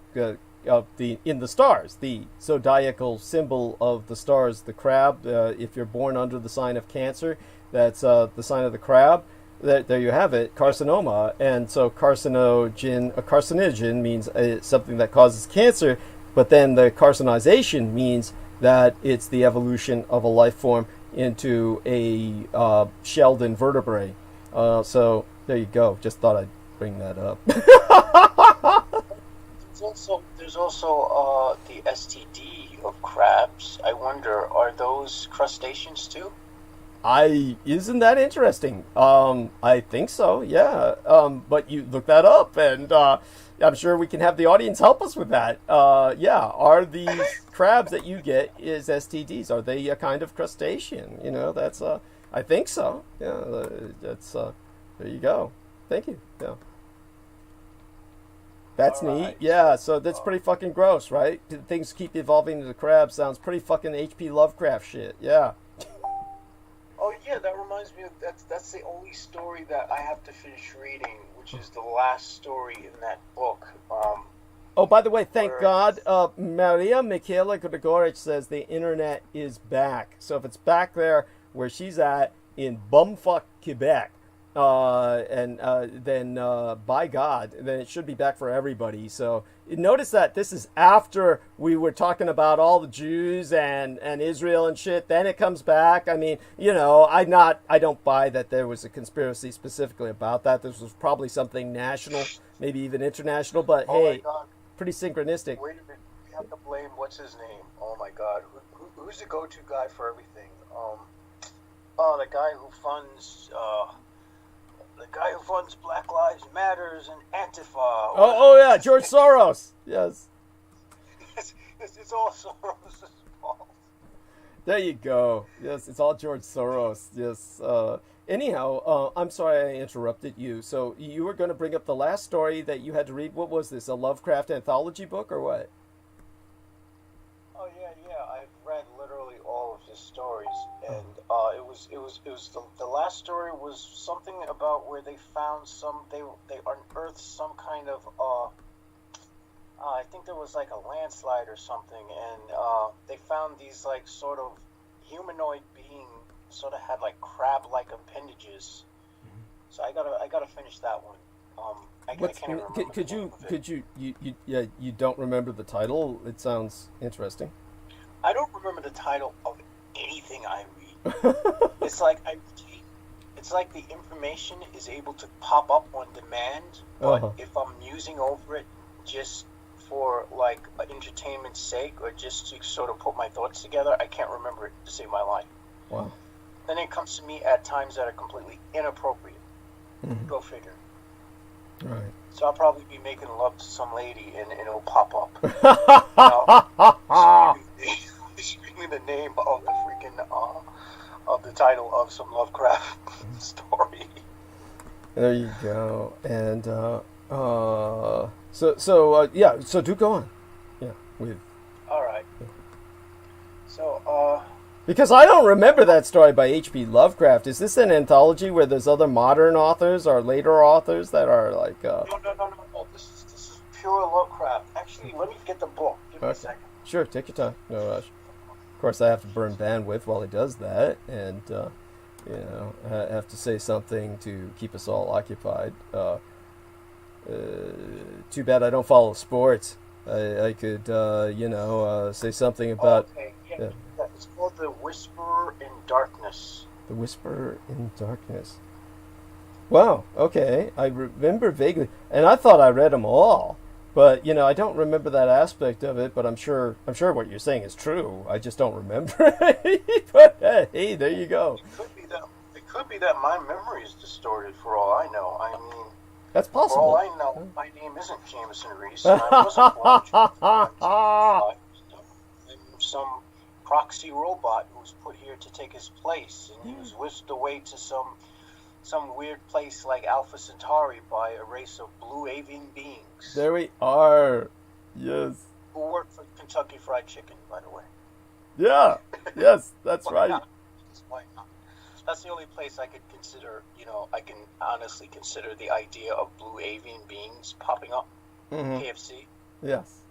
of in the stars. The zodiacal symbol of the stars, the crab. If you're born under the sign of Cancer, that's the sign of the crab. There you have it, carcinoma. And so carcinogen means something that causes cancer, but then the carcinization means that it's the evolution of a life form into a shelled invertebrate. So there you go. Just thought I'd bring that up. There's also the STD of crabs. I wonder, are those crustaceans too? Isn't that interesting? I think so, yeah. But you look that up, and I'm sure we can have the audience help us with that. Yeah, are these crabs that you get is STDs? Are they a kind of crustacean? You know, that's I think so. Yeah, that's there you go. Thank you. Yeah. That's All neat. right. Yeah, so that's pretty fucking gross, right? Things keep evolving into crabs. Sounds pretty fucking H.P. Lovecraft shit. Yeah. Oh yeah, that reminds me of that's the only story that I have to finish reading, which is the last story in that book. Oh, by the way, thank Where- God, Maria Michaela Gregorich says the internet is back. So if it's back there where she's at in bumfuck Quebec, then by God, then it should be back for everybody. So notice that this is after we were talking about all the Jews and Israel and shit. Then it comes back. I mean, you know, I don't buy that there was a conspiracy specifically about that. This was probably something national, maybe even international. But Oh my hey, God! pretty synchronistic. Wait a minute, we have to blame what's his name? Oh my God, who's the go-to guy for everything? The guy who funds Black Lives Matters and Antifa. Oh yeah, George Soros. Yes. It's all Soros' fault. There you go. Yes, it's all George Soros. Yes. Anyhow, I'm sorry I interrupted you. So you were going to bring up the last story that you had to read. What was this? A Lovecraft anthology book or what? Oh yeah. I've read literally all of his stories, and it was the last story was something about where they found they unearthed some kind of I think there was like a landslide or something, and they found these like sort of humanoid being, sort of had like crab-like appendages. So I gotta finish that one. I can't even remember. You don't remember the title? It sounds interesting. I don't remember the title of anything I read. It's like the information is able to pop up on demand, but if I'm musing over it just for like entertainment's sake or just to sort of put my thoughts together, I can't remember it to save my life. Wow. Then it comes to me at times that are completely inappropriate. Go figure. Right. So I'll probably be making love to some lady and it'll pop up. Screaming the name of the freaking of the title of some Lovecraft story. There you go. And so do go on. Yeah, all right. So because I don't remember that story by H.P. Lovecraft. Is this an anthology where there's other modern authors or later authors that are like No. This is pure Lovecraft. Actually, let me get the book. Give me a second. Sure, take your time. No rush. Of course, I have to burn bandwidth while he does that, and I have to say something to keep us all occupied. Too bad I don't follow sports. I could, say something about. Okay, yeah. It's called The Whisperer in Darkness. The Whisperer in Darkness. Wow. Okay, I remember vaguely, and I thought I read them all. But I don't remember that aspect of it. But I'm sure what you're saying is true. I just don't remember it. But hey, there you go. It could be that my memory is distorted. For all I know, I mean, that's possible. For all I know, my name isn't Jameson Reese. And I wasn't born I'm some proxy robot who was put here to take his place, and he was whisked away to some weird place like Alpha Centauri by a race of blue avian beings. There we are. Yes. Who work for Kentucky Fried Chicken, by the way. Yeah. Yes, that's right. Why not? That's the only place I could consider, I can honestly consider the idea of blue avian beings popping up. KFC. Yes.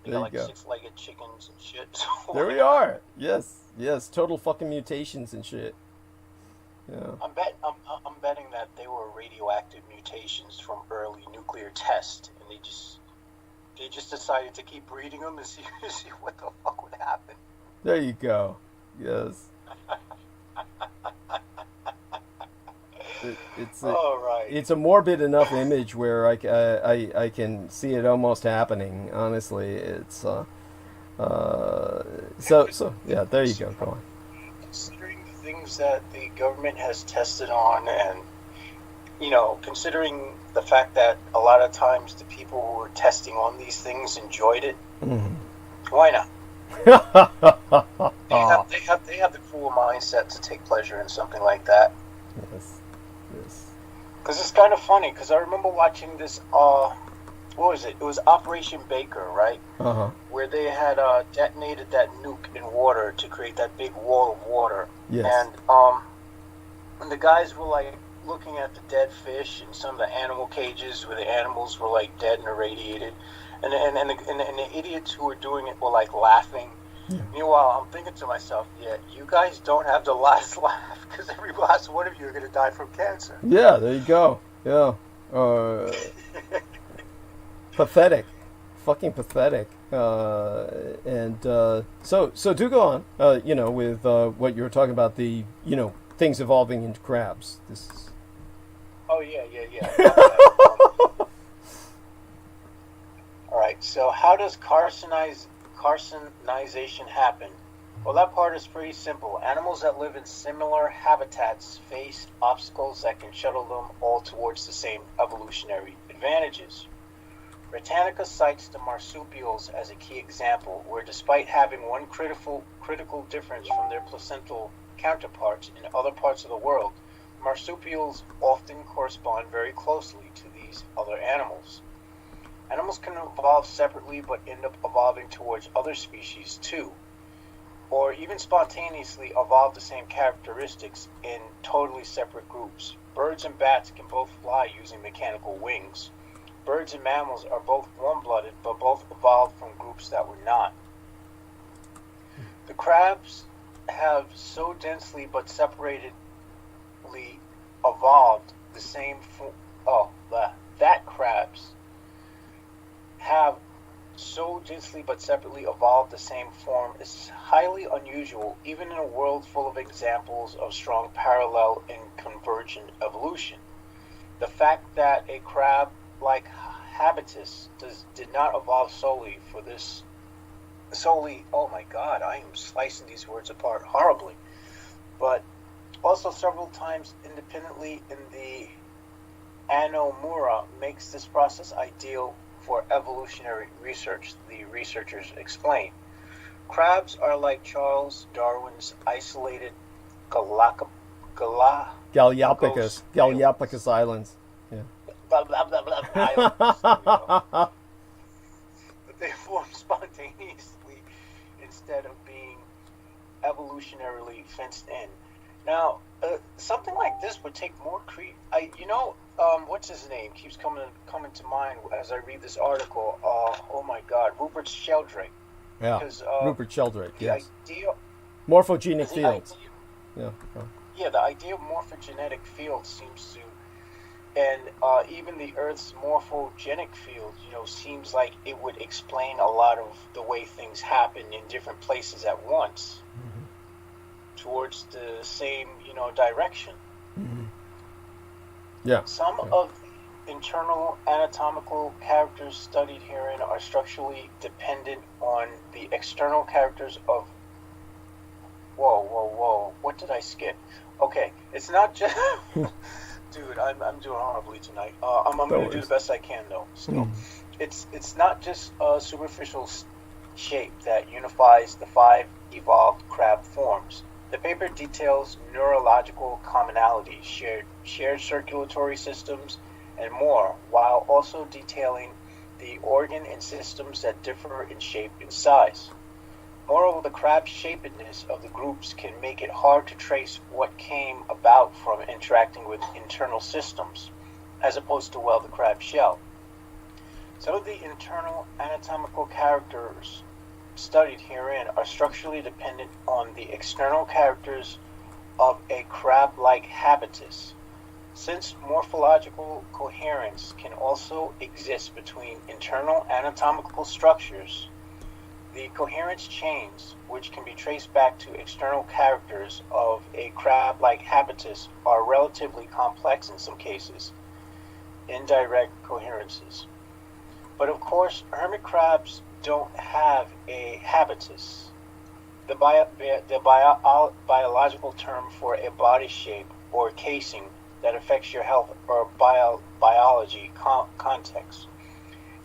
They got like 6-legged chickens and shit. There we are. Yes. Total fucking mutations and shit. Yeah. I'm betting that they were radioactive mutations from early nuclear tests, and they just decided to keep breeding them and see what the fuck would happen. There you go. Yes. It's a morbid enough image where I can see it almost happening. Honestly, it's so yeah. There you go. Go on. Considering the things that the government has tested on, and considering the fact that a lot of times the people who were testing on these things enjoyed it, why not? They have the cruel mindset to take pleasure in something like that. Yes. Because it's kind of funny, because I remember watching this, what was it? It was Operation Baker, right? Where they had detonated that nuke in water to create that big wall of water. Yes. And the guys were like looking at the dead fish and some of the animal cages where the animals were like dead and irradiated. And the idiots who were doing it were like laughing. Yeah. Meanwhile, I'm thinking to myself, you guys don't have the last laugh, because every last one of you are going to die from cancer. Yeah, there you go. Yeah. Pathetic. Fucking pathetic. So do go on, with what you were talking about, the, things evolving into crabs. This is... Oh, yeah. All right, so how does carcinization happen? Well, that part is pretty simple. Animals that live in similar habitats face obstacles that can shuttle them all towards the same evolutionary advantages. Britannica cites the marsupials as a key example, where despite having one critical difference from their placental counterparts in other parts of the world, marsupials often correspond very closely to these other animals. Animals can evolve separately but end up evolving towards other species too, or even spontaneously evolve the same characteristics in totally separate groups. Birds and bats can both fly using mechanical wings. Birds and mammals are both warm-blooded, but both evolved from groups that were not. The crabs have so densely but separately evolved the same that crabs have so densely but separately evolved the same form is highly unusual, even in a world full of examples of strong parallel and convergent evolution. The fact that a crab like habitus did not evolve solely, oh my god, I am slicing these words apart horribly, but also several times independently in the Anomura makes this process ideal for evolutionary research, the researchers explain. Crabs are like Charles Darwin's isolated Galapagos Islands. Yeah. Blah, blah, blah, blah, islands. But they form spontaneously instead of being evolutionarily fenced in. Now, something like this would take more what's his name keeps coming to mind as I read this article. Oh my God, Rupert Sheldrake. Yeah, because, Rupert Sheldrake. Yes. Idea, morphogenic fields. Yeah, the idea of morphogenetic fields seems to, and even the Earth's morphogenic field, seems like it would explain a lot of the way things happen in different places at once. Towards the same, direction. Yeah. Some of the internal anatomical characters studied herein are structurally dependent on the external characters of. Whoa! What did I skip? Okay, it's not just. Dude, I'm doing horribly tonight. I'm going to do the best I can though. Still, it's not just a superficial shape that unifies the 5 evolved crab forms. The paper details neurological commonalities, shared circulatory systems, and more, while also detailing the organ and systems that differ in shape and size. Moreover, the crab-shapedness of the groups can make it hard to trace what came about from interacting with internal systems, as opposed to, the crab shell. Some of the internal anatomical characters studied herein are structurally dependent on the external characters of a crab-like habitus. Since morphological coherence can also exist between internal anatomical structures, the coherence chains, which can be traced back to external characters of a crab-like habitus, are relatively complex in some cases, indirect coherences. But of course, hermit crabs don't have a habitus, the biological term for a body shape or casing that affects your health or biology context.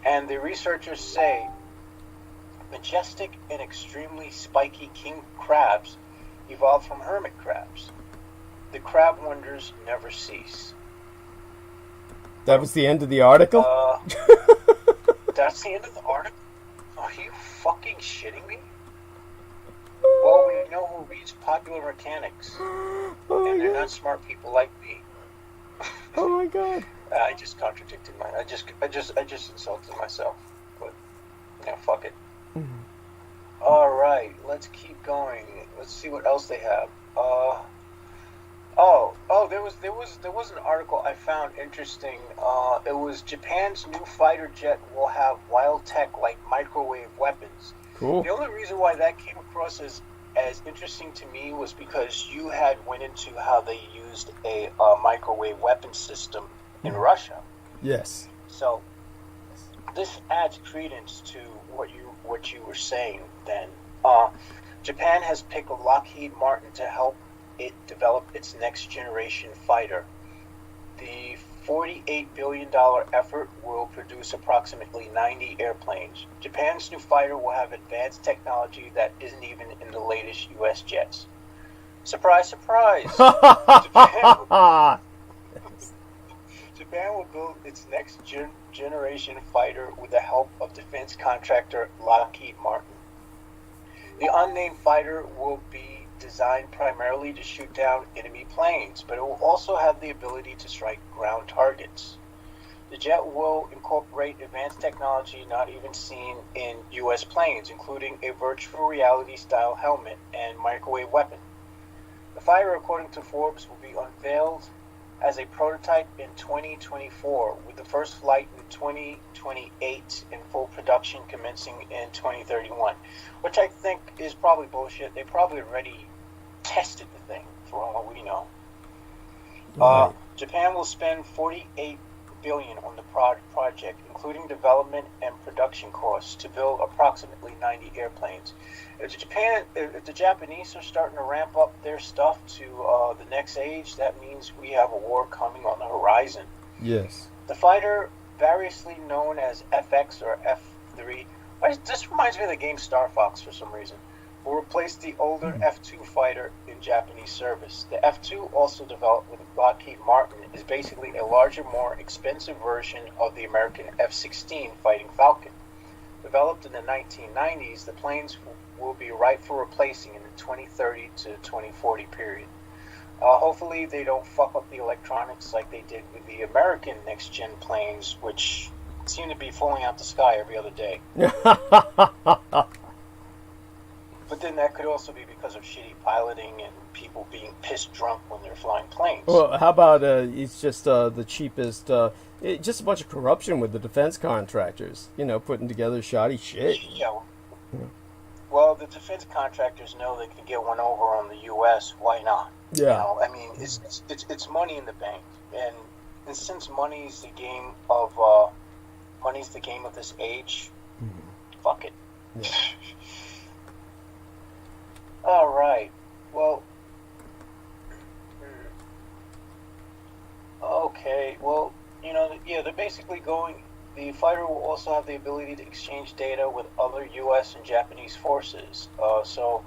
And the researchers say majestic and extremely spiky king crabs evolved from hermit crabs. The crab wonders never cease. That was the end of the article? That's the end of the article? Are you fucking shitting me? Well, we know who reads popular mechanics. And they're not smart people like me. Oh my god. I just contradicted I just insulted myself. But, fuck it. Alright, let's keep going. Let's see what else they have. There was an article I found interesting. It was Japan's new fighter jet will have wild tech like microwave weapons. Cool. The only reason why that came across as interesting to me was because you had went into how they used a microwave weapon system in Russia. Yes. So this adds credence to what you were saying then. Japan has picked Lockheed Martin to help it develop its next generation fighter. The $48 billion effort will produce approximately 90 airplanes. Japan's new fighter will have advanced technology that isn't even in the latest U.S. jets. Surprise, surprise! Japan will build its next generation fighter with the help of defense contractor Lockheed Martin. The unnamed fighter will be designed primarily to shoot down enemy planes, but it will also have the ability to strike ground targets. The jet will incorporate advanced technology not even seen in U.S. planes, including a virtual reality-style helmet and microwave weapon. The fighter, according to Forbes, will be unveiled as a prototype in 2024, with the first flight in 2028 and full production commencing in 2031, which I think is probably bullshit. They probably already tested the thing, for all we know. Right. Japan will spend $48 billion on the project, including development and production costs, to build approximately 90 airplanes. If the Japanese are starting to ramp up their stuff to the next age, that means we have a war coming on the horizon. Yes. The fighter, variously known as FX or F3, this reminds me of the game Star Fox for some reason, will replace the older F2 fighter in Japanese service. The F2, also developed with Lockheed Martin, is basically a larger, more expensive version of the American F-16 Fighting Falcon. Developed in the 1990s, the planes will be ripe for replacing in the 2030 to 2040 period. Hopefully they don't fuck up the electronics like they did with the American next-gen planes, which seem to be falling out the sky every other day. But then that could also be because of shitty piloting and people being pissed drunk when they're flying planes. Well, how about it's just the cheapest, just a bunch of corruption with the defense contractors, putting together shoddy shit. Yeah. Well, the defense contractors know they can get one over on the U.S. Why not? Yeah. I mean, it's money in the bank, and since money's the game of this age, fuck it. Yeah. All right. Well. Okay. Well, they're basically going. The fighter will also have the ability to exchange data with other U.S. and Japanese forces. So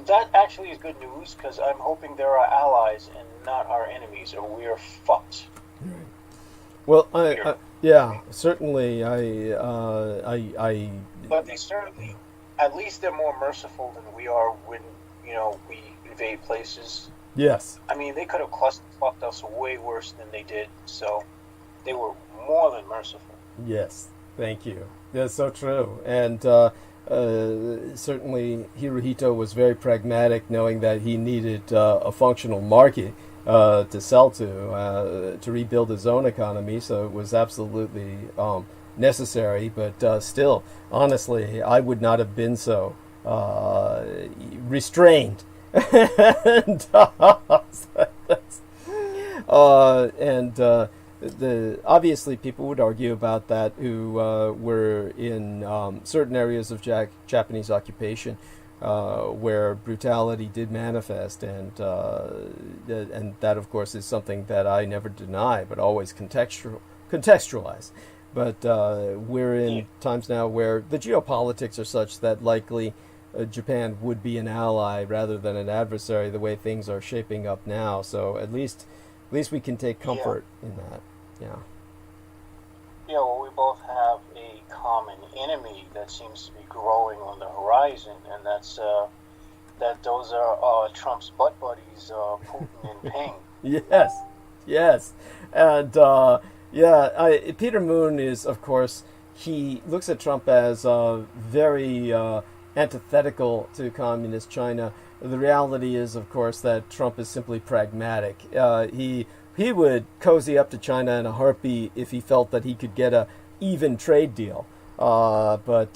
that actually is good news, because I'm hoping they're our allies and not our enemies, or we are fucked. Right. Well, yeah, certainly, But they certainly, at least they're more merciful than we are when we invade places. Yes. I mean, they could have fucked us way worse than they did. So they were more than merciful. Yes, thank you. That's so true. And certainly Hirohito was very pragmatic, knowing that he needed a functional market to sell to rebuild his own economy, so it was absolutely necessary. But still, honestly, I would not have been so restrained. Obviously people would argue about that who were in certain areas of Japanese occupation where brutality did manifest, and that of course is something that I never deny but always contextualize. But we're in times now where the geopolitics are such that likely Japan would be an ally rather than an adversary, the way things are shaping up now. So at least we can take comfort in that. Yeah. Yeah, well, we both have a common enemy that seems to be growing on the horizon, and that's those are Trump's butt buddies, Putin and Ping. Yes, and Peter Moon is, of course, he looks at Trump as very antithetical to communist China. The reality is, of course, that Trump is simply pragmatic. He would cozy up to China in a heartbeat if he felt that he could get a even trade deal. But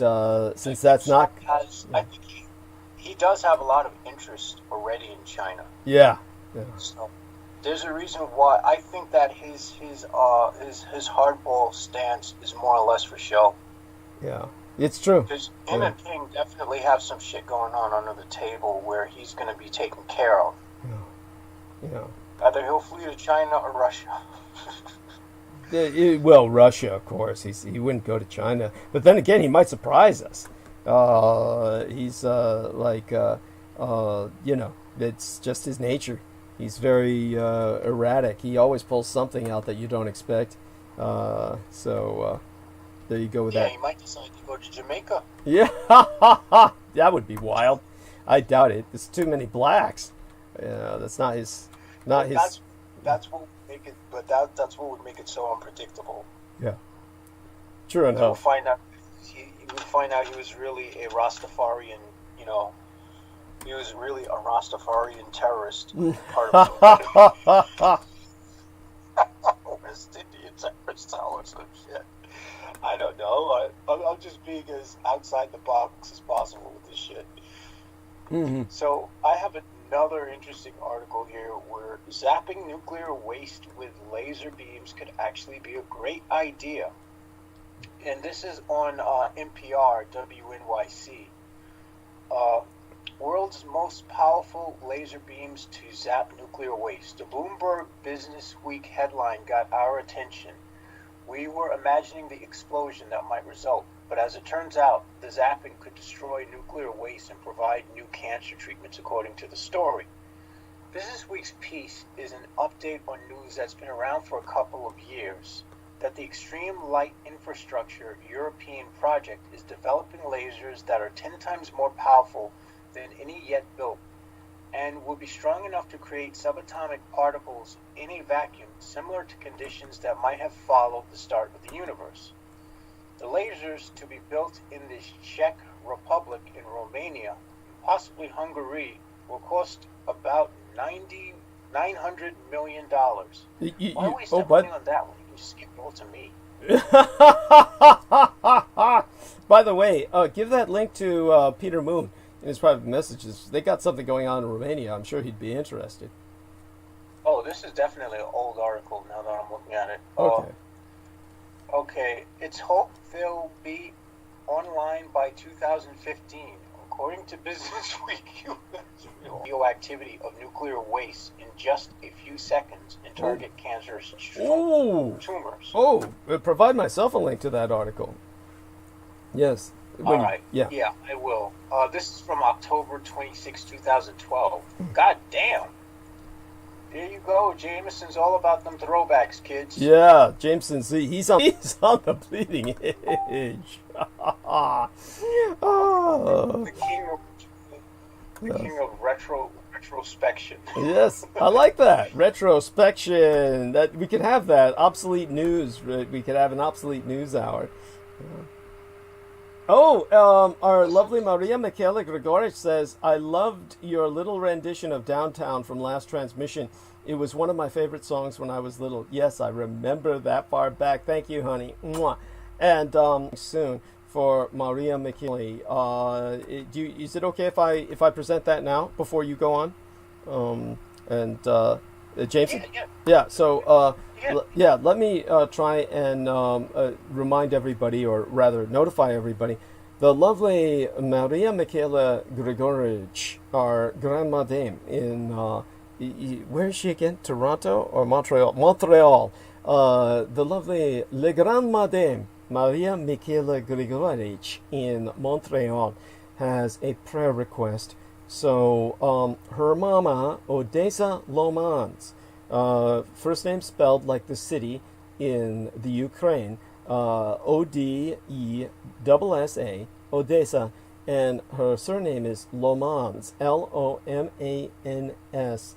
since that's not, I think he does have a lot of interest already in China. Yeah. So there's a reason why I think that his hardball stance is more or less for show. Yeah, it's true. Because him and Ping definitely have some shit going on under the table where he's going to be taken care of. Yeah. Either he'll flee to China or Russia. Well, Russia, of course. He wouldn't go to China. But then again, he might surprise us. He's it's just his nature. He's very erratic. He always pulls something out that you don't expect. So there you go with that. Yeah, he might decide to go to Jamaica. Yeah, that would be wild. I doubt it. There's too many blacks. That's not his. That's what would make it. But that's what would make it so unpredictable. Yeah. True We'll enough. find out. We'll find out he was really a Rastafarian. You know, he was really a Rastafarian terrorist. Part of West Indian terrorist or some shit. I don't know. I'm just being as outside the box as possible with this shit. Mm-hmm. So I have another interesting article here where zapping nuclear waste with laser beams could actually be a great idea. And this is on NPR WNYC. World's most powerful laser beams to zap nuclear waste. The Bloomberg Business Week headline got our attention. We were imagining the explosion that might result, but as it turns out, the zapping could destroy nuclear waste and provide new cancer treatments, according to the story. Business Week's piece is an update on news that's been around for a couple of years, that the Extreme Light Infrastructure European project is developing lasers that are 10 times more powerful than any yet built, and will be strong enough to create subatomic particles in a vacuum, similar to conditions that might have followed the start of the universe. The lasers to be built in the Czech Republic and Romania, possibly Hungary, will cost about $900 million. Why waste money on that when you can just give it all to me? By the way, give that link to Peter Moon in his private messages. They got something going on in Romania. I'm sure he'd be interested. Oh, this is definitely an old article now that I'm looking at it. Okay. Okay, it's hoped they'll be online by 2015. According to Business Week, radioactivity of nuclear waste in just a few seconds and target cancerous tumors. Provide myself a link to that article. Yes. All right. Yeah. Yeah, I will. This is from October 26, 2012. God damn. There you go. Jameson's all about them throwbacks, kids. Yeah, Jameson, see, he's on the bleeding edge. The king of retrospection. Yes, I like that. Retrospection. That we could have that. Obsolete news. We could have an obsolete news hour. Our lovely Maria Michaela Grigorich says, I loved your little rendition of Downtown from last transmission. It was one of my favorite songs when I was little. Yes, I remember that far back. Thank you, honey. Mwah. And soon for Maria Michaela. Is it okay if I present that now before you go on? Jameson? Yeah, so let me try and remind everybody, or rather notify everybody. The lovely Maria Michaela Grigorich, our Grandma Dame in, where is she again? Toronto or Montreal? Montreal. The lovely Le Grandma Dame, Maria Michaela Grigorich in Montreal, has a prayer request. So her mama, Odessa Lomans, first name spelled like the city in the Ukraine, Odessa, Odessa, and her surname is Lomans, Lomans.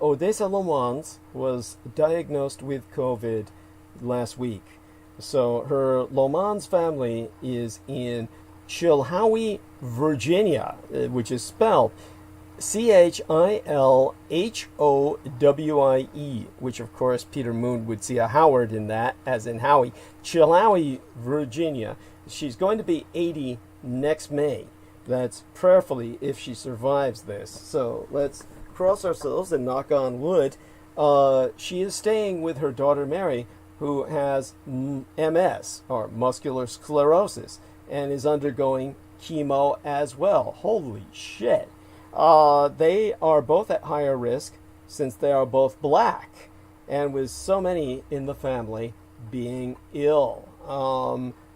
Odessa Lomans was diagnosed with COVID last week. So her Lomans family is in Chilhowie, Virginia, which is spelled Chilhowie, which of course Peter Moon would see a Howard in that, as in Howie. Chilhowie, Virginia. She's going to be 80 next May. That's prayerfully if she survives this. So let's cross ourselves and knock on wood. She is staying with her daughter Mary, who has MS, or muscular sclerosis, and is undergoing chemo as well. Holy shit. They are both at higher risk since they are both black, and with so many in the family being ill.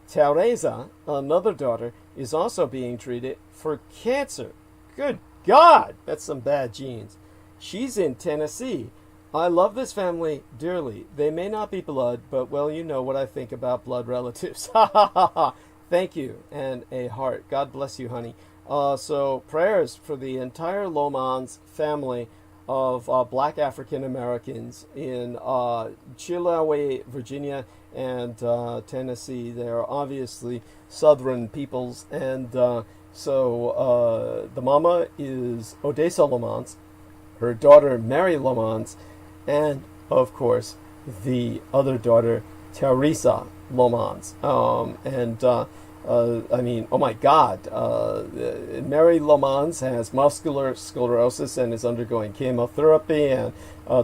Teresa, another daughter, is also being treated for cancer. Good God, that's some bad genes. She's in Tennessee. I love this family dearly. They may not be blood, but well, you know what I think about blood relatives. Ha ha ha ha. Thank you, and a heart. God bless you, honey. So prayers for the entire Lomans family. of black African Americans in Chilhowee, Virginia, and Tennessee. They're obviously Southern peoples, and so the mama is Odessa Lamont, her daughter Mary Lamont, and of course the other daughter Teresa Lamont. I mean, oh my God, Mary Lamont has muscular sclerosis and is undergoing chemotherapy, and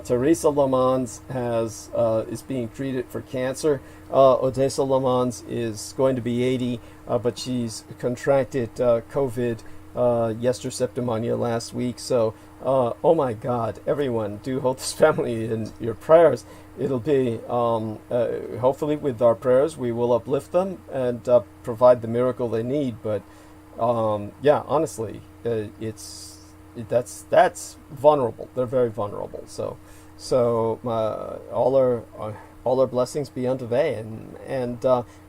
Teresa Lamont is being treated for cancer. Odessa Lamont is going to be 80, but she's contracted COVID septimania last week. So, oh my God, everyone, do hold this family in your prayers. It'll be, hopefully with our prayers, we will uplift them and provide the miracle they need. But, yeah, honestly, that's vulnerable. They're very vulnerable. So all our blessings be unto they. And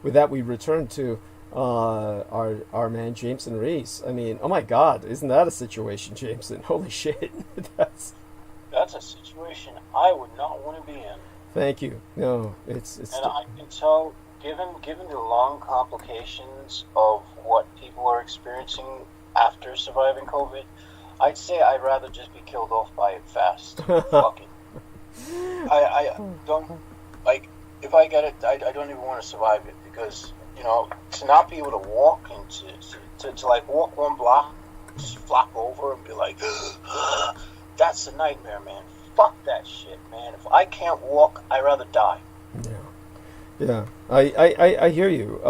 with that, we return to our man Jameson Reese. I mean, oh my God, isn't that a situation, Jameson? Holy shit, that's a situation I would not want to be in. Thank you. No, it's. And I can tell, given the long complications of what people are experiencing after surviving COVID, I'd say I'd rather just be killed off by it fast. Fuck it. I don't like, if I get it, I don't even want to survive it, because to not be able to walk and to like walk one block, just flop over and be like, that's a nightmare, man. Fuck that shit, man. If I can't walk, I'd rather die. Yeah. I hear you.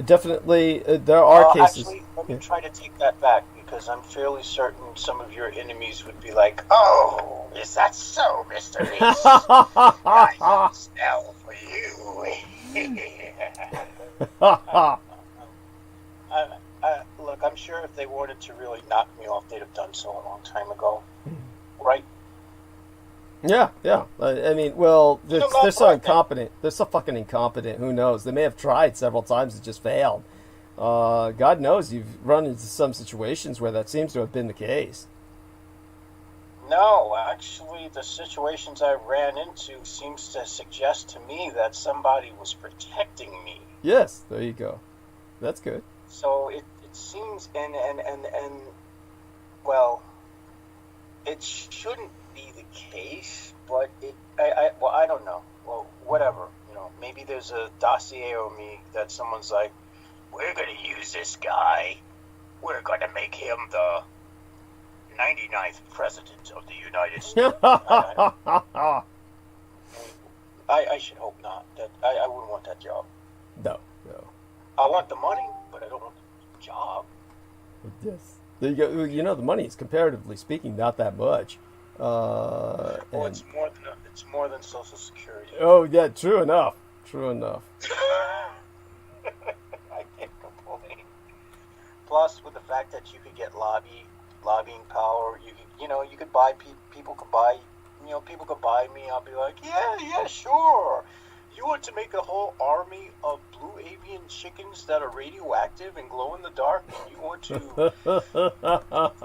Definitely, there are cases. Actually, let me try to take that back, because I'm fairly certain some of your enemies would be like, "Oh, is that so, Mr. Reese? I have a spell for you." Look, I'm sure if they wanted to really knock me off, they'd have done so a long time ago, right? Yeah. I mean, well, they're so incompetent. They're so fucking incompetent. Who knows? They may have tried several times and just failed. God knows you've run into some situations where that seems to have been the case. No, actually, the situations I ran into seems to suggest to me that somebody was protecting me. Yes, there you go. That's good. So it seems, and well, it shouldn't be the case, but I don't know. Well, whatever, maybe there's a dossier on me that someone's like, we're going to use this guy. We're going to make him the 99th president of the United States. I should hope not. That I wouldn't want that job. No. I want the money, but I don't want the job. Yes. There you go. The money is, comparatively speaking, not that much. It's more than Social Security. Oh yeah, true enough. I can't complain. Plus, with the fact that you could get lobbying power, you could buy people could buy me. I'll be like, yeah, sure. You want to make a whole army of blue avian chickens that are radioactive and glow in the dark, and you want to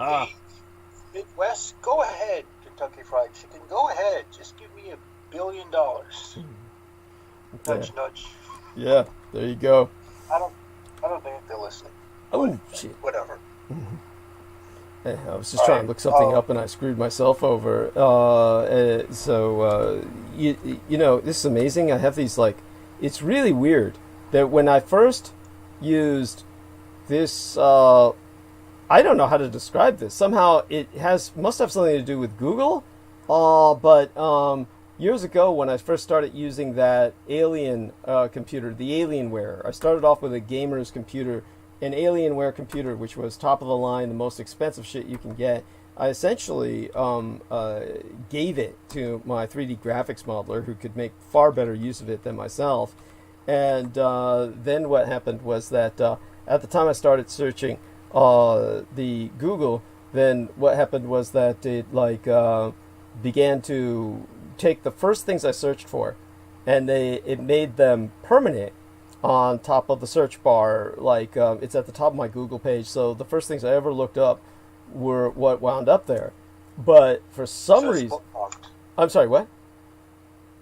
invade Midwest? Go ahead, Kentucky Fried Chicken. Go ahead. Just give me $1 billion. Nudge, nudge. Yeah, there you go. I don't think they're listening. Oh, shit. Whatever. Hey, I was just trying to look something up and I screwed myself over. This is amazing. I have these, it's really weird that when I first used this, I don't know how to describe this. Somehow it must have something to do with Google. But years ago when I first started using that Alien computer, the Alienware, I started off with a gamer's computer, an Alienware computer, which was top of the line, the most expensive shit you can get. I essentially gave it to my 3D graphics modeler, who could make far better use of it than myself. And then what happened was that at the time I started searching the Google, then what happened was that it began to take the first things I searched for, and it made them permanent on top of the search bar. It's at the top of my Google page. So the first things I ever looked up were what wound up there. But for some So it's reason, bookmarked. I'm sorry, what?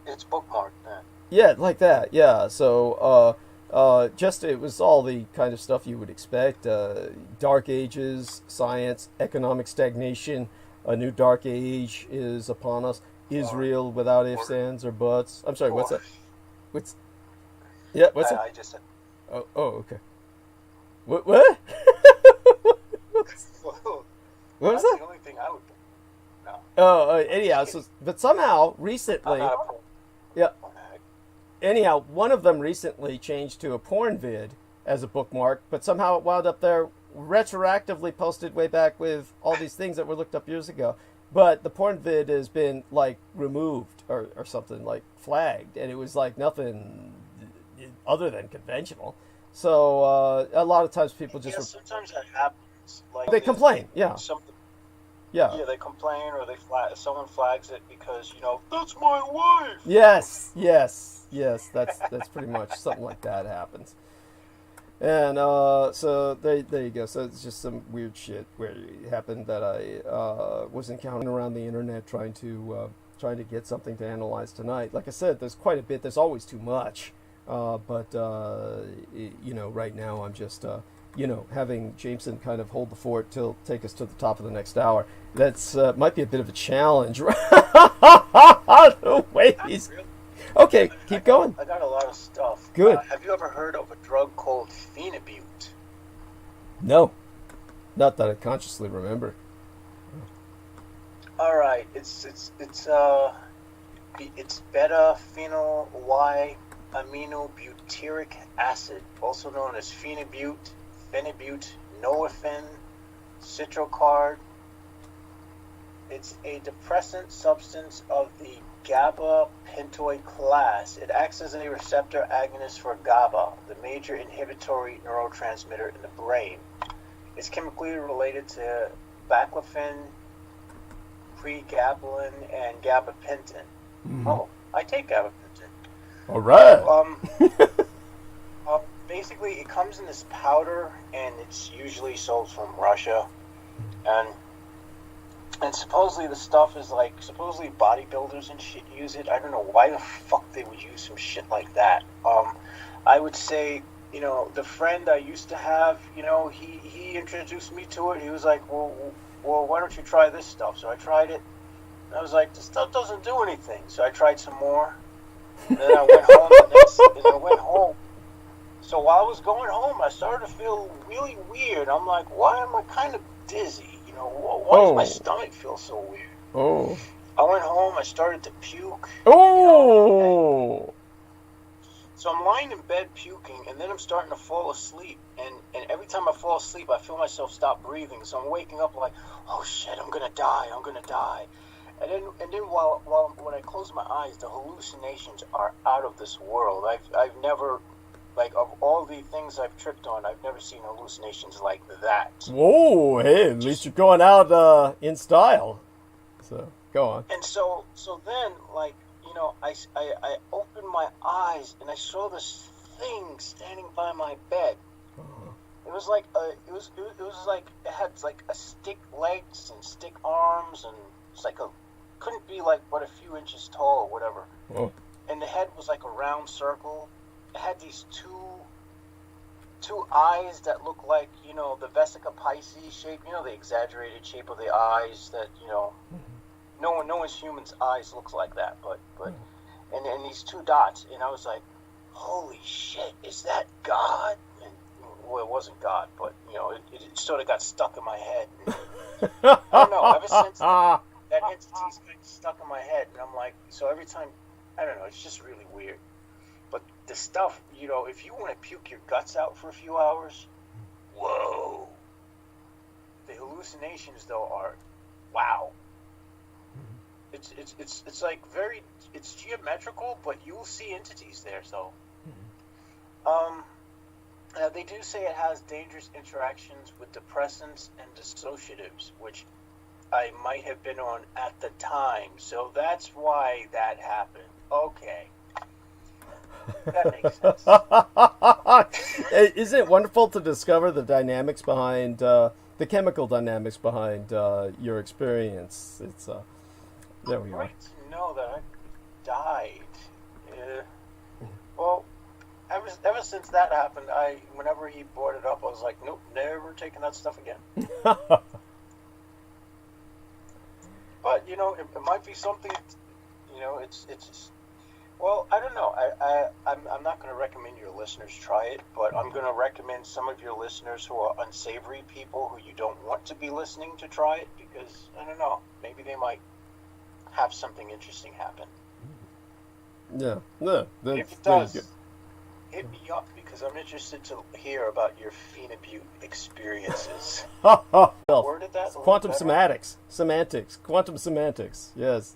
It's bookmarked then. Yeah, like that. Yeah. So, just it was all the kind of stuff you would expect. Dark ages, science, economic stagnation. A new dark age is upon us. Israel without ifs, ands, or buts. I'm sorry. What's that? What's? Yeah. What's that? I just said. Oh. Oh. Okay. What? What? What was That's that? the only thing I would. No. Oh. Anyhow, so but somehow I'm recently. not a porn. Yeah. Anyhow, one of them recently changed to a porn vid as a bookmark, but somehow it wound up there retroactively posted way back with all these things that were looked up years ago. But the porn vid has been like removed or something, like flagged, and it was like nothing other than conventional. So a lot of times people just sometimes that happens. Like they complain. Yeah. Something. Yeah. Yeah, they complain or someone flags it because that's my wife. Yes. That's pretty much something like that happens. And so there you go. So it's just some weird shit where it happened that I was encountering around the internet trying to get something to analyze tonight. Like I said, there's quite a bit. There's always too much. But right now I'm just having Jameson kind of hold the fort till take us to the top of the next hour. That's might be a bit of a challenge. The way he's okay. Keep going. I got a lot of stuff. Good. Have you ever heard of a drug called phenibut? No, not that I consciously remember. All right, it's beta-phenyl Y-aminobutyric acid, also known as phenibut, norepinephrine, citrocard. It's a depressant substance of the GABA-pentoid class. It acts as a receptor agonist for GABA, the major inhibitory neurotransmitter in the brain. It's chemically related to baclofen, pregabalin, and gabapentin. Mm-hmm. Oh, I take gabapentin. All right. Basically, it comes in this powder, and it's usually sold from Russia. And supposedly the stuff is supposedly bodybuilders and shit use it. I don't know why the fuck they would use some shit like that. I would say, the friend I used to have, he introduced me to it. He was like, well, why don't you try this stuff? So I tried it. And I was like, this stuff doesn't do anything. So I tried some more. And then I went home. So while I was going home, I started to feel really weird. I'm like, why am I kind of dizzy? Why does my stomach feel so weird? Oh. I went home, I started to puke. Oh. So I'm lying in bed puking, and then I'm starting to fall asleep. And every time I fall asleep, I feel myself stop breathing. So I'm waking up like, oh shit, I'm gonna die. And then when I close my eyes, the hallucinations are out of this world. I've never, of all the things I've tripped on, I've never seen hallucinations like that. Whoa, hey, at least you're going out in style. So, go on. And so then, I opened my eyes and I saw this thing standing by my bed. Uh-huh. It was like it had a stick legs and stick arms, and it's couldn't be a few inches tall or whatever. Oh. And the head was like a round circle. It had these two eyes that look like, the Vesica Pisces shape, the exaggerated shape of the eyes that, no one's human's eyes looks like that, but and these two dots, and I was like, holy shit, is that God? And, well, it wasn't God, but, it sort of got stuck in my head. And, I don't know, ever since that entity's kind of stuck in my head, and I'm like, so every time, I don't know, it's just really weird. But the stuff, if you want to puke your guts out for a few hours, whoa. The hallucinations, though, are wow. It's like it's geometrical, but you'll see entities there. So, they do say it has dangerous interactions with depressants and dissociatives, which I might have been on at the time. So that's why that happened. Okay. That makes sense. Isn't it wonderful to discover the dynamics behind the chemical dynamics behind your experience. It's there we are. Right to know that I died. Well, ever since that happened, whenever he brought it up, I was like, nope, never taking that stuff again. But you know, it might be something. You know, it's well, I don't know. I'm not going to recommend your listeners try it, but I'm going to recommend some of your listeners who are unsavory people who you don't want to be listening to try it, because I don't know, maybe they might have something interesting happen. Yeah, no, If it does, hit me up, because I'm interested to hear about your phenobute experiences. well, Worded that? quantum semantics, quantum semantics. Yes.